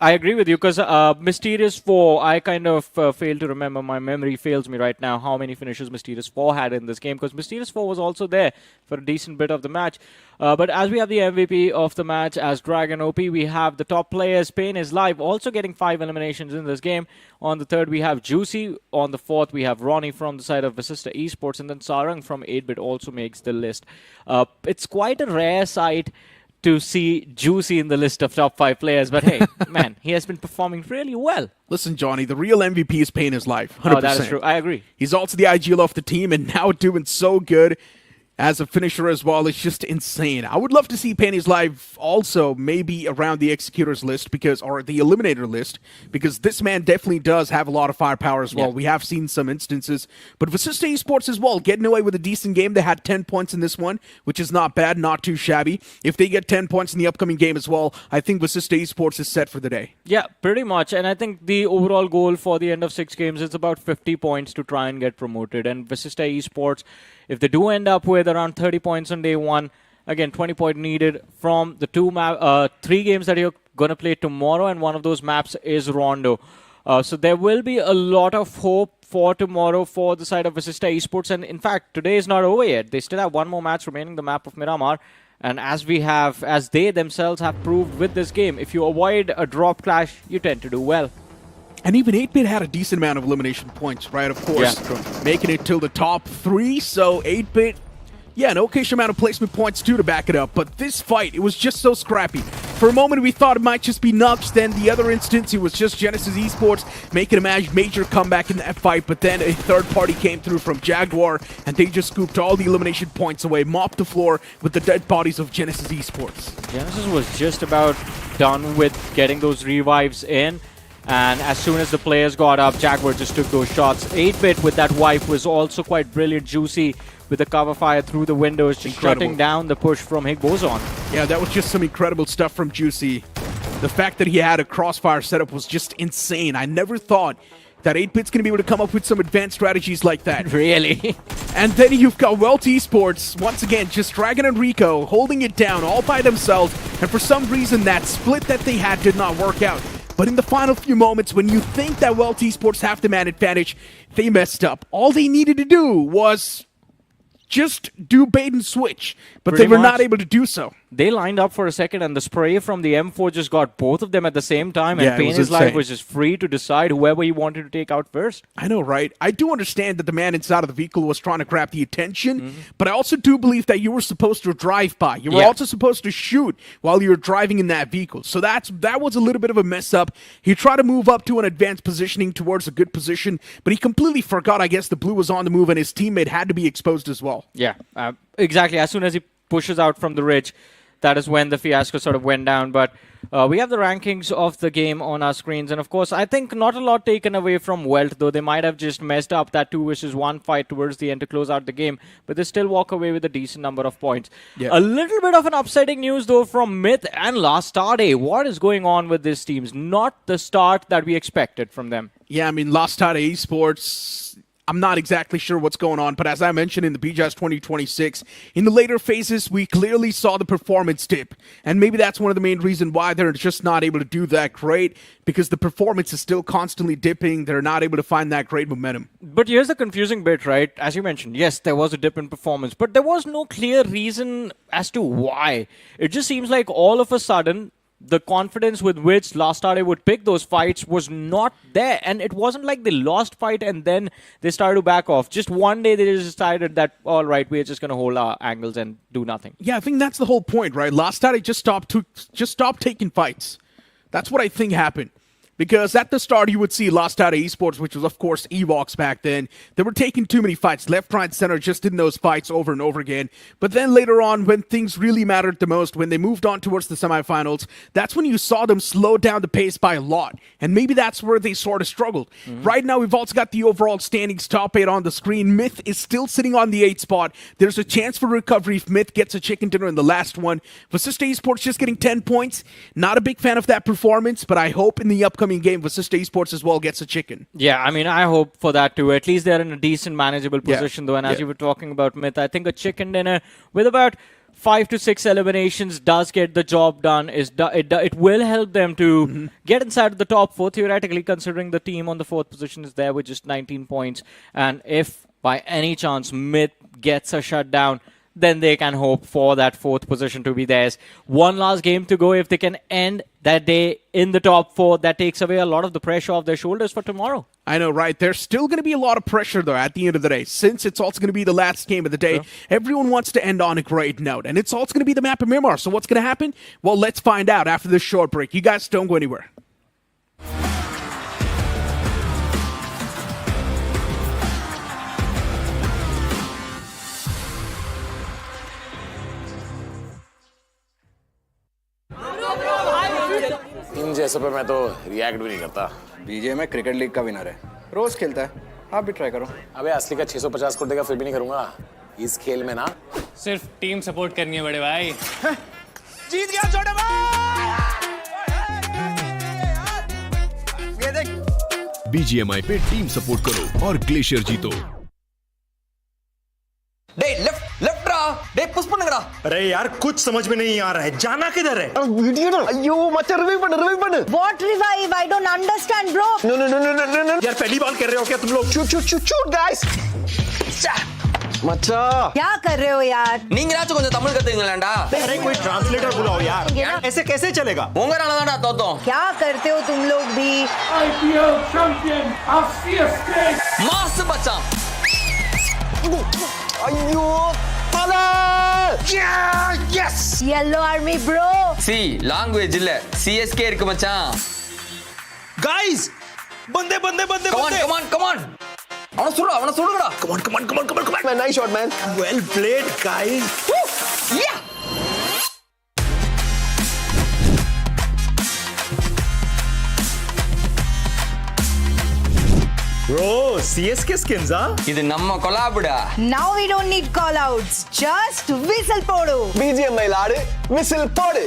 I agree with you, because Mysterious 4, I kind of failed to remember. My memory fails me right now how many finishes Mysterious 4 had in this game, because Mysterious 4 was also there for a decent bit of the match. But as we have the MVP of the match as Dragon OP, we have the top players. Pain is live, also getting 5 eliminations in this game. On the 3rd, we have Juicy. On the 4th, we have Ronnie from the side of Visista Esports, and then Sarang from 8-Bit also makes the list. It's quite a rare sight to see Juicy in the list of top 5 players, but hey, man, he has been performing really well. Listen, Johnny, the real MVP is Pain is live. 100%. Oh, that is true. I agree. He's also the IGL of the team, and now doing so good as a finisher as well. It's just insane. I would love to see Penny's live also maybe around the Executors list, or the Eliminator list, because this man definitely does have a lot of firepower as well. Yeah. We have seen some instances, but Visista Esports as well, getting away with a decent game. They had 10 points in this one, which is not bad, not too shabby. If they get 10 points in the upcoming game as well, I think Visista Esports is set for the day. Yeah, pretty much. And I think the overall goal for the end of 6 games is about 50 points to try and get promoted. And Visista Esports, if they do end up with around 30 points on day 1, again, 20 points needed from the 3 games that you're going to play tomorrow, and one of those maps is Rondo. So there will be a lot of hope for tomorrow for the side of Visista Esports. And in fact, today is not over yet. They still have one more match remaining, the map of Miramar. And as they themselves have proved with this game, if you avoid a drop clash, you tend to do well. And even 8-Bit had a decent amount of elimination points, right? Of course, making it till the top 3. So 8-Bit, yeah, an okayish amount of placement points too to back it up. But this fight, it was just so scrappy. For a moment, we thought it might just be Nux. Then the other instance, it was just Genesis Esports making a major comeback in that fight. But then a third party came through from Jaguar, and they just scooped all the elimination points away, mopped the floor with the dead bodies of Genesis Esports. Genesis was just about done with getting those revives in. And as soon as the players got up, Jaguar just took those shots. 8-Bit with that wipe was also quite brilliant. Juicy with the cover fire through the windows, just shutting down the push from Higbozon. Yeah, that was just some incredible stuff from Juicy. The fact that he had a crossfire setup was just insane. I never thought that 8-Bit's going to be able to come up with some advanced strategies like that. Really? And then you've got WELT Esports, once again, just Dragon and Rico holding it down all by themselves, and for some reason that split that they had did not work out. But in the final few moments, when you think that WELT Esports have the man advantage, they messed up. All they needed to do was just do bait and switch, but Pretty they were much. not able to do so. They lined up for a second, and the spray from the M4 just got both of them at the same time, and Yeah, it was Pain Is Life insane. was just free to decide whoever he wanted to take out first. I know, right? I do understand that the man inside of the vehicle was trying to grab the attention, but I also do believe that you were supposed to drive by. You were Yeah. also supposed to shoot while you were driving in that vehicle. So that was a little bit of a mess up. He tried to move up to an advanced positioning towards a good position, but he completely forgot, I guess, the blue was on the move and his teammate had to be exposed as well. Yeah, exactly. As soon as he pushes out from the ridge, that is when the fiasco sort of went down. But we have the rankings of the game on our screens. And of course, I think not a lot taken away from WELT, though they might have just messed up that 2 versus 1 fight towards the end to close out the game. But they still walk away with a decent number of points. Yeah. A little bit of an upsetting news, though, from Myth and Last Star Day. What is going on with these teams? Not the start that we expected from them. Yeah, I mean, Lost Tide Esports, I'm not exactly sure what's going on, but as I mentioned in the BGS 2026, in the later phases, we clearly saw the performance dip. And maybe that's one of the main reasons why they're just not able to do that great, because the performance is still constantly dipping. They're not able to find that great momentum. But here's the confusing bit, right? As you mentioned, yes, there was a dip in performance, but there was no clear reason as to why. It just seems like all of a sudden, the confidence with which Last Star Day would pick those fights was not there. And it wasn't like they lost fight and then they started to back off. Just one day they just decided that, all right, we're just going to hold our angles and do nothing. Yeah, I think that's the whole point, right? Last time just stopped taking fights. That's what I think happened. Because at the start, you would see Lost Out Esports, which was, of course, Evox back then. They were taking too many fights. Left, right, center, just in those fights over and over again. But then later on, when things really mattered the most, when they moved on towards the semifinals, that's when you saw them slow down the pace by a lot. And maybe that's where they sort of struggled. Right now, we've also got the overall standings top 8 on the screen. Myth is still sitting on the 8th spot. There's a chance for recovery if Myth gets a chicken dinner in the last one. Vasista Esports just getting 10 points. Not a big fan of that performance, but I hope in the upcoming game, Vasista Esports as well gets a chicken. Yeah, I mean, I hope for that too. At least they're in a decent, manageable Yeah. position, though. And as Yeah. you were talking about Myth, I think a chicken dinner with about 5 to 6 eliminations does get the job done. It will help them to get inside the top 4, theoretically, considering the team on the 4th position is there with just 19 points. And if by any chance Myth gets a shutdown, then they can hope for that 4th position to be theirs. One last game to go. If they can end that day in the top 4, that takes away a lot of the pressure off their shoulders for tomorrow. I know, right? There's still going to be a lot of pressure, though, at the end of the day. Since it's also going to be the last game of the day, everyone wants to end on a great note. And it's also going to be the map of Myanmar. So what's going to happen? Well, let's find out after this short break. You guys don't go anywhere. इन जैसे पे मैं तो react भी नहीं करता। BGMI cricket league का winner है, रोज खेलता है। आप भी ट्राई करो। अबे असली का 650 करोड़ देगा फिर भी नहीं करूंगा। इस खेल में ना सिर्फ टीम सपोर्ट करनी है बड़े भाई। जीत गया छोटे भाई। ये देख बीजीएमआई पे टीम सपोर्ट करो और ग्लेशियर जीतो। டேய் லெஃப்ட் ரா டேய் புஷ் பண்ணுங்கடா अरे यार कुछ समझ में नहीं आ रहा है जाना किधर है ஐயோ மச்சான் ரிவைவ் பண்ணு What revive? I don't understand, bro. No यार पहली बार कर रहे हो क्या तुम लोग shoot guys மச்சான் क्या कर रहे हो यार? நீங்களாச்சும் கொஞ்சம் தமிழ் கத்துங்களேன்டா अरे कोई ट्रांसलेटर बुलाओ यार ऐसे कैसे चलेगा உங்கறால தான்டா தோத்தோம் क्या करते हो तुम लोग भी? IPL champion of CSK mass மச்சான் ஐயோ தல yes Yellow army, bro. C language இல்ல CSK இருக்கு மச்சான் गाइस बंदे come on அவன சுடுங்கடா come on man nice shot man well played guys yeah bro CSK skins இது நம்ம கொலாபுடா Now we don't need call outs. Just whistle podu. BGMI ஆடு whistle போடு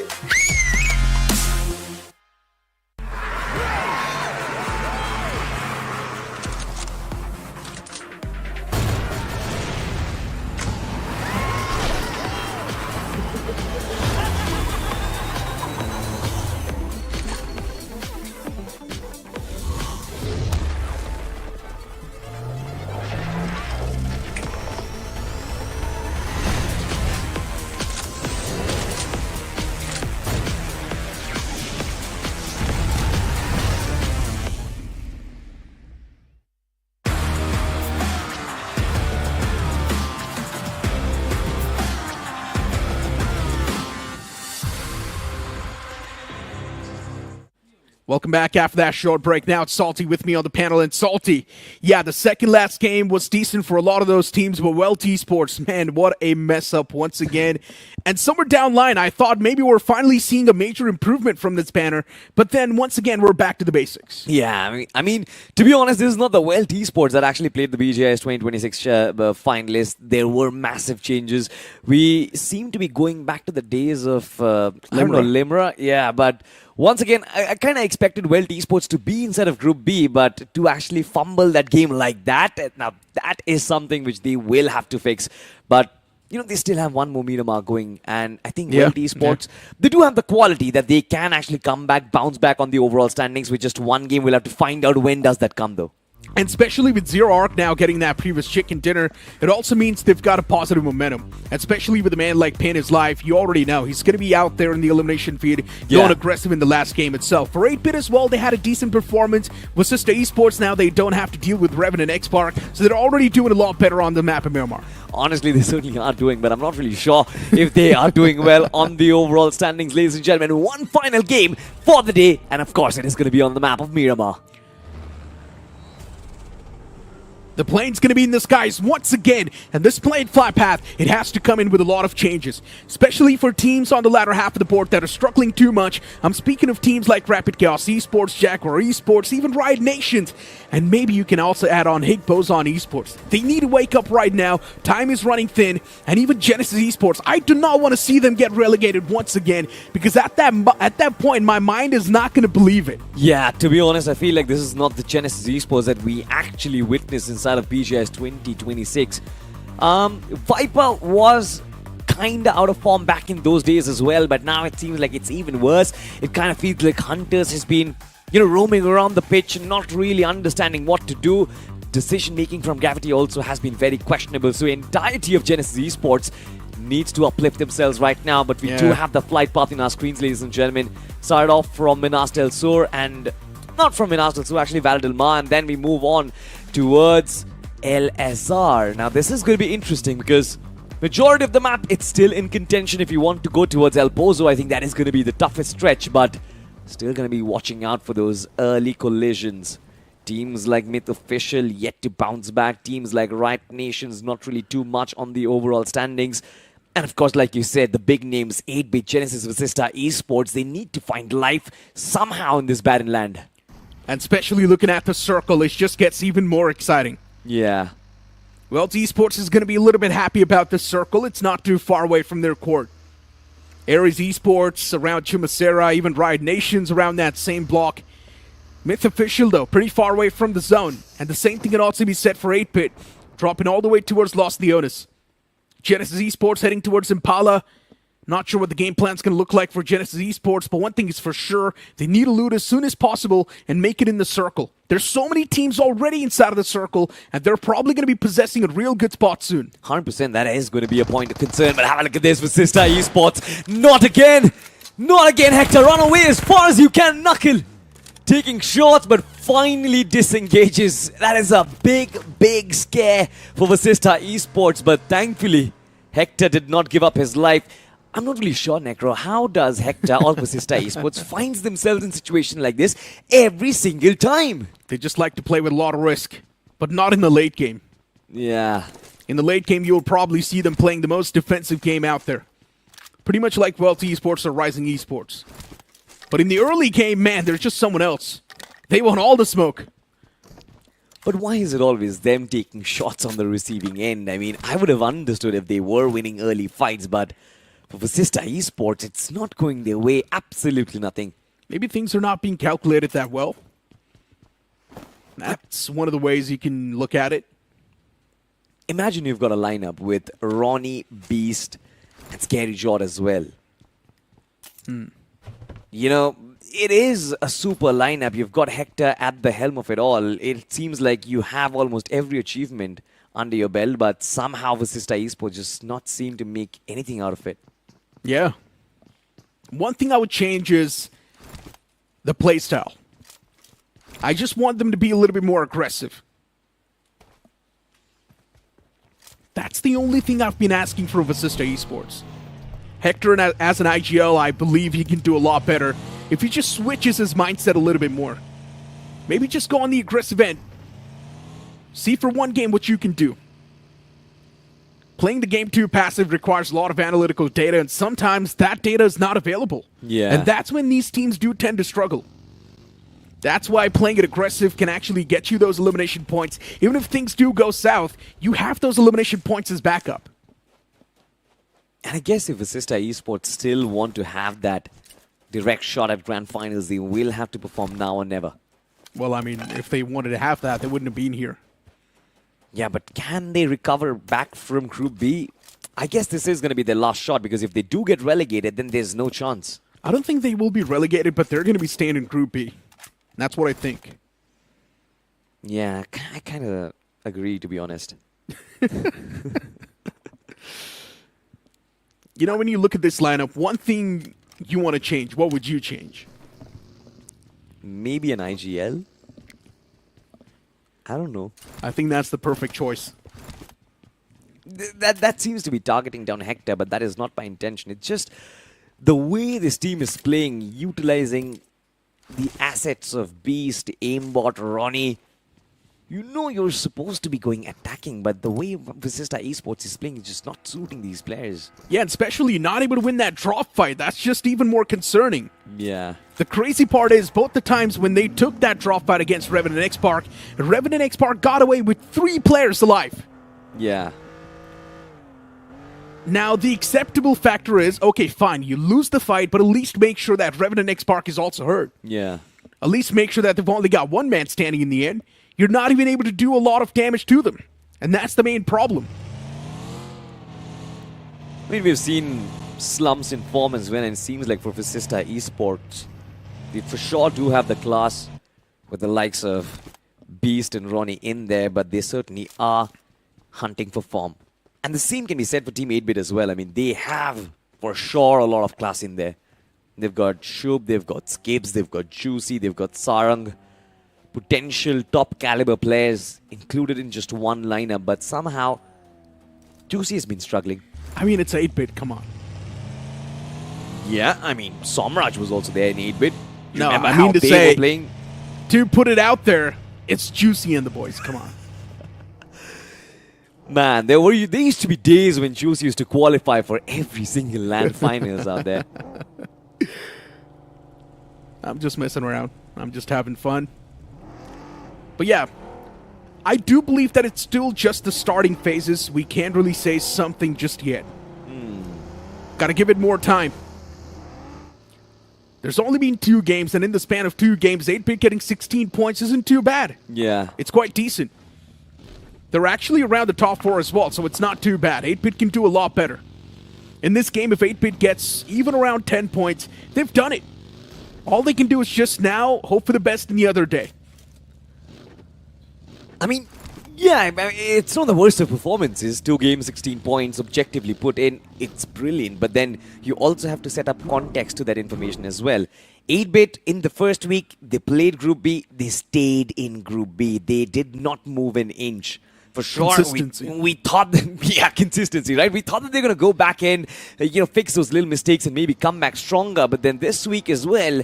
Welcome back after that short break. Now it's Salty with me on the panel. And Salty, yeah, the second last game was decent for a lot of those teams, but Wyld Esports, man, what a mess up once again. And somewhere down line, I thought maybe we're finally seeing a major improvement from this banner, but then once again, we're back to the basics. Yeah, I mean, to be honest, this is not the Wyld Esports that actually played the BGMI's 2026 finalists. There were massive changes. We seem to be going back to the days of, Limra. Yeah, but once again, I kind of expected Wyld Esports to be inside of Group B, but to actually fumble that game like that, now that is something which they will have to fix. But you know, they still have one more meter mark going, and I think Wyld Esports, they do have the quality that they can actually come back, bounce back on the overall standings with just one game. We'll have to find out when does that come, though. And especially with Zero Arc now getting that previous chicken dinner, it also means they've got a positive momentum. Especially with a man like Pain is Life, you already know he's going to be out there in the elimination feed, going aggressive in the last game itself. For 8-Bit as well, they had a decent performance. With Sister Esports now, they don't have to deal with REVENANT XSPARK, so they're already doing a lot better on the map of Miramar. Honestly, they certainly are doing, but I'm not really sure if they are doing well on the overall standings, ladies and gentlemen. One final game for the day, and of course, it is going to be on the map of Miramar. The plane's going to be in the skies once again, and this plane flight path, it has to come in with a lot of changes, especially for teams on the latter half of the board that are struggling too much. I'm speaking of teams like Rapid Chaos Esports, Jaguar Esports, even Riot Nations, and maybe you can also add on Hig Boson Esports. They need to wake up right now. Time is running thin, and even Genesis Esports, I do not want to see them get relegated once again, because at that point, my mind is not going to believe it. Yeah, to be honest, I feel like this is not the Genesis Esports that we actually witnessed inside of BGMI's 2026. Viper was kinda out of form back in those days as well, but now it seems like it's even worse. It kind of feels like Hunters has been, roaming around the pitch and not really understanding what to do. Decision making from Gravity also has been very questionable. So the entirety of Genesis Esports needs to uplift themselves right now, but we do have the flight path in our screens, ladies and gentlemen. Started off from Minas Del Sur, and not from Minas Del Sur, actually Val del Mar, and then we move on towards LSR. Now this is going to be interesting because majority of the map, it's still in contention. If you want to go towards El Pozo, I think that is going to be the toughest stretch, but still going to be watching out for those early collisions. Teams like Myth Official yet to bounce back. Teams like Riot Nations not really too much on the overall standings. And of course, like you said, the big names, 8-Bit, Genesis, Vasista, Esports, they need to find life somehow in this barren land. And especially looking at the circle, it just gets even more exciting. Yeah. Well, Esports is going to be a little bit happy about this circle. It's not too far away from their court. Ares Esports around Chumacera, even Riot Nations around that same block. Myth Official, though, pretty far away from the zone. And the same thing can also be said for 8-Bit, dropping all the way towards Los Leones. Genesis Esports heading towards Impala. Not sure what the game plan's going to look like for Genesis Esports, but one thing is for sure, they need to loot as soon as possible and make it in the circle. There's so many teams already inside of the circle, and they're probably going to be possessing a real good spot soon. 100%, that is going to be a point of concern, but have a look at this for Sister Esports. Not again! Not again, Hector! Run away as far as you can, Knuckle! Taking shots, but finally disengages. That is a big, big scare for Vasista Esports, but thankfully, Hector did not give up his life. I'm not really sure, Necro, how does Hector or Vasista Esports finds themselves in a situation like this every single time? They just like to play with a lot of risk, but not in the late game. Yeah. In the late game, you'll probably see them playing the most defensive game out there. Pretty much like Wyld Esports or Rising Esports. But in the early game, man, they're just someone else. They want all the smoke. But why is it always them taking shots on the receiving end? I mean, I would have understood if they were winning early fights, but for Vasista Esports, it's not going their way. Absolutely nothing. Maybe things are not being calculated that well. That's one of the ways you can look at it. Imagine you've got a lineup with Ronnie, Beast, and Scary Jord as well. You know, it is a super lineup. You've got Hector at the helm of it all. It seems like you have almost every achievement under your belt, but somehow Vasista Esports just not seem to make anything out of it. Yeah. One thing I would change is the playstyle. I just want them to be a little bit more aggressive. That's the only thing I've been asking for Vasista Esports. Hector, as an IGL, I believe he can do a lot better. if he just switches his mindset a little bit more. Maybe just go on the aggressive end. See for one game what you can do. Playing the game too passive requires a lot of analytical data, and sometimes that data is not available. Yeah. And that's when these teams do tend to struggle. That's why playing it aggressive can actually get you those elimination points. Even if things do go south, you have those elimination points as backup. And I guess if Assista Esports still want to have that direct shot at Grand Finals, they will have to perform now or never. Well, I mean, if they wanted to have that, they wouldn't have been here. Yeah, but can they recover back from Group B? I guess this is going to be their last shot, because if they do get relegated, then there's no chance. I don't think they will be relegated, but they're going to be staying in Group B. That's what I think. Yeah, I kind of agree, to be honest. You know, when you look at this lineup, one thing you want to change, what would you change? Maybe an IGL? I don't know. I think that's the perfect choice. That seems to be targeting down Hector, but that is not by intention. It's just the way this team is playing, utilizing the assets of Beast, Aimbot, Ronnie. You know you're supposed to be going attacking, but the way Assista Esports is playing is just not suiting these players. Yeah, and especially not able to win that drop fight. That's just even more concerning. Yeah. The crazy part is, both the times when they took that drop fight against REVENANT XSPARK got away with 3 players alive. Yeah. Now, the acceptable factor is, okay, fine, you lose the fight, but at least make sure that REVENANT XSPARK is also hurt. Yeah. At least make sure that they've only got one man standing in the end. You're not even able to do a lot of damage to them. And that's the main problem. I mean, we've seen slumps in form as well, and it seems like for Assista Esports, they for sure do have the class with the likes of Beast and Ronnie in there, but they certainly are hunting for form. And the same can be said for Team 8-Bit as well. I mean, they have for sure a lot of class in there. They've got Shub, they've got Skips, they've got Juicy, they've got Sarang. Potential top caliber players included in just one lineup, but somehow Juicy has been struggling. I mean, it's 8-Bit, come on. Yeah, I mean, Somraj was also there in 8-Bit. No, Remember I how mean to they say, were playing? to put it out there, it's Juicy and the boys, come on. Man, they used to be days when Juicy used to qualify for every single LAN finals out there. I'm just messing around. I'm just having fun. But yeah, I do believe that it's still just the starting phases. We can't really say something just yet. Gotta give it more time. There's only been 2 games, and in the span of 2 games, 8-Bit getting 16 points isn't too bad. Yeah. It's quite decent. They're actually around the top 4 as well, so it's not too bad. 8-Bit can do a lot better. In this game, if 8-Bit gets even around 10 points, they've done it. All they can do is just now hope for the best in the other day. I mean, yeah, I mean, it's not the worst of performances. 2 games, 16 points, objectively put in. It's brilliant, but then you also have to set up context to that information as well. 8-Bit, in the first week, they played Group B. They stayed in Group B. They did not move an inch. For sure, we thought that, yeah, consistency, right? We thought that they're going to go back in, fix those little mistakes and maybe come back stronger. But then this week as well,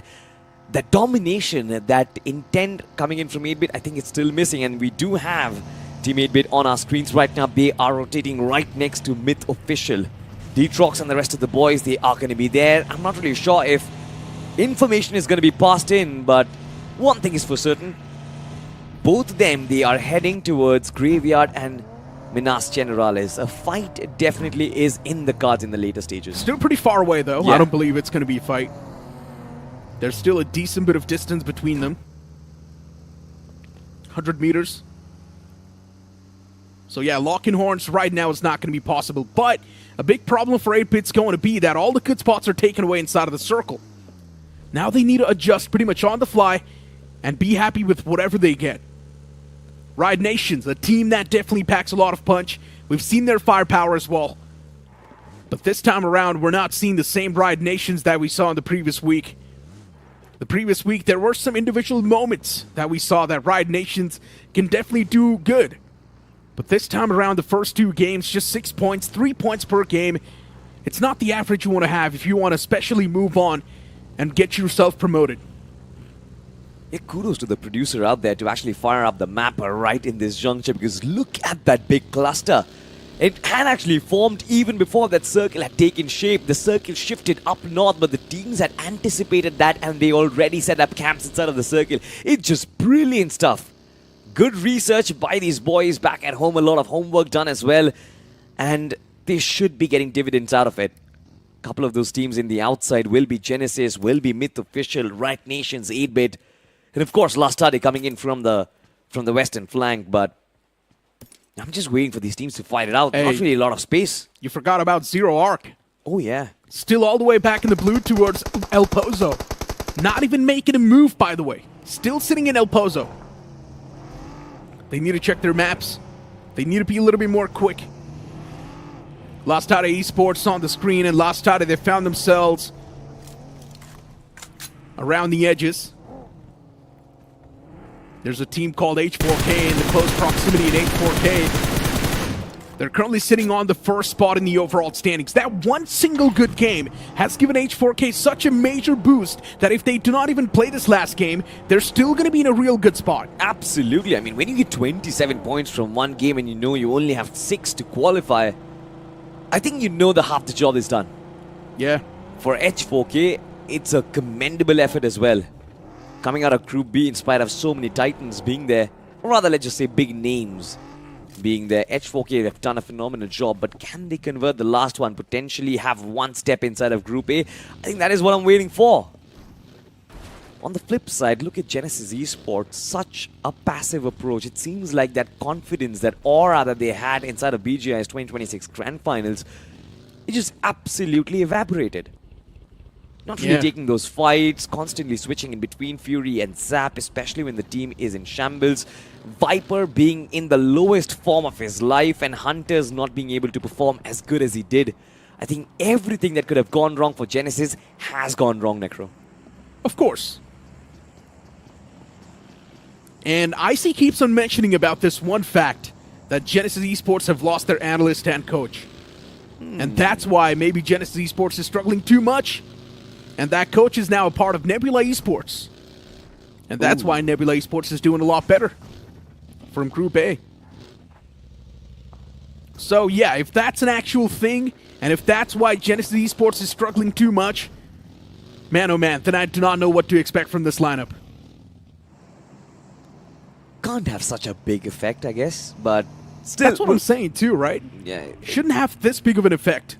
that domination, that intent coming in from 8-Bit, I think it's still missing. And we do have Team 8-Bit on our screens right now. They are rotating right next to Myth Official. Detrox and the rest of the boys, they are going to be there. I'm not really sure if information is going to be passed in, but one thing is for certain. Both of them, they are heading towards Graveyard and Minas Generales. A fight definitely is in the cards in the later stages. Still pretty far away, though. Yeah. I don't believe it's going to be a fight. There's still a decent bit of distance between them. 100 meters. So yeah, locking horns right now is not going to be possible. But a big problem for 8-Bit's going to be that all the good spots are taken away inside of the circle. Now they need to adjust pretty much on the fly and be happy with whatever they get. Ride Nations, a team that definitely packs a lot of punch. We've seen their firepower as well. But this time around, we're not seeing the same Ride Nations that we saw in the previous week. The previous week, there were some individual moments that we saw that Ride Nations can definitely do good. But this time around, the first 2 games, just 6 points, 3 points per game. It's not the average you want to have if you want to especially move on and get yourself promoted. Yeah, kudos to the producer out there to actually fire up the map right in this juncture, because look at that big cluster. It had actually formed even before that circle had taken shape. The circle shifted up north, but the teams had anticipated that and they already set up camps inside of the circle. It's just brilliant stuff. Good research by these boys back at home, a lot of homework done as well, and they should be getting dividends out of it. A couple of those teams in the outside will be Genesis, will be Myth Official, Right Nations, 8-Bit, and of course Lastade coming in from the western flank, but I'm just waiting for these teams to fight it out. Hey, not really a lot of space. You forgot about Zero Arc. Oh yeah. Still all the way back in the blue towards El Pozo. Not even making a move, by the way. Still sitting in El Pozo. They need to check their maps. They need to be a little bit more quick. Lastade Esports on the screen, and Lastade, they found themselves around the edges. There's a team called H4K in the close proximity at H4K. They're currently sitting on the first spot in the overall standings. That one single good game has given H4K such a major boost that if they do not even play this last game, they're still going to be in a real good spot. Absolutely. I mean, when you get 27 points from one game and you know you only have 6 to qualify, I think you know the half the job is done. Yeah. For H4K, it's a commendable effort as well. Coming out of Group B in spite of so many titans being there, or rather let's just say big names being there. H4K have done a phenomenal job, but can they convert the last one, potentially have one step inside of Group A? I think that is what I'm waiting for. On the flip side, look at Genesis Esports, such a passive approach. It seems like that confidence, that aura that they had inside of BGI's 2026 Grand Finals, it just absolutely evaporated. Not really taking those fights, constantly switching in between Fury and Zap, especially when the team is in shambles. Viper being in the lowest form of his life, and Hunters not being able to perform as good as he did. I think everything that could have gone wrong for Genesis has gone wrong, Necro. Of course. And Icy keeps on mentioning about this one fact, that Genesis Esports have lost their analyst and coach. And that's why maybe Genesis Esports is struggling too much. And that coach is now a part of Nebula Esports. And that's why Nebula Esports is doing a lot better from Group A. So yeah, if that's an actual thing, and if that's why Genesis Esports is struggling too much, man oh man, then I do not know what to expect from this lineup. Can't have such a big effect, I guess, but still. That's what I'm saying too, right? Yeah. Shouldn't have this big of an effect.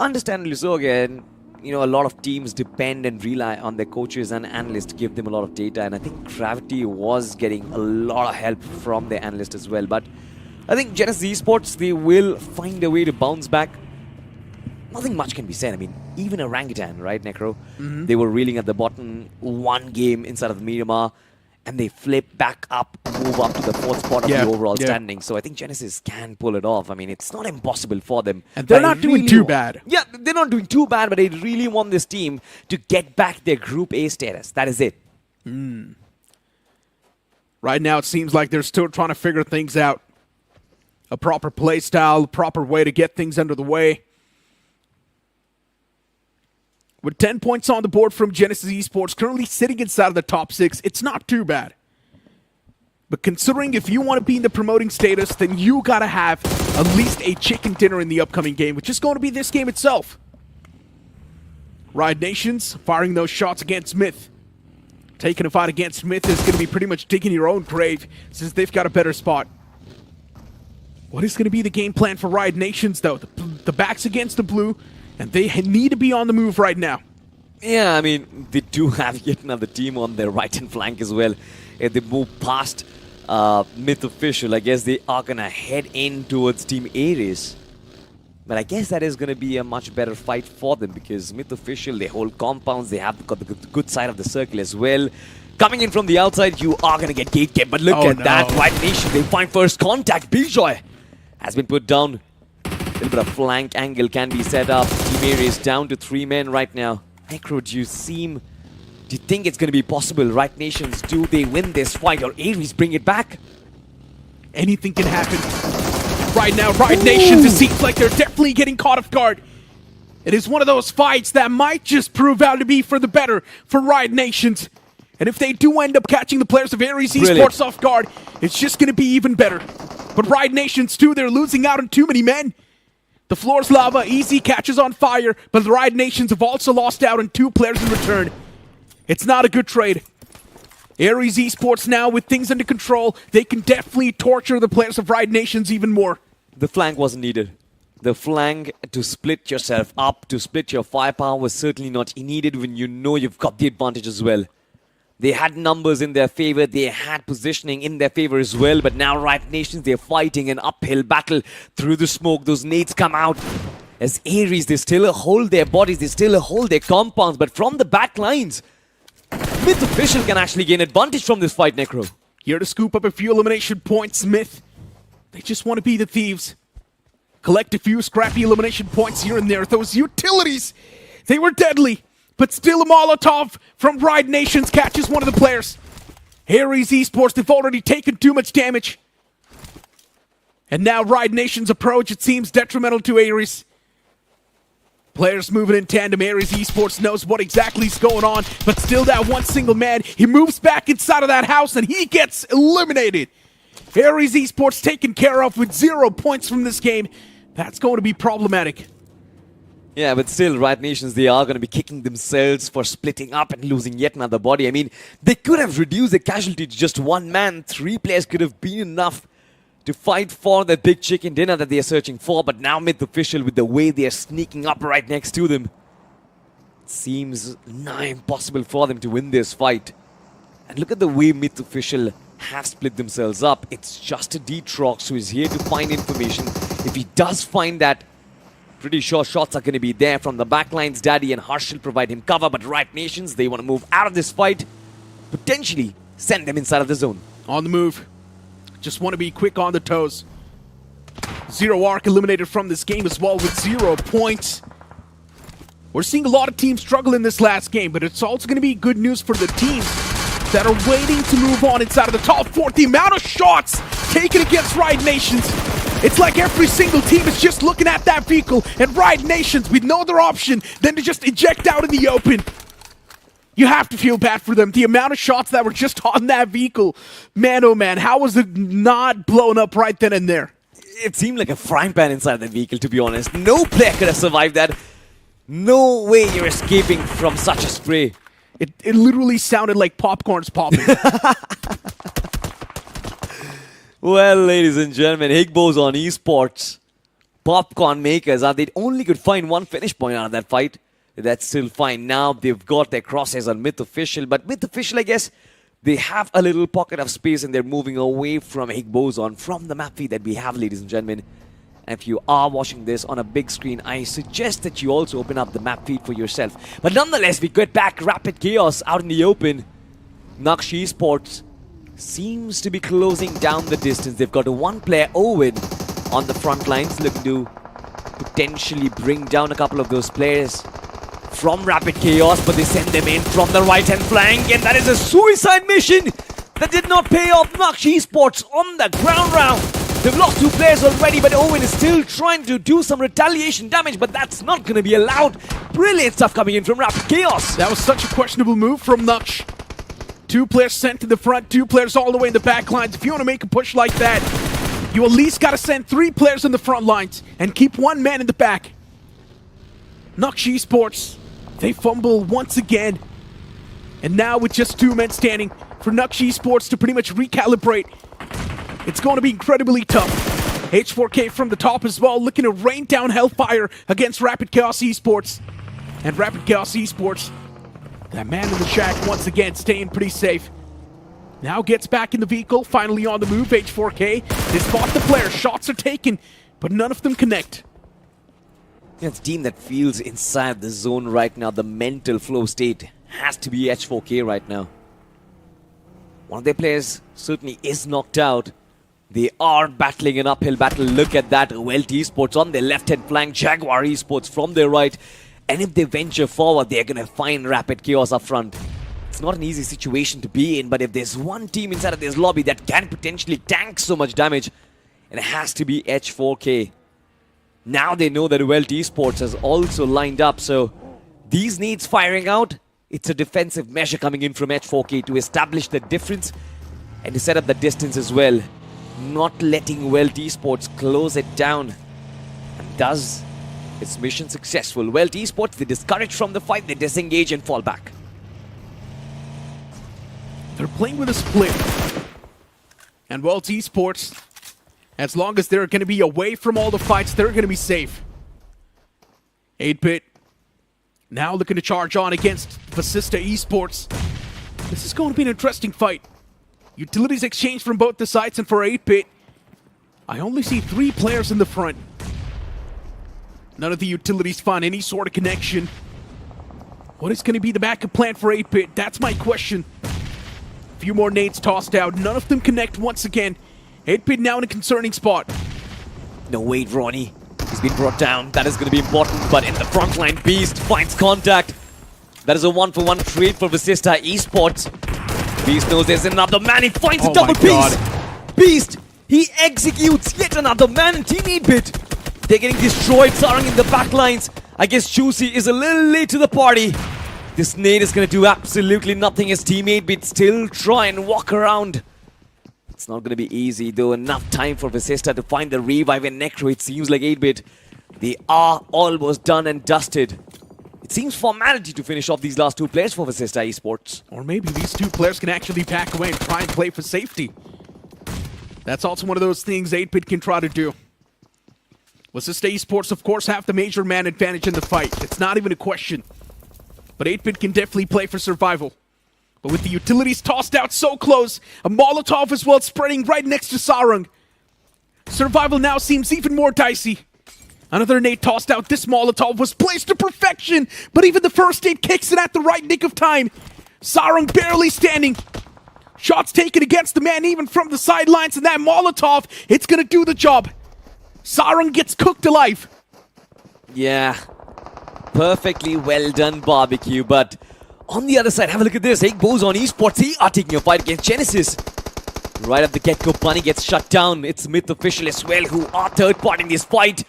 Understandably so, again, you know, a lot of teams depend and rely on their coaches and analysts to give them a lot of data, and I think Gravity was getting a lot of help from their analysts as well. But I think Genesis Esports, they will find a way to bounce back. Nothing much can be said. I mean, even Orangutan, right, Necro? They were reeling at the bottom one game inside of the Miramar, and they flip back up, move up to the 4th spot of the overall standing. So I think Genesis can pull it off. I mean, it's not impossible for them. And they're not doing too bad. Yeah, they're not doing too bad, but they really want this team to get back their Group A status. That is it. Right now, it seems like they're still trying to figure things out. A proper play style, a proper way to get things under the way. With 10 points on the board from Genesis Esports, currently sitting inside of the top 6, it's not too bad. But considering if you want to be in the promoting status, then you gotta have at least a chicken dinner in the upcoming game, which is going to be this game itself. Ride Nations firing those shots against Myth. Taking a fight against Myth is going to be pretty much digging your own grave, since they've got a better spot. What is going to be the game plan for Ride Nations, though? The back's against the blue, and they need to be on the move right now. Yeah, I mean, they do have yet another team on their right-hand flank as well. If they move past Myth Official, I guess they are going to head in towards Team Ares. But I guess that is going to be a much better fight for them, because Myth Official, they hold compounds, they have got the good side of the circle as well. Coming in from the outside, you are going to get gate kept, but look at that. White Nation, they find first contact. B-Joy has been put down. A little bit of flank angle can be set up. Team Ares down to 3 men right now. Necro, do you think it's going to be possible? Right Nations, do they win this fight, or Ares bring it back? Anything can happen. Right now, Right Nations, it seems like they're definitely getting caught off guard. It is one of those fights that might just prove out to be for the better for Riot Nations. And if they do end up catching the players of Ares Esports off guard, it's just going to be even better. But Riot Nations too, they're losing out on too many men. The floor's lava, easy catches on fire, but the Riot Nations have also lost out on 2 players in return. It's not a good trade. Ares Esports now, with things under control, they can definitely torture the players of Riot Nations even more. The flank wasn't needed. The flank to split yourself up, to split your firepower was certainly not needed when you know you've got the advantage as well. They had numbers in their favor, they had positioning in their favor as well, but now Riot Nations, they're fighting an uphill battle through the smoke. Those nades come out. As Ares, they still hold their bodies, they still hold their compounds, but from the back lines, Myth Official can actually gain advantage from this fight, Necro. Here to scoop up a few elimination points, Myth. They just want to be the thieves. Collect a few scrappy elimination points here and there. Those utilities, they were deadly. But still a Molotov from Riot Nations catches one of the players. Ares Esports, they've already taken too much damage. And now Riot Nations' approach, it seems detrimental to Ares. Players moving in tandem. Ares Esports knows what exactly is going on, but still that one single man, he moves back inside of that house and he gets eliminated. Ares Esports taken care of with 0 points from this game. That's going to be problematic. Yeah, but still, Riot Nations, they are going to be kicking themselves for splitting up and losing yet another body. I mean, they could have reduced the casualty to just 1 man. 3 players could have been enough to fight for that big chicken dinner that they are searching for. But now Myth Official, with the way they are sneaking up right next to them, it seems nigh impossible for them to win this fight. And look at the way Myth Official have split themselves up. It's just a Detrox who is here to find information. If he does find that, pretty sure shots are going to be there from the backlines. Daddy and Harsh will provide him cover, but Riot Nations, they want to move out of this fight, potentially send them inside of the zone. On the move. Just want to be quick on the toes. Zero Arc eliminated from this game as well with 0 points. We're seeing a lot of teams struggle in this last game, but it's also going to be good news for the teams that are waiting to move on inside of the top 4. The amount of shots taken against Riot Nations, it's like every single team is just looking at that vehicle, and Riot Nations with no other option than to just eject out in the open. You have to feel bad for them. The amount of shots that were just on that vehicle, man oh man, how was it not blown up right then and there? It seemed like a frying pan inside the vehicle, to be honest. No player could have survived that. No way you're escaping from such a spray. It literally sounded like popcorn's popping. Well, ladies and gentlemen, Higbos on esports, popcorn makers, they only could find 1 finish point out of that fight. That's still fine. Now they've got their crosshairs on Myth Official, but Myth Official, I guess, they have a little pocket of space and they're moving away from Higbos on, from the map feed that we have, ladies and gentlemen. And if you are watching this on a big screen, I suggest that you also open up the map feed for yourself. But nonetheless, we get back Rapid Chaos out in the open. Nakshi Esports seems to be closing down the distance. They've got a 1-player Owen on the front lines, looking to potentially bring down a couple of those players from Rapid Chaos, but they send them in from the right-hand flank, and that is a suicide mission that did not pay off. Nakshi Esports on the ground round. They've lost 2 players already, but Owen is still trying to do some retaliation damage, but that's not going to be allowed. Brilliant stuff coming in from Rapid Chaos. That was such a questionable move from Naksh. 2 players sent to the front, 2 players all the way in the back lines. If you want to make a push like that, you at least got to send 3 players in the front lines and keep 1 man in the back. Nakshi Esports, they fumble once again. And now with just 2 men standing for Nakshi Esports to pretty much recalibrate, it's going to be incredibly tough. H4K from the top as well, looking to rain down hellfire against Rapid Chaos Esports. And Rapid Chaos Esports, that man in the shack once again staying pretty safe. Now gets back in the vehicle, finally on the move. H4K, they spot the player, shots are taken, but none of them connect. Yeah, it's a team that feels inside the zone right now. The mental flow state has to be H4K right now. One of their players certainly is knocked out. They are battling an uphill battle. Look at that. WELT Esports on their left-hand flank. Jaguar Esports from their right. And if they venture forward, they're going to find Rapid Chaos up front. It's not an easy situation to be in, but if there's one team inside of this lobby that can potentially tank so much damage, it has to be H4K. Now they know that WELT Esports has also lined up, so these needs firing out. It's a defensive measure coming in from H4K to establish the difference and to set up the distance as well. Not letting WELT Esports close it down. And does its mission successful. WELT Esports, they discourage from the fight, they disengage and fall back. They're playing with a split. And WELT Esports, as long as they're going to be away from all the fights, they're going to be safe. 8-Bit now looking to charge on against Vasista Esports. This is going to be an interesting fight. Utilities exchange from both the sides, and for 8-Bit, I only see 3 players in the front. None of the utilities find any sort of connection. What is going to be the backup plan for 8-Bit? That's my question. A few more nades tossed out. None of them connect once again. 8-Bit now in a concerning spot. No, wait, Ronnie. He's been brought down. That is going to be important. But in the front line, Beast finds contact. That is a 1-for-1 trade for Vasista Esports. Beast knows there's another man. He finds a double piece. Beast, he executes yet another man. And Team 8-Bit, they're getting destroyed. Sarang in the backlines. I guess Juicy is a little late to the party. This nade is going to do absolutely nothing as Team 8-Bit still try and walk around. It's not going to be easy, though. Enough time for Vasista to find the revive and Necro. It seems like 8-Bit, they are almost done and dusted. It seems formality to finish off these last 2 players for Vasista Esports. Or maybe these 2 players can actually back away and try and play for safety. That's also one of those things 8-Bit can try to do. Vasista Esports, of course, have the major man advantage in the fight. It's not even a question. But 8-Bit can definitely play for survival. But with the utilities tossed out so close, a Molotov as well spreading right next to Sarang. Survival now seems even more dicey. Another nade tossed out. This Molotov was placed to perfection, but even the first nade kicks it at the right nick of time. Sarang barely standing. Shots taken against the man even from the sidelines, and that Molotov, it's gonna do the job. Sarang gets cooked alive. Yeah, perfectly well done, Barbecue, but on the other side, have a look at this. Boson Esports, they are taking a fight against Genesis. Right at the get-go, Bunny gets shut down. It's Myth Official as well, who are third part in this fight.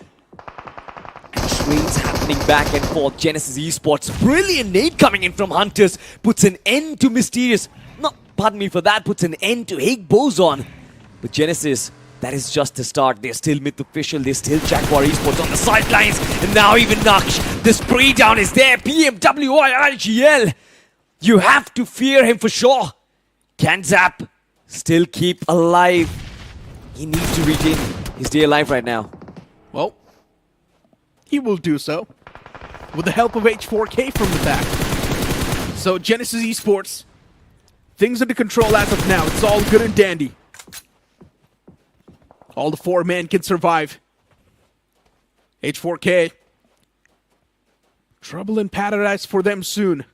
And trades happening back and forth. Genesis Esports, brilliant nade coming in from Hunters. Puts an end to Mysterious. No, pardon me for that. Puts an end to Boson. But Genesis, that is just the start. They're still Myth Official. They're still Jaguar Esports on the sidelines. And now even Naksh. The spray down is there. BMWI IGL. You have to fear him for sure. Can Zap still keep alive? He needs to retain his day alive right now. Well, he will do so with the help of H4K from the back. So Genesis Esports, things under control as of now. It's all good and dandy. All the 4 men can survive. H4K, trouble in paradise for them soon.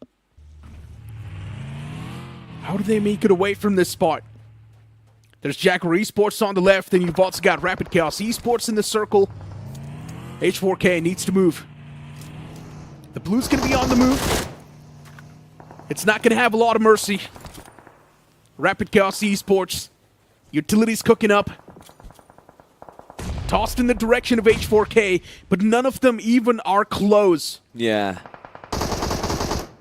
How do they make it away from this spot? There's Jaguar Esports on the left, and you've also got Rapid Chaos Esports in the circle. H4K needs to move. The Blue's going to be on the move. It's not going to have a lot of mercy. Rapid Chaos Esports. Utilities cooking up. Tossed in the direction of H4K, but none of them even are close. Yeah.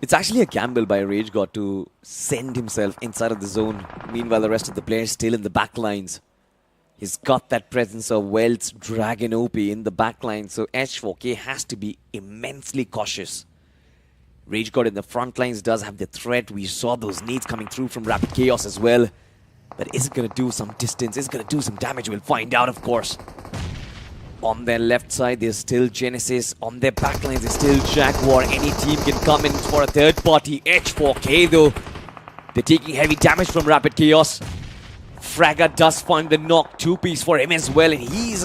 It's actually a gamble by RageGod to send himself inside of the zone. Meanwhile, the rest of the players still in the back lines. He's got that presence of WELT's Dragon OP in the back line, so H4K has to be immensely cautious. RageGod in the front lines does have the threat. We saw those nades coming through from Rapid Chaos as well. But is it going to do some distance? Is it going to do some damage? We'll find out, of course. On their left side, there's still Genesis. On their backlines, there's still Jaguar. Any team can come in for a third party. H4K, though, they're taking heavy damage from Rapid Chaos. Fragga does find the knock 2-piece for him as well, and he's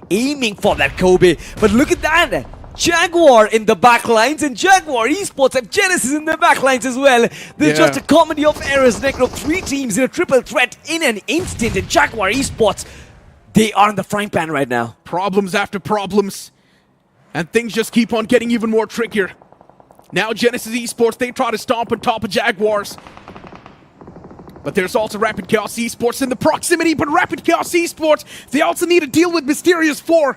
aiming for that Kobe. But look at that! Jaguar in the backlines, and Jaguar Esports have Genesis in their backlines as well. There's just a comedy of errors. Necro, 3 teams in a triple threat in an instant, and Jaguar Esports, they are in the frying pan right now. Problems after problems. And things just keep on getting even more trickier. Now Genesis Esports, they try to stomp on top of Jaguars. But there's also Rapid Chaos Esports in the proximity. But Rapid Chaos Esports, they also need to deal with Mysterious 4.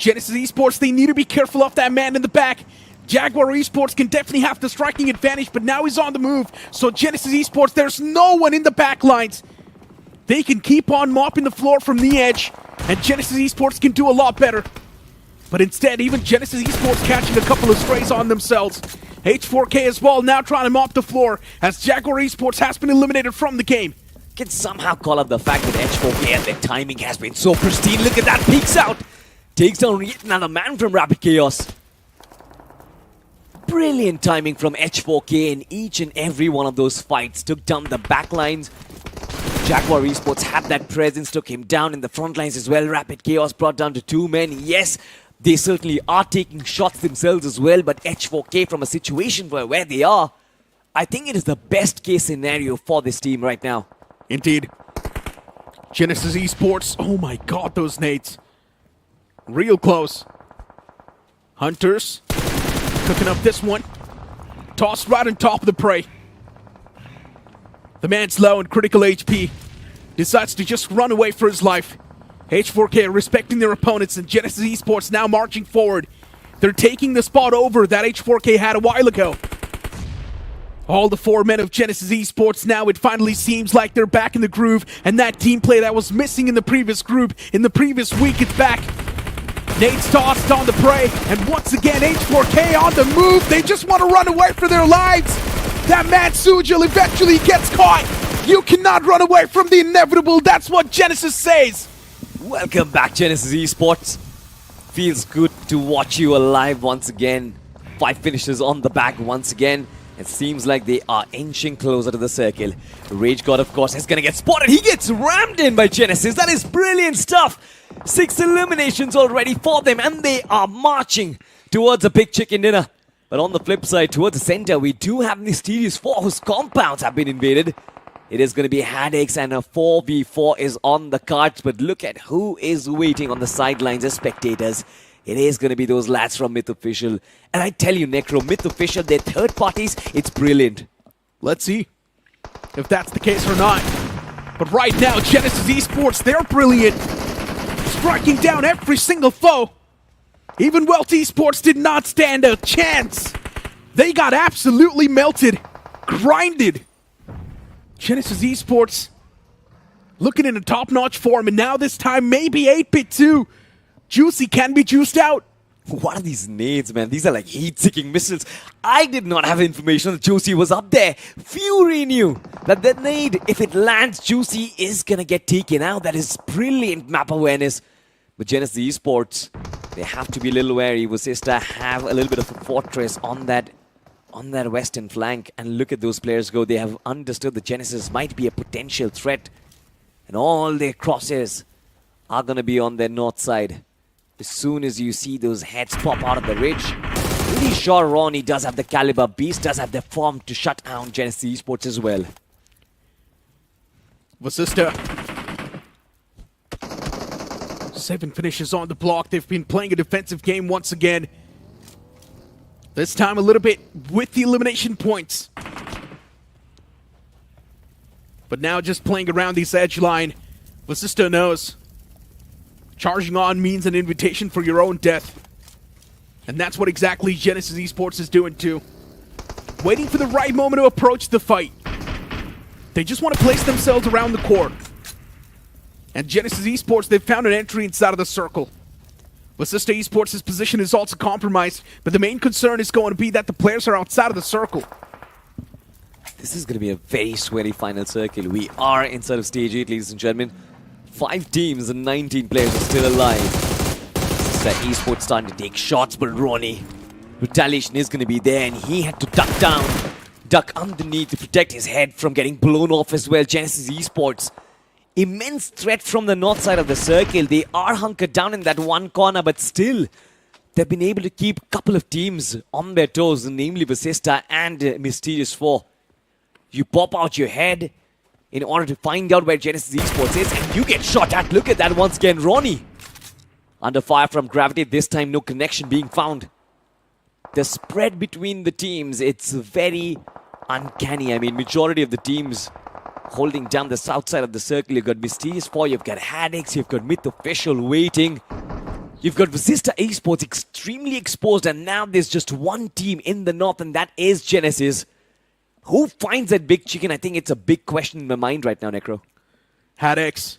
Genesis Esports, they need to be careful of that man in the back. Jaguar Esports can definitely have the striking advantage, but now he's on the move. So Genesis Esports, there's no one in the back lines. They can keep on mopping the floor from the edge, and Genesis Esports can do a lot better. But instead, even Genesis Esports catching a couple of strays on themselves. H4K as well, now trying to mop the floor, as Jaguar Esports has been eliminated from the game. Can somehow call out the fact that H4K and their timing has been so pristine. Look at that, peeks out. Takes down yet another man from Rapid Chaos. Brilliant timing from H4K in each and every one of those fights. Took down the backlines. Jaguar Esports had that presence, took him down in the front lines as well. Rapid Chaos brought down to 2 men. Yes, they certainly are taking shots themselves as well, but H4K from a situation where they are, I think it is the best case scenario for this team right now. Indeed. Genesis Esports, oh my god, those nades. Real close. Hunters cooking up this one. Tossed right on top of the prey. The man's low and critical HP. Decides to just run away for his life. H4K respecting their opponents, and Genesis Esports now marching forward. They're taking the spot over that H4K had a while ago. All the 4 men of Genesis Esports now, it finally seems like they're back in the groove, and that team play that was missing in the previous group, in the previous week, it's back. Nate's tossed on the prey, and once again H4K on the move. They just want to run away for their lives. That man Sujil eventually gets caught. You cannot run away from the inevitable. That's what Genesis says. Welcome back, Genesis Esports. Feels good to watch you alive once again. 5 finishes on the back once again. It seems like they are inching closer to the circle. Rage God, of course, is going to get spotted. He gets rammed in by Genesis. That is brilliant stuff. 6 eliminations already for them, and they are marching towards a big chicken dinner. But on the flip side, towards the center, we do have Mysterious 4, whose compounds have been invaded. It is going to be headaches, and a 4v4 is on the cards. But look at who is waiting on the sidelines as spectators. It is going to be those lads from Myth Official. And I tell you, Necro, Myth Official, their third parties, it's brilliant. Let's see if that's the case or not. But right now, Genesis Esports, they're brilliant. Striking down every single foe. Even WELT Esports did not stand a chance. They got absolutely melted, grinded. Genesis Esports looking in a top-notch form, and now this time maybe 8-bit too. Juicy can be juiced out. What are these nades, man? These are like heat-seeking missiles. I did not have information that Juicy was up there. Fury knew that the nade, if it lands, Juicy is gonna get taken out. That is brilliant map awareness. But Genesis Esports, they have to be a little wary. Vasista have a little bit of a fortress on that western flank. And look at those players go. They have understood that Genesis might be a potential threat. And all their crosses are gonna be on their north side. As soon as you see those heads pop out of the ridge, pretty sure Ronnie does have the caliber. Beast does have the form to shut down Genesis Esports as well. Vasista. 7 finishes on the block. They've been playing a defensive game once again. This time a little bit with the elimination points. But now just playing around this edge line. Vasista knows. Charging on means an invitation for your own death. And that's what exactly Genesis Esports is doing too. Waiting for the right moment to approach the fight. They just want to place themselves around the core. And Genesis Esports, they've found an entry inside of the circle. Vasista Esports' position is also compromised, but the main concern is going to be that the players are outside of the circle. This is going to be a very sweaty final circle. We are inside of stage 8, ladies and gentlemen. 5 teams and 19 players are still alive. Vasista Esports starting to take shots, but Ronnie, retaliation is going to be there, and he had to duck underneath to protect his head from getting blown off as well. Genesis Esports, immense threat from the north side of the circle. They are hunkered down in that one corner, but still, they've been able to keep a couple of teams on their toes, namely Vasista and Mysterious 4. You pop out your head in order to find out where Genesis Esports is, and you get shot at. Look at that once again. Ronnie under fire from Gravity. This time, no connection being found. The spread between the teams, it's very uncanny. I mean, majority of the teams holding down the south side of the circle. You've got Mysterious 4, you've got Haddix, you've got Myth Official waiting. You've got Vasista Esports extremely exposed, and now there's just one team in the north, and that is Genesis. Who finds that big chicken? I think it's a big question in my mind right now, Necro. Hadex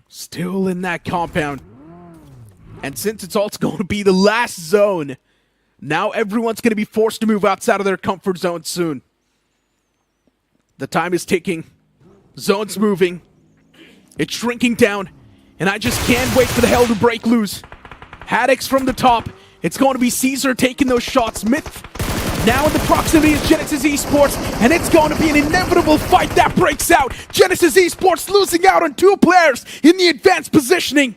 still in that compound. And since it's also going to be the last zone, now everyone's going to be forced to move outside of their comfort zone soon. The time is ticking. Zone's moving. It's shrinking down. And I just can't wait for the hell to break loose. Hadex from the top. It's going to be Caesar taking those shots. Myth now in the proximity is Genesis Esports, and it's going to be an inevitable fight that breaks out. Genesis Esports losing out on 2 players in the advanced positioning.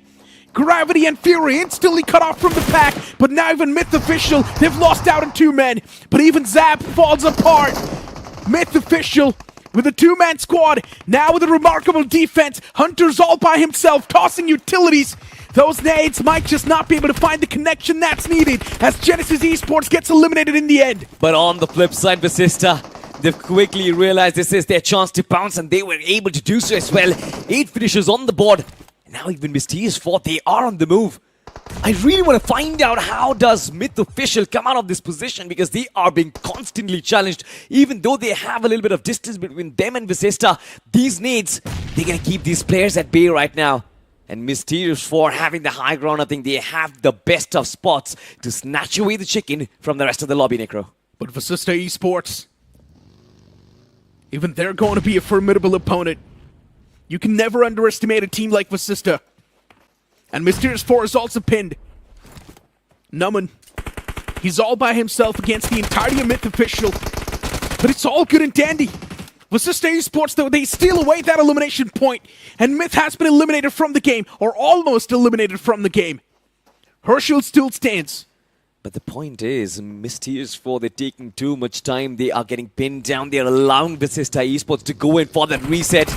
Gravity and Fury instantly cut off from the pack, but now even Myth Official, they've lost out on 2 men. But even Zap falls apart. Myth Official with a 2-man squad, now with a remarkable defense. Hunter's all by himself, tossing utilities. Those nades might just not be able to find the connection that's needed as Genesis Esports gets eliminated in the end. But on the flip side, Vasista, they've quickly realized this is their chance to bounce, and they were able to do so as well. 8 finishes on the board. And now even Mysterious 4, they are on the move. I really want to find out how does Myth Official come out of this position, because they are being constantly challenged. Even though they have a little bit of distance between them and Vasista, these nades, they're going to keep these players at bay right now. And Mysterious 4 having the high ground, I think they have the best of spots to snatch away the chicken from the rest of the lobby, Necro. But Vasista Esports, even they're going to be a formidable opponent. You can never underestimate a team like Vasista. And Mysterious 4 is also pinned. Numan, he's all by himself against the entirety of Myth Official. But it's all good and dandy. Vasista Esports, though, they steal away that elimination point, and Myth has been eliminated from the game, or almost eliminated from the game. Herschel still stands. But the point is, Mysterious 4, they're taking too much time. They are getting pinned down. They're allowing Vasista Esports to go in for that reset.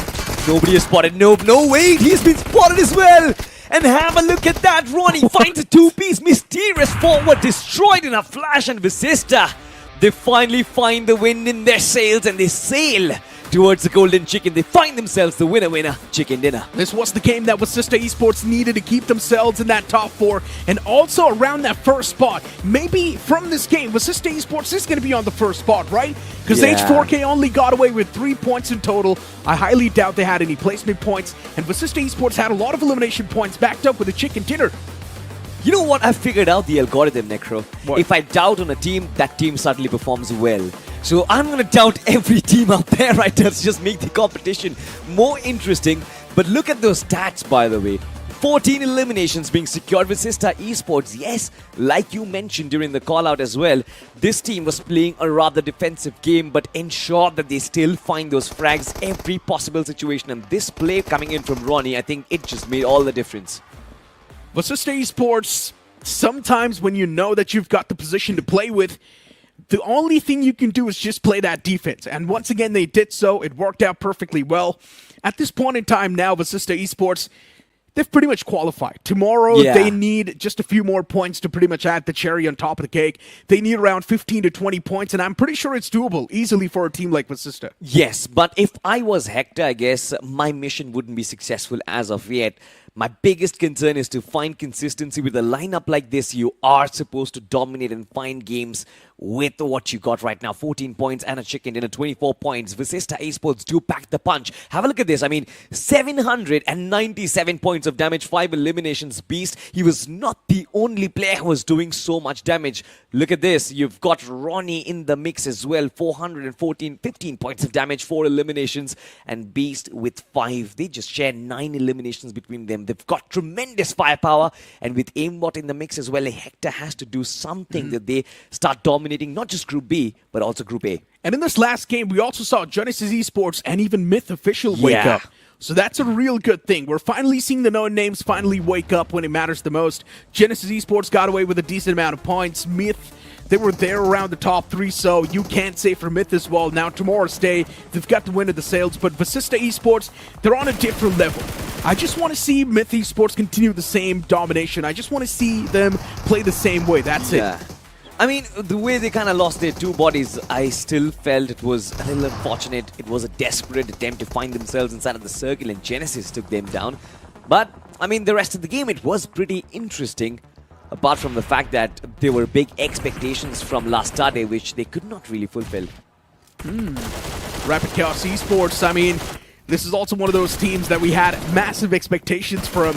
Nobody has spotted. No, wait, he's been spotted as well. And have a look at that. Ronnie finds a 2-piece. Mysterious 4 were destroyed in a flash, and Vasista, they finally find the wind in their sails, and they sail towards the golden chicken. They find themselves the winner chicken dinner. This was the game that Vasista Esports needed to keep themselves in that top 4 and also around that first spot. Maybe from this game, Vasista Esports is going to be on the first spot, right? Because H4K only got away with 3 points in total. I highly doubt they had any placement points, and Vasista Esports had a lot of elimination points backed up with a chicken dinner. You know what? I figured out the algorithm, Necro. What? If I doubt on a team, that team suddenly performs well. So I'm going to doubt every team out there right now to just make the competition more interesting. But look at those stats, by the way. 14 eliminations being secured with Vasista Esports. Yes, like you mentioned during the call-out as well, this team was playing a rather defensive game, but ensured that they still find those frags every possible situation. And this play coming in from Ronnie, I think it just made all the difference. Vasista Esports, sometimes when you know that you've got the position to play with, the only thing you can do is just play that defense. And once again, they did so. It worked out perfectly well. At this point in time now, Vasista Esports, they've pretty much qualified. Tomorrow, they need just a few more points to pretty much add the cherry on top of the cake. They need around 15 to 20 points, and I'm pretty sure it's doable easily for a team like Vasista. Yes, but if I was Hector, I guess my mission wouldn't be successful as of yet. My biggest concern is to find consistency with a lineup like this. You are supposed to dominate and find games with what you got right now. 14 points and a chicken dinner, 24 points. Vasista Esports do pack the punch. Have a look at this. I mean, 797 points of damage, 5 eliminations. Beast, he was not the only player who was doing so much damage. Look at this. You've got Ronnie in the mix as well. 15 points of damage, 4 eliminations. And Beast with 5. They just share 9 eliminations between them. They've got tremendous firepower, and with aimbot in the mix as well, Hector has to do something that they start dominating not just Group B, but also Group A. And in this last game, we also saw Genesis Esports and even Myth Official wake up. So that's a real good thing. We're finally seeing the known names finally wake up when it matters the most. Genesis Esports got away with a decent amount of points. Myth, they were there around the top 3, so you can't say for Myth as well. Now, tomorrow's day, they've got the win of the sales, but Vasista Esports, they're on a different level. I just want to see Myth Esports continue the same domination. I just want to see them play the same way. That's it. I mean, the way they kind of lost their 2 bodies, I still felt it was a little unfortunate. It was a desperate attempt to find themselves inside of the circle, and Genesis took them down. But I mean, the rest of the game, it was pretty interesting. Apart from the fact that there were big expectations from last Saturday, which they could not really fulfill. Rapid Chaos Esports, I mean, this is also one of those teams that we had massive expectations from.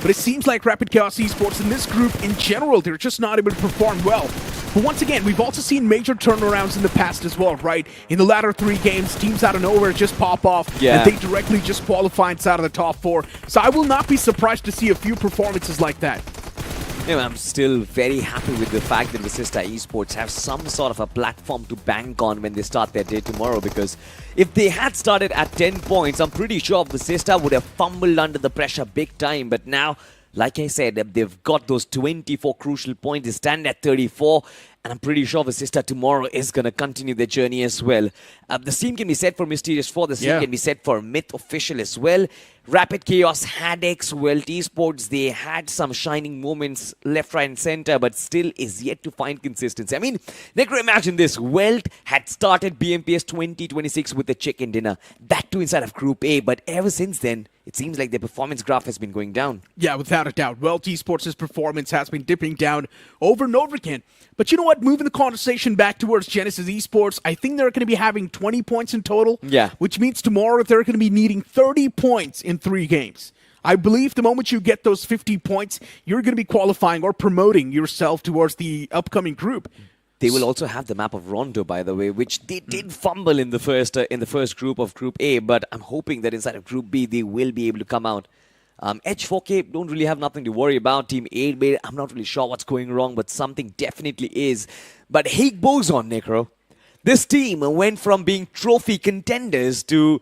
But it seems like Rapid Chaos Esports in this group in general, they're just not able to perform well. But once again, we've also seen major turnarounds in the past as well, right? In the latter 3 games, teams out of nowhere just pop off, and they directly just qualify inside of the top 4. So I will not be surprised to see a few performances like that. I'm still very happy with the fact that Visista Esports have some sort of a platform to bank on when they start their day tomorrow, because if they had started at 10 points, I'm pretty sure Visista would have fumbled under the pressure big time. But now, like I said, they've got those 24 crucial points. They stand at 34. And I'm pretty sure Visista tomorrow is going to continue their journey as well. The same can be said for Mysterious 4. The same can be said for Myth Official as well. Rapid Chaos, Hadex, Wyld Esports, they had some shining moments left, right, and center, but still is yet to find consistency. I mean, Necro, imagine this. WELT had started BMPS 2026 with the chicken dinner. That too inside of Group A, but ever since then, it seems like their performance graph has been going down. Yeah, without a doubt. WELT Esports' performance has been dipping down over and over again. But you know what? Moving the conversation back towards Genesis Esports, I think they're going to be having 20 points in total. Yeah. Which means tomorrow they're going to be needing 30 points in 3 games. I believe the moment you get those 50 points, you're going to be qualifying or promoting yourself towards the upcoming group. They will also have the map of Rondo, by the way, which they did fumble in the first group of Group A, but I'm hoping that inside of Group B, they will be able to come out. Edge 4K don't really have nothing to worry about. Team 8-Bit, I'm not really sure what's going wrong, but something definitely is. But Higg Boson, Necro, this team went from being trophy contenders to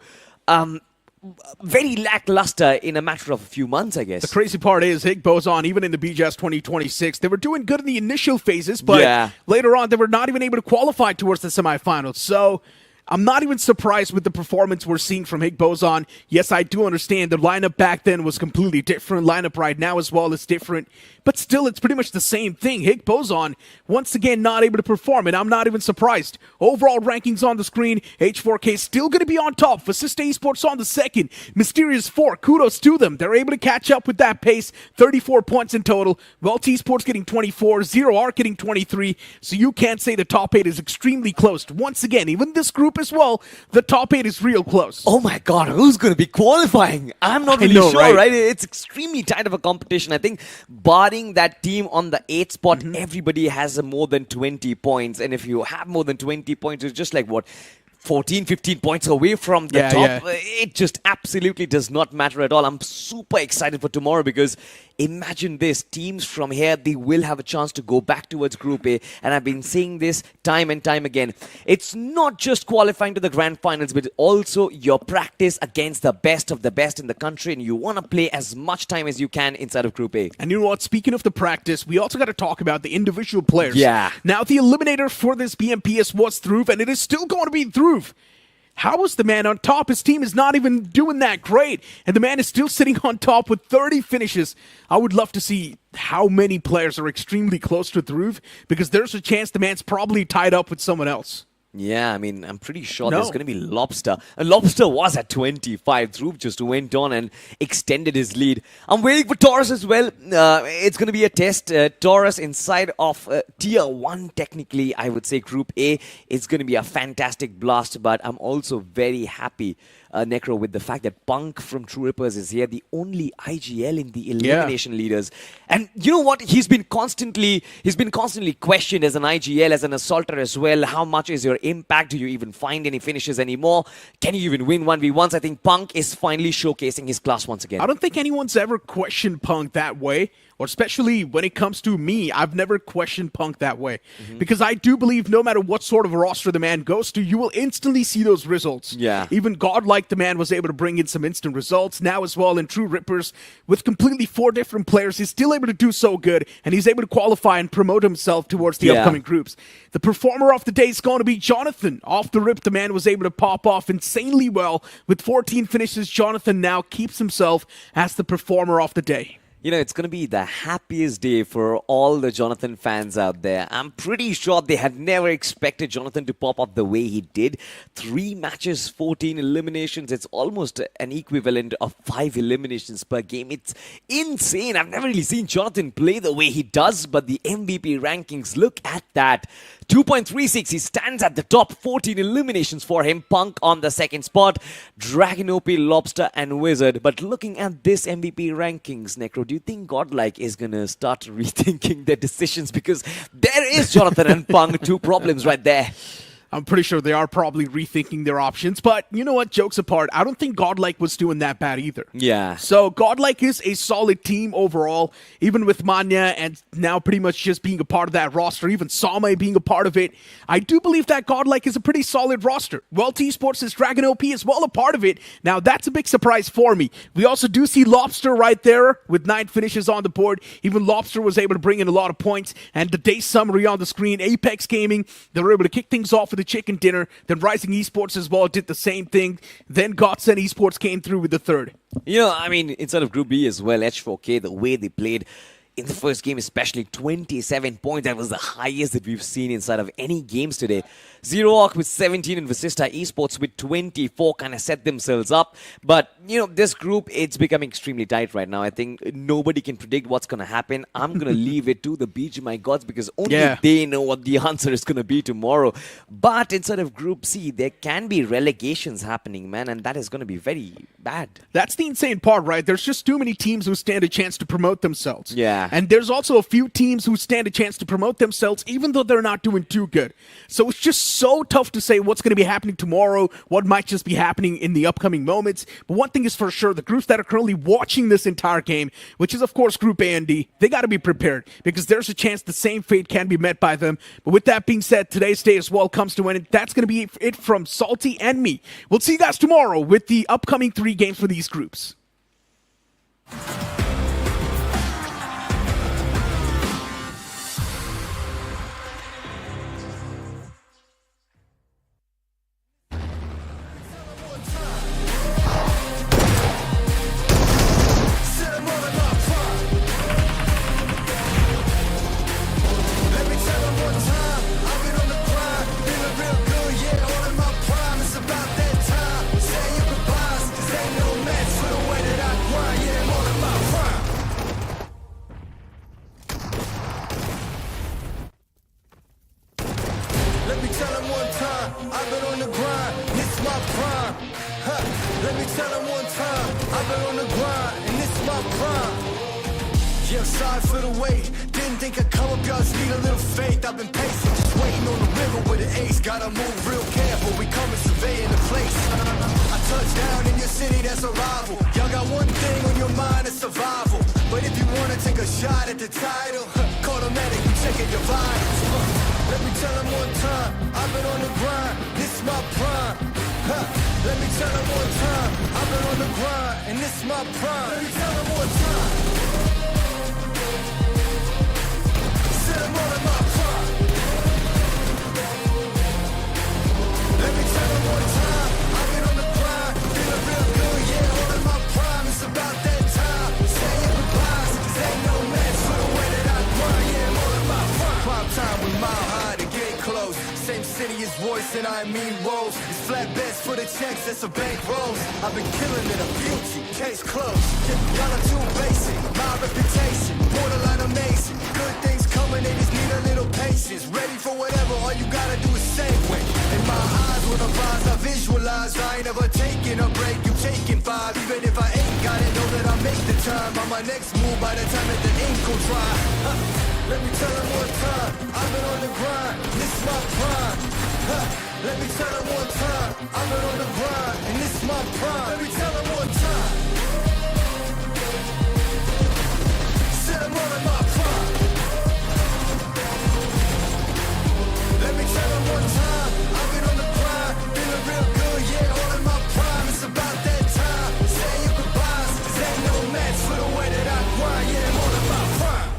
very lackluster in a matter of a few months, I guess. The crazy part is Higg Boson, even in the BGS 2026, they were doing good in the initial phases, but later on, they were not even able to qualify towards the semifinals. So I'm not even surprised with the performance we're seeing from Higg Boson. Yes, I do understand the lineup back then was completely different. Lineup right now as well is different. But still, it's pretty much the same thing. Higg Boson, once again, not able to perform, and I'm not even surprised. Overall rankings on the screen, H4K still going to be on top. Visista Esports on the second. Mysterious 4, kudos to them. They're able to catch up with that pace. 34 points in total. WELT Esports getting 24. Zero Arc getting 23. So you can't say the top 8 is extremely close. Once again, even this group as well, the top 8 is real close. Oh my god, who's going to be qualifying? I'm not really sure, right? It's extremely tight of a competition. I think barring that team on the 8th spot, everybody has more than 20 points. And if you have more than 20 points, it's just like, what, 14, 15 points away from the top. It just absolutely does not matter at all. I'm super excited for tomorrow because imagine this. Teams from here, they will have a chance to go back towards Group A. And I've been saying this time and time again. It's not just qualifying to the grand finals, but also your practice against the best of the best in the country. And you want to play as much time as you can inside of Group A. And you know what? Speaking of the practice, we also got to talk about the individual players. Yeah. Now, the eliminator for this BMPS was Dhruv, and it is still going to be Dhruv. How is the man on top? His team is not even doing that great. And the man is still sitting on top with 30 finishes. I would love to see how many players are extremely close to Dhruv, because there's a chance the man's probably tied up with someone else. Yeah, I mean, I'm pretty sure there's going to be Lobster. And Lobster was at 25. Dhruv just went on and extended his lead. I'm waiting for Taurus as well. It's going to be a test. Taurus inside of Tier 1, technically, I would say Group A. It's going to be a fantastic blast, but I'm also very happy, Necro, with the fact that Punk from True Rippers is here, the only IGL in the elimination leaders. And you know what? He's been constantly questioned as an IGL, as an assaulter as well. How much is your impact? Do you even find any finishes anymore? Can you even win 1v1s? I think Punk is finally showcasing his class once again. I don't think anyone's ever questioned Punk that way. Or especially when it comes to me, I've never questioned Punk that way. Because I do believe no matter what sort of a roster the man goes to, you will instantly see those results. Yeah. Even Godlike, the man was able to bring in some instant results. Now as well in True Rippers, with completely 4 different players, he's still able to do so good. And he's able to qualify and promote himself towards the upcoming groups. The performer of the day is going to be Jonathan. Off the rip, the man was able to pop off insanely well. With 14 finishes, Jonathan now keeps himself as the performer of the day. You know, it's going to be the happiest day for all the Jonathan fans out there. I'm pretty sure they had never expected Jonathan to pop up the way he did. 3 matches, 14 eliminations. It's almost an equivalent of 5 eliminations per game. It's insane. I've never really seen Jonathan play the way he does, but the MVP rankings, look at that. 2.36, he stands at the top. 14 eliminations for him. Punk on the second spot. Dragon OP, Lobster and Wizard. But looking at this MVP rankings, Necro, do you think Godlike is going to start rethinking their decisions? Because there is Jonathan and Punk, 2 problems right there. I'm pretty sure they are probably rethinking their options. But you know what? Jokes apart, I don't think Godlike was doing that bad either. Yeah. So Godlike is a solid team overall, even with Manya and now pretty much just being a part of that roster, even Sama being a part of it. I do believe that Godlike is a pretty solid roster. WELT Esports' Dragon OP is well a part of it. Now, that's a big surprise for me. We also do see Lobster right there with 9 finishes on the board. Even Lobster was able to bring in a lot of points. And the day summary on the screen, Apex Gaming, they were able to kick things off with the chicken dinner. Then Rising Esports as well did the same thing. Then Godsend Esports came through with the third. You know, I mean, inside of Group B as well, H4K, the way they played in the first game, especially 27 points. That was the highest that we've seen inside of any games today. Zero Arc with 17 and Vasista Esports with 24 kind of set themselves up. But, you know, this group, it's becoming extremely tight right now. I think nobody can predict what's going to happen. I'm going to leave it to the BGMI gods because only they know what the answer is going to be tomorrow. But inside of Group C, there can be relegations happening, man, and that is going to be very bad. That's the insane part, right? There's just too many teams who stand a chance to promote themselves. Yeah. And there's also a few teams who stand a chance to promote themselves even though they're not doing too good. So it's just so tough to say what's going to be happening tomorrow, what might just be happening in the upcoming moments. But one thing is for sure, the groups that are currently watching this entire game, which is of course Group A and D, they got to be prepared because there's a chance the same fate can be met by them. But with that being said, today's day as well comes to an end. That's going to be it from Salty and me. We'll see you guys tomorrow with the upcoming 3 games for these groups. Let me tell them one time, I've been on the grind, this my prime. Let me tell them one time, I've been on the grind, and this my prime. Yeah, I'm sorry for the wait, didn't think I'd come up, y'all just need a little faith. I've been patient, just waiting on the river with an ace. Gotta move real careful, we coming surveying the place. I touch down in your city, that's a rival. Y'all got one thing on your mind, it's survival. But if you wanna take a shot at the title, call the medic, you checking your vitals. Let me tell them one time, I've been on the grind, this my prime. Let me tell them one time, I've been on the grind, and this my prime. Let me tell them one time. Set them all in my prime. Let me tell them one time, I've been on the grind, feeling real good, yeah, all in my prime. It's about that time, saying goodbyes, 'cause ain't no match for the way that I grind, yeah, I'm all in my prime. Prime time with Mile High to get close. Same city as voice and I mean woes. It's flatbeds for the checks, that's a bank rolls. I've been killing it, I'm guilty, case closed. Y'all are too basic, my reputation, borderline amazing. Good things coming, they just need a little patience. Ready for whatever, all you gotta do is say when. In my eyes, when I'm rise, I visualize. I ain't never taking a break, you taking 5. Even if I ain't got it, know that I make the time. On my next move by the time that the ink will dry. Let me tell them one time, I've been on the grind, this is my prime. Let me tell them one time, I've been on the grind, and this is my prime. Let me tell them one time. Set them all in my prime. Let me tell them one time, I've been on the grind, feeling real good, yeah, all in my prime. It's about that time, say your goodbyes, 'cause ain't no match for the way that I grind, yeah, I'm all in my prime.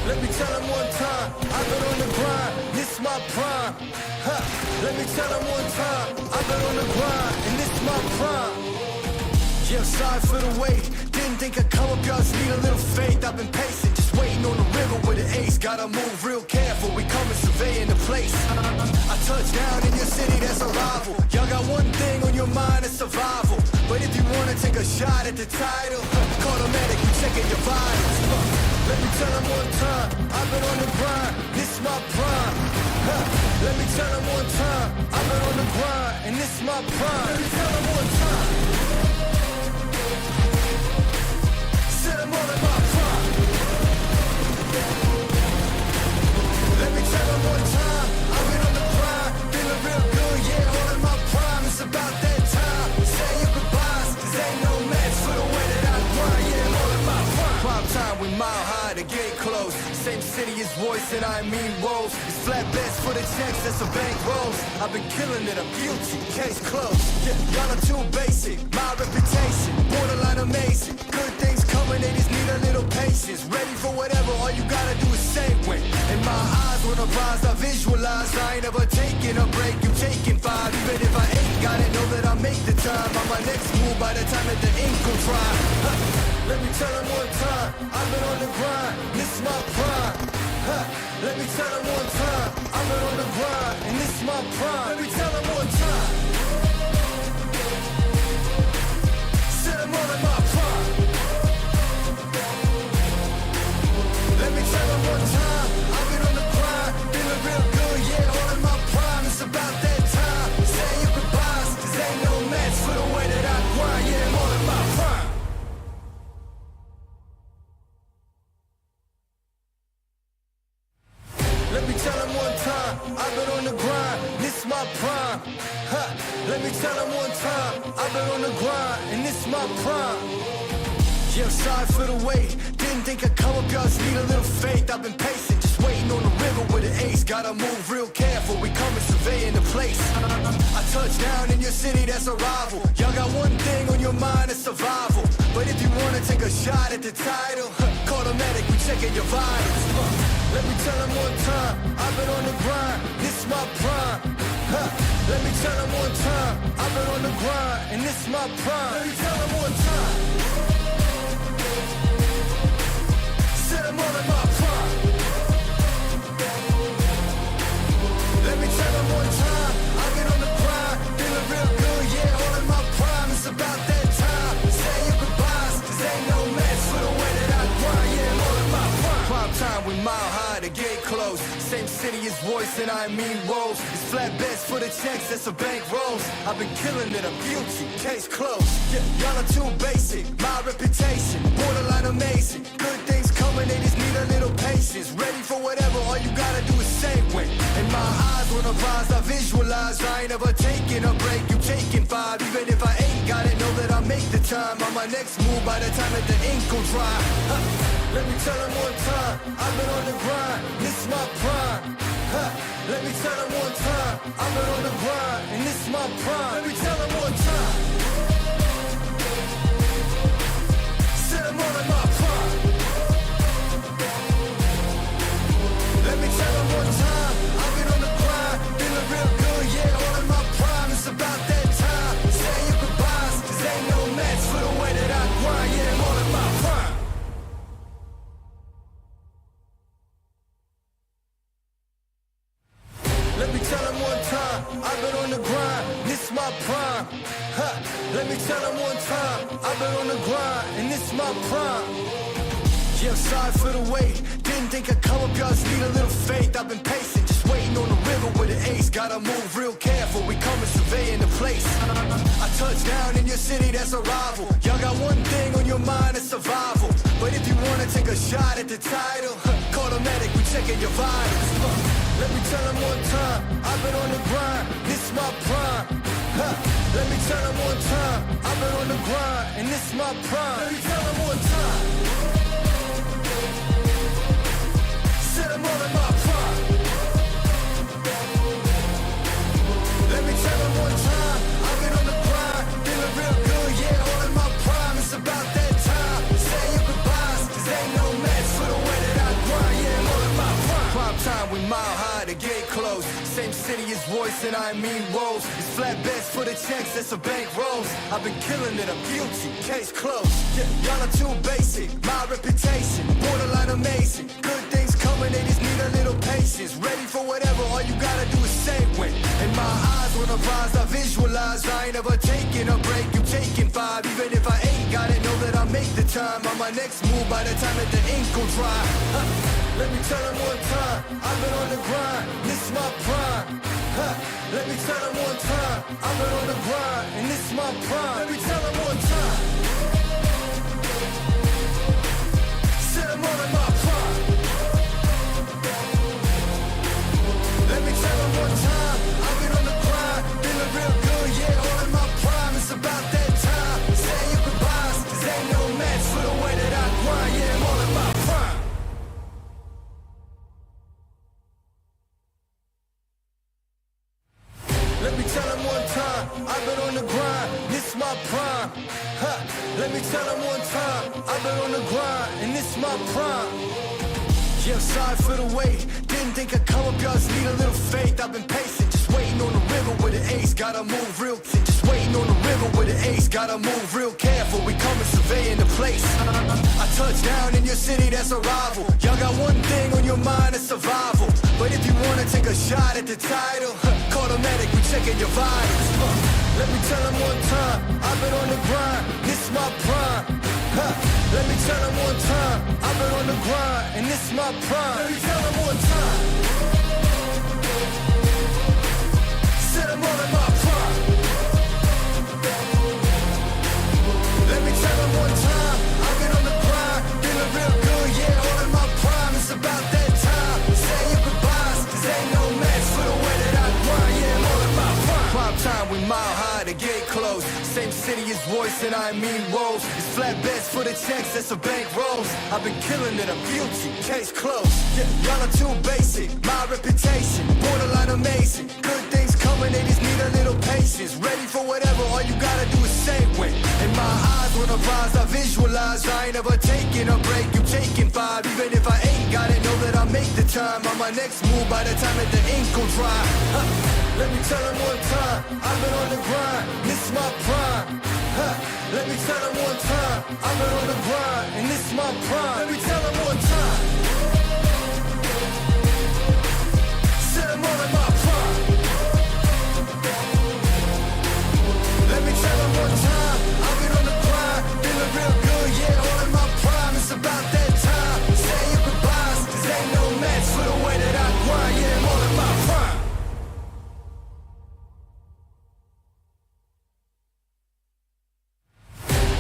Let me tell them one time, I've been on the grind, this this my prime. Huh. Let me tell them one time, I've been on the grind, and this is my prime. Yeah, sorry for the wait. Didn't think I'd come up, y'all just need a little faith. I've been patient, just waiting on the river with an ace. Gotta move real careful, we coming surveying the place. I touch down in your city, that's a rival. Y'all got one thing on your mind, it's survival. But if you wanna take a shot at the title, call the medic, you checking your vitals. Let me tell them one time, I've been on the grind, this is my prime. Let me tell them one time, I've been on the grind, and this is my prime. Let me tell them one time. I'm all in my prime. Let me tell them one time, I've been on the grind, feeling real good, yeah, all in my prime. It's about that time, say your goodbyes, cause ain't no match for the way that I grind, yeah, I'm all in my prime. Prime time, we mile high, the gate closed, same city as voice and I mean woes. It's flat bets for the checks, that's a bank rolls. I've been killing it, I'm guilty, case closed. Yeah, y'all are too basic, my reputation, borderline amazing. Good things coming, they just need a little patience. Ready for whatever, all you gotta do is say when. In my eyes, when I rise, I visualize. I ain't ever taking a break, you taking 5. Even if I ain't got it, know that I make the time. On my next move by the time that the ink will dry. Let me tell them one time, I've been on the grind, this is my prime. Let me tell them one time, I've been on the grind, and this is my prime. Let me tell them one time. Said I'm all in my prime. Let me tell them one time, I've been on the grind, feeling real good, yeah, all in my prime. It's about that time, say your goodbyes, cause ain't no match for the way that I grind, yeah, I'm all in my prime. Let me tell them one time, I've been on the grind, this is my prime. Let me tell them one time, I've been on the grind, and this is my prime. Yeah, I'm sorry for the wait, didn't think I'd come up, y'all just need a little faith. I've been patient, just waiting on the river with an ace. Gotta move real careful, we coming surveying the place. I touch down in your city, that's a rival. Y'all got one thing on your mind, it's survival. But if you wanna take a shot at the title, call the medic, we checking your vitals. Let me tell them one time, I've been on the grind, this is my prime. Let me tell them one time, I've been on the grind, and this is my prime. Let me tell them one time. Said I'm all in my prime. Let me tell them one time, I've been on the grind, feeling real good, yeah, all in my prime. It's about that time, say your goodbyes, cause ain't no match for the way that I grind, yeah, I'm all in my prime. Prime time, we mile high, the gate closed, same city as voice and I mean woes. It's flat bets for the checks, that's a bank rolls. I've been killing it, I'm guilty, case closed. Yeah, y'all are too basic, my reputation, borderline amazing. Good things coming, they just need a little patience. Ready for whatever, all you gotta do is say when. In my eyes, when I rise, I visualize. I ain't ever taking a break, you taking 5. Even if I ain't got it, know that I make the time. On my next move by the time that the ink will dry. Let me tell them one time, I've been on the grind, this is my prime. Let me tell them one time, I've been on the grind, and this is my prime. Let me tell them one time. Said I'm all in my prime. Let me tell them one time, I've been on the grind, feeling real good, yeah, all in my prime. It's about that time, say your goodbyes, cause ain't no match for the way that I grind, yeah, I'm all in my prime. Let me tell them one time, I've been on the grind, this is my prime. Let me tell them one time, I've been on the grind, and this is my prime. Yeah, I'm sorry for the wait, didn't think I'd come up, y'all just need a little faith. I've been patient, just waiting on the river with an ace. Gotta move real careful, we coming surveying the place. I touch down in your city, that's a rival. Y'all got one thing on your mind, it's survival. But if you wanna take a shot at the title, call the medic, we checking your vitals. Let me tell them one time, I've been on the grind, this is my prime. Let me tell them one time, I've been on the grind, and this is my prime. Let me tell them one time. Said I'm all in my prime. Let me tell them one time, I've been on the grind, feeling real good, yeah, all in my prime. It's about that time, say your goodbyes, cause ain't no match for the way that I grind, yeah, I'm all in my prime. Prime time, we mile high, the gate closed. Same city as Royce and I mean Rose. It's flat beds for the checks, that's a bank rolls. I've been killing it, I'm guilty, case closed. Yeah, y'all are too basic, my reputation borderline amazing. Good things coming, they just need a little patience. Ready for whatever, all you gotta do is say when. In my eyes, when I rise, I visualize. I ain't ever taking a break, you taking 5. Even if I ain't got it, know that I make the time. On my next move, by the time that the ink gon' dry. Let me tell them one time, I've been on the grind, this is my prime. Let me tell them one time, I've been on the grind, and this is my prime. Let me tell them one time, said I'm all in my prime. Let me tell them one time, I've been on the grind, feeling real good, yeah, all in my prime. It's about that time, say your goodbyes, cause ain't no match for the way that I grind, yeah, I'm all in my prime. Let me tell them one time, I've been on the grind, this is my prime. Let me tell them one time, I've been on the grind, and this is my prime. Yeah, I'm sorry for the wait, didn't think I'd come up, y'all just need a little faith. I've been patient, just waiting on the river with an ace, gotta move real quick. Just waiting on the river with an ace, gotta move real careful. We coming surveying the place. I touch down in your city, that's a rival. Y'all got one thing on your mind, it's survival. But if you wanna take a shot at the title, call the medic, we checking your vitals. Let me tell them one time, I've been on the grind, this is my prime. Let me tell them one time, I've been on the grind, and this is my prime. Let me tell them one time, said I'm all in my prime. Let me tell them one time, I've been on the grind, feeling real good, yeah, all in my prime. It's about that time, say your goodbyes, cause ain't no match for the way that I grind, yeah, I'm all in my prime. Prime time, we mile high, the gate closed. Same city as Royce and I mean Rose. It's flat beds for the checks, that's a bank rolls. I've been killing it, I'm guilty, case closed. Yeah, y'all are too basic, my reputation borderline amazing. Good things coming, they just need a little patience. Ready for whatever, all you gotta do is say when. In my eyes, when I rise, I visualize. I ain't ever taking a break, you taking 5. Even if I ain't got it, know that I make the time. On my next move, by the time that the ink gon' dry. Let me tell them one time, I've been on the grind, this is my prime. Let me tell them one time, I've been on the grind, and this is my prime. Let me tell them one time, said I'm all in my prime. Let me tell them one time, I've been on the grind, feeling real good, yeah, all in my prime. It's about that time, say your goodbyes, cause ain't no match for the way that I grind, yeah, I'm all in my prime.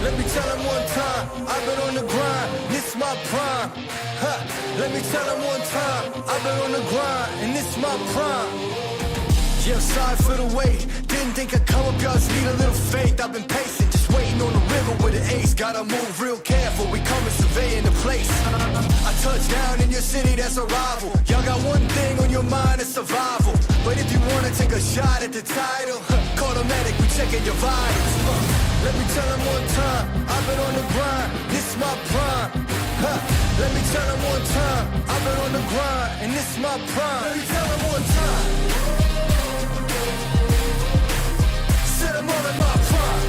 Let me tell them one time, I've been on the grind, this is my prime. Let me tell them one time, I've been on the grind, and this is my prime. Yeah, I'm sorry for the wait, didn't think I'd come up, y'all just need a little faith. I've been patient, just waiting on the river with an ace, gotta move real careful, we coming surveying the place. I touch down in your city, that's a rival. Y'all got one thing on your mind, it's survival. But if you wanna take a shot at the title, call the medic, we checking your vitals. Let me tell them one time, I've been on the grind, this is my prime. Let me tell them one time, I've been on the grind, and this is my prime. Let me tell them one time, said I'm all in my prime.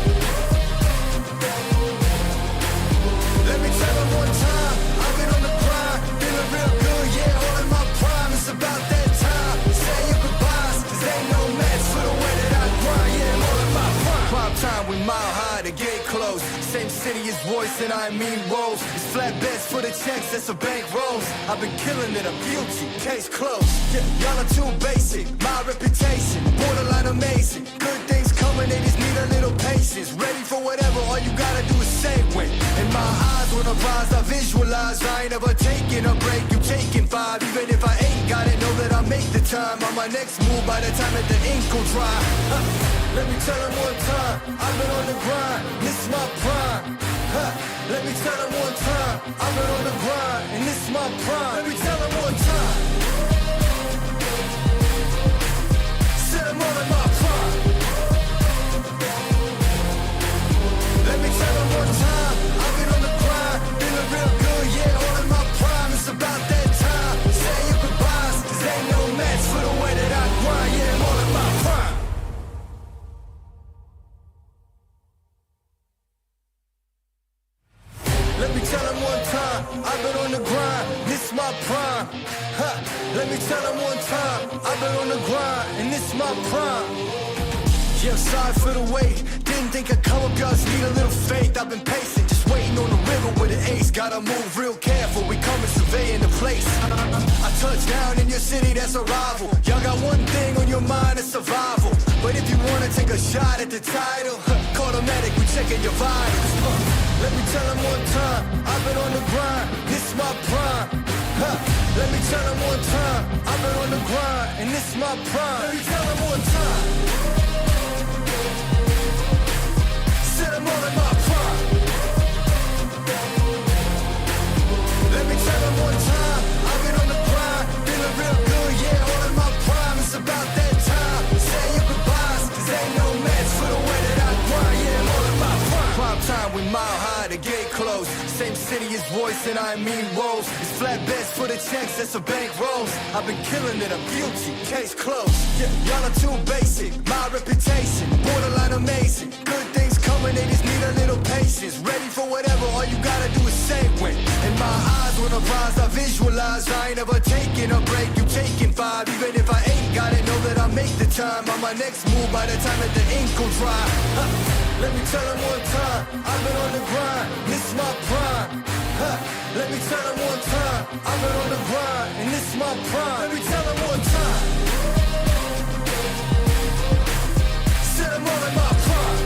Let me tell them one time, I've been on the grind, feeling real good, yeah, all in my prime. It's about that time, say your goodbyes, cause ain't no match for the way that I grind, yeah, I'm all in my prime. Prime time, we mile high, the gate closed. Same city as Royce and I mean Rose. It's flat beds for the checks, that's a bank rolls. I've been killing it, I'm guilty, case closed. Yeah, y'all are too basic, my reputation borderline amazing. Good things coming, they just need a little patience. Ready for whatever, all you gotta do is say when. In my eyes, when I rise, I visualize. I ain't ever taking a break, you taking 5. Even if I ain't got it, know that I make the time. On my next move, by the time that the ink gon' dry. Let me tell them one time, I've been on the grind, this is my prime. Let me tell them one time, I've been on the grind, and this is my prime. Let me tell them one time, said I'm all in my prime. Let me tell them one time, I've been on the grind, feeling real good, yeah, all in my prime. It's about that time, say your goodbyes, cause ain't no match for the way that my prime. Huh. Let me tell them one time, I've been on the grind, and this is my prime. Yeah, sorry for the wait. Didn't think I'd come up, just need a little faith. I've been patient, just waiting on the river with an ace. Gotta move real careful, we coming surveying the place. I touch down in your city, that's a rival. Y'all got one thing on your mind, it's survival. But if you wanna take a shot at the title, call the medic, we checking your vitals. Let me tell them one time, I've been on the grind, this is my prime. Let me tell them one time, I've been on the grind, and this is my prime. Let me tell them one time. Set them all in my prime. Let me tell them one time, I've been on the grind, feeling real good, yeah, all in my prime. It's about that time, say your goodbyes, cause ain't no match for the way that I grind, yeah, I'm all in my prime. Prime time, we mile high, the gate closed. Same city as voice and I mean roles. It's flat beds for the checks, that's a bank rolls. I've been killing it, I'm guilty, case closed. Yeah, y'all are too basic, my reputation, borderline amazing. Good things coming, they just need a little patience. Ready for whatever, all you gotta do is say when. In my eyes, when I rise, I visualize. I ain't ever taking a break, you taking 5. Even if I ain't got it, know that I'll make the time. On my next move by the time that the ink will dry. Let me tell them one time, I've been on the grind, this is my prime. Let me tell them one time, I've been on the grind, and this is my prime. Let me tell them one time. Set them all in my prime.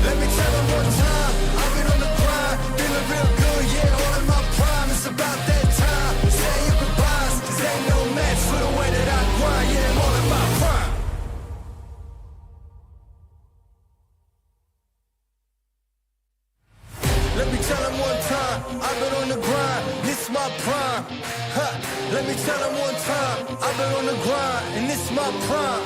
Let me tell them one time, I've been on the grind, feeling real good, yeah, all in my prime. It's about that time, say your goodbyes, cause ain't no match for the way that I grind, yeah, I'm all in my prime. Let me tell them one time, I've been on the grind, this is my prime. Let me tell them one time, I've been on the grind, and this is my prime.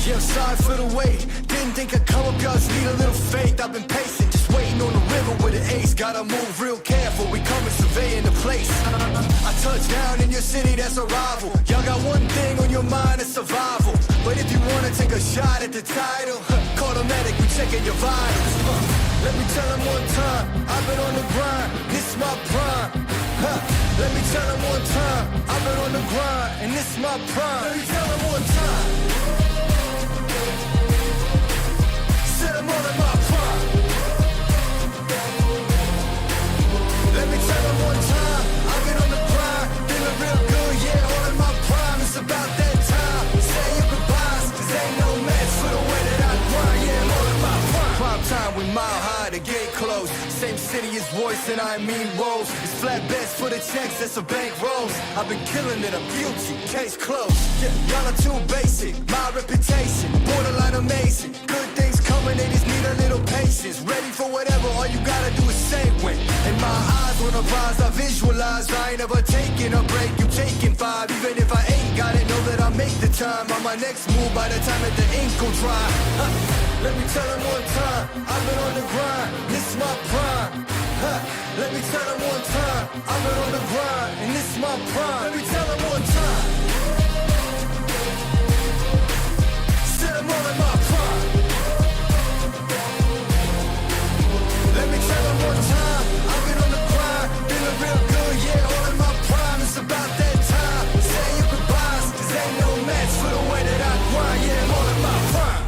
Yeah, sorry for the wait, didn't think I'd come up, just need a little faith. I've been patient, just waiting on the river with an ace. Gotta move real careful, we coming surveying the place. I touch down in your city, that's a rival. Y'all got one thing on your mind, it's survival. But if you wanna take a shot at the title, call the medic, we checking your vitals. Let me tell them one time, I've been on the grind, this is my prime. Let me tell them one time, I've been on the grind, and this is my prime. Let me tell them one time. Set them all in my prime. Let me tell them one time, I've been on the grind, feeling real good, yeah, all in my prime. It's about that time, say your goodbyes, cause ain't no match for the way that I grind, yeah, I'm all in my prime. Prime time, we mile high, the gate closed. Same city as voice and I mean roles. It's flat beds for the checks, that's a bank rolls. I've been killing it, I'm guilty, case closed. Yeah, y'all are too basic, my reputation, borderline amazing. Good things coming, they just need a little patience. Ready for whatever, all you gotta do is say when. In my eyes, when I rise, I visualize. I ain't ever taking a break, you taking 5. Even if I ain't got it, know that I'll make the time. On my next move by the time that the ink will dry. Let me tell them one time, I've been on the grind, this is my prime. Let me tell them one time, I've been on the grind, and this is my prime. Let me tell them one time. Set them all in my prime. Let me tell them one time, I've been on the grind, feeling real good, yeah, all in my prime. It's about that time, say your goodbyes, cause ain't no match for the way that I grind, yeah, I'm all in my prime.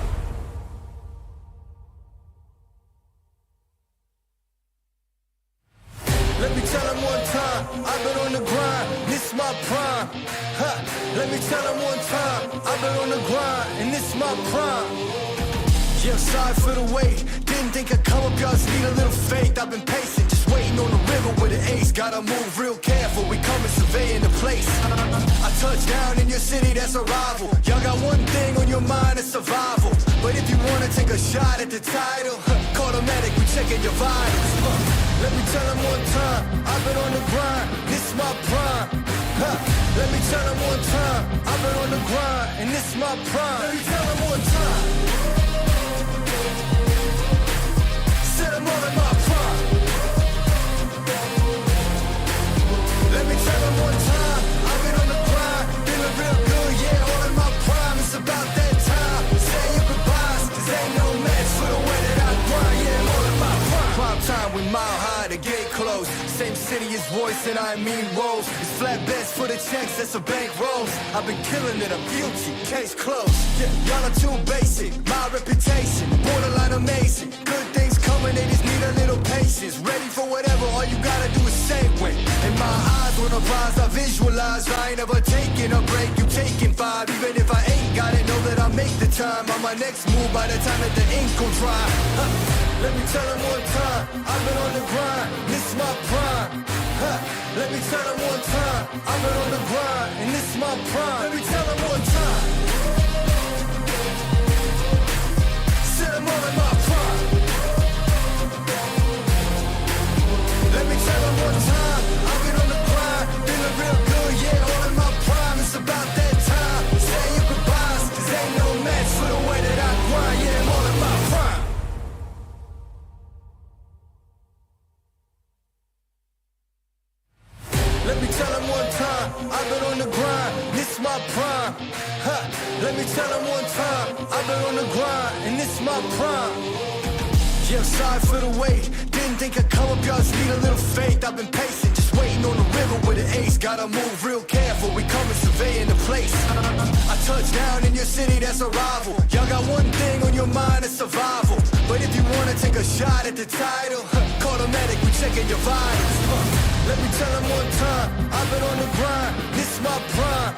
Let me tell them one time, I've been on the grind, this is my prime. Let me tell them one time, I've been on the grind, and this is my prime. Yeah, sorry for the wait, didn't think I'd come up, just need a little faith. I've been patient, just waiting on the river with an ace. Gotta move real careful, we coming surveying the place. I touch down in your city, that's a rival. Y'all got one thing on your mind, it's survival. But if you wanna take a shot at the title, call the medic, we checking your vitals. Let me tell them one time, I've been on the grind, this is my prime. Let me tell them one time, I've been on the grind, and this is my prime. Let me tell them one time. Set them all in my prime. Let me tell them one time, I've been on the grind, feeling real good, yeah, all in my prime. It's about that time, say your goodbyes, cause ain't no match for the way that I grind, yeah, I'm all in my prime. Prime time, we mile high, the gate closed. Same city as Royce and I mean Rose. It's flatbeds for the checks, that's a bank rolls. I've been killing it, I'm guilty, case closed. Yeah, y'all are too basic, my reputation borderline amazing. Good things coming, they just need a little patience. Ready for whatever, all you gotta do is say when. In my eyes, when I rise, I visualize. I ain't never taking a break, you taking 5. Even if I ain't got it, know that I'll make the time. On my next move by the time that the ink will dry. Let me tell them one time, I've been on the grind, this is my prime. Let me tell them one time, I've been on the grind, and this is my prime. Let me tell them one time. Sit them all in my prime. Let me tell them one time, I've been on the grind, feeling real good, yeah, all in my prime. It's about that time, say your goodbyes, cause ain't no match for the way that I grind, yeah, I'm all in my prime. Let me tell them one time, I've been on the grind, this is my prime. Let me tell them one time, I've been on the grind, and this is my prime. Yeah, sorry for the wait, didn't think I'd come up, y'all just need a little faith. I've been patient, just waiting on the river with an ace. Gotta move real careful, we coming surveying the place. I touch down in your city, that's a rival. Y'all got one thing on your mind, it's survival. But if you wanna take a shot at the title, call the medic, we checking your vitals. Let me tell them one time, I've been on the grind, this is my prime.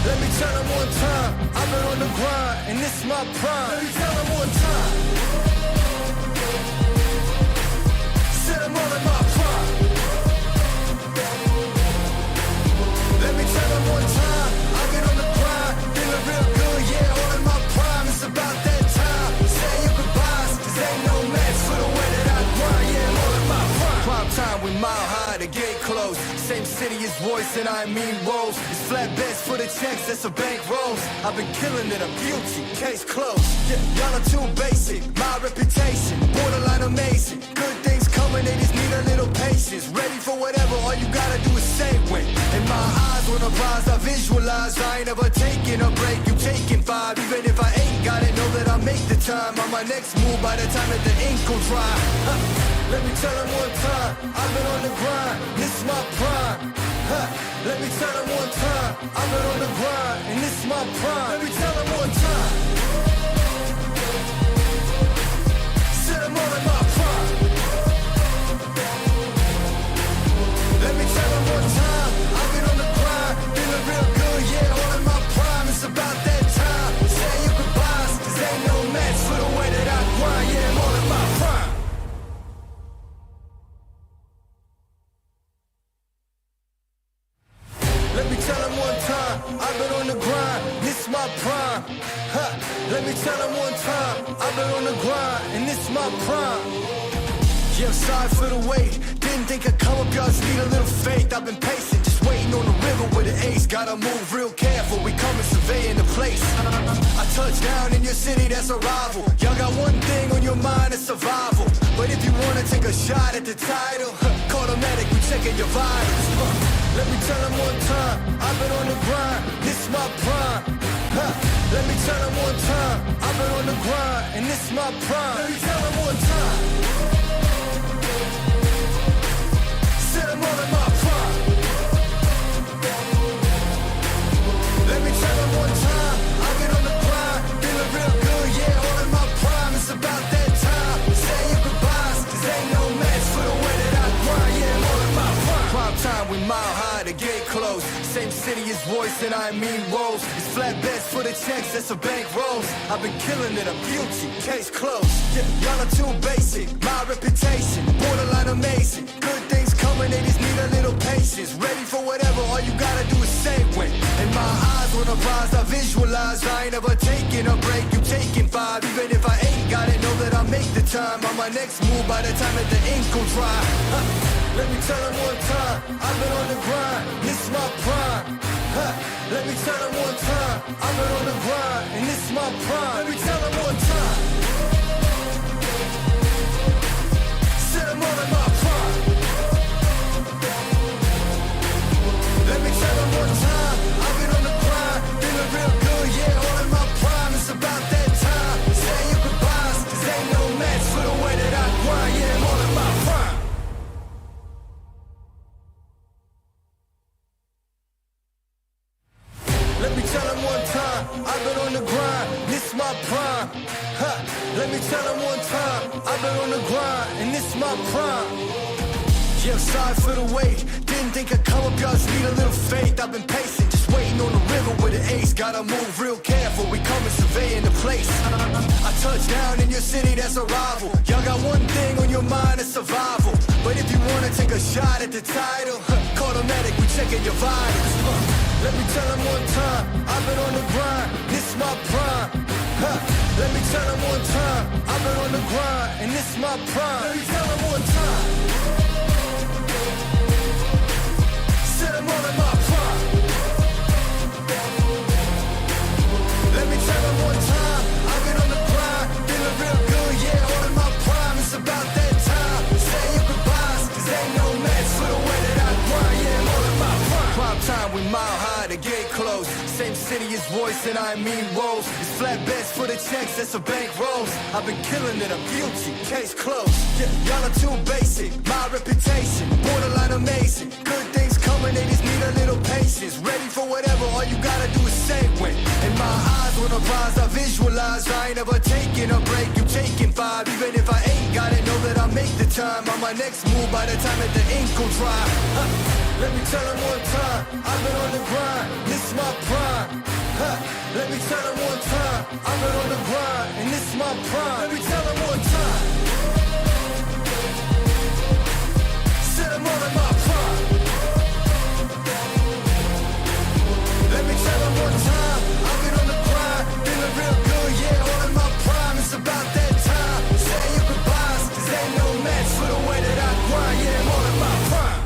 Let me tell them one time, I've been on the grind, and this is my prime. Let me tell them one time. Sit them all in my prime. Let me tell them one time, I've been on the grind, feeling real good, yeah, all in my prime. It's about that time, say your goodbyes, cause ain't no match for the way that I grind, yeah, I'm all in my prime. Prime time, we mile high, the gate closed. Same city as Royce and I mean Rose. It's flatbeds for the checks, that's a bank rolls. I've been killing it, I'm guilty, case closed. Yeah, y'all are too basic, my reputation borderline amazing. Good things coming, they just need a little patience. Ready for whatever, all you gotta do is say when. In my eyes, when I rise, I visualize. I ain't never taking a break, you taking 5. Even if I ain't got it, know that I'll make the time. On my next move by the time that the ink will dry. Let me tell them one time, I've been on the grind, this is my prime. Let me tell them one time, I've been on the grind, and this is my prime. Let me tell them one time. Sit them all in my prime. Let me tell them one time, I've been on the grind, feeling real good, yeah, all in my prime. It's about that time, say your goodbyes, cause ain't no match for the way that I grind, yeah, I'm all in my prime. Let me tell them one time, I've been on the grind, this is my prime. Let me tell them one time, I've been on the grind, and this is my prime. Yeah, I'm sorry for the wait, didn't think I'd come up, y'all just need a little faith. I've been patient, just waiting on the river with an ace. Gotta move real careful, we coming surveying the place. I touch down in your city, that's a rival. Y'all got one thing on your mind, it's survival. But if you wanna take a shot at the title, call the medic, we checking your vitals. Let me tell them one time, I've been on the grind, this is my prime. Let me tell them one time, I've been on the grind, and this is my prime. Let me tell them one time. Sit them all in my prime. Let me tell them one time, I've been on the grind, feeling real good, yeah, all in my prime. It's about that time, say your goodbyes, cause ain't no match for the way that I grind, yeah, I'm all in my prime. Prime time, we mile high, the gate closed. Same city as Royce and I mean Rose. It's flatbeds for the checks, that's a bank rolls. I've been killing it, I'm guilty, case closed. Yeah, y'all are too basic, my reputation borderline amazing. Good things coming, they just need a little patience. Ready for whatever, all you gotta do is say when. In my eyes, when I rise, I visualize. I ain't never taking a break, you taking 5. Even if I ain't got it, know that I'll make the time. On my next move by the time that the ink will dry. Let me tell them one time, I've been on the grind, this is my prime. Let me tell them one time, I've been on the grind, and this is my prime. Let me tell them one time. Sit them all in my prime. Let me tell them one time, I've been on the grind, feeling real good, yeah, all in my prime. It's about that time, say your goodbyes, cause ain't no match for the way that I grind, yeah, I'm all in my prime. my prime. Yeah, I'm sorry for the wait. Didn't think I'd come up, y'all just need a little faith. I've been patient, just waiting on the river with an ace. Gotta move real careful, we coming surveying the place. I touch down in your city, that's a rival. Y'all got one thing on your mind, it's survival. But if you wanna take a shot at the title, call the medic, we checking your vitals. Let me tell them one time, I've been on the grind, this is my prime. Let me tell them one time, I've been on the grind, and this is my prime. Let me tell them one time. Said I'm all in my prime. Let me tell them one time, I've been on the grind, feeling real good, yeah, all in my prime. It's about that time, say your goodbyes, cause ain't no match for the way that I grind, yeah, I'm all in my prime. Prime time, we mile high, the gate closed. Same city as voice and I mean rolls. It's flat bets for the checks, that's a bank rolls. I've been killing it, I'm guilty, case closed. Yeah, y'all are too basic, my reputation, borderline amazing. Good things coming, they just need a little patience. Ready for whatever, all you gotta do is say when. In my eyes, when I rise, I visualize. I ain't ever taking a break, you taking 5. Even if I ain't got it, know that I make the time. On my next move, by the time that the ink will dry. Let me tell them one time, I've been on the grind, this is my prime. Let me tell them one time, I've been on the grind, and this is my prime. Let me tell them one time. Said I'm all in my prime. Let me tell them one time, I've been on the grind, feeling real good, yeah, all in my prime. It's about that time, say your goodbyes, cause ain't no match for the way that I grind, yeah, I'm all in my prime.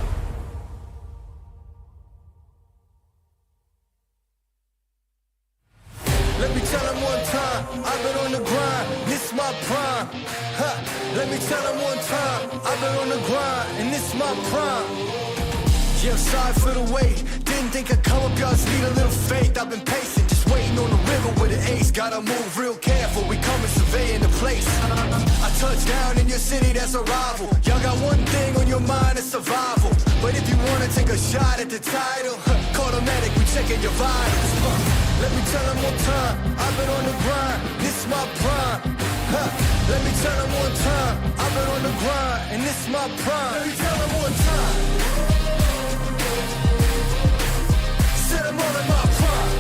Let me tell them one time, I've been on the grind, this is my prime. Let me tell them one time, I've been on the grind, and this is my prime. Yeah, I'm sorry for the wait, didn't think I'd come up, y'all just need a little faith. I've been patient, just waiting on the river with an ace. Gotta move real careful, we coming surveying the place. I touch down in your city, that's a rival. Y'all got one thing on your mind, it's survival. But if you wanna take a shot at the title, call the medic, we checking your vitals. Let me tell them one time, I've been on the grind, this is my prime. Let me tell them one time, I've been on the grind, and this is my prime. Let me tell them one time. Said I'm all in my prime.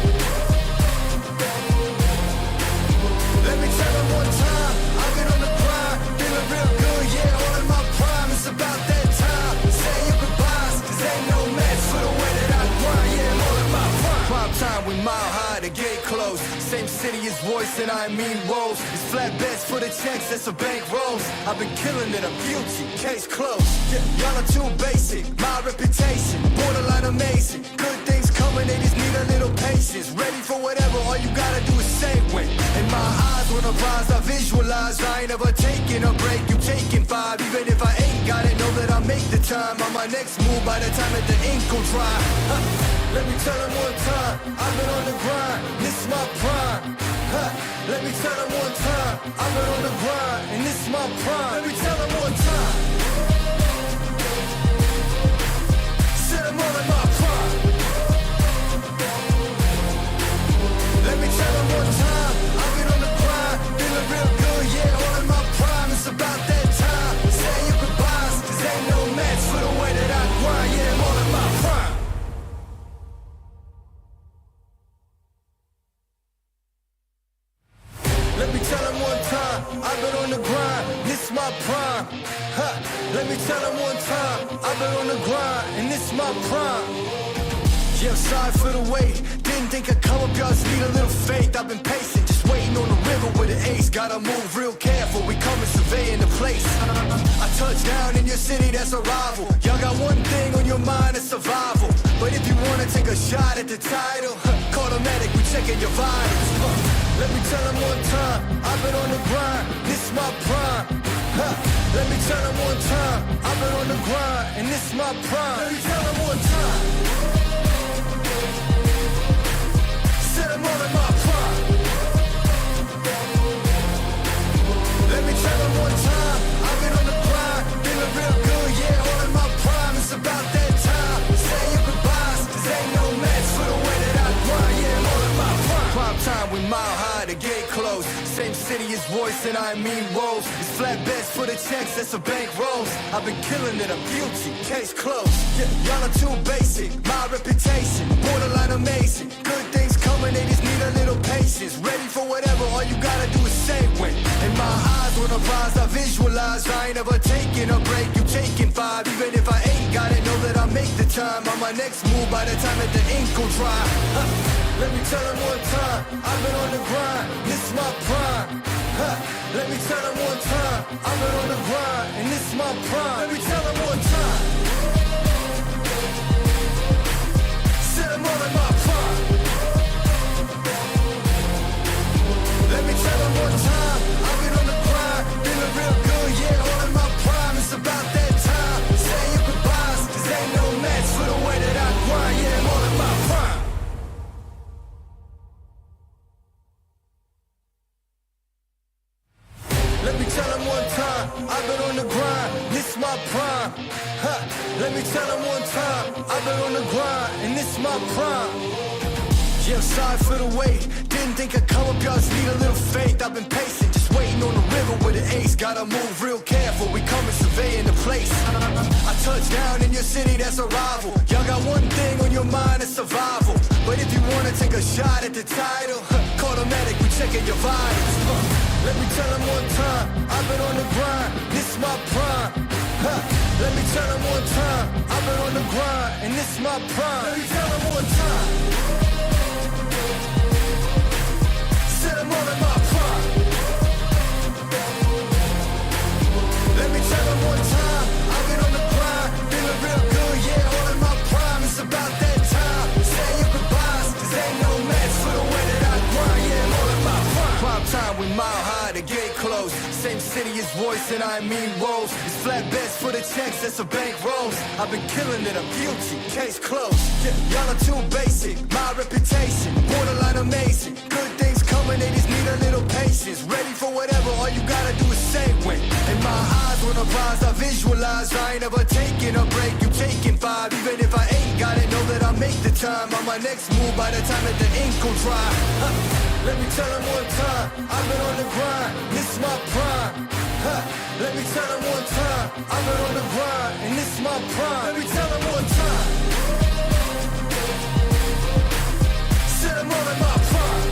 Let me tell them one time, I've been on the grind, feeling real good, yeah, all in my prime. It's about that time, say your goodbyes, cause ain't no match for the way that I grind, yeah, I'm all in my prime. Prime time, we mile high, the gate closed. Same city as voice and I mean rolls. It's flat bets for the checks, that's a bank rolls. I've been killing it, I'm guilty, case closed. Yeah, y'all are too basic, my reputation, borderline amazing. Good things coming, they just need a little patience. Ready for whatever, all you gotta do is say when. In my eyes, when I rise, I visualize. I ain't ever taking a break, you taking 5. Even if I ain't got it, know that I make the time. On my next move, by the time that the ink will dry. Let me tell them one time, I've been on the grind, this is my prime. Let me tell them one time, I've been on the grind, and this is my prime. Let me tell them one time. Said I'm all in my prime. Let me tell them one time, I've been on the grind, feeling real good, yeah, all in my prime. It's about that time, say your goodbyes, cause ain't no match for the way that I grind, yeah, I'm all in my prime. Let me tell them one time, I've been on the grind, this is my prime. Let me tell them one time, I've been on the grind, and this is my prime. Yeah, I'm sorry for the wait, didn't think I'd come up, y'all just need a little faith. I've been patient, just waiting on the river with an ace. Gotta move real careful, we coming surveying the place. I touch down in your city, that's a rival. Y'all got one thing on your mind, it's survival. But if you wanna take a shot at the title, call the medic, we checking your vitals. Let me tell them one time, I've been on the grind, this is my prime. Let me tell them one time, I've been on the grind, and this is my prime. Let me tell them one time. Said I'm all in my prime. Let me tell them one time, I've been on the grind, feeling real good, yeah, all in my prime. It's about that time, say your goodbyes, cause ain't no match for the way that I grind, yeah, I'm all in my prime. Prime time, we mile high, the gate closed. Same city as voice and I mean woes. It's flatbeds for the checks, that's a bank rolls. I've been killing it, I'm guilty, case closed. Yeah, y'all are too basic, my reputation borderline amazing. Good things coming, they just need a little patience. Ready for whatever, all you gotta do is say when. In my eyes, when I rise, I visualize. I ain't ever taking a break, you taking 5. Even if I ain't got it, know that I make the time. On my next move by the time that the ink will dry. Let me tell them one time, I've been on the grind, this is my prime. Let me tell them one time, I've been on the grind, and this is my prime. Let me tell them one time. Said I'm all in my prime. Let me tell them one time, I've been on the grind, feeling real good, yeah, all in my prime. It's about that time, say your goodbyes, cause ain't no match for the way that I grind, yeah, I'm all in my prime. Let me tell them one time, I've been on the grind, this is my prime. Let me tell them one time, I've been on the grind, and this is my prime. Yeah, sorry for the wait, didn't think I'd come up, y'all just need a little faith. I've been patient, just waiting on the river with an ace. Gotta move real careful, we coming surveying the place. I touch down in your city, that's a rival. Y'all got one thing on your mind, it's survival. But if you wanna take a shot at the title, call the medic, we checking your vitals. Let me tell them one time, I've been on the grind, this is my prime. Let me tell them one time, I've been on the grind, and this is my prime. Let me tell them one time. Said I'm all in my prime. Let me tell them one time, I've been on the grind, feeling real good, yeah, all in my prime. It's about that time, say your goodbyes, cause ain't no match for the way that I grind, yeah, I'm all in my prime. Prime time, we mile high, the gate closed. Same city as voice and I mean woes. It's flatbeds for the checks, that's a bank rolls. I've been killing it, I'm guilty, case closed. Yeah, y'all are too basic, my reputation borderline amazing. Good things coming, they just need a little patience. Ready for whatever, all you gotta do is say when. In my eyes, when I rise, I visualize. I ain't ever taking a break, you taking 5. Even if I ain't got it, know that I make the time. On my next move by the time that the ink will dry. Let me tell them one time, I've been on the grind, this is my prime. Let me tell them one time, I've been on the grind, and this is my prime. Let me tell them one time. Said I'm all in my prime.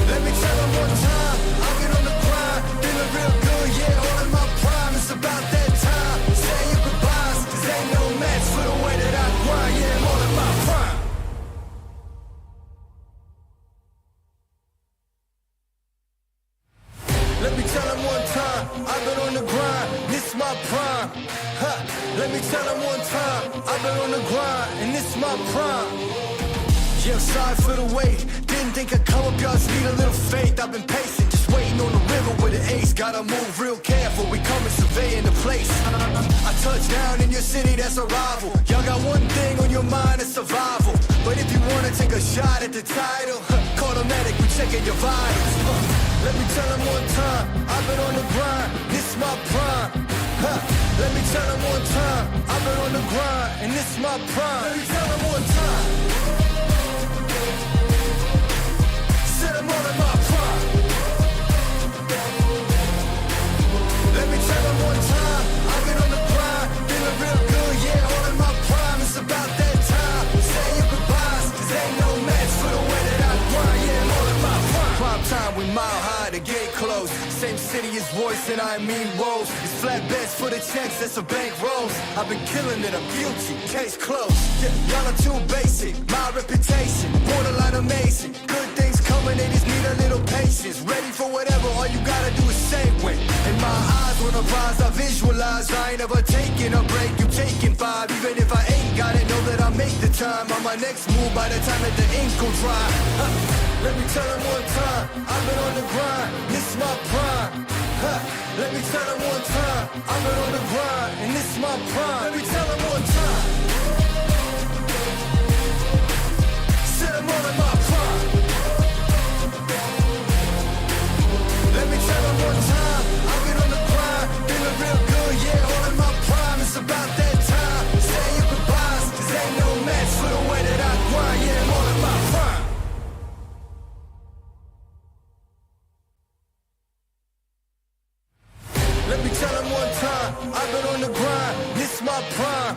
Let me tell them one time, I've been on the grind, feeling real good, yeah, all in my prime. It's about that time, say your goodbyes, cause ain't no match for the way that I grind, yeah, I'm all in my prime. Let me tell them one time, I've been on the grind, this is my prime. Let me tell them one time, I've been on the grind, and this is my prime. Yeah, sorry for the wait, didn't think I'd come up, y'all just need a little faith. I've been patient, just waiting on the river with an ace. Gotta move real careful, we coming surveying the place. I touch down in your city, that's a rival. Y'all got one thing on your mind, it's survival. But if you wanna take a shot at the title, call the medic, we checking your vitals. Let me tell them one time, I've been on the grind, this is my prime. Let me tell them one time, I've been on the grind, and this is my prime. Let me tell them one time. Said I'm all in my prime. Let me tell them one time, I've been on the grind, feeling real good, yeah, all in my prime. It's about that time, say your goodbyes, cause ain't no match for the way that I grind, yeah, I'm all in my prime. Prime time, we mile high, the gate closed. Same city as voice and I mean woes. It's flatbeds for the checks, that's a bank rolls. I've been killing it, I'm guilty, case closed. Yeah, y'all are too basic, my reputation borderline amazing. Good things coming, they just need a little patience. Ready for whatever, all you gotta do is say when. In my eyes, when I rise, I visualize. I ain't ever taking a break, you taking 5. Even if I ain't got it, know that I make the time. On my next move by the time that the ink will dry. Let me tell them one time, I've been on the grind, this is my prime. Let me tell them one time, I've been on the grind, and this is my prime. Let me tell them one time. Said I'm all in my prime. Let me tell them one time, I've been on the grind, feeling real good, yeah, all in my prime. It's about that time, say your goodbyes, cause ain't no match for the way that I grind, yeah, I'm all in my prime. one time, I've been on the grind, this my prime.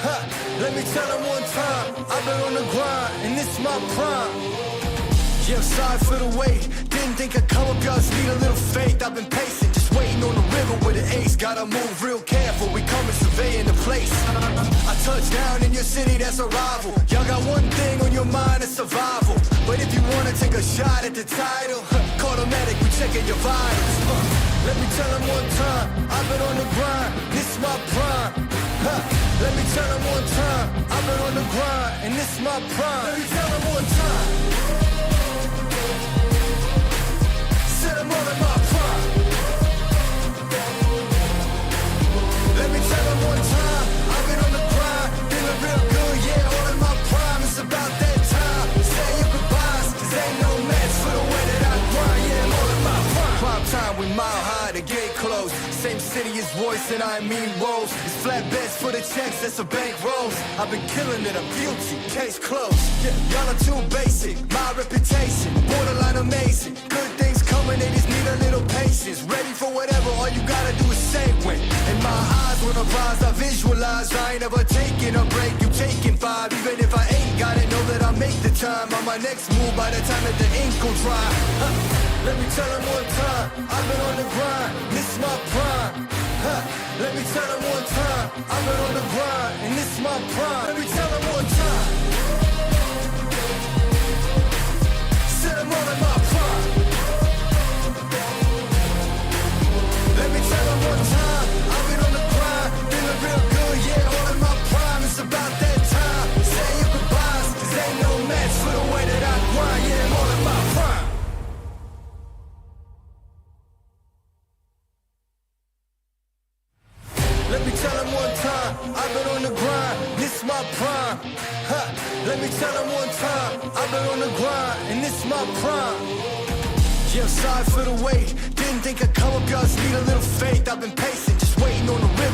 Huh. Let me tell them one time, I've been on the grind, and this my prime. Yeah, I'm sorry for the wait. Didn't think I'd come up, y'all just need a little faith. I've been patient, just waiting on the river with an ace. Gotta move real careful, we coming surveying the place. I touch down in your city, that's a rival. Y'all got one thing on your mind, it's survival. But if you wanna take a shot at the title, automatic, we checking your vitals. Let me tell them one time, I've been on the grind, this my prime. Let me tell them one time, I've been on the grind, and this my prime. Let me tell them one time. I'm all in my prime. Let me tell them one time, I've been on the grind, feeling real good, yeah, all in my prime. It's about that time, say your goodbyes, cause ain't no match for the way that I grind, yeah, I'm all in my prime. Prime time, we mile high, the gate closed, same city as voice and I mean woes. It's flatbeds for the checks, that's a bank rolls. I've been killing it, I'm guilty, case closed. Yeah, y'all are too basic, my reputation, borderline amazing. Good things coming, they just need a little patience. Ready for whatever, all you gotta do is say when. In my eyes, when I rise, I visualize. I ain't ever taking a break, you taking 5. Even if I ain't got it, know that I make the time. On my next move, by the time that the ink gon' dry. Let me tell them one time, I've been on the grind, this is my prime. Let me tell them one time, I've been on the grind, and this is my prime. Let me tell them one time. Said I'm all in my prime. Let me tell them one time, I've been on the grind, feeling real good, yeah, all in my prime. It's about that time, say your goodbyes, cause ain't no match for the way that I grind, yeah, I'm all in my prime. Let me tell them one time, I've been on the grind, this is my prime. Let me tell them one time, I've been on the grind, and this is my prime. Yeah, I'm sorry for the wait, didn't think I'd come up, y'all just need a little faith. I've been patient, just waiting on the river.